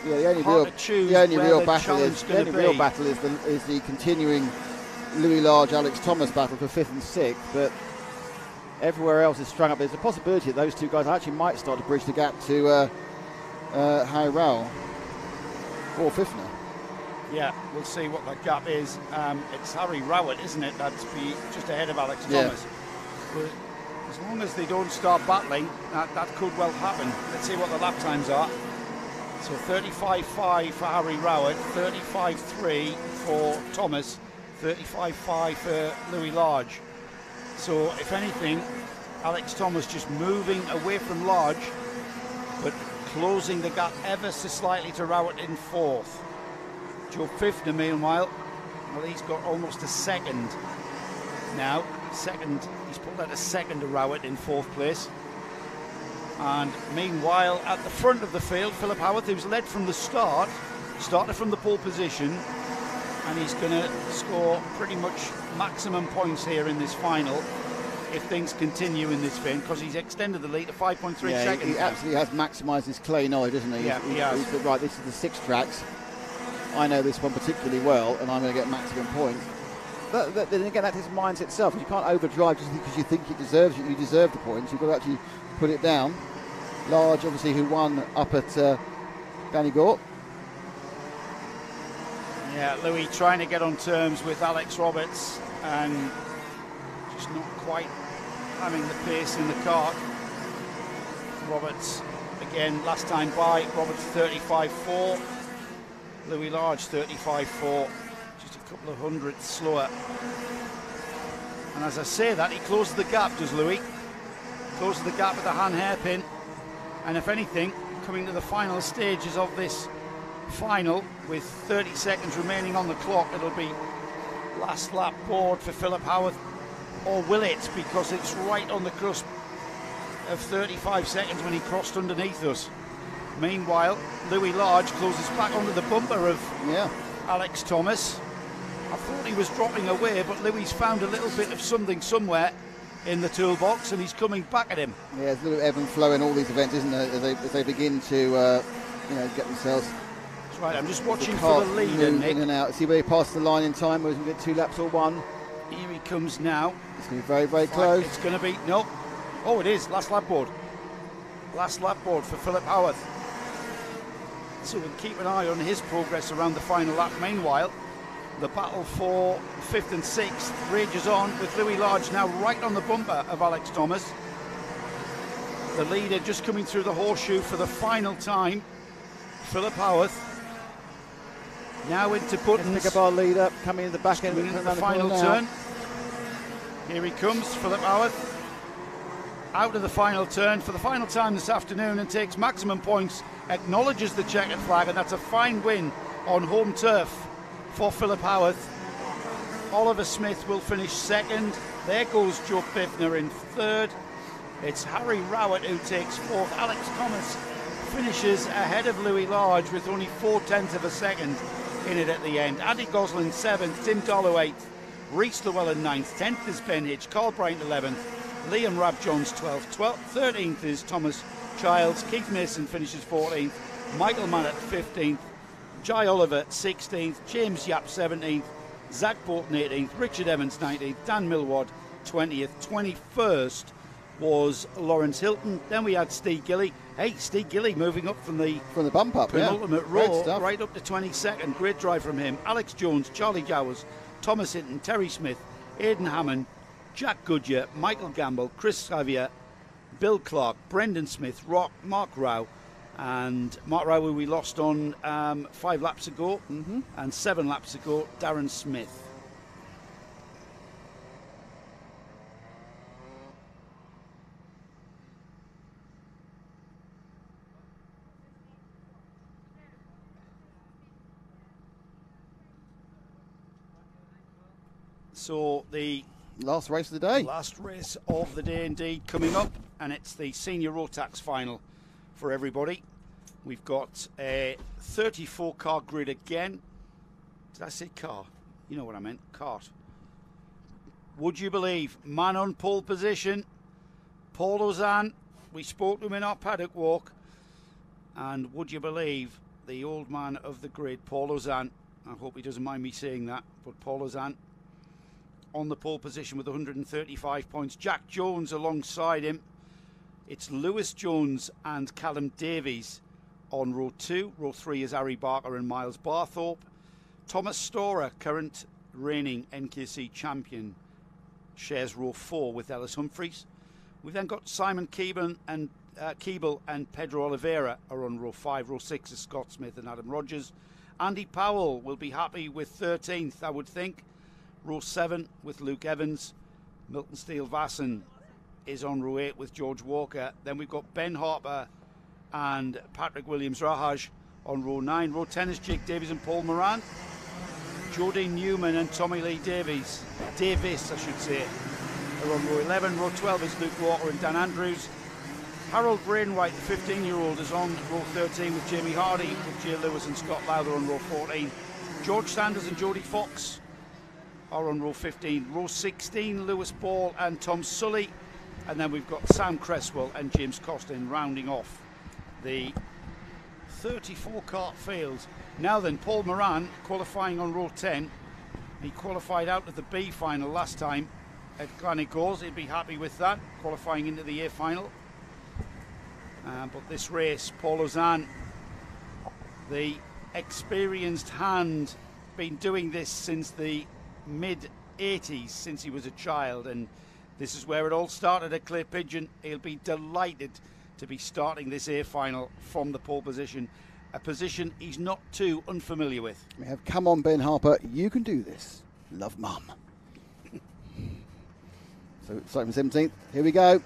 Speaker 2: the only
Speaker 1: hard
Speaker 2: real,
Speaker 1: to choose
Speaker 2: the only
Speaker 1: where
Speaker 2: real
Speaker 1: the
Speaker 2: battle is
Speaker 1: challenge
Speaker 2: is the continuing Louis Large Alex Thomas battle for 5th and 6th, but everywhere else is strung up. There's a possibility that those two guys actually might start to bridge the gap to Harry Rowell or Fifner.
Speaker 1: Yeah, we'll see what that gap is. It's Harry Rowett, isn't it? That's just ahead of Alex Thomas. But as long as they don't start battling, that could well happen. Let's see what the lap times are. So 35.5 for Harry Rowett, 35.3 for Thomas, 35.5 for Louis Large. So if anything, Alex Thomas just moving away from Large, but closing the gap ever so slightly to Rowett in 4th. Joe Fifner, meanwhile, well, he's got almost a second now. He's pulled out a second to Rowett in 4th place. And meanwhile, at the front of the field, Philip Howarth, who's led from the start, started from the pole position, and he's going to score pretty much maximum points here in this final if things continue in this vein, because he's extended the lead to 5.3 seconds.
Speaker 2: He absolutely has maximised his clay knowledge, hasn't he?
Speaker 1: Yeah, he has.
Speaker 2: He's said, right, this is the 6 tracks. I know this one particularly well, and I'm going to get maximum points. But then again, that's his mindset itself. You can't overdrive just because you think it deserves it. You deserve the points. You've got to actually put it down. Large, obviously, who won up at Bannygort.
Speaker 1: Yeah, Louis trying to get on terms with Alex Roberts and just not quite having the pace in the kart. Roberts, again, last time by, Roberts 35.4. Louis Large 35.4, just a couple of hundredths slower. And as I say that, he closes the gap, does Louis? Closes the gap at the Han hairpin. And if anything, coming to the final stages of this final, with 30 seconds remaining on the clock, it'll be last lap board for Philip Howarth. Or will it? Because it's right on the cusp of 35 seconds when he crossed underneath us. Meanwhile, Louis Large closes back onto the bumper of Alex Thomas. I thought he was dropping away, but Louis found a little bit of something somewhere in the toolbox, and he's coming back at him.
Speaker 2: Yeah, there's a little ebb and flow in all these events, isn't there? As they begin to, get themselves.
Speaker 1: That's right. I'm just watching for the leader, Nick.
Speaker 2: In and out. See where he passed the line in time. Where he's going to get 2 laps or 1.
Speaker 1: Here he comes now.
Speaker 2: It's going to be very, very close.
Speaker 1: It's going to be Oh, it is last lap board. Last lap board for Philip Howarth. So we'll keep an eye on his progress around the final lap. Meanwhile, the battle for 5th and 6th rages on, with Louis Large now right on the bumper of Alex Thomas. The leader just coming through the horseshoe for the final time. Philip Howarth now into Buttons.
Speaker 2: Pick up our leader, coming in the back end
Speaker 1: into the final turn. Here he comes, Philip Howarth. Out of the final turn for the final time this afternoon, and takes maximum points, acknowledges the checkered flag, and that's a fine win on home turf for Philip Howarth. Oliver Smith will finish 2nd. There goes Joe Fifner in 3rd. It's Harry Rowett who takes 4th. Alex Thomas finishes ahead of Louis Large with only 4/10 of a second in it at the end. Andy Goslin 7th, Tim Darlow 8th, Rhys Llewellyn 9th, 10th is Ben Hitch, Carl Bryant 11th, Liam Rabjohns 12th, 13th is Thomas Childs, Keith Mason finishes 14th, Michael Mannett 15th, Jai Oliver 16th, James Yap 17th, Zach Bolton 18th, Richard Evans 19th, Dan Millward 20th, 21st was Lawrence Hilton. Then we had Steve Gilly. Hey, Steve Gilly moving up from the
Speaker 2: bump up,
Speaker 1: penultimate
Speaker 2: Great
Speaker 1: row
Speaker 2: stuff.
Speaker 1: right up to 22nd. Great drive from him. Alex Jones, Charlie Gowers, Thomas Hinton, Terry Smith, Aidan Hammond, Jack Goodyear, Michael Gamble, Chris Xavier, Bill Clark, Brendan Smith, Mark Rowe, and Mark Rowe we lost on 5 laps ago, and 7 laps ago, Darren Smith. So the
Speaker 2: last race of the day.
Speaker 1: Last race of the day indeed coming up, and it's the senior Rotax final for everybody. We've got a 34 car grid again. Did I say car? You know what I meant, cart. Would you believe, man on pole position, Paul Ozan. We spoke to him in our paddock walk, and would you believe, the old man of the grid, Paul Ozan. I hope he doesn't mind me saying that, but Paul Ozan on the pole position with 135 points. Jack Jones alongside him. It's Lewis Jones and Callum Davies on row 2. Row 3 is Harry Barker and Miles Barthorpe. Thomas Storer, current reigning NKC champion, shares row 4 with Ellis Humphreys. We've then got Simon Keeble and Pedro Oliveira are on row 5. Row 6 is Scott Smith and Adam Rogers. Andy Powell will be happy with 13th, I would think. Row 7 with Luke Evans. Milton Steele-Vassen is on row 8 with George Walker. Then we've got Ben Harper and Patrick Williams-Rahaj on row 9. Row 10 is Jake Davies and Paul Moran. Jody Newman and Tommy Lee Davis, I should say, are on row 11. Row 12 is Luke Walker and Dan Andrews. Harold Brainwhite, the 15-year-old, is on row 13 with Jamie Hardy, with Jay Lewis and Scott Lowther on row 14. George Sanders and Jodie Fox are on row 15. Row 16, Lewis Ball and Tom Sully. And then we've got Sam Cresswell and James Costin rounding off the 34 kart field. Now then, Paul Moran qualifying on row 10. He qualified out of the B final last time at Gleneagles. He'd be happy with that, qualifying into the A final. But this race, Paul Ozan, the experienced hand, been doing this since the mid-80s, since he was a child, and this is where it all started at Clay Pigeon. He'll be delighted to be starting this A final from the pole position, a position he's not too unfamiliar with.
Speaker 2: We have Come On Ben Harper, You Can Do This, Love Mum. So starting from 17th, here we go.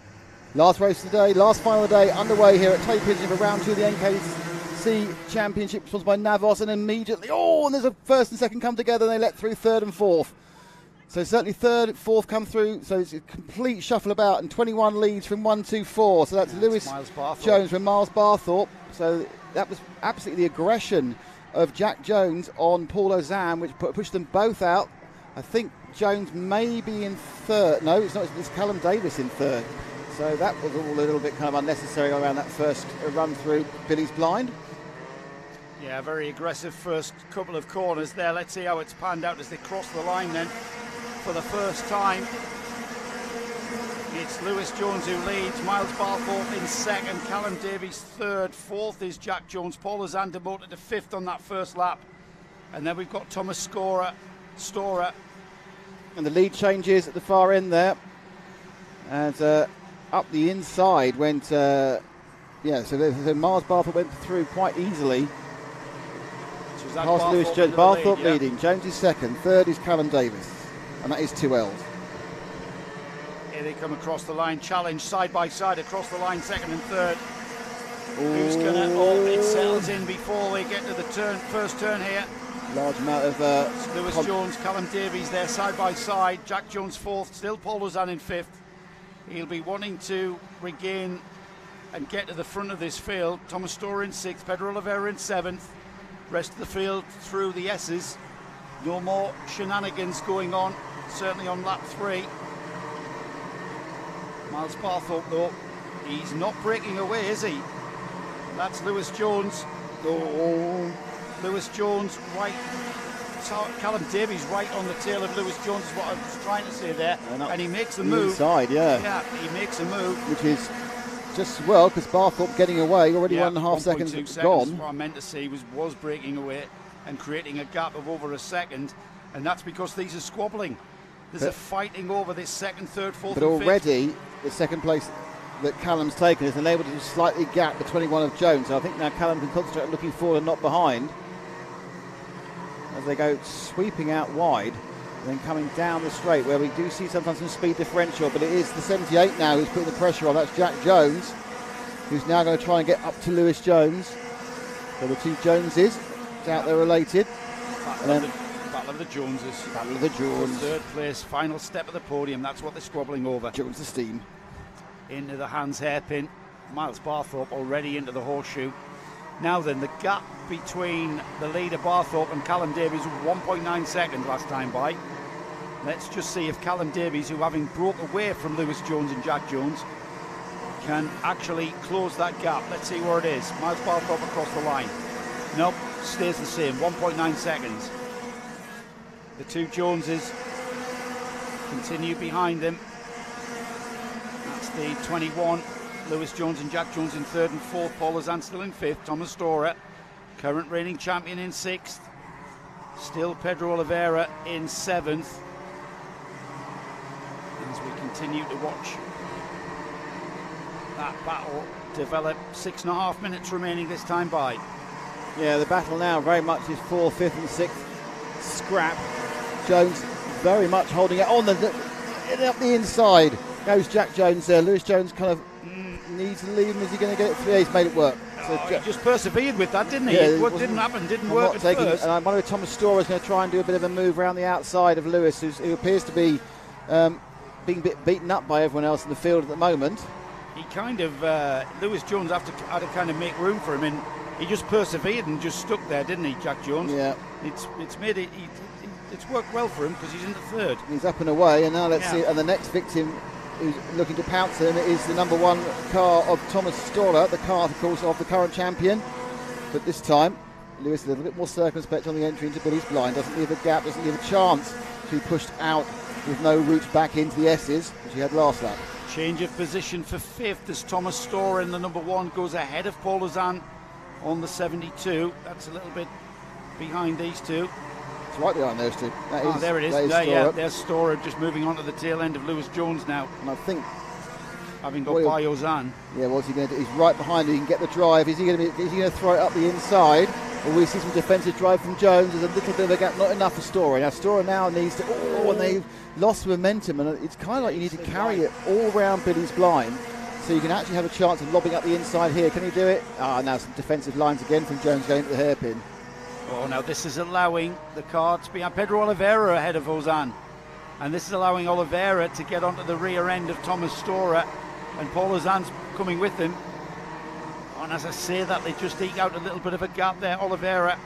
Speaker 2: Last race of the day, last final of the day, underway here at Clay Pigeon for round 2 of the NKC Championship, sponsored by Navos, and immediately, and there's a first and second come together, and they let through third and fourth. So certainly third, fourth come through, so it's a complete shuffle about, and 21 leads from 1, 2, 4. So that's Lewis Jones from Miles Barthorpe. So that was absolutely the aggression of Jack Jones on Paul Ozan, which pushed them both out. I think Jones may be in third. No, it's not. It's Callum Davis in third. So that was all a little bit kind of unnecessary around that first run through Billy's Blind.
Speaker 1: Yeah, very aggressive first couple of corners there. Let's see how it's panned out as they cross the line then for the first time. It's Lewis Jones who leads, Miles Barthorpe in second, Callum Davies third, fourth is Jack Jones. Paul Ozan demoted to fifth on that first lap. And then we've got Thomas Storer.
Speaker 2: And the lead changes at the far end there. And up the inside went, so Miles Barthorpe went through quite easily. Past Lewis Jones, Barthorpe leading, Jones is second, third is Callum Davis, and that is 2 L's.
Speaker 1: Here they come across the line, challenge side by side across the line, second and third. Who's gonna? It settles in before they get to the first turn here.
Speaker 2: Large amount of
Speaker 1: Lewis Jones, Callum Davies there side by side. Jack Jones fourth, still Paul Ozan in fifth. He'll be wanting to regain and get to the front of this field. Thomas Storer in sixth, Pedro Oliveira in seventh. Rest of the field through the S's. No more shenanigans going on, certainly on lap 3. Miles Barthorpe though, he's not breaking away, is he? That's Lewis Jones. Lewis Jones right Callum Davies right on the tail of Lewis Jones is what I was trying to say there. And he makes the move.
Speaker 2: Inside, yeah.
Speaker 1: Yeah, he makes a move.
Speaker 2: Which is just as well, because Barthorpe getting away, already 1.5 seconds gone.
Speaker 1: What I meant to say was breaking away and creating a gap of over a second. And that's because these are squabbling. There's a fighting over this second, third, fourth,
Speaker 2: but
Speaker 1: and
Speaker 2: already
Speaker 1: fifth.
Speaker 2: the second place that Callum's taken is enabled to slightly gap the 21 of Jones. So I think now Callum can concentrate on looking forward and not behind as they go sweeping out wide and then coming down the straight, where we do see sometimes some speed differential, but it is the 78 now who's putting the pressure on. That's Jack Jones, who's now going to try and get up to Lewis Jones. So the two Joneses, doubt they're related.
Speaker 1: Battle of the Joneses.
Speaker 2: Battle of the Jones.
Speaker 1: Third place, final step of the podium. That's what they're squabbling over.
Speaker 2: Jones the steam.
Speaker 1: Into the Hans hairpin. Miles Barthorpe already into the horseshoe. Now then, the gap between the leader Barthorpe and Callum Davies was 1.9 seconds last time by. Let's just see if Callum Davies, who having broke away from Lewis Jones and Jack Jones, can actually close that gap. Let's see where it is. Miles Barthorpe across the line. Nope, stays the same, 1.9 seconds. The two Joneses continue behind them. That's the 21, Lewis Jones and Jack Jones in third and fourth. Paul Lozan still in fifth. Thomas Storer, current reigning champion, in sixth. Still Pedro Oliveira in seventh. As we continue to watch that battle develop, 6.5 minutes remaining this time by.
Speaker 2: Yeah, the battle now very much is 4th, 5th and 6th scrap. Jones very much holding it on up the inside. Goes Jack Jones there. Lewis Jones kind of needs to leave him. Is he going to get it through? Yeah, he's made it work. So
Speaker 1: he just persevered with that, didn't he?
Speaker 2: Yeah,
Speaker 1: what didn't happen, didn't work at first.
Speaker 2: And I wonder if Thomas Storer is going to try and do a bit of a move around the outside of Lewis, who appears to be being a bit beaten up by everyone else in the field at the moment.
Speaker 1: He kind of, Lewis Jones had to kind of make room for him, and he just persevered and just stuck there, didn't he, Jack Jones?
Speaker 2: Yeah.
Speaker 1: It's made it. It's worked well for him because he's in the third.
Speaker 2: He's up and away, and now let's see. And the next victim who's looking to pounce him is the number one car of Thomas Storer, the car, of course, of the current champion. But this time, Lewis is a little bit more circumspect on the entry into Billy's blind. Doesn't leave a gap, doesn't leave a chance to be pushed out with no route back into the S's, which he had last lap.
Speaker 1: Change of position for fifth as Thomas Storer in the number one goes ahead of Paul Lozan on the 72. That's a little bit behind these two.
Speaker 2: It's right behind those two.
Speaker 1: There it is. There's Storer just moving on to the tail end of Lewis Jones now.
Speaker 2: And I think,
Speaker 1: having got by Lozan.
Speaker 2: Yeah, what's he going to do? He's right behind him. He can get the drive. Is he going to throw it up the inside? Or we see some defensive drive from Jones. There's a little bit of a gap, not enough for Storer. Now Storer now needs to. And they've lost momentum, and it's kind of like you need to carry it all round Billy's blind, so you can actually have a chance of lobbing up the inside here. Can he do it? Now some defensive lines again from Jones going to the hairpin.
Speaker 1: Oh, now this is allowing the car to be on Pedro Oliveira ahead of Lozan. And this is allowing Oliveira to get onto the rear end of Thomas Storer. And Paul Lozan's coming with him. And as I say that, they just eke out a little bit of a gap there. Oliveira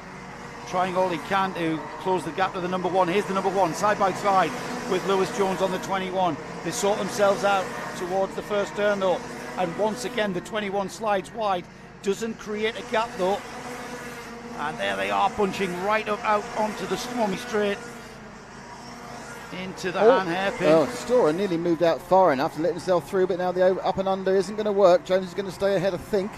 Speaker 1: trying all he can to close the gap to the number one. Here's the number one, side by side with Lewis Jones on the 21. They sort themselves out towards the first turn though. And once again, the 21 slides wide. Doesn't create a gap though. And there they are, punching right up out onto the Stormy Straight. Into the Han hairpin.
Speaker 2: Oh, Storer nearly moved out far enough to let himself through, but now the up and under isn't going to work. Jones is going to stay ahead, I think.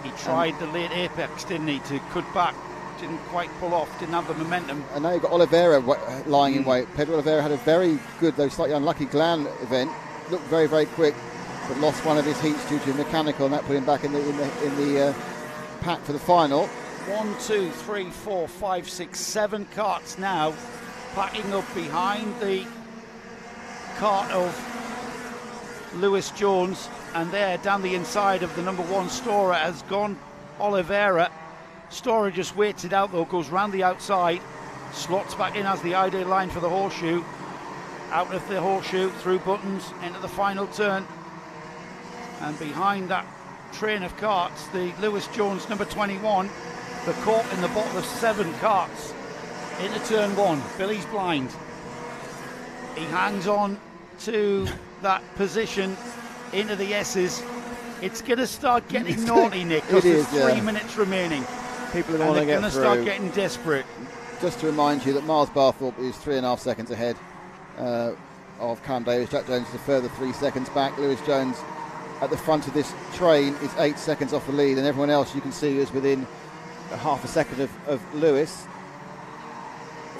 Speaker 1: He tried the late apex, didn't he, to cut back. Didn't quite pull off, didn't have the momentum.
Speaker 2: And now you've got Oliveira lying in wait. Pedro Oliveira had a very good, though slightly unlucky Glan event. Looked very, very quick, but lost one of his heats due to a mechanical, and that put him back in the pack for the final.
Speaker 1: 1, 2, 3, 4, 5, 6, 7 carts now packing up behind the cart of Lewis Jones, and there down the inside of the number one Storer has gone Oliveira. Storer just waits it out though, goes round the outside, slots back in as the ideal line for the horseshoe, out of the horseshoe, through buttons, into the final turn, and behind that train of carts, the Lewis Jones number 21, the caught in the bottom of 7 carts into turn 1. Billy's blind. He hangs on to that position into the S's. It's going to start getting naughty, Nick, because there's 3 minutes remaining.
Speaker 2: People are going to
Speaker 1: start getting desperate.
Speaker 2: just to remind you that Miles Barthorpe is 3.5 seconds ahead of Callum Davis. Jack Jones is a further 3 seconds back. Lewis Jones at the front of this train is 8 seconds off the lead, and everyone else you can see is within half a second of Lewis.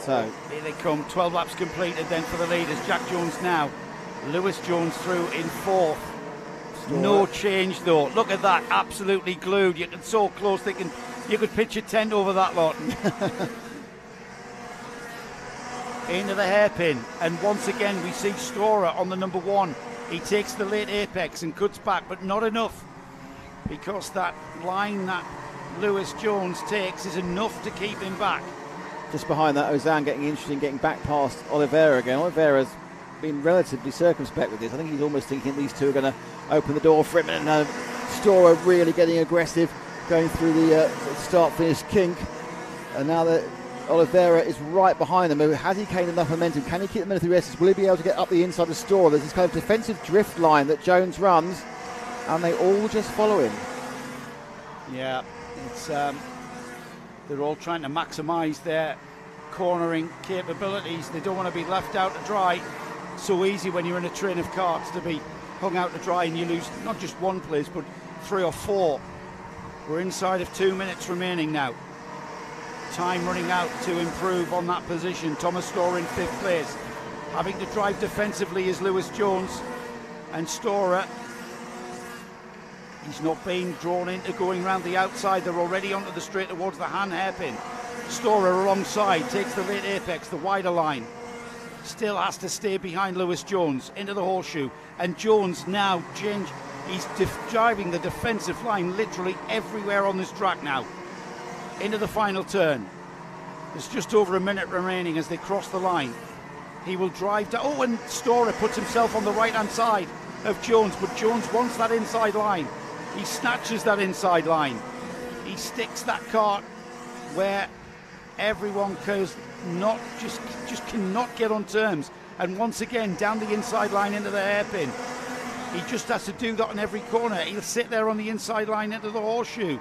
Speaker 2: So
Speaker 1: here they come, 12 laps completed then for the leaders. Jack Jones now, Lewis Jones through in 4th. No change though. Look at that, absolutely glued. You can so close, you could pitch a tent over that lot. Into the hairpin, and once again we see Storer on the number 1. He takes the late apex and cuts back, but not enough, because that line that Lewis Jones takes is enough to keep him back.
Speaker 2: Just behind that, Ozan getting interesting, getting back past Oliveira again. Oliveira's been relatively circumspect with this. I think he's almost thinking these two are going to open the door for him, and Storer really getting aggressive, going through the start-finish kink. And now that Oliveira is right behind them, has he gained enough momentum? Can he keep the momentum through Essex? Will he be able to get up the inside of Storer? There's this kind of defensive drift line that Jones runs, and they all just follow him.
Speaker 1: Yeah, it's they're all trying to maximise their cornering capabilities. They don't want to be left out to dry. So easy when you're in a train of karts to be hung out to dry and you lose not just one place but 3 or 4. We're inside of 2 minutes remaining now. Time running out to improve on that position. Thomas Storer in 5th place. Having to drive defensively is Lewis Jones, and Storer, he's not being drawn into going around the outside. They're already onto the straight towards the Han hairpin. Storer alongside takes the late apex, the wider line. Still has to stay behind Lewis Jones into the horseshoe, and Jones now he's driving the defensive line literally everywhere on this track now. Into the final turn. There's just over a minute remaining as they cross the line. He will drive down. Oh, and Storer puts himself on the right hand side of Jones, but Jones wants that inside line. He snatches that inside line. He sticks that kart where everyone just cannot get on terms. And once again, down the inside line into the hairpin. He just has to do that on every corner. He'll sit there on the inside line into the horseshoe.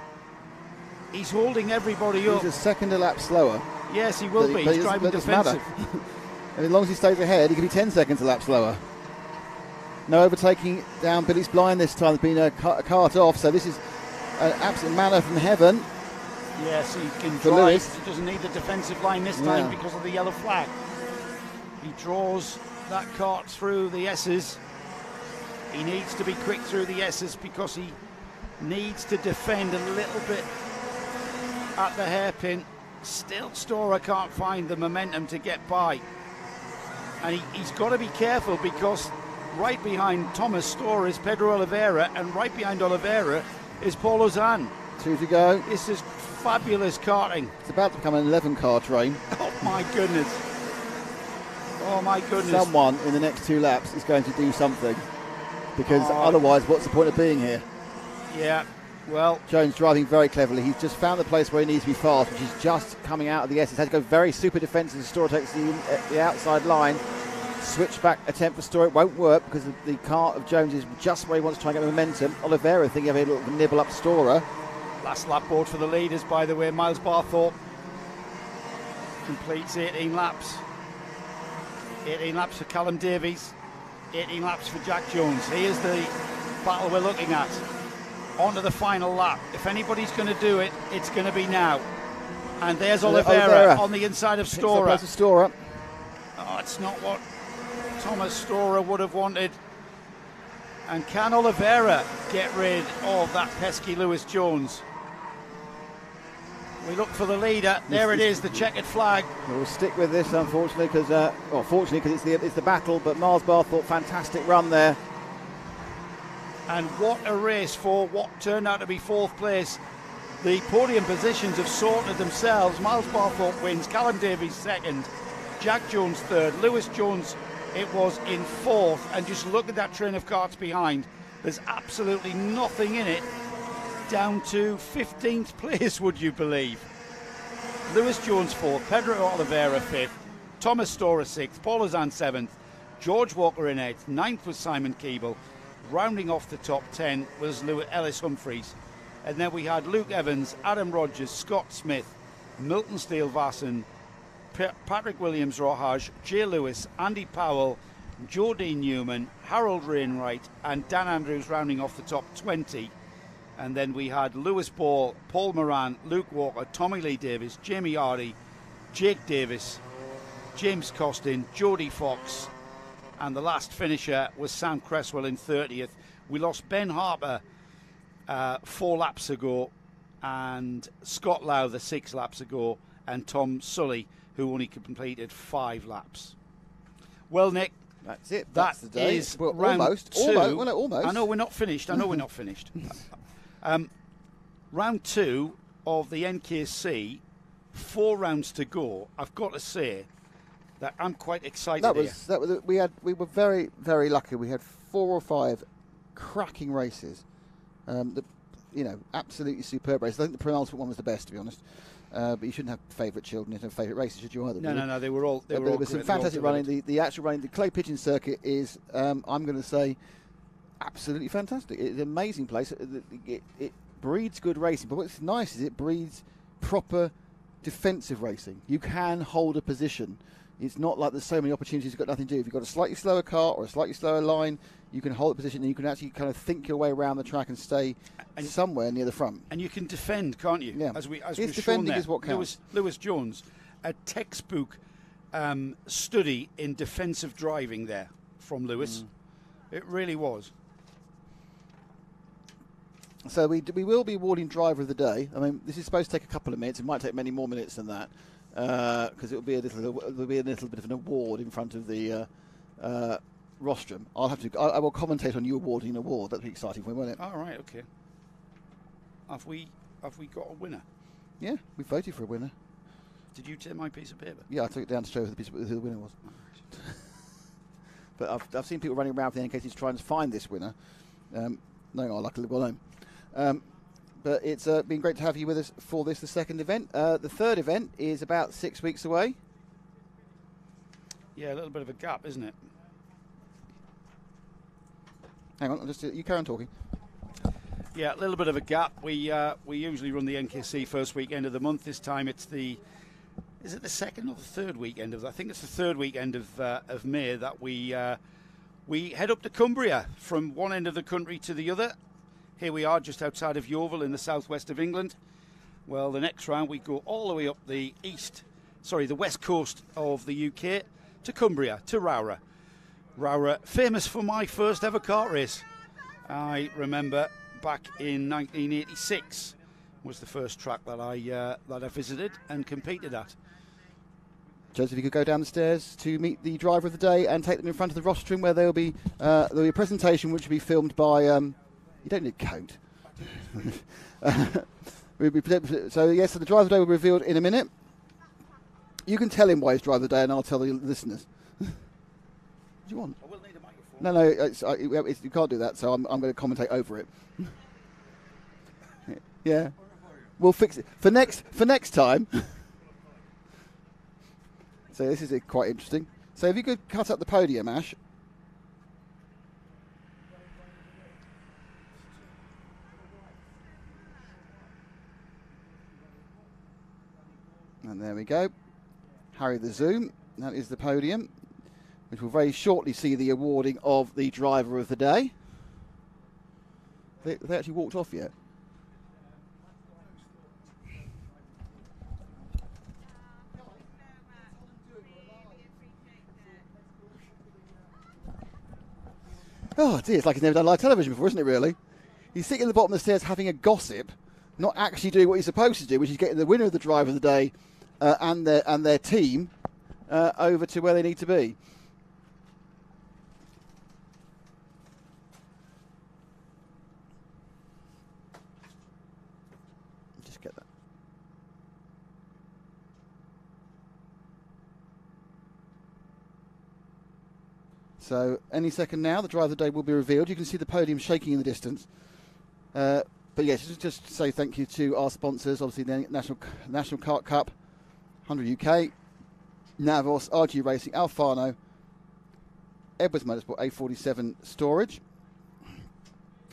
Speaker 1: He's holding everybody up.
Speaker 2: He's a second a lap slower.
Speaker 1: Yes, he will be. He's driving defensive.
Speaker 2: And as long as he stays ahead, he can be 10 seconds a lap slower. No overtaking down Billy's blind this time. There's been a cart off, so this is an absolute manna from heaven.
Speaker 1: Yes, he can
Speaker 2: for
Speaker 1: drive.
Speaker 2: Lewis.
Speaker 1: He doesn't need the defensive line this time because of the yellow flag. He draws that cart through the S's. He needs to be quick through the S's because he needs to defend a little bit at the hairpin. Still, Storer can't find the momentum to get by. And he's got to be careful because right behind Thomas Storer is Pedro Oliveira, and right behind Oliveira is Paul Ozan.
Speaker 2: 2 to go.
Speaker 1: This is fabulous karting.
Speaker 2: It's about to become an 11-car train.
Speaker 1: Oh my goodness. Oh my goodness.
Speaker 2: Someone in the next 2 laps is going to do something, because otherwise what's the point of being here?
Speaker 1: Yeah, well,
Speaker 2: Jones driving very cleverly. He's just found the place where he needs to be fast, which is just coming out of the S. He's had to go very super defensive. Storer takes the outside line. Switchback attempt for Storer. It won't work because the cart of Jones is just where he wants to try and get momentum. Oliveira thinking of a little nibble up Storer.
Speaker 1: Last lap board for the leaders, by the way. Miles Barthorpe completes 18 laps. 18 laps for Callum Davies. 18 laps for Jack Jones. Here's the battle we're looking at. On to the final lap. If anybody's going to do it, it's going to be now. And there's Oliveira on the inside of Storer. Oh, it's not what Thomas Storer would have wanted. And can Oliveira get rid of that pesky Lewis Jones? We look for the leader. There it is, the checkered flag.
Speaker 2: We'll stick with this, unfortunately, because fortunately, because it's the battle. But Miles Barthorpe, fantastic run there.
Speaker 1: And what a race for what turned out to be 4th place. The podium positions have sorted themselves. Miles Barthorpe wins, Callum Davies 2nd, Jack Jones 3rd, Lewis Jones it was in 4th. And just look at that train of karts behind. There's absolutely nothing in it. Down to 15th place, would you believe? Lewis Jones 4th, Pedro Oliveira 5th, Thomas Storer 6th, Paul Ozan 7th, George Walker in 8th, 9th was Simon Keeble. Rounding off the top 10 was Ellis Humphreys. And then we had Luke Evans, Adam Rogers, Scott Smith, Milton Steele-Vassen, Patrick Williams-Rohage, Jay Lewis, Andy Powell, Jordine Newman, Harold Rainwright, and Dan Andrews rounding off the top 20. And then we had Lewis Ball, Paul Moran, Luke Walker, Tommy Lee Davis, Jamie Hardy, Jake Davis, James Costin, Jody Fox, and the last finisher was Sam Cresswell in 30th. We lost Ben Harper 4 laps ago, and Scott Lowther 6 laps ago, and Tom Sully, who only completed 5 laps. Well, Nick,
Speaker 2: that's it. That's the day.
Speaker 1: Is
Speaker 2: well,
Speaker 1: round
Speaker 2: almost.
Speaker 1: two.
Speaker 2: Almost. Well, no, almost.
Speaker 1: I know we're not finished. Round 2 of the NKC, 4 rounds to go. I've got to say that I'm quite excited.
Speaker 2: We were very, very lucky. We had 4 or 5 cracking races. Absolutely superb races. I think the penultimate one was the best, to be honest. But you shouldn't have favourite children and favourite races, should you either?
Speaker 1: No. They were all. There
Speaker 2: was some fantastic running. The actual running, the Clay Pigeon Circuit is, I'm going to say, absolutely fantastic. It's an amazing place. It breeds good racing. But what's nice is it breeds proper defensive racing. You can hold a position. It's not like there's so many opportunities you've got nothing to do. If you've got a slightly slower car or a slightly slower line, you can hold a position and you can actually kind of think your way around the track and stay somewhere near the front.
Speaker 1: And you can defend, can't you?
Speaker 2: Yeah.
Speaker 1: As we've
Speaker 2: defending
Speaker 1: shown there.
Speaker 2: Is what counts.
Speaker 1: Lewis Jones, a textbook study in defensive driving there from Lewis. It really was.
Speaker 2: So we will be awarding driver of the day. I mean, this is supposed to take a couple of minutes. It might take many more minutes than that, because it'll be a little bit of an award in front of the rostrum. I will commentate on you awarding an award. That'd be exciting for me, won't it?
Speaker 1: All right, okay. Have we got a winner?
Speaker 2: Yeah, we voted for a winner.
Speaker 1: Did you take my piece of paper?
Speaker 2: Yeah, I took it down to show who the winner was. But I've seen people running around for the NKC to try and find this winner. No, I luckily well known. But it's been great to have you with us for the second event. The third event is about 6 weeks away.
Speaker 1: Yeah, a little bit of a gap, isn't it?
Speaker 2: Hang on, you carry on talking.
Speaker 1: Yeah, a little bit of a gap. We usually run the NKC first weekend of the month. This time it's is it the second or the third weekend I think it's the third weekend of May that we head up to Cumbria from one end of the country to the other. Here we are just outside of Yeovil in the southwest of England. Well, the next round we go all the way up the west coast of the UK to Cumbria, to Rowrah. Rowrah, famous for my first ever kart race. I remember back in 1986 was the first track that I visited and competed at.
Speaker 2: Joseph, you could go down the stairs to meet the driver of the day and take them in front of the rostrum, where there'll be a presentation which will be filmed by. You don't need a coat. So the driver of the day will be revealed in a minute. You can tell him why he's driver of the day, and I'll tell the listeners. What do you want?
Speaker 1: I will need a microphone.
Speaker 2: No, you can't do that. So I'm going to commentate over it. Yeah, we'll fix it for next time. So this is quite interesting. So if you could cut up the podium, Ash. And there we go. Harry the zoom. That is the podium, which will very shortly see the awarding of the driver of the day. They actually walked off yet? Oh dear, it's like he's never done live television before, isn't it really? He's sitting at the bottom of the stairs having a gossip, not actually doing what he's supposed to do, which is getting the winner of the driver of the day and their team over to where they need to be. Just get that. So any second now, the driver of the day will be revealed. You can see the podium shaking in the distance. But yes, just say thank you to our sponsors, obviously the National Kart Cup, 100 UK, Navos, RG Racing, Alfano, Edwards Motorsport, A47 Storage.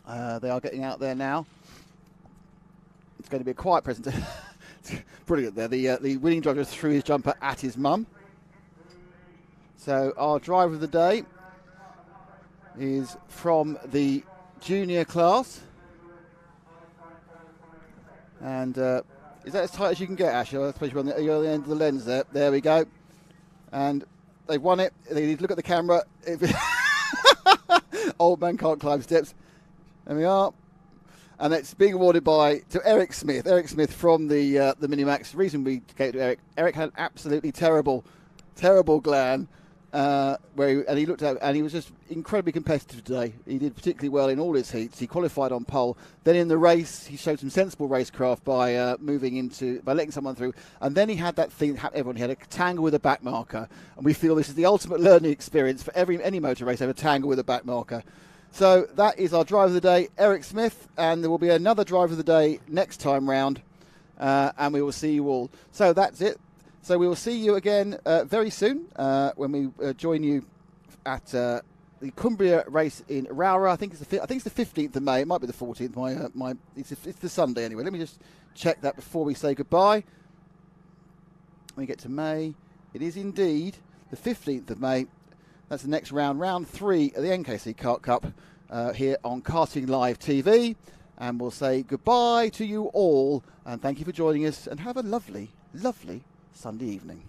Speaker 2: They are getting out there now. It's going to be a quiet presentation. Brilliant there. The winning driver just threw his jumper at his mum. So our driver of the day is from the junior class. And is that as tight as you can get, Ash? I suppose you're on the end of the lens there. There we go. And they've won it. They need to look at the camera. Old man can't climb steps. There we are. And it's being awarded to Eric Smith. Eric Smith from the Minimax. The reason we gave it to Eric had an absolutely terrible gland. He looked at and he was just incredibly competitive today. He did particularly well in all his heats. He qualified on pole. Then in the race, he showed some sensible racecraft by letting someone through. And then he had that thing that everyone. He had a tangle with a back marker, and we feel this is the ultimate learning experience for any motor race. Have a tangle with a back marker. So that is our driver of the day, Eric Smith, and there will be another driver of the day next time round, and we will see you all. So that's it. So we will see you again very soon when we join you at the Cumbria race in Rowrah. I think it's the 15th of May. It might be the 14th. It's the Sunday anyway. Let me just check that before we say goodbye. When we get to May, it is indeed the 15th of May. That's the next round 3 of the NKC Kart Cup here on Karting Live TV. And we'll say goodbye to you all. And thank you for joining us. And have a lovely, lovely Sunday evening.